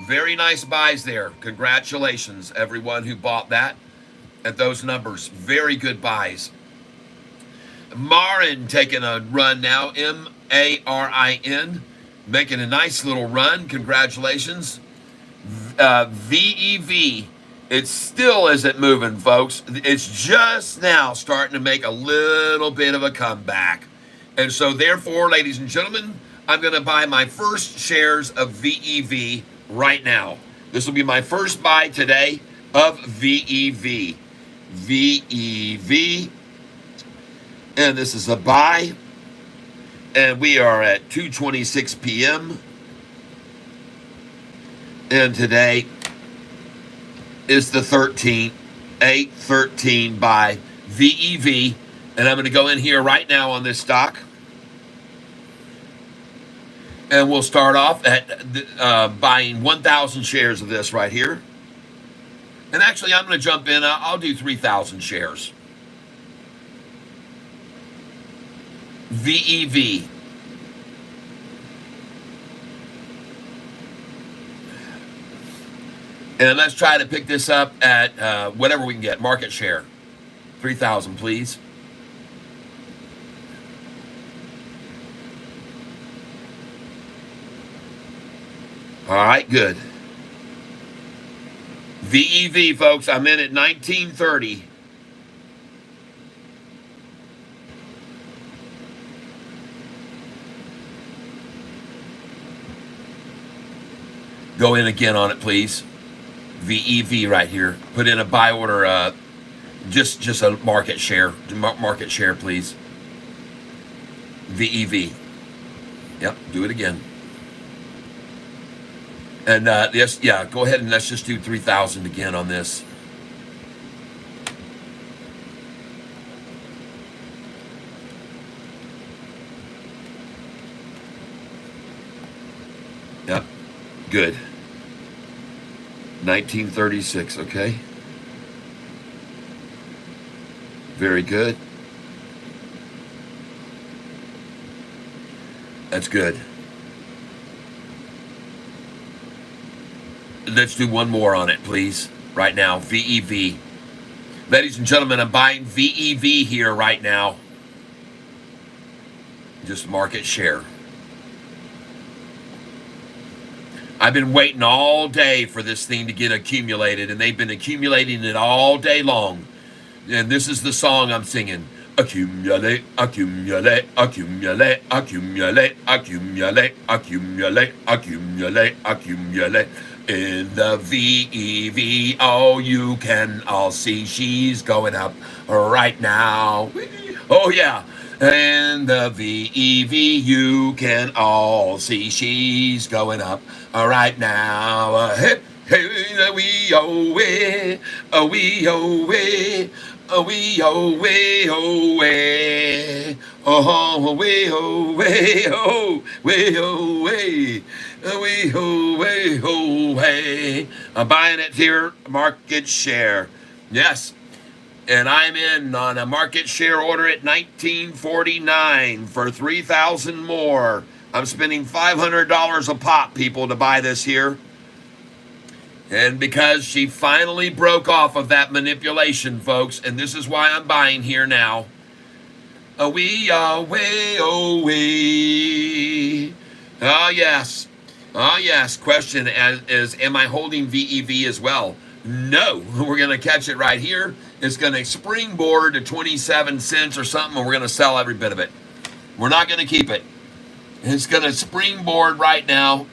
Very nice buys there. Congratulations, everyone who bought that at those numbers. Very good buys. Marin taking a run now. Marin. Making a nice little run. Congratulations. VEV. It still isn't moving, folks. It's just now starting to make a little bit of a comeback. And so, therefore, ladies and gentlemen, I'm going to buy my first shares of VEV right now. This will be my first buy today of VEV. VEV. And this is a buy. And we are at 2:26 p.m. And today is the 13th, 8/13 buy VEV. And I'm going to go in here right now on this stock. And we'll start off at buying 1,000 shares of this right here. And actually, I'm going to jump in. I'll do 3,000 shares. VEV. And let's try to pick this up at whatever we can get. Market share. 3,000, please. All right, good. VEV, folks, I'm in at 1930. Go in again on it, please. VEV right here. Put in a buy order, just a market share. Market share, please. VEV. Yep, do it again. And yes, yeah, go ahead and let's just do 3,000 again on this. Yep, good. 1936, okay. Very good. That's good. Let's do one more on it, please. Right now, VEV. Ladies and gentlemen, I'm buying VEV here right now. Just market share. I've been waiting all day for this thing to get accumulated, and they've been accumulating it all day long. And this is the song I'm singing. Accumulate, accumulate, accumulate, accumulate, accumulate, accumulate, accumulate, accumulate. In the VEV, oh, you can all see she's going up right now. Oh, yeah. In the VEV, you can all see she's going up right now. Hey, hey, we away, we away. We away, away, oh, away, away, oh, way away, away, away, away. I'm buying it here, market share. Yes, and I'm in on a market share order at 1949 for 3,000 more. I'm spending $500 a pop, people, to buy this here. And because she finally broke off of that manipulation, folks, and this is why I'm buying here now. We are way away. Oh, yes. Oh, yes. Question is, am I holding VEV as well? No. We're going to catch it right here. It's going to springboard to 27 cents or something, and we're going to sell every bit of it. We're not going to keep it. It's going to springboard right now.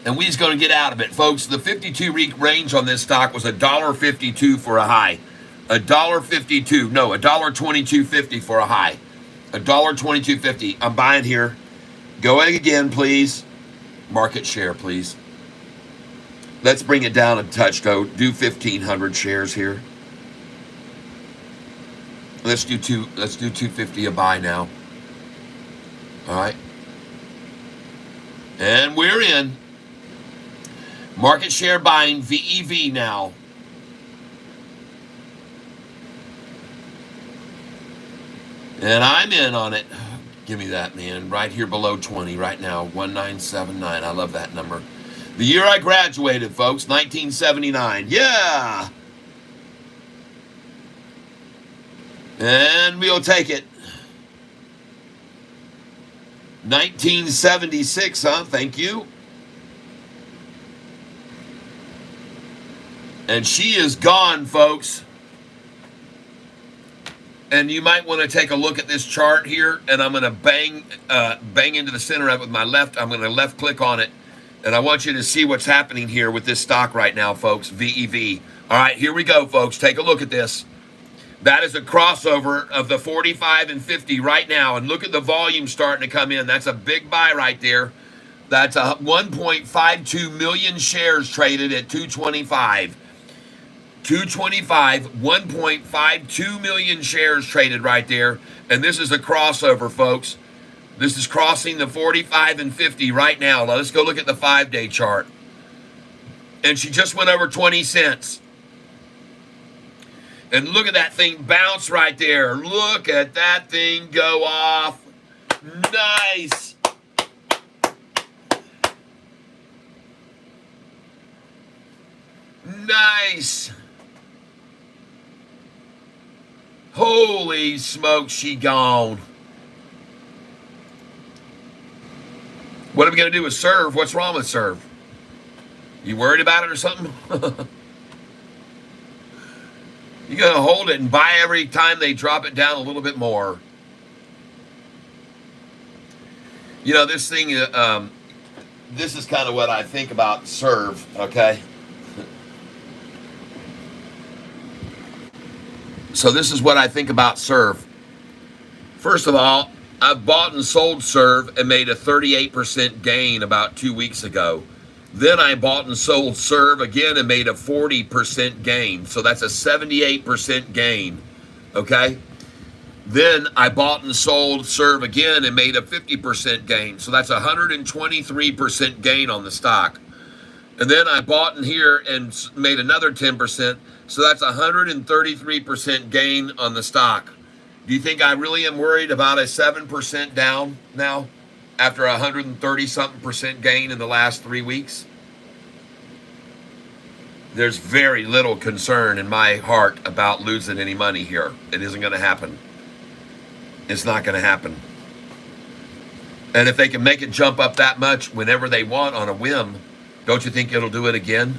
And we're going to get out of it, folks. The 52-week range on this stock was $1.52 for a high. $1.52. No, $1.2250 for a high. $1.2250. I'm buying here. Go in again, please. Market share, please. Let's bring it down a touch, though. Do 1,500 shares here. Let's do 250 a buy now. All right. And we're in. Market share buying VEV now. And I'm in on it. Give me that, man. Right here below 20 right now. 1979. I love that number. The year I graduated, folks. 1979. Yeah. And we'll take it. 1976, huh? Thank you. And she is gone, folks. And you might want to take a look at this chart here. And I'm going to bang into the center of it with my left. I'm going to left click on it. And I want you to see what's happening here with this stock right now, folks. VEV. All right, here we go, folks. Take a look at this. That is a crossover of the 45 and 50 right now. And look at the volume starting to come in. That's a big buy right there. That's a 1.52 million shares traded at 225. 225, 1.52 million shares traded right there. And this is a crossover, folks. This is crossing the 45 and 50 right now. Now let's go look at the 5-day chart. And she just went over 20 cents. And look at that thing bounce right there. Look at that thing go off. Nice. Nice. Holy smokes, she gone. What are we going to do with serve? What's wrong with serve? You worried about it or something? You got to hold it and buy every time they drop it down a little bit more. You know, this thing, this is kind of what I think about serve, okay? So this is what I think about serve. First of all, I've bought and sold serve and made a 38% gain about 2 weeks ago. Then I bought and sold serve again and made a 40% gain. So that's a 78% gain, okay? Then I bought and sold serve again and made a 50% gain. So that's a 123% gain on the stock. And then I bought in here and made another 10%. So that's a 133% gain on the stock. Do you think I really am worried about a 7% down now after a 130-something% gain in the last 3 weeks? There's very little concern in my heart about losing any money here. It isn't going to happen. It's not going to happen. And if they can make it jump up that much whenever they want on a whim, don't you think it'll do it again?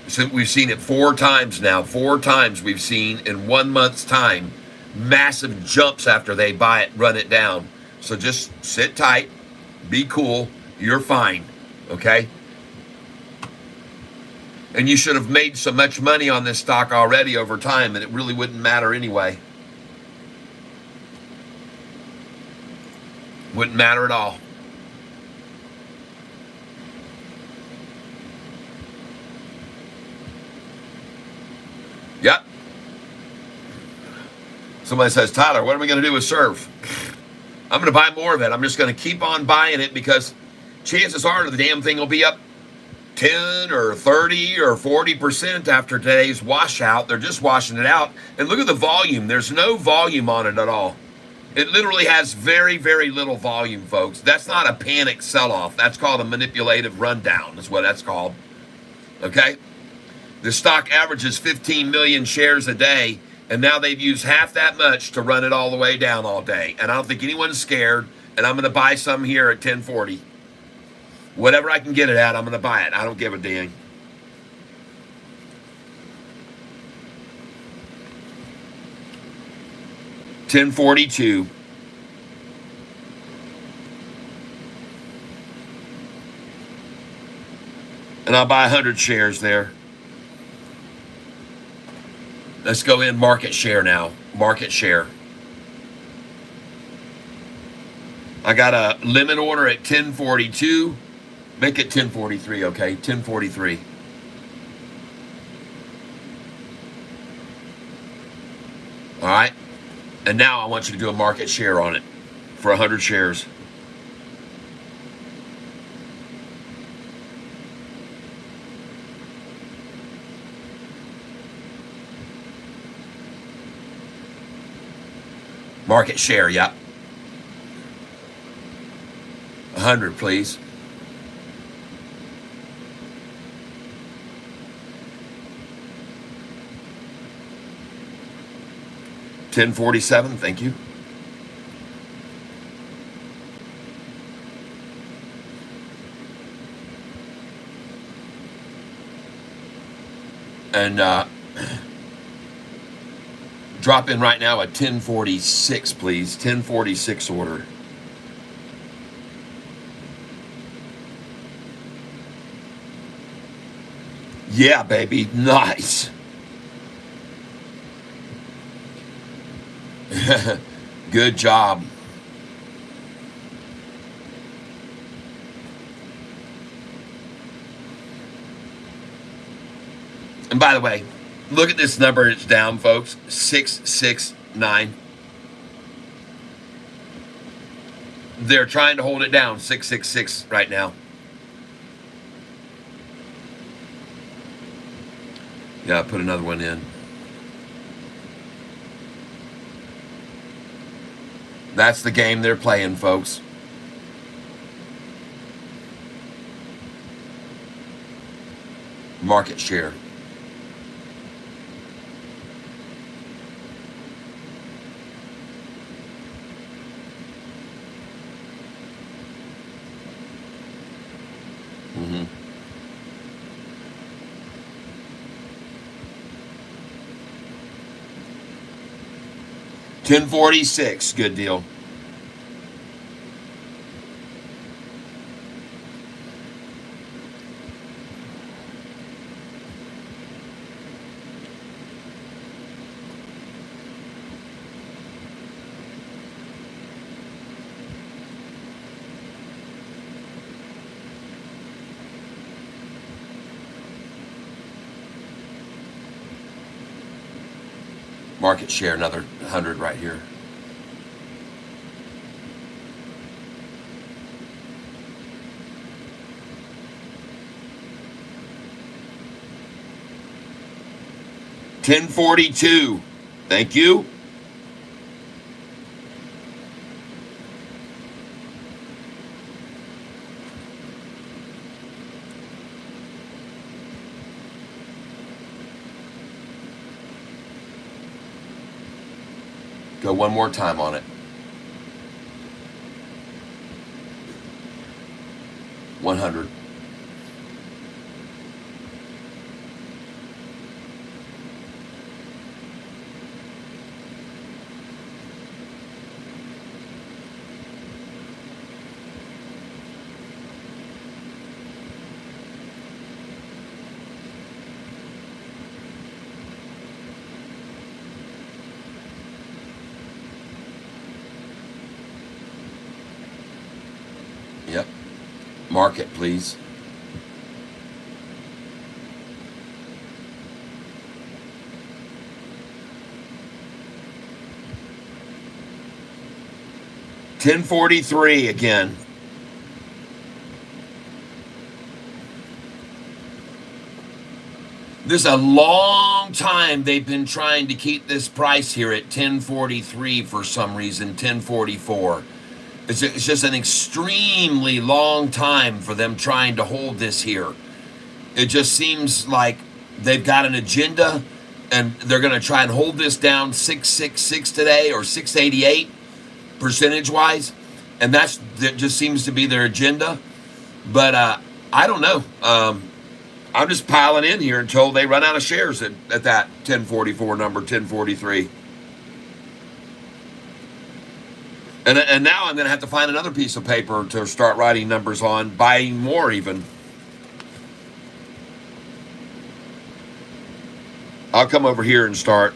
So we've seen it 4 times now. 4 times we've seen in 1 month's time massive jumps after they buy it, run it down. So just sit tight, be cool, you're fine, okay? And you should have made so much money on this stock already over time, and it really wouldn't matter anyway. Wouldn't matter at all. Yep. Somebody says, Tyler, what are we going to do with serve? I'm going to buy more of it. I'm just going to keep on buying it because chances are the damn thing will be up 10 or 30 or 40% after today's washout. They're just washing it out. And look at the volume. There's no volume on it at all. It literally has very, very little volume, folks. That's not a panic sell-off. That's called a manipulative rundown is what that's called. Okay? The stock averages 15 million shares a day, and now they've used half that much to run it all the way down all day. And I don't think anyone's scared, and I'm going to buy some here at 1040. Whatever I can get it at, I'm going to buy it. I don't give a dang. $10.42. And I'll buy 100 shares there. Let's go in market share now. Market share. I got a limit order at 1042. Make it 1043, okay? 1043. All right. And now I want you to do a market share on it for 100 shares. Market share, yep. 100, please. $10.47, thank you. And drop in right now at 1046, please. 1046 order. Yeah, baby. Nice. Good job. And by the way, look at this number it's down, folks. 669. They're trying to hold it down, 666 right now. Yeah, put another one in. That's the game they're playing, folks. Market share. Mm-hmm. $10.46, good deal. Market share, another 100 right here. $10.42. Thank you. Go one more time on it. $100. Yep. Market, please. $10.43 again. This is a long time they've been trying to keep this price here at $10.43 for some reason, $10.44. It's just an extremely long time for them trying to hold this here. It just seems like they've got an agenda and they're going to try and hold this down 666 today or 688 percentage wise. And that just seems to be their agenda. But I don't know. I'm just piling in here until they run out of shares at that 1044 number, 1043. And now I'm going to have to find another piece of paper to start writing numbers on, buying more even. I'll come over here and start.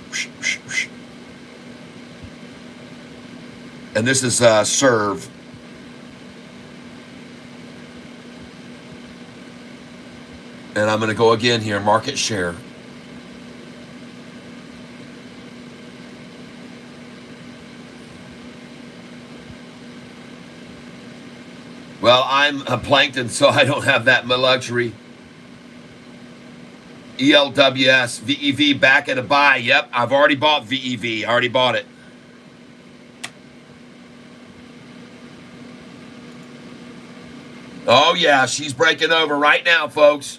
And this is serve. And I'm going to go again here, market share. Well, I'm a plankton, so I don't have that luxury. ELWS, VEV back at a buy. Yep, I've already bought VEV. I already bought it. Oh, yeah, she's breaking over right now, folks.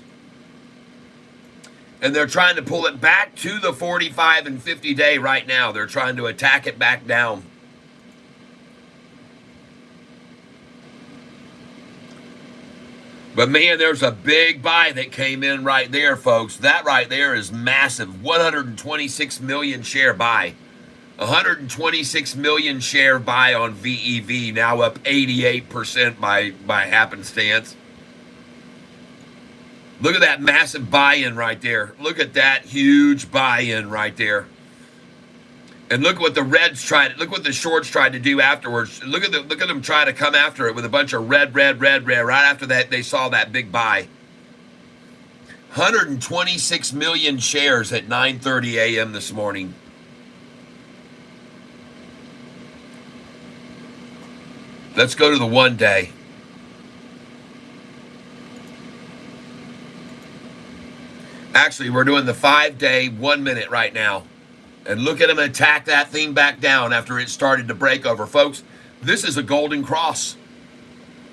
And they're trying to pull it back to the 45 and 50 day right now. They're trying to attack it back down. But man, there's a big buy that came in right there, folks. That right there is massive. 126 million share buy. 126 million share buy on VEV, now up 88% by happenstance. Look at that massive buy-in right there. Look at that huge buy-in right there. And look what the reds tried. Look what the shorts tried to do afterwards. Look at them try to come after it with a bunch of red. Right after that, they saw that big buy. 126 million shares at 9:30 a.m. this morning. Let's go to the 1 day. Actually, we're doing the 5 day, 1 minute right now. And look at him attack that thing back down after it started to break over. Folks, this is a golden cross.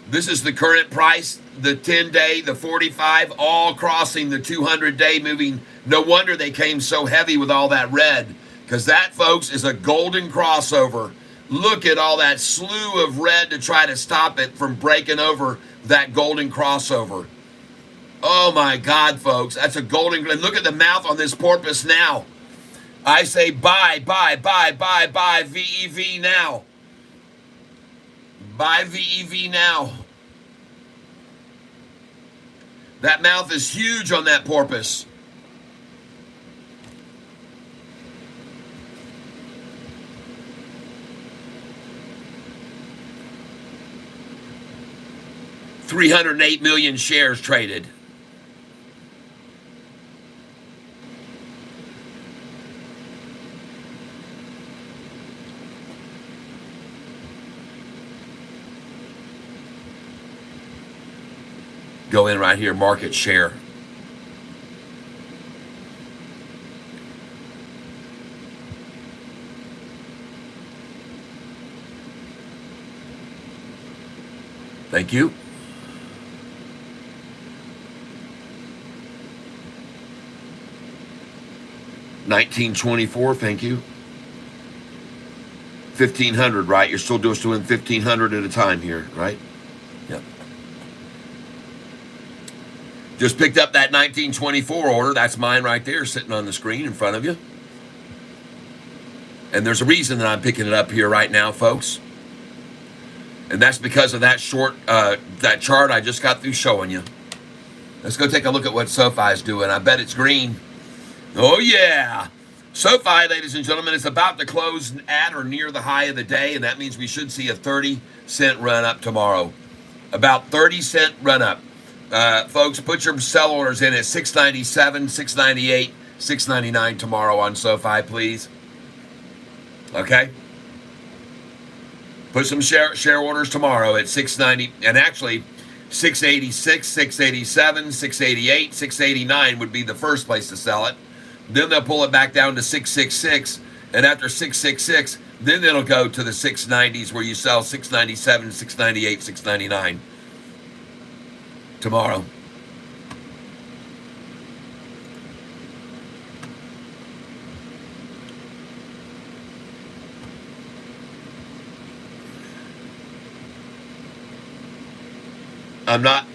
This is the current price, the 10 day, the 45, all crossing the 200 day moving. No wonder they came so heavy with all that red, because that, folks, is a golden crossover. Look at all that slew of red to try to stop it from breaking over that golden crossover. Oh my God, folks, that's a golden. And look at the mouth on this porpoise now. I say buy, VEV now. Buy VEV now. That mouth is huge on that porpoise. $308 million shares traded. Go in right here, market share. Thank you. $19.24, thank you. 1,500, right? You're still doing 1,500 at a time here, right? Yep. Just picked up that 1924 order. That's mine right there, sitting on the screen in front of you. And there's a reason that I'm picking it up here right now, folks. And that's because of that that chart I just got through showing you. Let's go take a look at what Sofi is doing. I bet it's green. Oh, yeah. Sofi, ladies and gentlemen, is about to close at or near the high of the day, and that means we should see a 30-cent run-up tomorrow. About 30-cent run-up. Folks, put your sell orders in at $6.97, $6.98, $6.99 tomorrow on Sofi, please. Okay? Put some share orders tomorrow at $6.90, and actually $6.86, $6.87, $6.88, $6.89 would be the first place to sell it. Then they'll pull it back down to $6.66, and after $6.66, then it'll go to the $6.90s where you sell $6.97, $6.98, $6.99 tomorrow. I'm not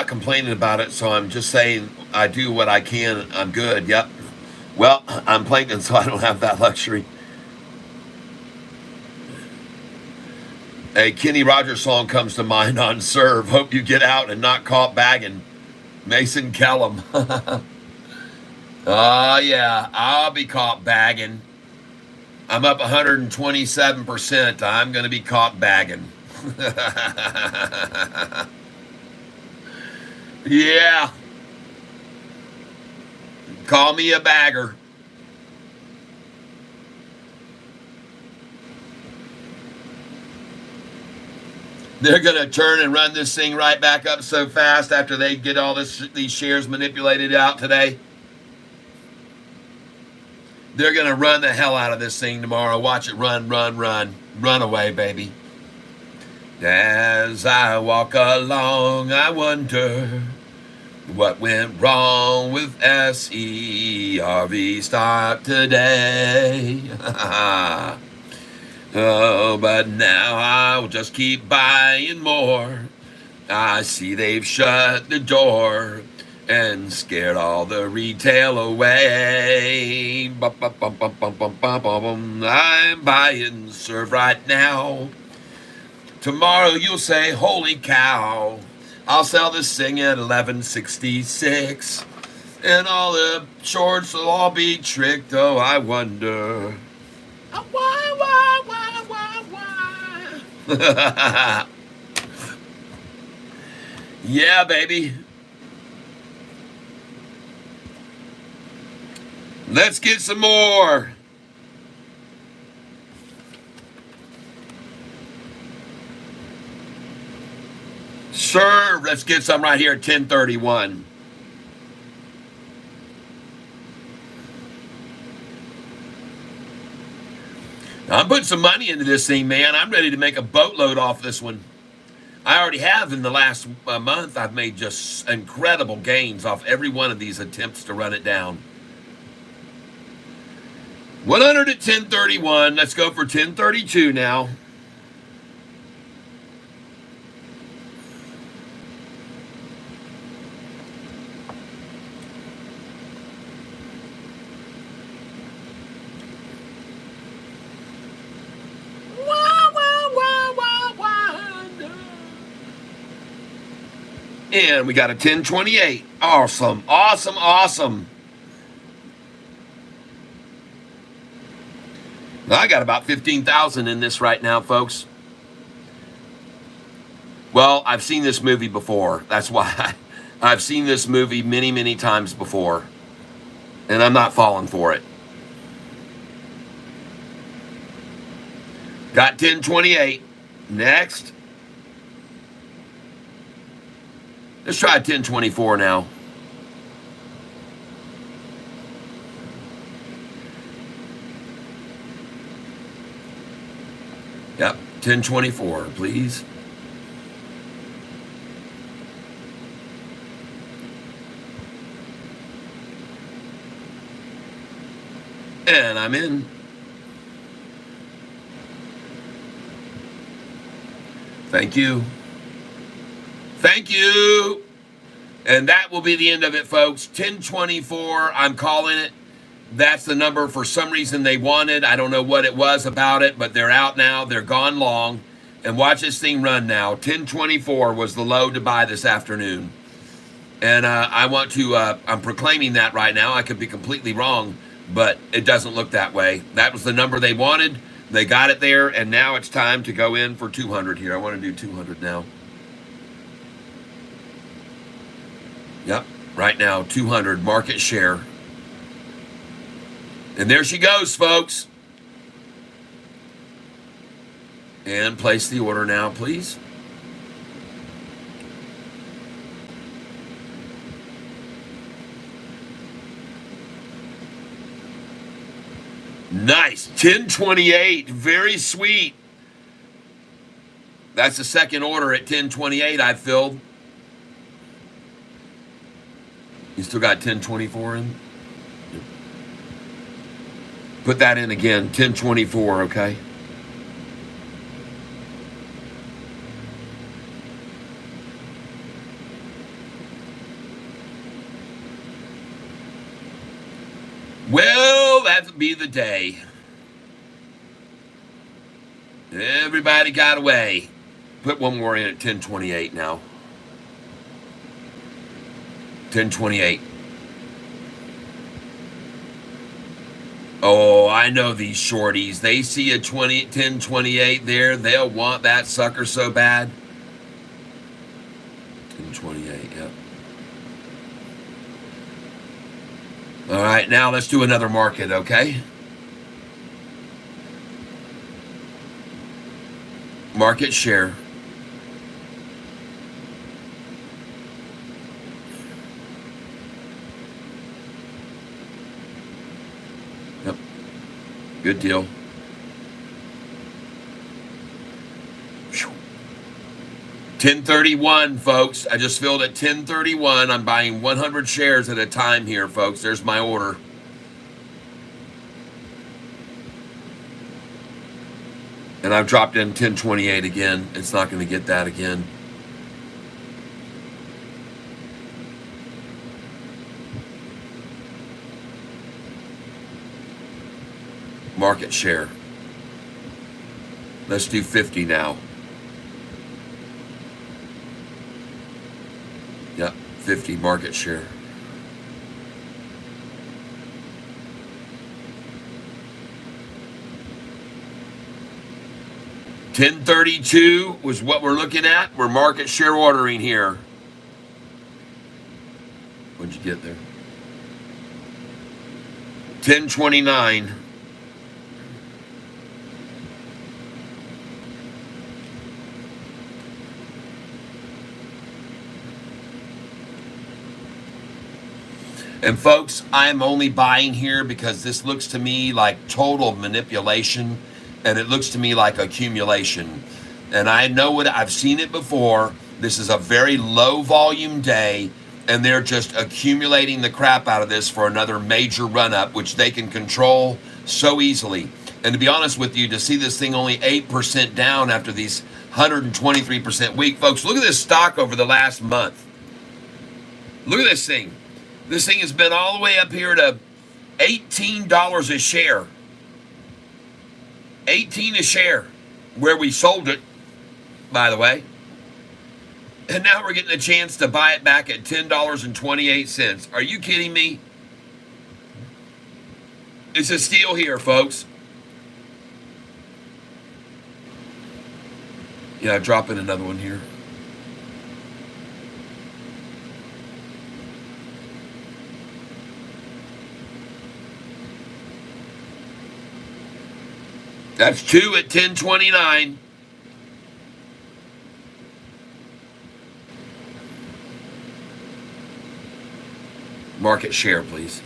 complaining about it, so I'm just saying I do what I can. I'm good. Yep. Well, I'm plankton, so I don't have that luxury. A Kenny Rogers song comes to mind on Serve. Hope you get out and not caught bagging. Mason Kellum. Oh, yeah. I'll be caught bagging. I'm up 127%. I'm going to be caught bagging. Yeah. Call me a bagger. They're going to turn and run this thing right back up so fast after they get all these shares manipulated out today. They're going to run the hell out of this thing tomorrow. Watch it run, run, run. Run away, baby. As I walk along, I wonder what went wrong with SERV stock today. Oh, but now I'll just keep buying more. I see they've shut the door and scared all the retail away. I'm buying Serve right now. Tomorrow you'll say, holy cow. I'll sell this thing at $11.66. And all the shorts will all be tricked. Oh, I wonder. Oh, why? Yeah, baby. Let's get some more. sir. Let's get some right here at 1031. I'm putting some money into this thing, man. I'm ready to make a boatload off this one. I already have in the last month. I've made just incredible gains off every one of these attempts to run it down. 100 at 1031. Let's go for 1032 now. And we got a 1028. Awesome, awesome, awesome. I got about 15,000 in this right now, folks. Well, I've seen this movie before. That's why I've seen this movie many, many times before. And I'm not falling for it. Got 1028. Next. Let's try 1024 now. Yep, 1024, please. And I'm in. Thank you. Thank you. And that will be the end of it, folks. 1024, I'm calling it. That's the number for some reason they wanted. I don't know what it was about it, but they're out now. They're gone long. And watch this thing run now. 1024 was the low to buy this afternoon. And I want to, I'm proclaiming that right now. I could be completely wrong, but it doesn't look that way. That was the number they wanted. They got it there, and now it's time to go in for 200 here. I want to do 200 now. Yep, right now, 200 market share. And there she goes, folks. And place the order now, please. Nice, 1028, very sweet. That's the second order at 1028 I filled. You still got 1024 in? Put that in again, 1024, okay? Well, that'd be the day. Everybody got away. Put one more in at 1028 now. 1028. Oh, I know these shorties. They see a 1028 there. They'll want that sucker so bad. 1028, yep. All right, now let's do another market, okay? Market share. Yep. Good deal. 1031, folks. I just filled at 1031. I'm buying 100 shares at a time here, folks. There's my order. And I've dropped in 1028 again. It's not going to get that again. Market share. Let's do 50 now. Yep, 50 market share. $10.32 was what we're looking at. We're market share ordering here. What'd you get there? $10.29. And folks, I'm only buying here because this looks to me like total manipulation, and it looks to me like accumulation. And I know it, I've seen it before. This is a very low volume day, and they're just accumulating the crap out of this for another major run up, which they can control so easily. And to be honest with you, to see this thing only 8% down after these 123% week, folks, look at this stock over the last month. Look at this thing. This thing has been all the way up here to $18 a share. 18 a share, where we sold it, by the way. And now we're getting a chance to buy it back at $10.28. Are you kidding me? It's a steal here, folks. Yeah, drop in another one here. That's 2 at 10.29. Market share, please.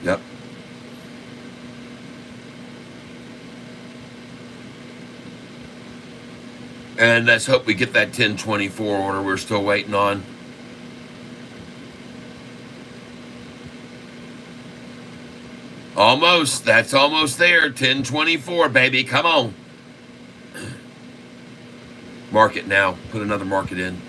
Yep. And let's hope we get that 1024 order we're still waiting on. Almost. That's almost there. 1024, baby. Come on. Market now. Put another market in.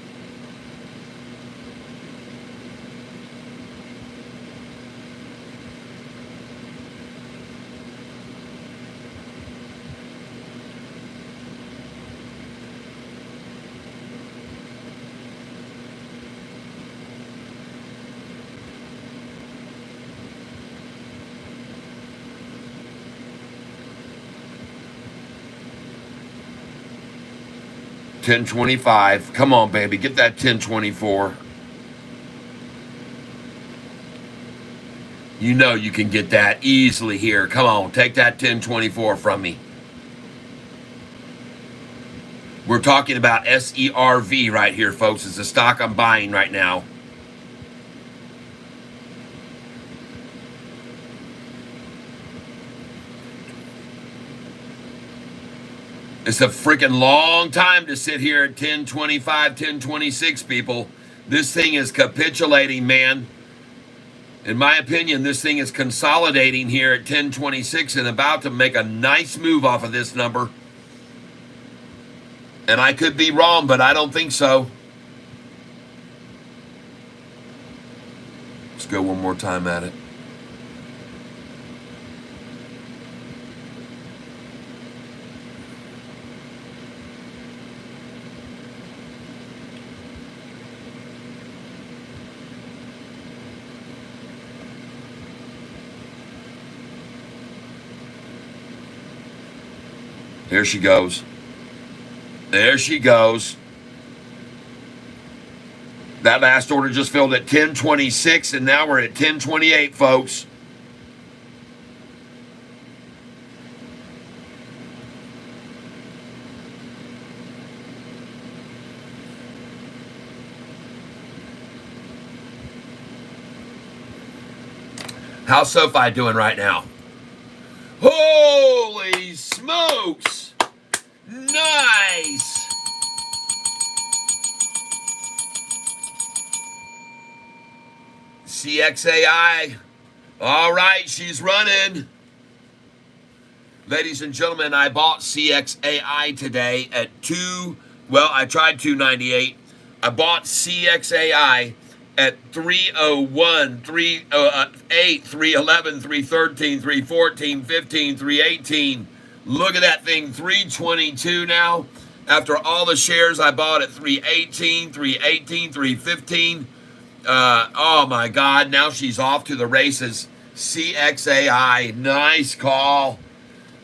$10.25. Come on, baby. Get that $10.24. You know you can get that easily here. Come on, take that $10.24 from me. We're talking about SERV right here, folks. It's the stock I'm buying right now. It's a freaking long time to sit here at 1025, 1026, people. This thing is capitulating, man. In my opinion, this thing is consolidating here at 1026 and about to make a nice move off of this number. And I could be wrong, but I don't think so. Let's go one more time at it. There she goes. There she goes. That last order just filled at 1026, and now we're at 1028, folks. How's Sofi doing right now? Holy smokes! Nice! CXAI. All right, she's running. Ladies and gentlemen, I bought CXAI today at I tried 298. I bought CXAI at 301, 308, 311, 313, 314, 15, 318. Look at that thing, 322 now. After all the shares I bought at 318, 318, 315. Oh my God, now she's off to the races. CXAI, nice call.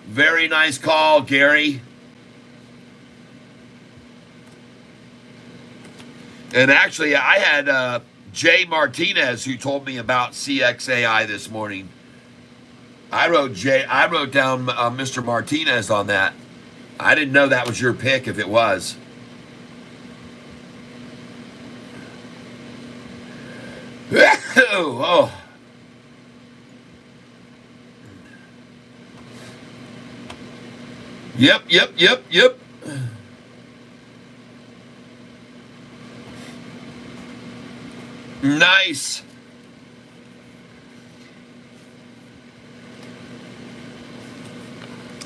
Very nice call, Gary. And actually, I had Jay Martinez who told me about CXAI this morning. I wrote down Mr. Martinez on that. I didn't know that was your pick if it was. Oh. Yep. Nice.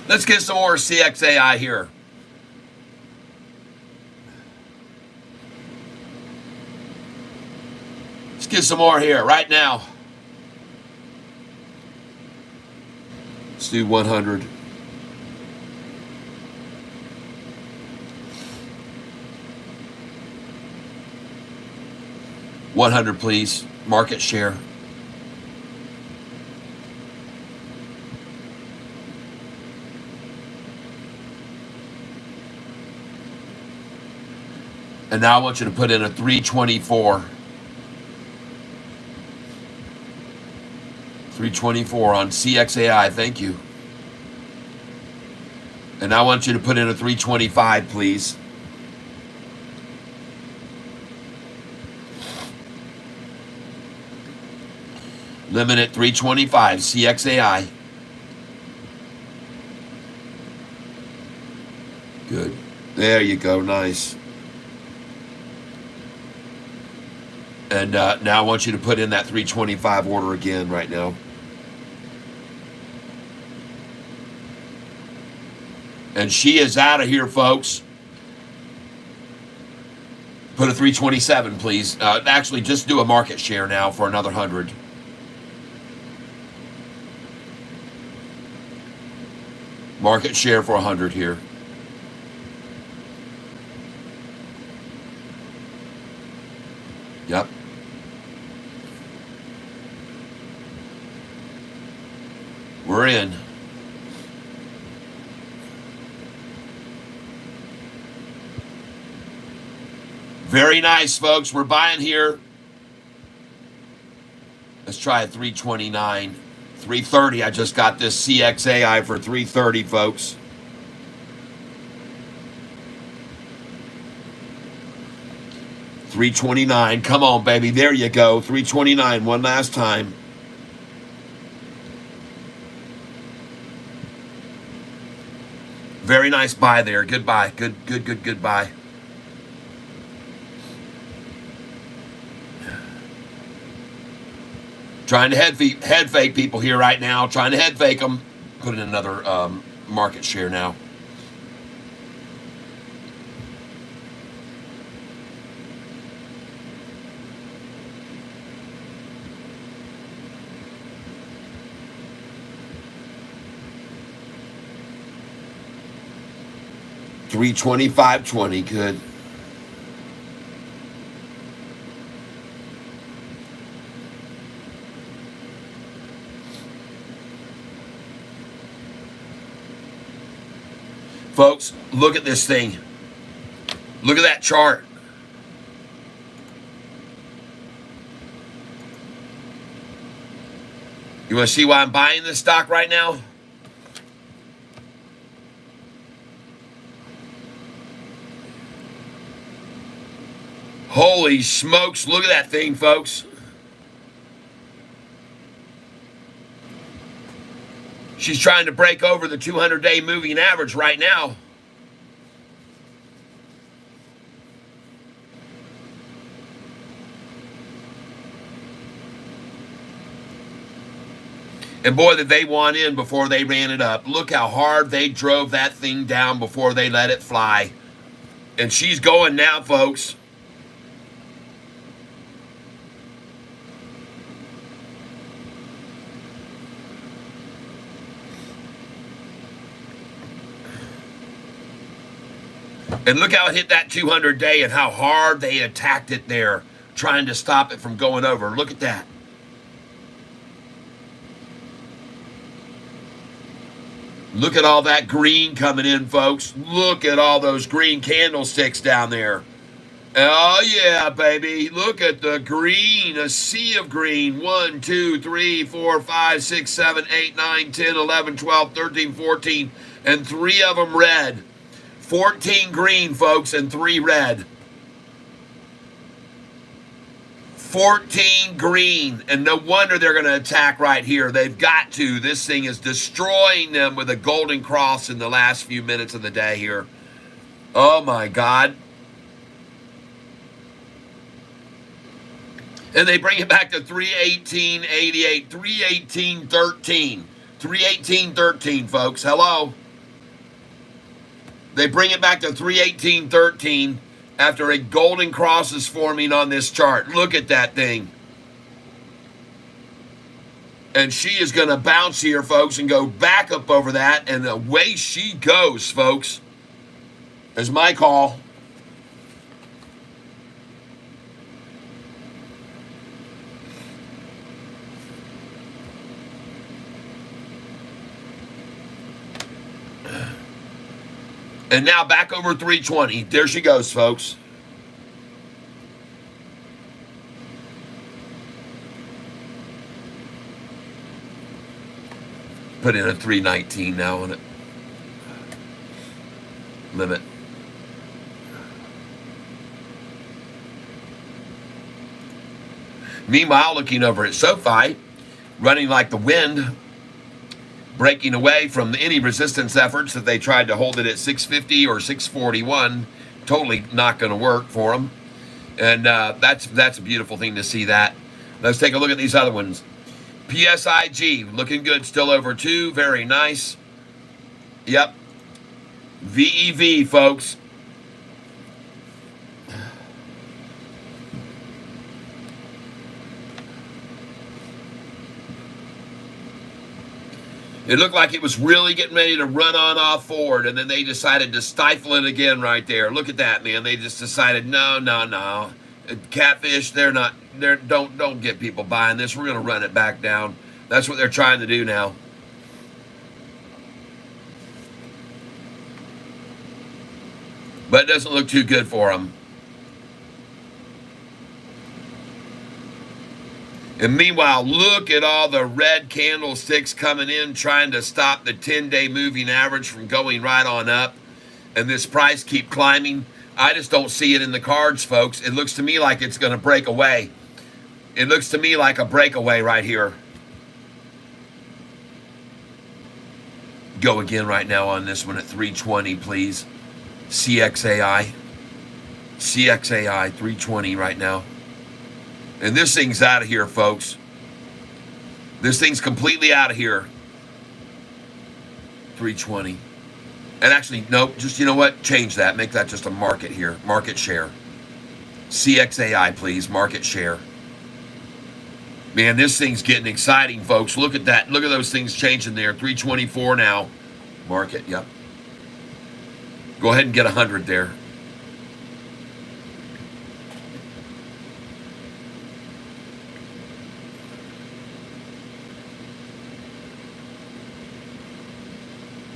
Let's get some more CXAI here. Let's get some more here right now. Let's do 100. $100, please. Market share. And now I want you to put in a 324. 324 on CXAI. Thank you. And I want you to put in a 325, please. Limit at 325, CXAI. Good. There you go. Nice. And now I want you to put in that 325 order again right now. And she is out of here, folks. Put a 327, please. Actually, just do a market share now for another 100. Market share for 100 here. Yep. We're in. Very nice, folks. We're buying here. Let's try a 329. 330. I just got this CXAI for 330, folks. $329. Come on, baby. There you go. $329. One last time. Very nice buy there. Goodbye. Good buy. Trying to head fake people here right now. Trying to head fake them. Put in another market share now. $325.20. Good. Folks, look at this thing. Look at that chart. You want to see why I'm buying this stock right now? Holy smokes, look at that thing, folks. She's trying to break over the 200-day moving average right now. And boy, did they want in before they ran it up. Look how hard they drove that thing down before they let it fly. And she's going now, folks. And look how it hit that 200-day and how hard they attacked it there, trying to stop it from going over. Look at that. Look at all that green coming in, folks. Look at all those green candlesticks down there. Oh, yeah, baby. Look at the green, a sea of green. 1, 2, 3, 4, 5, 6, 7, 8, 9, 10, 11, 12, 13, 14, and 3 of them red. 14 green, folks, and 3 red. 14 green, and no wonder they're going to attack right here. They've got to. This thing is destroying them with a golden cross in the last few minutes of the day here. Oh, my God. And they bring it back to 318.88, 318.13, 318.13, folks. Hello. They bring it back to 318.13 after a golden cross is forming on this chart. Look at that thing. And she is going to bounce here, folks, and go back up over that. And away she goes, folks. There's my call. And now back over 320. There she goes, folks. Put in a 319 now on it. Limit. Meanwhile, looking over at Sofi, running like the wind, breaking away from any resistance efforts that they tried to hold it at 650 or 641. Totally not going to work for them. And that's a beautiful thing to see that. Let's take a look at these other ones. PSIG, looking good, still over 2. Very nice. Yep. VEV, folks. It looked like it was really getting ready to run on off forward, and then they decided to stifle it again right there. Look at that, man. They just decided, no. Catfish, don't get people buying this. We're going to run it back down. That's what they're trying to do now. But it doesn't look too good for them. And meanwhile, look at all the red candlesticks coming in, trying to stop the 10-day moving average from going right on up. And this price keep climbing. I just don't see it in the cards, folks. It looks to me like it's going to break away. It looks to me like a breakaway right here. Go again right now on this one at 320, please. CXAI. CXAI, 320 right now. And this thing's out of here, folks. This thing's completely out of here. 320. And actually, nope, just, you know what? Change that. Make that just a market here. Market share. CXAI, please. Market share. Man, this thing's getting exciting, folks. Look at that. Look at those things changing there. 324 now. Market, yep. Go ahead and get 100 there.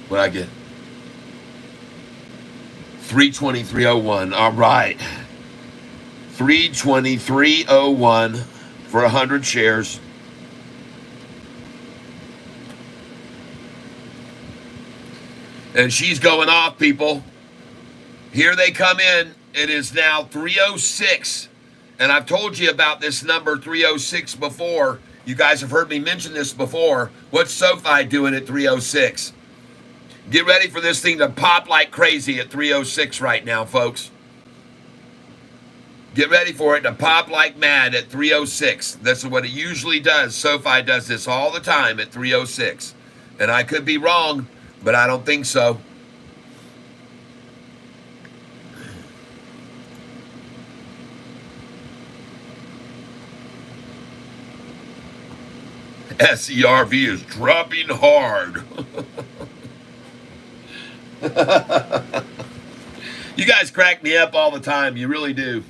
What'd I get? 323.01. All right. 323.01 for 100 shares. And she's going off, people. Here they come in. It is now 306. And I've told you about this number 306 before. You guys have heard me mention this before. What's Sofi doing at 306? Get ready for this thing to pop like crazy at 306 right now, folks. Get ready for it to pop like mad at 306. That's what it usually does. Sofi does this all the time at 306. And I could be wrong, but I don't think so. SERV is dropping hard. You guys crack me up all the time. You really do.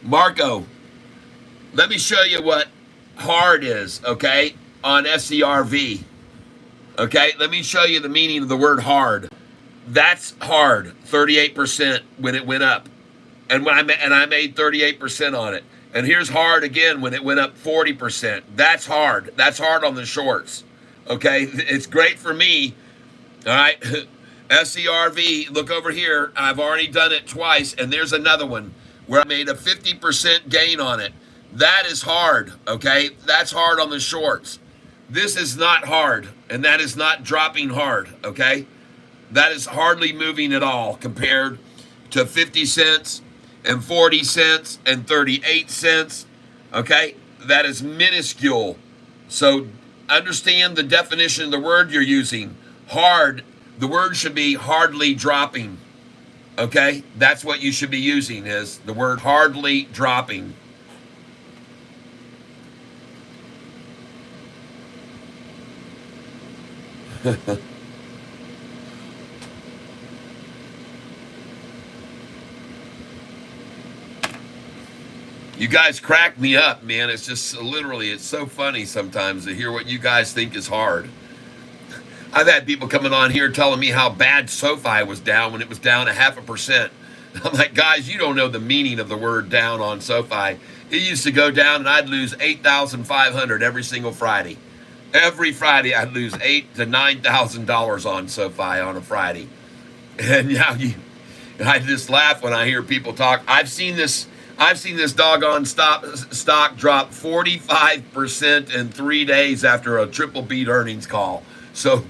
Marco, let me show you what hard is, okay, on SERV. Okay, let me show you the meaning of the word hard. That's hard, 38% when it went up. And I made 38% on it. And here's hard again when it went up 40%. That's hard. That's hard on the shorts. Okay, it's great for me. All right, SERV. Look over here. I've already done it twice, and there's another one where I made a 50% gain on it. That is hard. Okay, that's hard on the shorts. This is not hard, and that is not dropping hard. Okay, that is hardly moving at all compared to 50 cents and 40 cents and 38 cents. Okay, that is minuscule. So understand the definition of the word you're using. Hard, the word should be hardly dropping. Okay, that's what you should be using, is the word hardly dropping. You guys crack me up, man. It's just literally, it's so funny sometimes to hear what you guys think is hard. I've had people coming on here telling me how bad Sofi was down when it was down 0.5%. I'm like, guys, you don't know the meaning of the word down on Sofi. It used to go down and I'd lose 8,500 every single Friday. Every Friday I'd lose $8,000 to $9,000 on Sofi on a Friday. And now I just laugh when I hear people talk. I've seen this doggone stock drop 45% in 3 days after a triple beat earnings call. So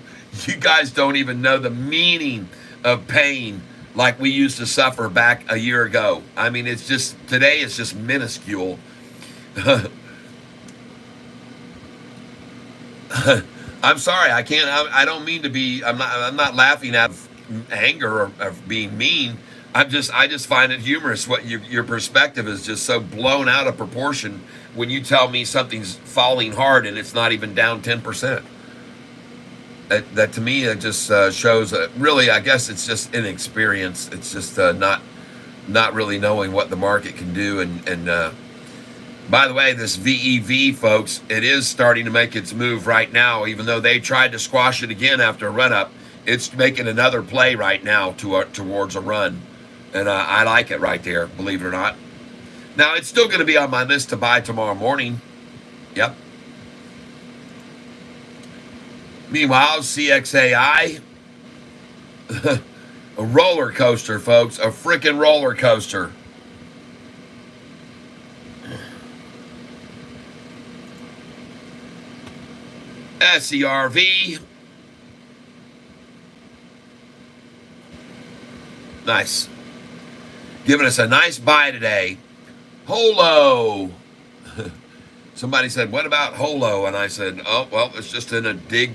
you guys don't even know the meaning of pain like we used to suffer back a year ago. I mean, it's just, today it's just minuscule. I'm sorry, I don't mean to be, I'm not laughing at anger or being mean. I just find it humorous what your perspective is just so blown out of proportion when you tell me something's falling hard and it's not even down 10%. That to me, it just shows really, I guess it's just inexperience. It's just not really knowing what the market can do. And by the way, this VEV, folks, it is starting to make its move right now. Even though they tried to squash it again after a run up, it's making another play right now towards a run. And I like it right there, believe it or not. Now, it's still going to be on my list to buy tomorrow morning. Yep. Meanwhile, CXAI, a roller coaster, folks, a freaking roller coaster. SERV. Nice. Giving us a nice buy today. Holo. Somebody said, what about holo? And I said, oh, well, it's just in a big,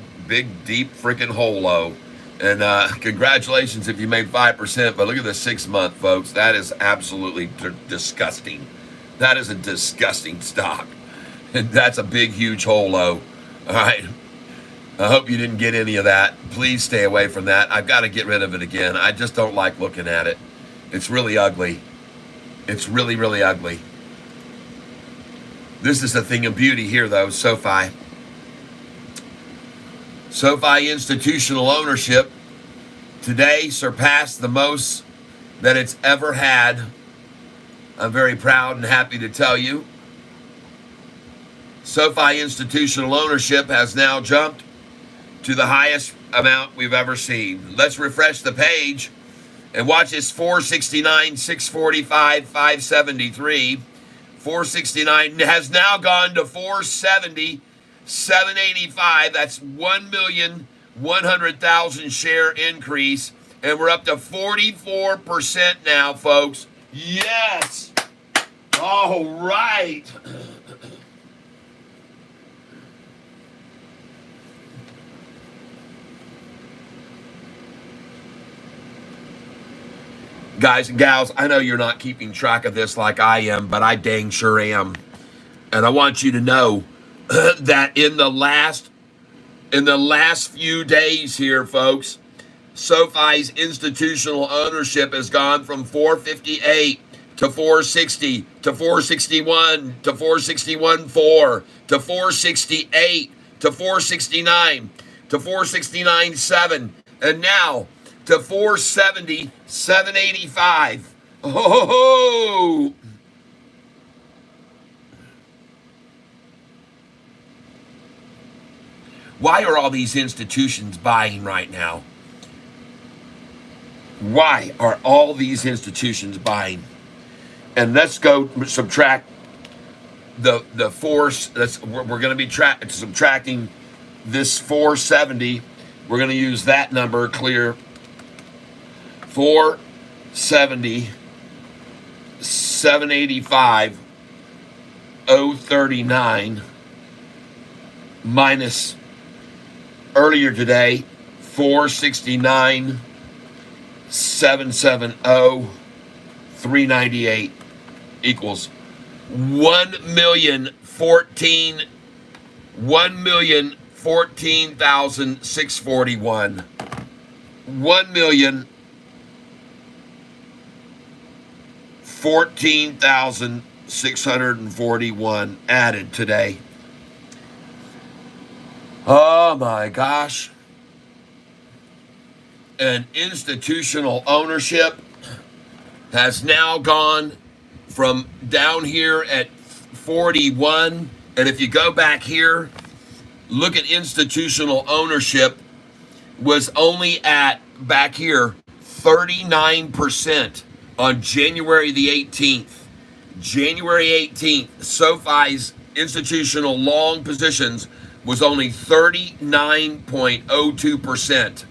deep freaking holo. And congratulations if you made 5%. But look at the 6 month, folks. That is absolutely disgusting. That is a disgusting stock. And that's a big, huge holo. All right. I hope you didn't get any of that. Please stay away from that. I've got to get rid of it again. I just don't like looking at it. It's really ugly. It's really, really ugly. This is a thing of beauty here, though, Sofi. Sofi institutional ownership today surpassed the most that it's ever had. I'm very proud and happy to tell you. Sofi institutional ownership has now jumped to the highest amount we've ever seen. Let's refresh the page and watch this. 469, 645, 573. 469 has now gone to 470, 785. That's 1,100,000 share increase. And we're up to 44% now, folks. Yes. All right. Guys and gals, I know you're not keeping track of this like I am, but I dang sure am. And I want you to know that in the last few days here, folks, Sofi's institutional ownership has gone from 458 to 460 to 461 to 461.4 to 468 to 469 to 469.7, and now to 470, 785. Oh, why are all these institutions buying right now? Why are all these institutions buying? And let's go subtract the force. We're going to be subtracting this 470. We're going to use that number clear. 470, 785, 039 minus earlier today 469, 770, 398 equals 1,014,641. 1,014,641 added today. Oh my gosh. And institutional ownership has now gone from down here at 41. And if you go back here, look at institutional ownership was only at back here 39% on January the 18th. January 18th, SoFi's institutional long positions was only 39.02%.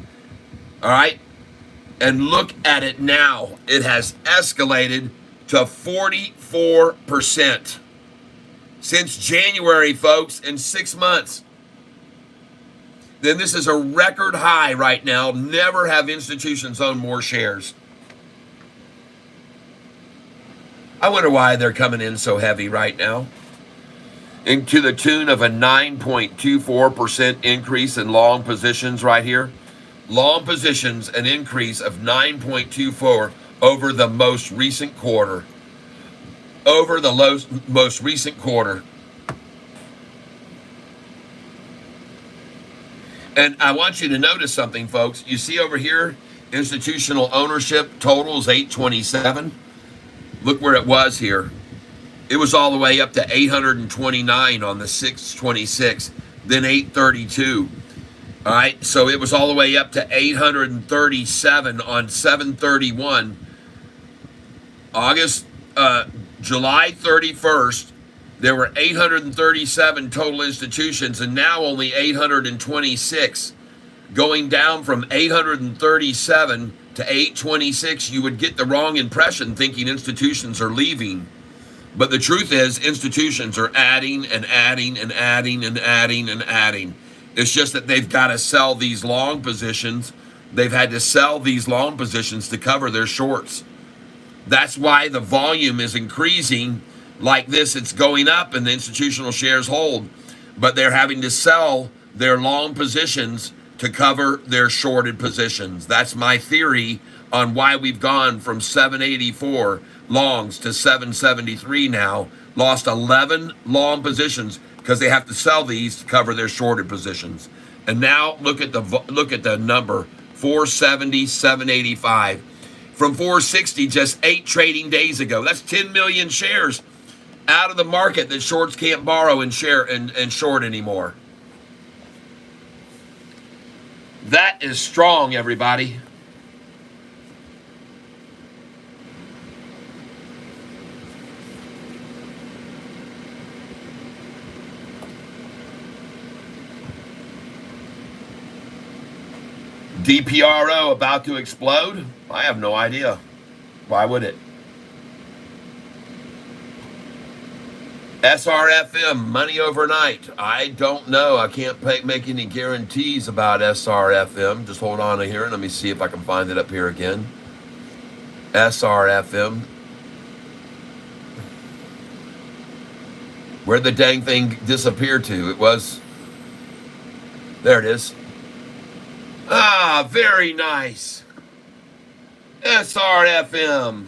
All right? And look at it now. It has escalated to 44% since January, folks, in 6 months. Then this is a record high right now. Never have institutions owned more shares. I wonder why they're coming in so heavy right now. And to the tune of a 9.24% increase in long positions right here. Long positions, an increase of 9.24 over the most recent quarter. Over the most recent quarter. And I want you to notice something, folks. You see over here, institutional ownership total is 827. Look where it was here. It was all the way up to 829 on the 626, then 832. All right, so it was all the way up to 837 on 731. July 31st, there were 837 total institutions, and now only 826. Going down from 837 to 826, you would get the wrong impression thinking institutions are leaving. But the truth is, institutions are adding and adding and adding and adding and adding. It's just that they've got to sell these long positions. They've had to sell these long positions to cover their shorts. That's why the volume is increasing like this. It's going up and the institutional shares hold. But they're having to sell their long positions to cover their shorted positions. That's my theory on why we've gone from 784 longs to 773 now. Lost 11 long positions because they have to sell these to cover their shorted positions. And now look at the number 470, 785 from 460 just 8 trading days ago. That's 10 million shares out of the market that shorts can't borrow and share and short anymore. That is strong, everybody. DPRO about to explode? I have no idea. Why would it? SRFM, money overnight. I don't know. I can't make any guarantees about SRFM. Just hold on here and let me see if I can find it up here again. SRFM. Where'd the dang thing disappear to? It was... There it is. Ah, very nice. SRFM.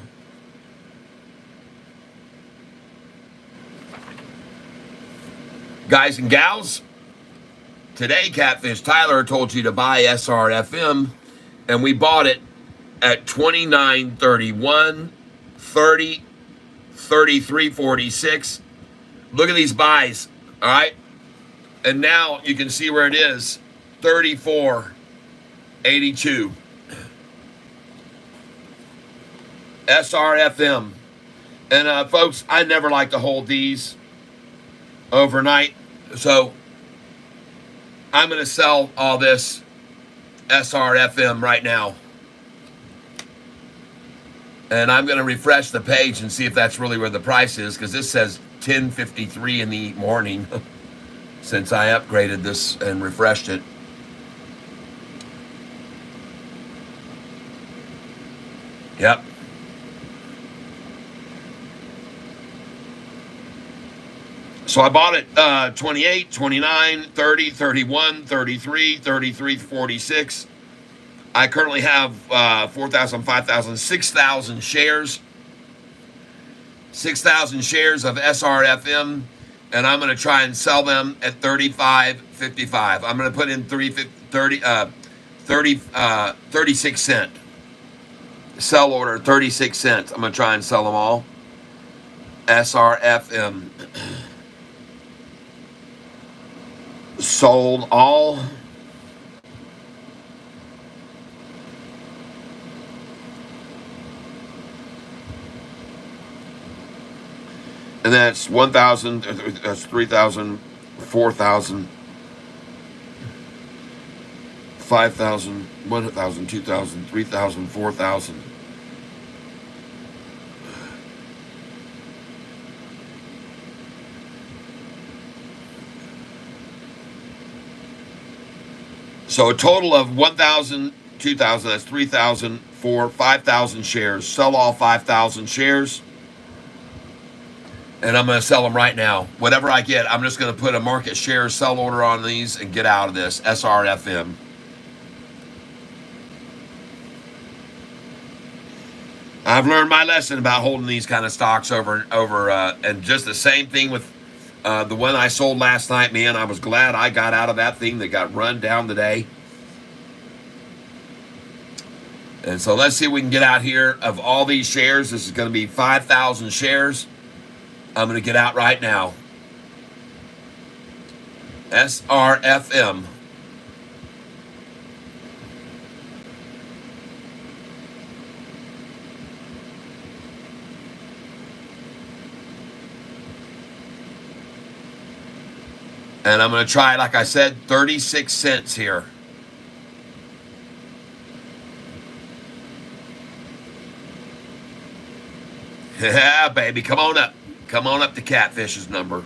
Guys and gals, today Catfish Tyler told you to buy SRFM, and we bought it at $29.31, 30, 33.46. Look at these buys, all right? And now you can see where it is, 34.82. SRFM. And folks, I never like to hold these overnight. So I'm going to sell all this SRFM right now. And I'm going to refresh the page and see if that's really where the price is, because this says 10:53 in the morning since I upgraded this and refreshed it. Yep. So I bought it 28, 29, 30, 31, 33, 33, 46. I currently have 4,000, 5,000, 6,000 shares. 6,000 shares of SRFM, and I'm going to try and sell them at 35.55. I'm going to put in 36 cent. Sell order, 36 cents. I'm going to try and sell them all. SRFM. Sold all. And that's 1,000, that's 3,000, 4,000, 5,000, 1,000, 2,000, 3,000, 4,000. So a total of 1,000, 2,000, that's 3,000, 4,000, 5,000 shares. Sell all 5,000 shares. And I'm going to sell them right now. Whatever I get, I'm just going to put a market share sell order on these and get out of this. SRFM. I've learned my lesson about holding these kind of stocks over and just the same thing with the one I sold last night. Man, I was glad I got out of that thing that got run down today. And so let's see if we can get out here of all these shares. This is going to be 5,000 shares. I'm going to get out right now. SRFM. And I'm going to try, like I said, 36 cents here. Yeah, baby, come on up. Come on up to Catfish's number.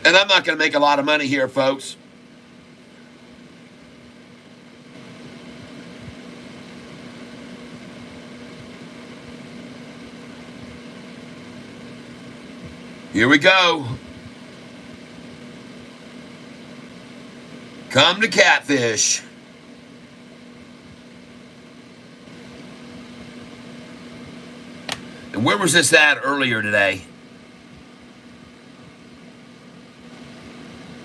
And I'm not going to make a lot of money here, folks. Here we go. Come to Catfish. And where was this at earlier today?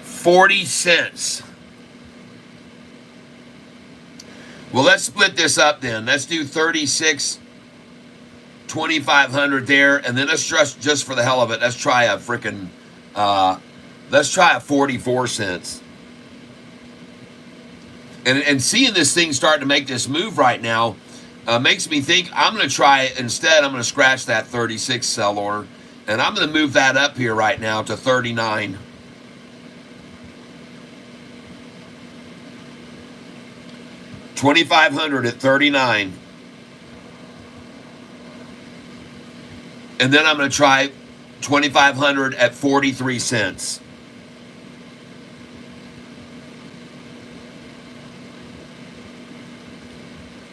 40 cents. Well, let's split this up then. Let's do 36, 2,500 there, and then let's just for the hell of it, let's try a freaking, let's try a 44 cents. And seeing this thing starting to make this move right now makes me think I'm going to try, instead, I'm going to scratch that 36 sell order, and I'm going to move that up here right now to 39. $2,500 at 39. And then I'm going to try 2,500 at 43 cents.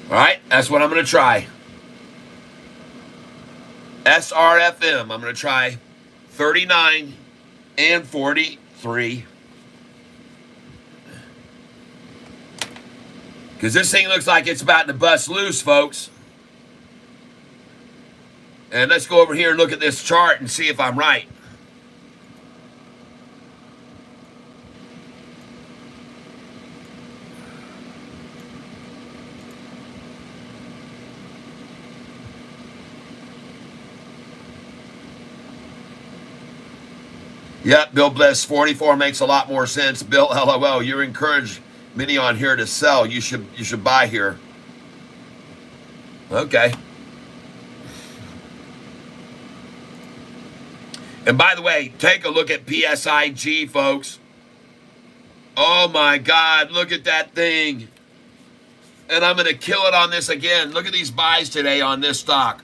All right, that's what I'm going to try. SRFM, I'm going to try 39 and 43. Because this thing looks like it's about to bust loose, folks. And let's go over here and look at this chart and see if I'm right. Yep, Bill Bliss, 44 makes a lot more sense. Bill, LOL, you encourage many on here to sell. You should buy here. Okay. And by the way, take a look at PSIG, folks. Oh my God, look at that thing. And I'm going to kill it on this again. Look at these buys today on this stock.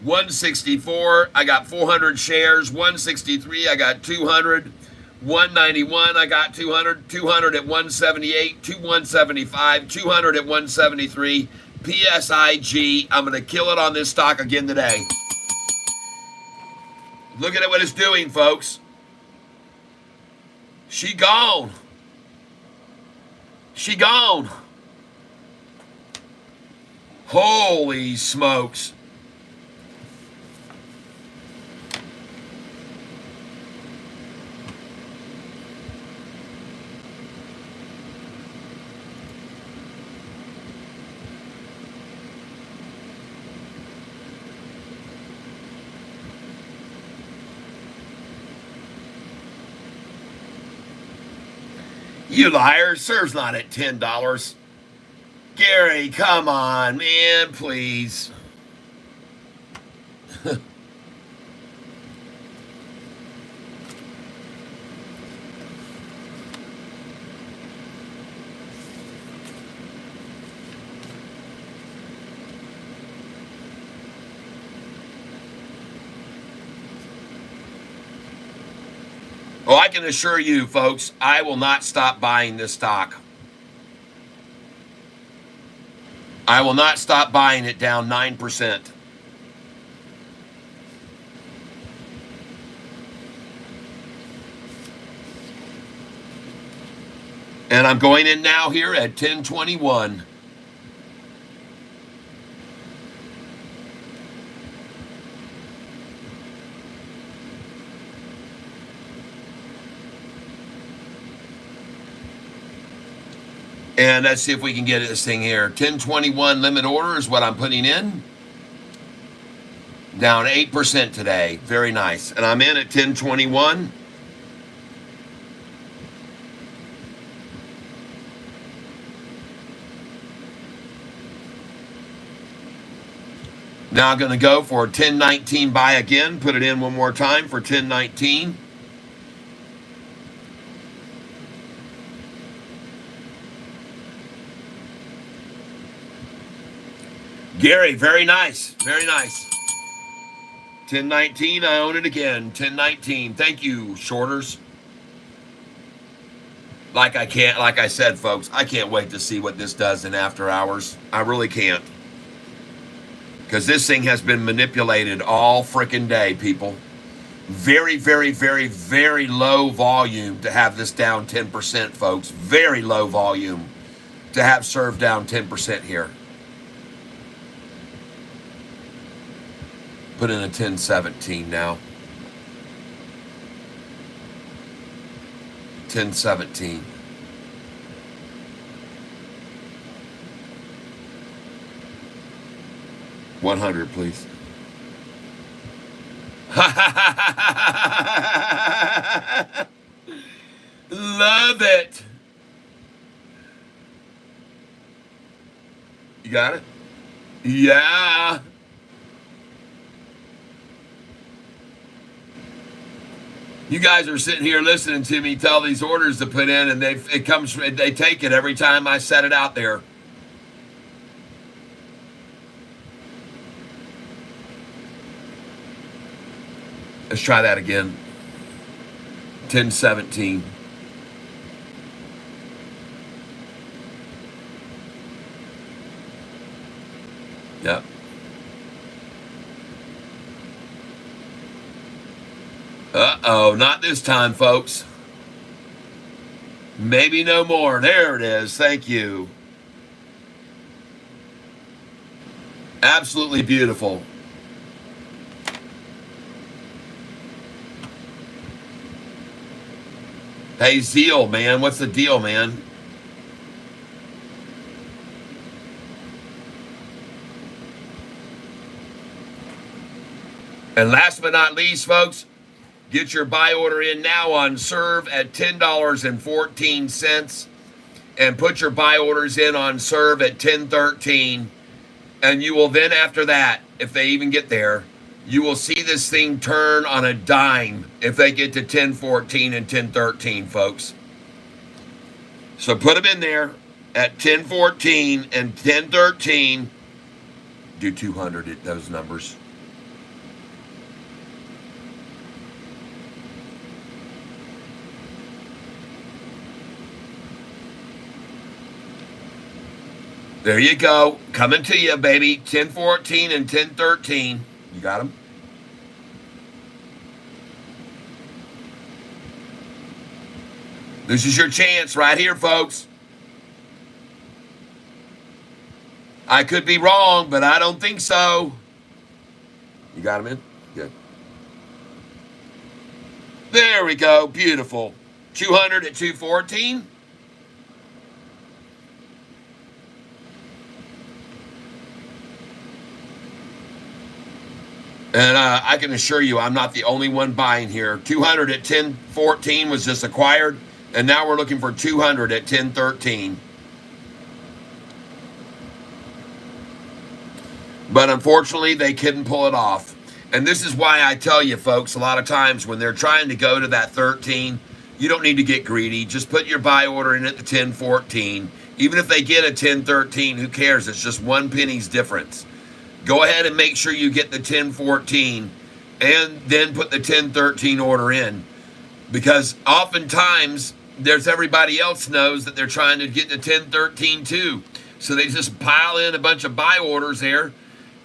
164, I got 400 shares. 163, I got 200. 191, I got 200. 200 at 178. 175. 200 at 173. PSIG, I'm going to kill it on this stock again today. Look at what it's doing, folks. She gone. She gone. Holy smokes. You liar, serves not at $10. Gary, come on, man, please. Well, I can assure you, folks, I will not stop buying this stock. I will not stop buying it down 9%. And I'm going in now here at 1021. And let's see if we can get this thing here. 1021 limit order is what I'm putting in. Down 8% today. Very nice. And I'm in at 1021. Now I'm going to go for 1019 buy again. Put it in one more time for 1019. Gary, very nice. Very nice. 1019, I own it again. 1019. Thank you, shorters. Like I said, folks, I can't wait to see what this does in after hours. I really can't. Because this thing has been manipulated all freaking day, people. Very, very, very, very low volume to have this down 10%, folks. Very low volume to have served down 10% here. Put in a 1017 now. 1017. $100, please. Love it. You got it? Yeah. You guys are sitting here listening to me tell these orders to put in, and they take it every time I set it out there. Let's try that again. 1017. Yep. Uh-oh, not this time, folks. Maybe no more. There it is. Thank you. Absolutely beautiful. Hey, Zeal, man. What's the deal, man? And last but not least, folks, Get your buy order in now on Serve at $10.14, and put your buy orders in on Serve at $10.13. And you will then, after that, if they even get there, you will see this thing turn on a dime if they get to $10.14 and $10.13, folks. So put them in there at $10.14 and $10.13. Do 200 at those numbers. There you go. Coming to you, baby. 10.14 and 10.13. You got them? This is your chance right here, folks. I could be wrong, but I don't think so. You got them in? Good. There we go. Beautiful. 200 at 2.14. And I can assure you, I'm not the only one buying here. 200 at 10.14 was just acquired, and now we're looking for 200 at 10.13. But unfortunately, they couldn't pull it off. And this is why I tell you, folks, a lot of times when they're trying to go to that 13, you don't need to get greedy. Just put your buy order in at the 10.14. Even if they get a 10.13, who cares? It's just 1 penny's difference. Go ahead and make sure you get the 10.14 and then put the 10.13 order in. Because oftentimes, there's everybody else knows that they're trying to get the 10.13 too. So they just pile in a bunch of buy orders there,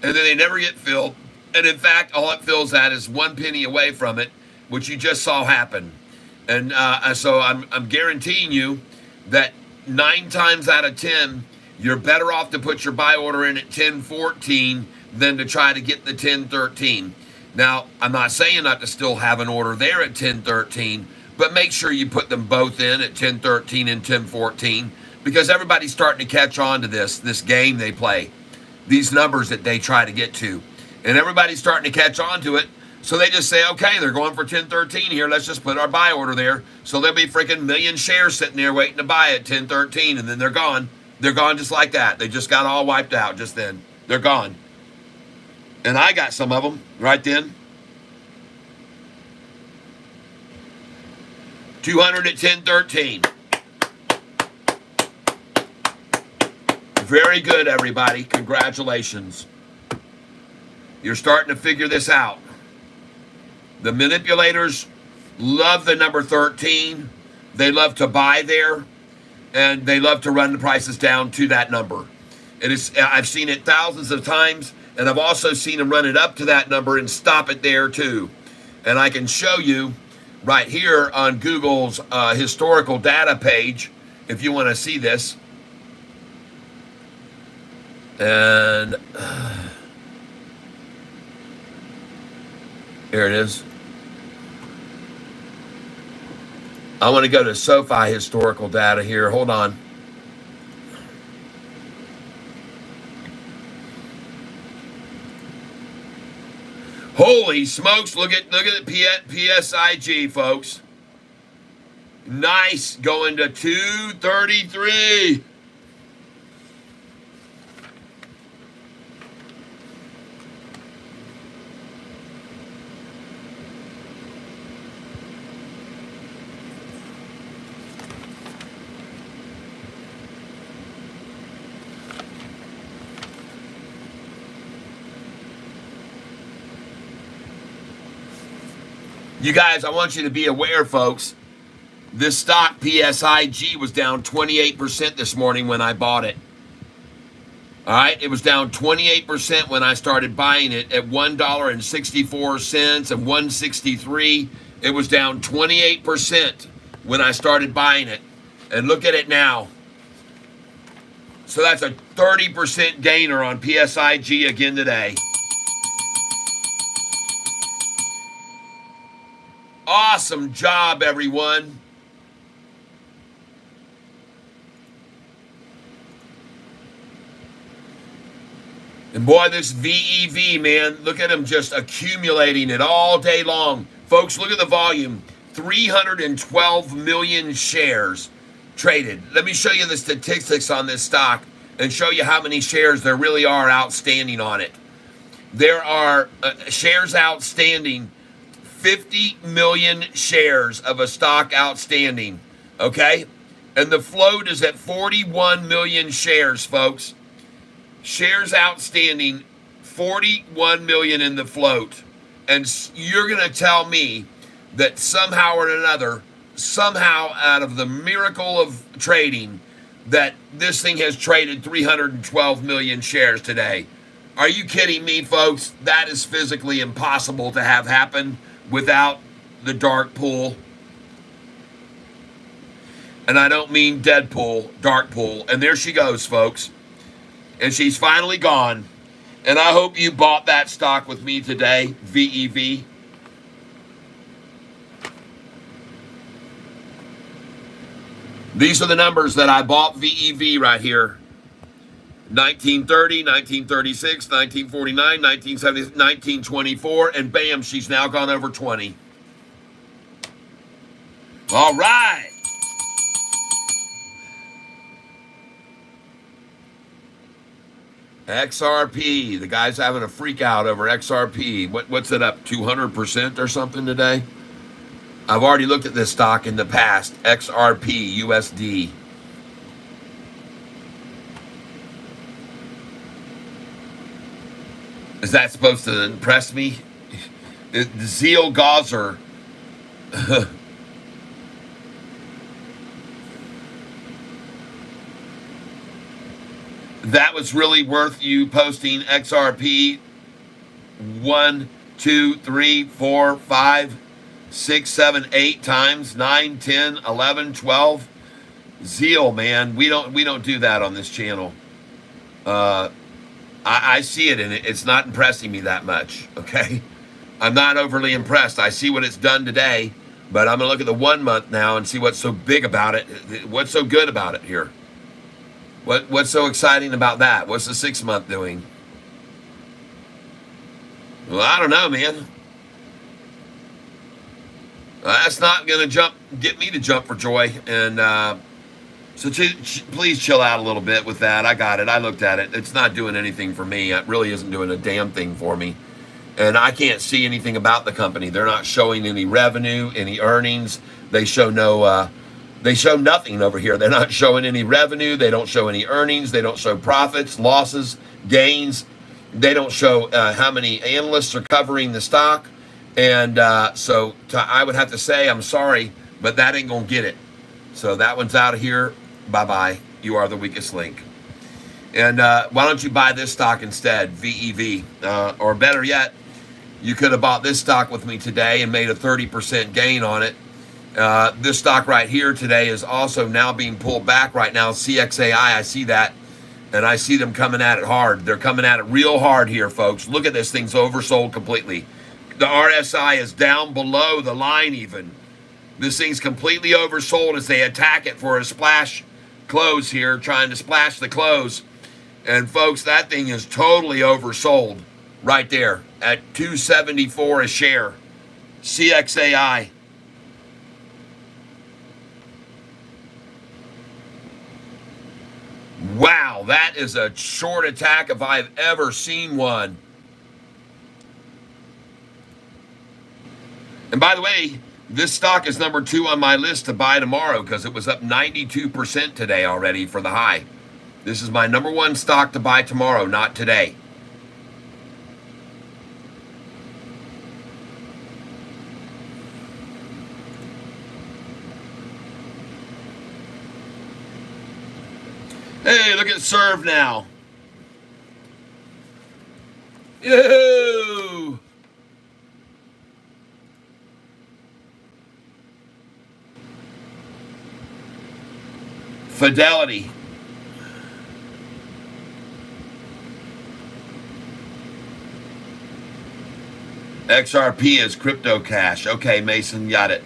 and then they never get filled. And in fact, all it fills at is 1 penny away from it, which you just saw happen. And so I'm guaranteeing you that 9 times out of 10, you're better off to put your buy order in at 10.14 than to try to get the 10.13. Now, I'm not saying not to still have an order there at 10.13, but make sure you put them both in at 10.13 and 10.14, because everybody's starting to catch on to this game they play, these numbers that they try to get to. And everybody's starting to catch on to it, so they just say, okay, they're going for 10.13 here, let's just put our buy order there. So there'll be freaking million shares sitting there waiting to buy at 10.13, and then they're gone. They're gone just like that. They just got all wiped out just then. They're gone. And I got some of them right then. 200 at 10.13. Very good, everybody. Congratulations. You're starting to figure this out. The manipulators love the number 13. They love to buy there, and they love to run the prices down to that number. I've seen it thousands of times, and I've also seen them run it up to that number and stop it there too. And I can show you right here on Google's historical data page if you want to see this. And here it is. I want to go to Sofi historical data here. Hold on. Holy smokes, look at the PSIG, folks. Nice, going to 233. You guys, I want you to be aware, folks, this stock, PSIG, was down 28% this morning when I bought it. All right, it was down 28% when I started buying it at $1.64 and $1.63. It was down 28% when I started buying it. And look at it now. So that's a 30% gainer on PSIG again today. Awesome job, everyone. And boy, this VEV, man, look at them just accumulating it all day long. Folks, look at the volume. 312 million shares traded. Let me show you the statistics on this stock and show you how many shares there really are outstanding on it. There are shares outstanding, 50 million shares of a stock outstanding, okay? And the float is at 41 million shares, folks. Shares outstanding, 41 million in the float. And you're going to tell me that somehow or another, somehow out of the miracle of trading, that this thing has traded 312 million shares today. Are you kidding me, folks? That is physically impossible to have happen without the dark pool. And I don't mean Deadpool, dark pool. And there she goes, folks. And she's finally gone. And I hope you bought that stock with me today, VEV. These are the numbers that I bought VEV right here. 1930, 1936, 1949, 1970, 1924, and bam, she's now gone over 20. All right. XRP. The guy's having a freak out over XRP. What's it up, 200% or something today? I've already looked at this stock in the past. XRP USD. Is that supposed to impress me? The Zeal Gauzer. That was really worth you posting XRP 1, 2, 3, 4, 5, 6, 7, 8 times, 9, 10, 11, 12. Zeal, man. We don't do that on this channel. I see it, and it's not impressing me that much, okay? I'm not overly impressed. I see what it's done today, but I'm going to look at the 1 month now and see what's so big about it. What's so good about it here? What's so exciting about that? What's the 6 month doing? Well, I don't know, man. That's not going to get me to jump for joy. And so please chill out a little bit with that. I got it. I looked at it. It's not doing anything for me. It really isn't doing a damn thing for me. And I can't see anything about the company. They're not showing any revenue, any earnings. They show nothing over here. They're not showing any revenue. They don't show any earnings. They don't show profits, losses, gains. They don't show how many analysts are covering the stock. And so I would have to say, I'm sorry, but that ain't going to get it. So that one's out of here. Bye-bye. You are the weakest link. And why don't you buy this stock instead, VEV? Or better yet, you could have bought this stock with me today and made a 30% gain on it. This stock right here today is also now being pulled back right now. CXAI, I see that, and I see them coming at it hard. They're coming at it real hard here, folks. Look at this thing's oversold completely. The RSI is down below the line even. This thing's completely oversold as they attack it for a splash close here, trying to splash the close. And folks, that thing is totally oversold right there at 274 a share. CXAI. Wow, that is a short attack if I've ever seen one. And by the way, this stock is number 2 on my list to buy tomorrow because it was up 92% today already for the high. This is my number 1 stock to buy tomorrow, not today. Hey, look at Serve now. Yoo-hoo! Fidelity. XRP is crypto cash. Okay, Mason, got it.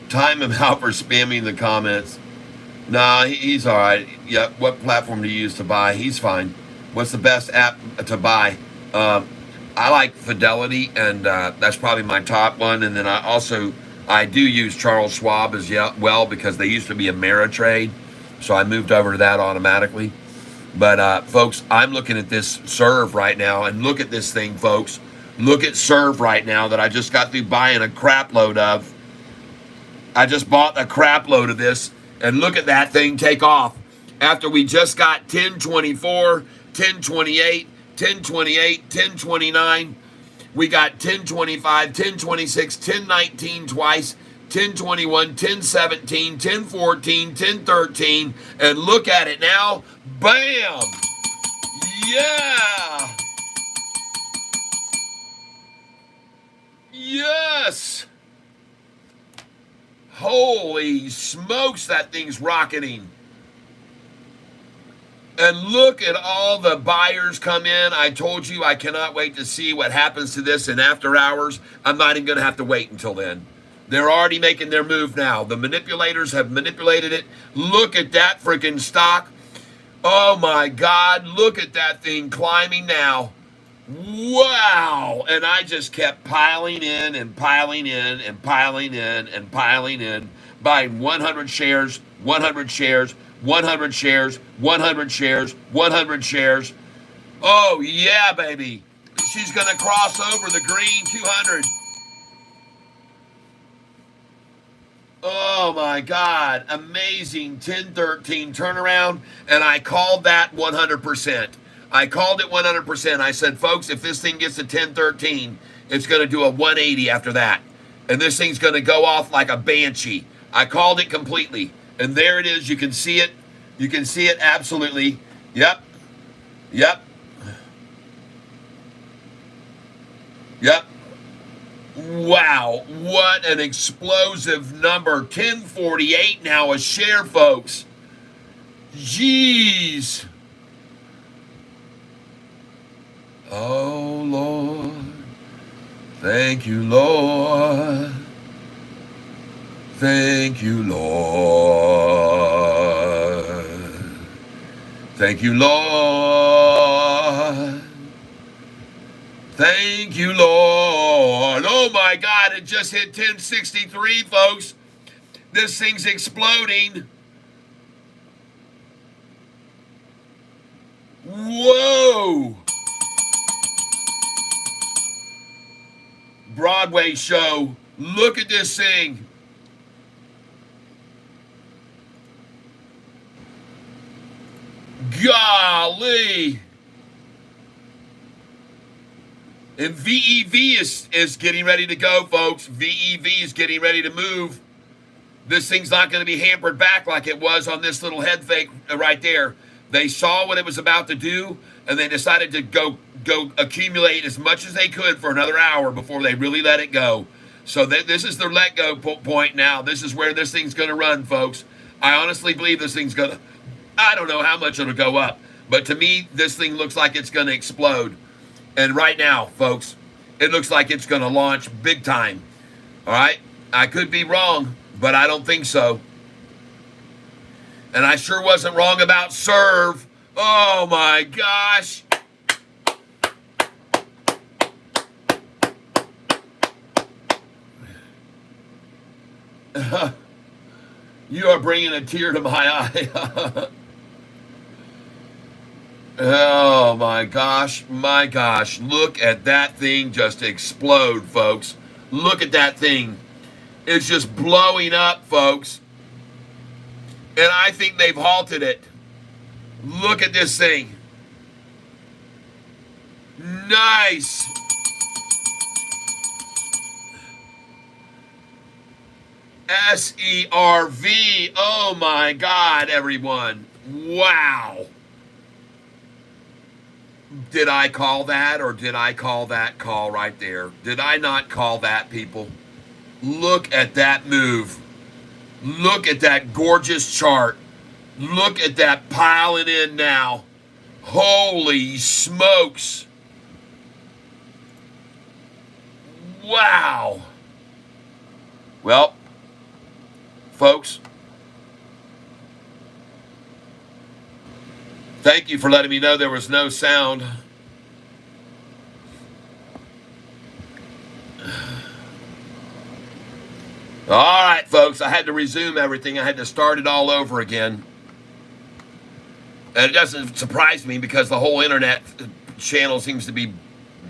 Time him out for spamming the comments. Nah, he's all right. Yeah, what platform to use to buy? He's fine. What's the best app to buy? Um, I like Fidelity, and that's probably my top one. And then I do use Charles Schwab as well because they used to be Ameritrade, so I moved over to that automatically. But folks, I'm looking at this Serve right now, and look at this thing, folks. Look at Serve right now that I just got through buying a crap load of. I just bought a crap load of this, and look at that thing take off. After we just got 1024, 1028, 1028, 1029, we got 1025, 1026, 1019 twice, 1021, 1017, 1014, 1013, and look at it now. Bam! Yeah! Yes! Holy smokes, that thing's rocketing. And look at all the buyers come in. I told you I cannot wait to see what happens to this in after hours. I'm not even going to have to wait until then. They're already making their move now. The manipulators have manipulated it. Look at that freaking stock. Oh my God, look at that thing climbing now. Wow. And I just kept piling in and piling in and piling in and piling in, buying 100 shares, 100 shares, 100 shares, 100 shares, 100 shares. Oh, yeah, baby. She's going to cross over the green 200. Oh, my God. Amazing 1013 turnaround. And I called that 100%. I called it 100%. I said, folks, if this thing gets to 1013, it's going to do a 180 after that. And this thing's going to go off like a banshee. I called it completely. And there it is. You can see it. You can see it absolutely. Yep. Yep. Yep. Wow. What an explosive number. 1048 now a share, folks. Jeez. Oh, Lord. Thank you, Lord. Thank you, Lord. Thank you, Lord. Thank you, Lord. Oh, my God. It just hit 1063, folks. This thing's exploding. Whoa. Broadway show. Look at this thing. Golly. And VEV is getting ready to go, folks. VEV is getting ready to move. This thing's not going to be hampered back like it was on this little head fake right there. They saw what it was about to do, and they decided to go accumulate as much as they could for another hour before they really let it go. So this is their let go point now. This is where this thing's going to run, folks. I honestly believe this thing's going to, I don't know how much it'll go up, but to me, this thing looks like it's going to explode. And right now, folks, it looks like it's going to launch big time. All right? I could be wrong, but I don't think so. And I sure wasn't wrong about Serve. Oh, my gosh. You are bringing a tear to my eye. Oh, my gosh. My gosh. Look at that thing just explode, folks. Look at that thing. It's just blowing up, folks. And I think they've halted it. Look at this thing. Nice. SERV. Oh my God, everyone. Wow. Did I call that, or did I call that call right there? Did I not call that, people? Look at that move. Look at that gorgeous chart. Look at that piling in now. Holy smokes. Wow. Well, folks, Thank you for letting me know there was no sound. All right, folks, I had to resume everything. I had to start it all over again. And it doesn't surprise me because the whole internet channel seems to be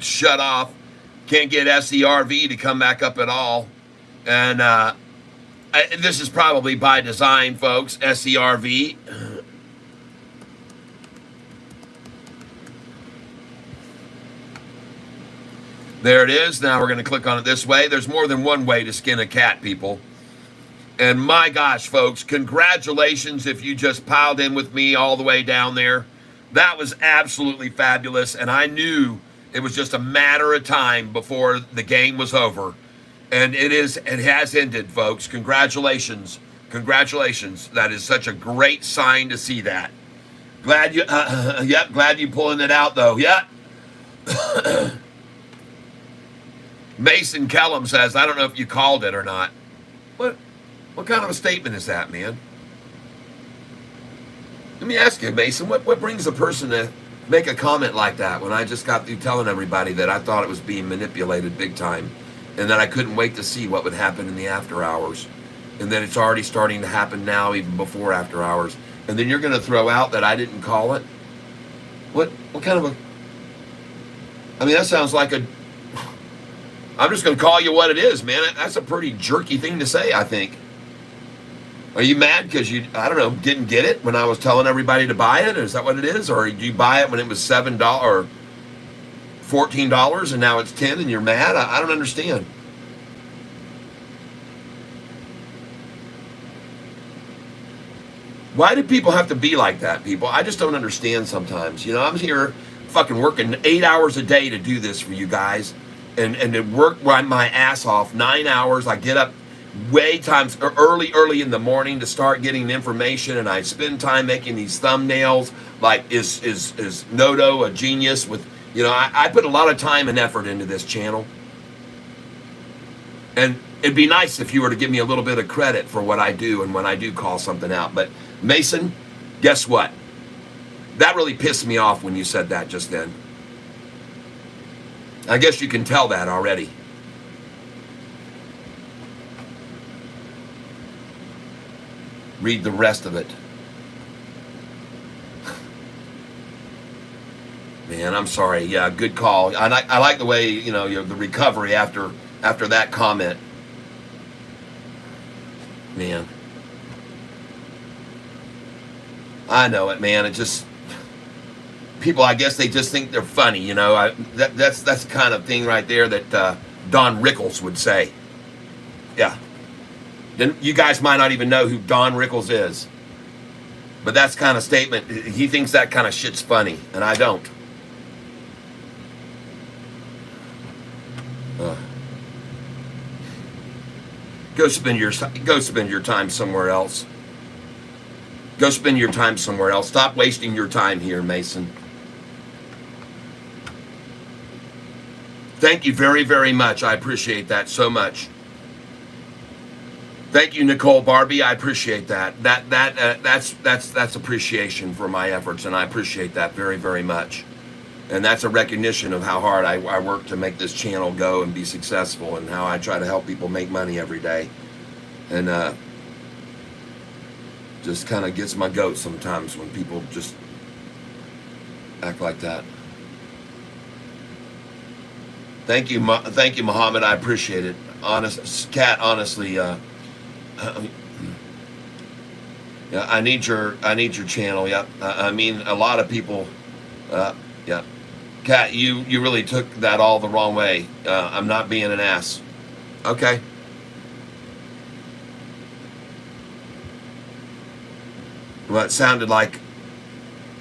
shut off. Can't get SERV to come back up at all. And this is probably by design, folks, SERV. There it is. Now we're going to click on it this way. There's more than one way to skin a cat, people. And my gosh, folks, congratulations if you just piled in with me all the way down there. That was absolutely fabulous. And I knew it was just a matter of time before the game was over. And it has ended, folks. Congratulations. Congratulations. That is such a great sign to see that. Glad you, glad you pulling it out, though. Yeah. Mason Kellum says, I don't know if you called it or not. What kind of a statement is that, man? Let me ask you, Mason, what brings a person to make a comment like that when I just got through telling everybody that I thought it was being manipulated big time and that I couldn't wait to see what would happen in the after hours and that it's already starting to happen now even before after hours, and then you're going to throw out that I didn't call it? What kind of a... I mean, that sounds like a... I'm just going to call you what it is, man. That's a pretty jerky thing to say, I think. Are you mad because you, I don't know, didn't get it when I was telling everybody to buy it? Is that what it is? Or do you buy it when it was $7 or $14 and now it's $10 and you're mad? I don't understand. Why do people have to be like that, people? I just don't understand sometimes. You know, I'm here fucking working 8 hours a day to do this for you guys. And to work my ass off 9 hours. I get up early in the morning to start getting information, and I spend time making these thumbnails. Like, is Noto a genius? With, you know, I put a lot of time and effort into this channel, and it'd be nice if you were to give me a little bit of credit for what I do and when I do call something out. But Mason, guess what? That really pissed me off when you said that just then. I guess you can tell that already. Read the rest of it. Man, I'm sorry. Yeah, good call. I like the way, you know, the recovery after that comment. Man. I know it, man. It just... People, I guess they just think they're funny, you know. That's the kind of thing right there that Don Rickles would say. Yeah. Then you guys might not even know who Don Rickles is. But that's kind of statement. He thinks that kind of shit's funny, and I don't. Go spend your time somewhere else. Go spend your time somewhere else. Stop wasting your time here, Mason. Thank you very, very much. I appreciate that so much. Thank you, Nicole Barbie. I appreciate that. That's appreciation for my efforts, and I appreciate that very, very much. And that's a recognition of how hard I work to make this channel go and be successful, and how I try to help people make money every day. And just kind of gets my goat sometimes when people just act like that. Thank you, Muhammad. I appreciate it. Cat, honestly, yeah, I need your channel. Yeah, I mean, a lot of people. Yeah, Cat, you really took that all the wrong way. I'm not being an ass. Okay. Well, it sounded like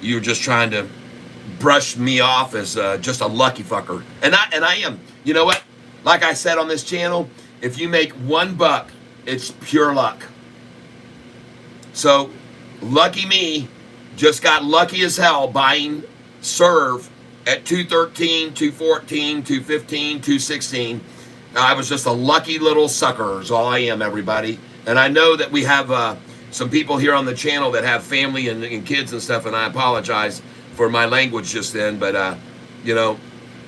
you were just trying to brush me off as just a lucky fucker, and I am. You know what? Like I said on this channel, if you make $1, it's pure luck. So, lucky me, just got lucky as hell buying Serve at 213, 214, 215, 216. I was just a lucky little sucker is all I am, everybody. And I know that we have some people here on the channel that have family and kids and stuff, and I apologize for my language just then, but you know,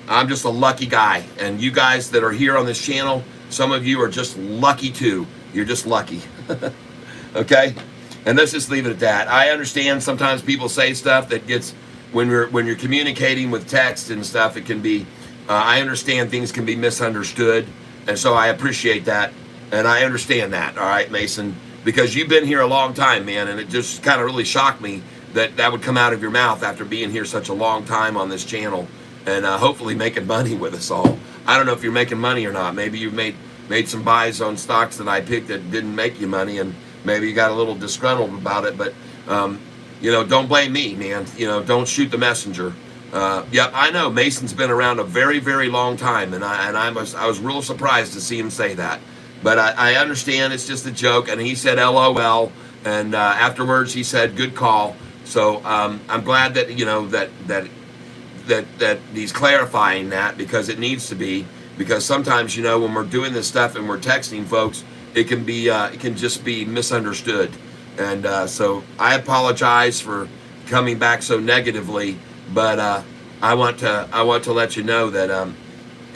I'm just a lucky guy, and you guys that are here on this channel, some of you are just lucky too. You're just lucky. Okay, and let's just leave it at that. I understand sometimes people say stuff that gets, when you're communicating with text and stuff, it can be, I understand things can be misunderstood, and so I appreciate that, and I understand that. All right, Mason, because you've been here a long time, man, and it just kind of really shocked me that that would come out of your mouth after being here such a long time on this channel, and hopefully making money with us all. I don't know if you're making money or not. Maybe you've made some buys on stocks that I picked that didn't make you money, and maybe you got a little disgruntled about it, but you know, don't blame me, man. You know, don't shoot the messenger. Yep, I know Mason's been around a very, very long time, and I was real surprised to see him say that. But I understand it's just a joke, and he said LOL, and afterwards he said good call. So I'm glad that, you know, that he's clarifying that, because it needs to be, because sometimes, you know, when we're doing this stuff and we're texting folks, it can just be misunderstood. And so I apologize for coming back so negatively, but I want to let you know that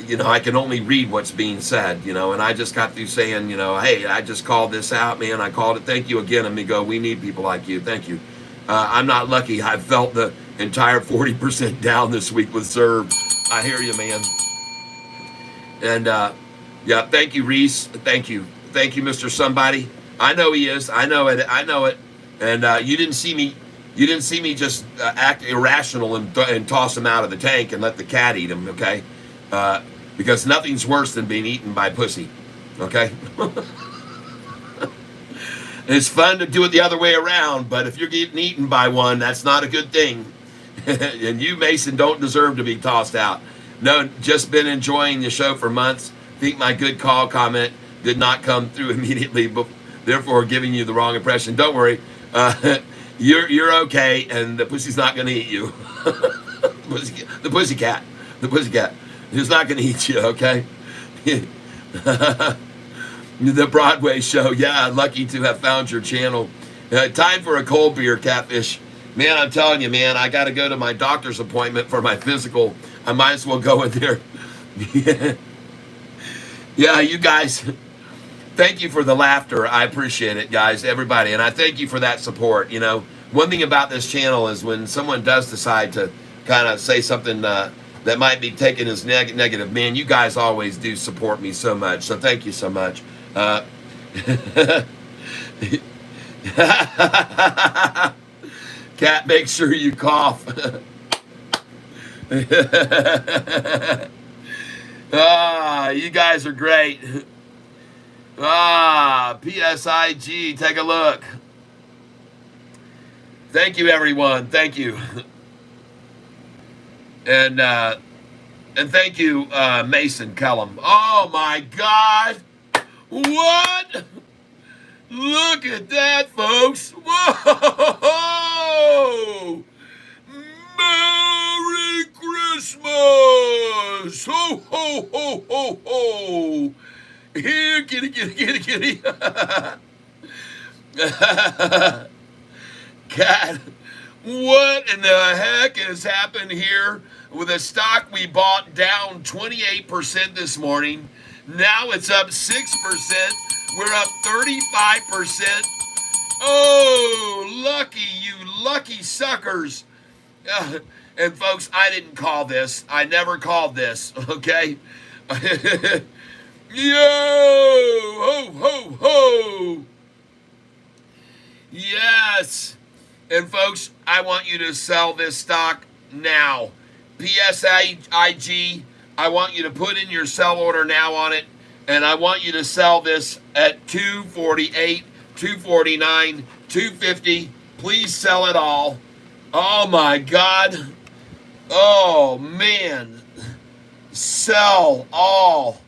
you know, I can only read what's being said, you know, and I just got through saying, you know, hey, I just called this out, man. I called it. Thank you again. And me go, we need people like you. Thank you. I'm not lucky. I felt the entire 40% down this week with Serve. I hear you, man. And yeah, thank you, Reese. Thank you, Mr. Somebody. I know he is. I know it. And you didn't see me just act irrational and toss him out of the tank and let the cat eat him. Okay, because nothing's worse than being eaten by pussy. Okay. It's fun to do it the other way around, but if you're getting eaten by one, that's not a good thing. And you, Mason, don't deserve to be tossed out. No, just been enjoying the show for months. Think my good call comment did not come through immediately, but therefore giving you the wrong impression. Don't worry, you're okay, and the pussy's not going to eat you. The pussycat is not going to eat you. Okay. The Broadway show. Yeah, lucky to have found your channel. Time for a cold beer, Catfish. Man, I'm telling you, man, I got to go to my doctor's appointment for my physical. I might as well go in there. Yeah, you guys, thank you for the laughter. I appreciate it, guys, everybody. And I thank you for that support. You know, one thing about this channel is when someone does decide to kind of say something that might be taken as negative, man, you guys always do support me so much. So thank you so much. Cat, make sure you cough. You guys are great. PSIG, take a look. Thank you, everyone. Thank you. And thank you, Mason Kellum. Oh my God. What? Look at that, folks. Whoa! Merry Christmas! Ho, ho, ho, ho, ho! Here, kitty, kitty, kitty, kitty. Cat, what in the heck has happened here with a stock we bought down 28% this morning? Now it's up 6%. We're up 35%. Oh, lucky, you lucky suckers. And folks, I didn't call this. I never called this, okay? Yo, ho, ho, ho. Yes. And folks, I want you to sell this stock now. PSIG, I want you to put in your sell order now on it. And I want you to sell this at $248, $249, $250. Please sell it all. Oh my God. Oh man. Sell all.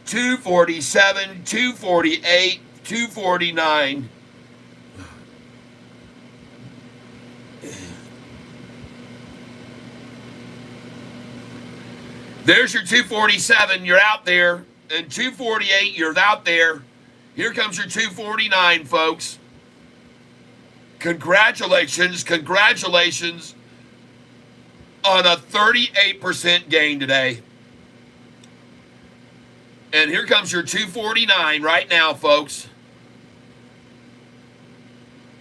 $247, $248, $249. There's your 247. You're out there. And 248, you're out there. Here comes your 249, folks. Congratulations, congratulations on a 38% gain today. And here comes your 249 right now, folks.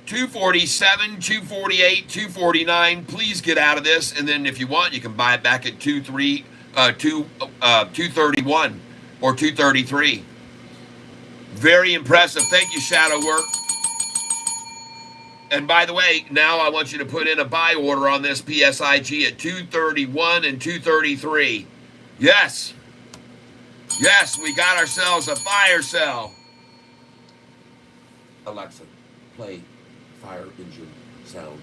247, 248, 249. Please get out of this. And then if you want, you can buy it back at 231 or 233. Very impressive. Thank you, Shadow Work. And by the way, now I want you to put in a buy order on this PSIG at 231 and 233. Yes. Yes, we got ourselves a fire sale. Alexa, play fire engine sound.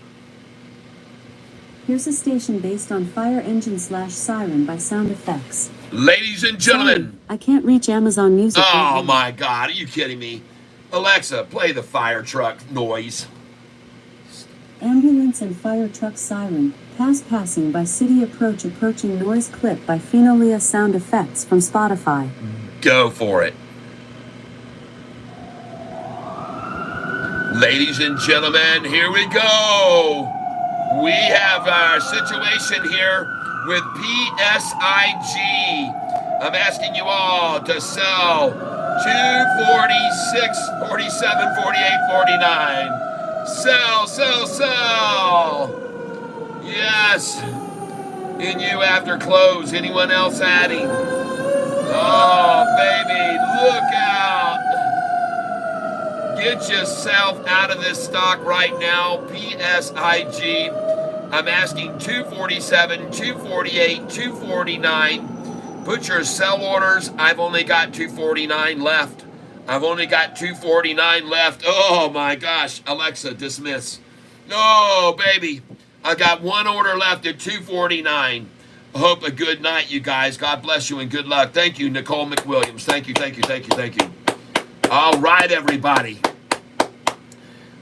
Here's a station based on fire engine / siren by Sound Effects. Ladies and gentlemen. Sorry, I can't reach Amazon Music. Oh my God, are you kidding me? Alexa, play the fire truck noise. Ambulance and fire truck siren, passing by city approaching noise clip by Phenolia Sound Effects from Spotify. Go for it. Ladies and gentlemen, here we go. We have our situation here with PSIG. I'm asking you all to sell 246, 47, 48, 49. Sell, sell, sell. Yes. In you after close. Anyone else adding? Oh, baby, look out. Get yourself out of this stock right now. PSIG. I'm asking 247, 248, 249. Put your sell orders. I've only got 249 left. I've only got 249 left. Oh my gosh. Alexa, dismiss. No, baby. I got one order left at 249. I hope a good night, you guys. God bless you and good luck. Thank you, Nicole McWilliams. Thank you, thank you, thank you, thank you. All right, everybody.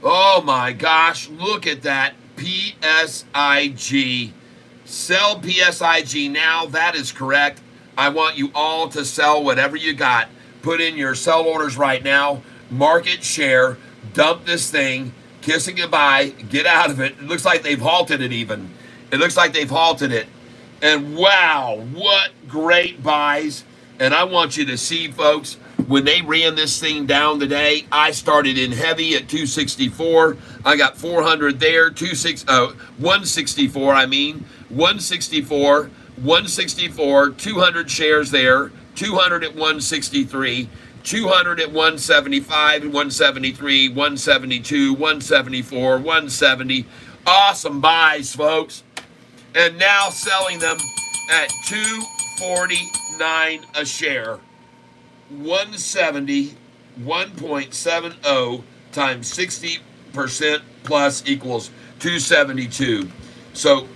Oh my gosh. Look at that. PSIG. Sell PSIG now. That is correct. I want you all to sell whatever you got. Put in your sell orders right now. Market share. Dump this thing. Kiss it goodbye. Get out of it. It looks like they've halted it even. It looks like they've halted it. And wow, what great buys. And I want you to see, folks, when they ran this thing down today, I started in heavy at 264. I got 400 there. 164, 164, 164, 200 shares there. 200 at 163, 200 at 175, 173, 172, 174, 170. Awesome buys, folks. And now selling them at 249 a share. 170, 1.70 times 60% plus equals 272. So,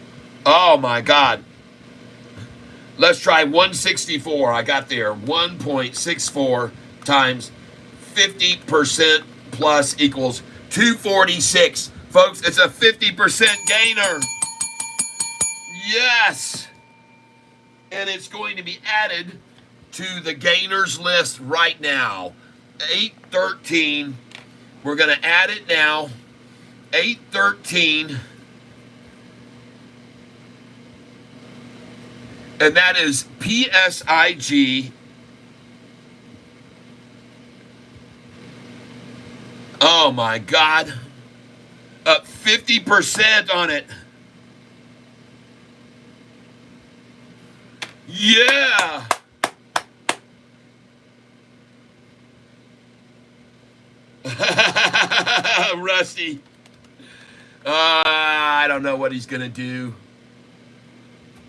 oh my God. Let's try 164. I got there. 1.64 times 50% plus equals 246. Folks, it's a 50% gainer. Yes. And it's going to be added to the gainers list right now. 813. We're going to add it now. 813. And that is PSIG. Oh my God. Up 50% on it. Yeah. Rusty. I don't know what he's going to do.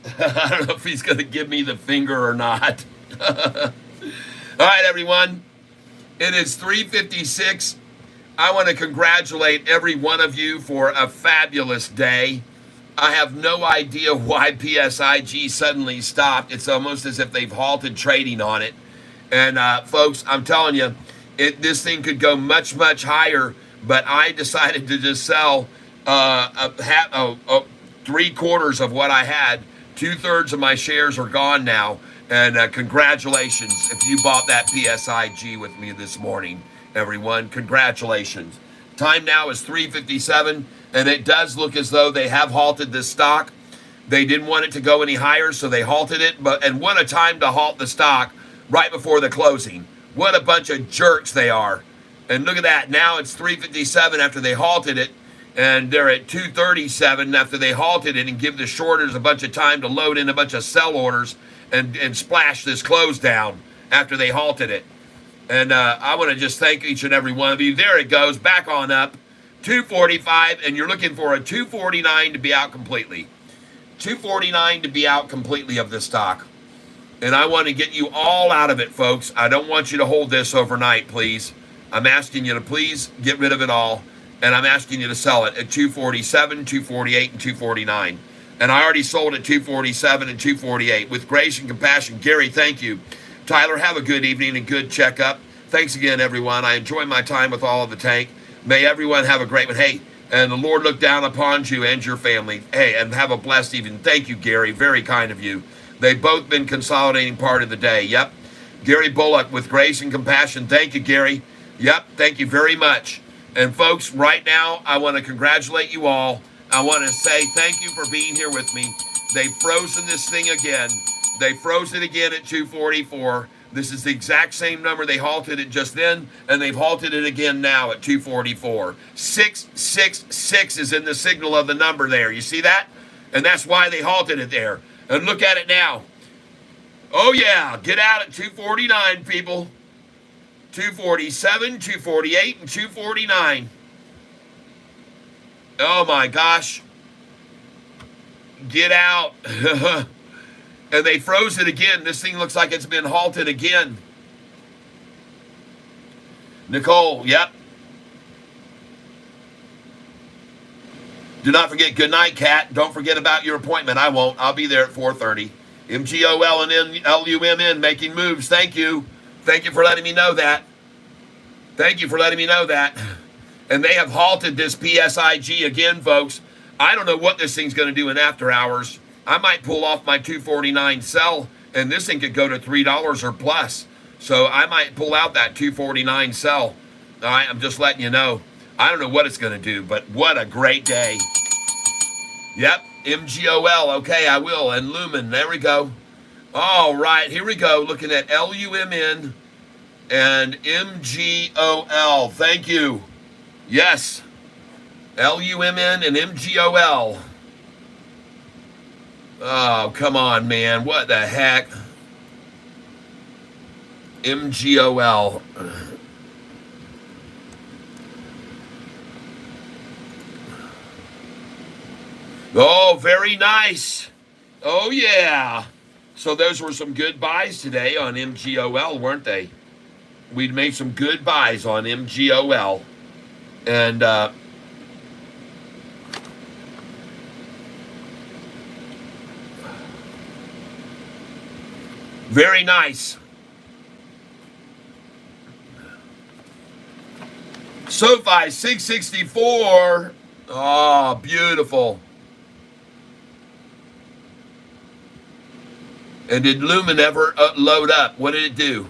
I don't know if he's going to give me the finger or not. All right, everyone. It is 3:56. I want to congratulate every one of you for a fabulous day. I have no idea why PSIG suddenly stopped. It's almost as if they've halted trading on it. And folks, I'm telling you, this thing could go much, much higher. But I decided to just sell 3/4 of what I had. 2/3 of my shares are gone now. And congratulations if you bought that PSIG with me this morning. everyone. Congratulations. Time now is 3:57, and it does look as though they have halted this stock. They didn't want it to go any higher, so they halted it. And what a time to halt the stock right before the closing. What a bunch of jerks they are. And look at that. Now it's 3:57 after they halted it, and they're at 2:37 after they halted it and give the shorters a bunch of time to load in a bunch of sell orders and splash this close down after they halted it. And I want to just thank each and every one of you. There it goes, back on up, 245, and you're looking for a 249 to be out completely. 249 to be out completely of this stock. And I want to get you all out of it, folks. I don't want you to hold this overnight, please. I'm asking you to please get rid of it all. And I'm asking you to sell it at 247, 248, and 249. And I already sold at 247 and 248. With grace and compassion, Gary, thank you. Tyler, have a good evening and good checkup. Thanks again, everyone. I enjoy my time with all of the tank. May everyone have a great one. Hey, and the Lord look down upon you and your family. Hey, and have a blessed evening. Thank you, Gary. Very kind of you. They've both been consolidating part of the day. Yep. Gary Bullock, with grace and compassion. Thank you, Gary. Yep. Thank you very much. And folks, right now, I want to congratulate you all. I want to say thank you for being here with me. They've frozen this thing again. They froze it again at 244. This is the exact same number they halted it just then, and they've halted it again now at 244. 666 is in the signal of the number there. You see that? And that's why they halted it there. And look at it now. Oh, yeah. Get out at 249, people. 247, 248, and 249. Oh, my gosh. Get out. And they froze it again. This thing looks like it's been halted again. Nicole, yep. Do not forget, good night, Kat. Don't forget about your appointment. I won't. I'll be there at 4:30. MGOL and LUMN making moves. Thank you. Thank you for letting me know that. Thank you for letting me know that. And they have halted this PSIG again, folks. I don't know what this thing's going to do in after hours. I might pull off my 249 sell, and this thing could go to $3 or plus. So I might pull out that 249 sell. All right, I'm just letting you know. I don't know what it's going to do, but what a great day. Yep, MGOL. Okay, I will. And Lumen, there we go. All right, here we go. Looking at LUMN and MGOL. Thank you. Yes, LUMN and MGOL. Oh, come on, man. What the heck? MGOL. Oh, very nice. Oh, yeah. So those were some good buys today on MGOL, weren't they? We'd made some good buys on MGOL. And very nice. Sofi 664. Oh, beautiful. And did Lumen ever load up? What did it do?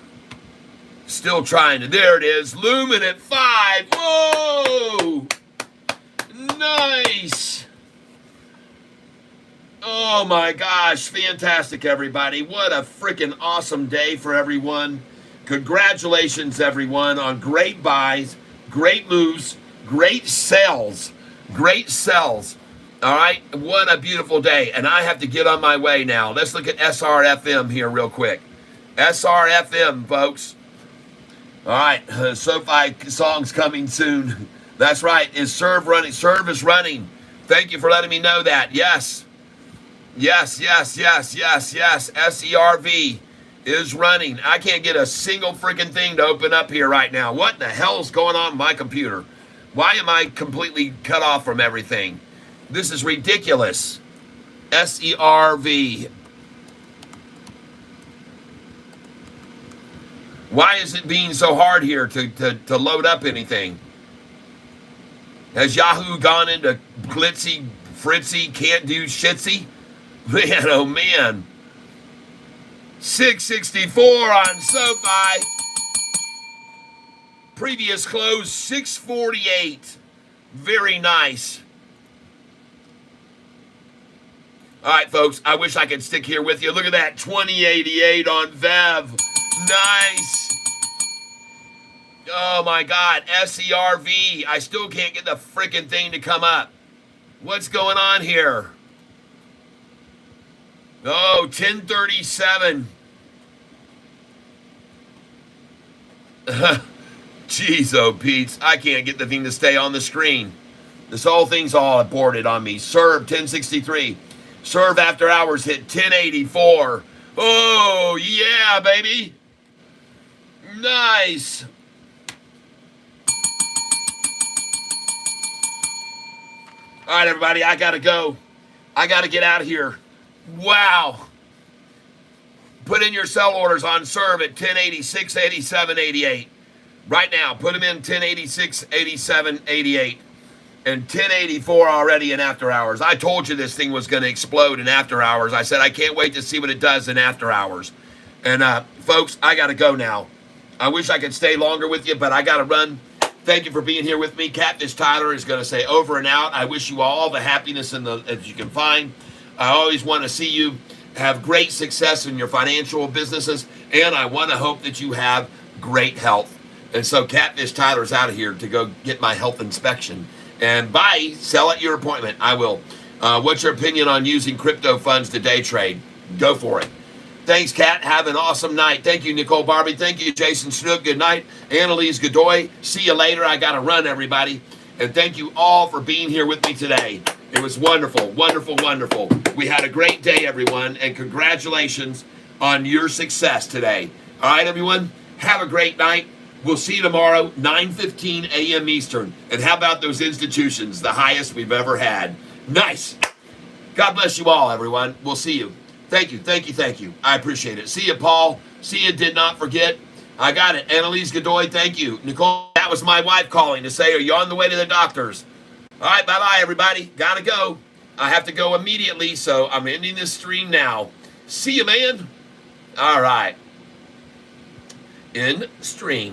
Still trying to. There it is. Lumen at 5. Whoa! Nice. Oh my gosh. Fantastic, everybody. What a freaking awesome day for everyone. Congratulations, everyone, on great buys, great moves, great sells. Great sells. All right. What a beautiful day. And I have to get on my way now. Let's look at SRFM here real quick. SRFM, folks. All right, Sofi song's coming soon. That's right. Is Serve running? Serve is running. Thank you for letting me know that. Yes. Yes, yes, yes, yes, yes. SERV is running. I can't get a single freaking thing to open up here right now. What in the hell is going on with my computer? Why am I completely cut off from everything? This is ridiculous. SERV. Why is it being so hard here to load up anything? Has Yahoo gone into glitzy, fritzy, can't do shitsy? Man, oh man. 664 on SoFi. Previous close 648. Very nice. All right, folks, I wish I could stick here with you. Look at that, 2088 on Vev. Nice. Oh, my God, SERV. I still can't get the freaking thing to come up. What's going on here? Oh, 1037. Jeez, oh, Pete's. I can't get the thing to stay on the screen. This whole thing's all aborted on me. Serve 1063. Serve after hours hit 1084. Oh, yeah, baby. Nice. All right, everybody, I got to go. I got to get out of here. Wow. Put in your sell orders on serve at 1086, 87, 88. Right now, put them in 1086, 87, 88. And 1084 already in after hours. I told you this thing was going to explode in after hours. I said I can't wait to see what it does in after hours. And folks, I got to go now. I wish I could stay longer with you, but I got to run. Thank you for being here with me. Catfish Tyler is going to say over and out. I wish you all the happiness that you can find. I always want to see you have great success in your financial businesses, and I want to hope that you have great health. And so Catfish Tyler's out of here to go get my health inspection. And bye, sell at your appointment. I will. What's your opinion on using crypto funds to day trade? Go for it. Thanks, Kat. Have an awesome night. Thank you, Nicole Barbie. Thank you, Jason Snook. Good night. Annalise Godoy. See you later. I got to run, everybody. And thank you all for being here with me today. It was wonderful, wonderful, wonderful. We had a great day, everyone. And congratulations on your success today. All right, everyone. Have a great night. We'll see you tomorrow, 9:15 a.m. Eastern. And how about those institutions, the highest we've ever had? Nice. God bless you all, everyone. We'll see you. Thank you, thank you, thank you. I appreciate it. See you, Paul. See you, did not forget. I got it. Annalise Godoy, thank you. Nicole, that was my wife calling to say, are you on the way to the doctors? All right, bye-bye, everybody. Gotta go. I have to go immediately, so I'm ending this stream now. See you, man. All right. End stream.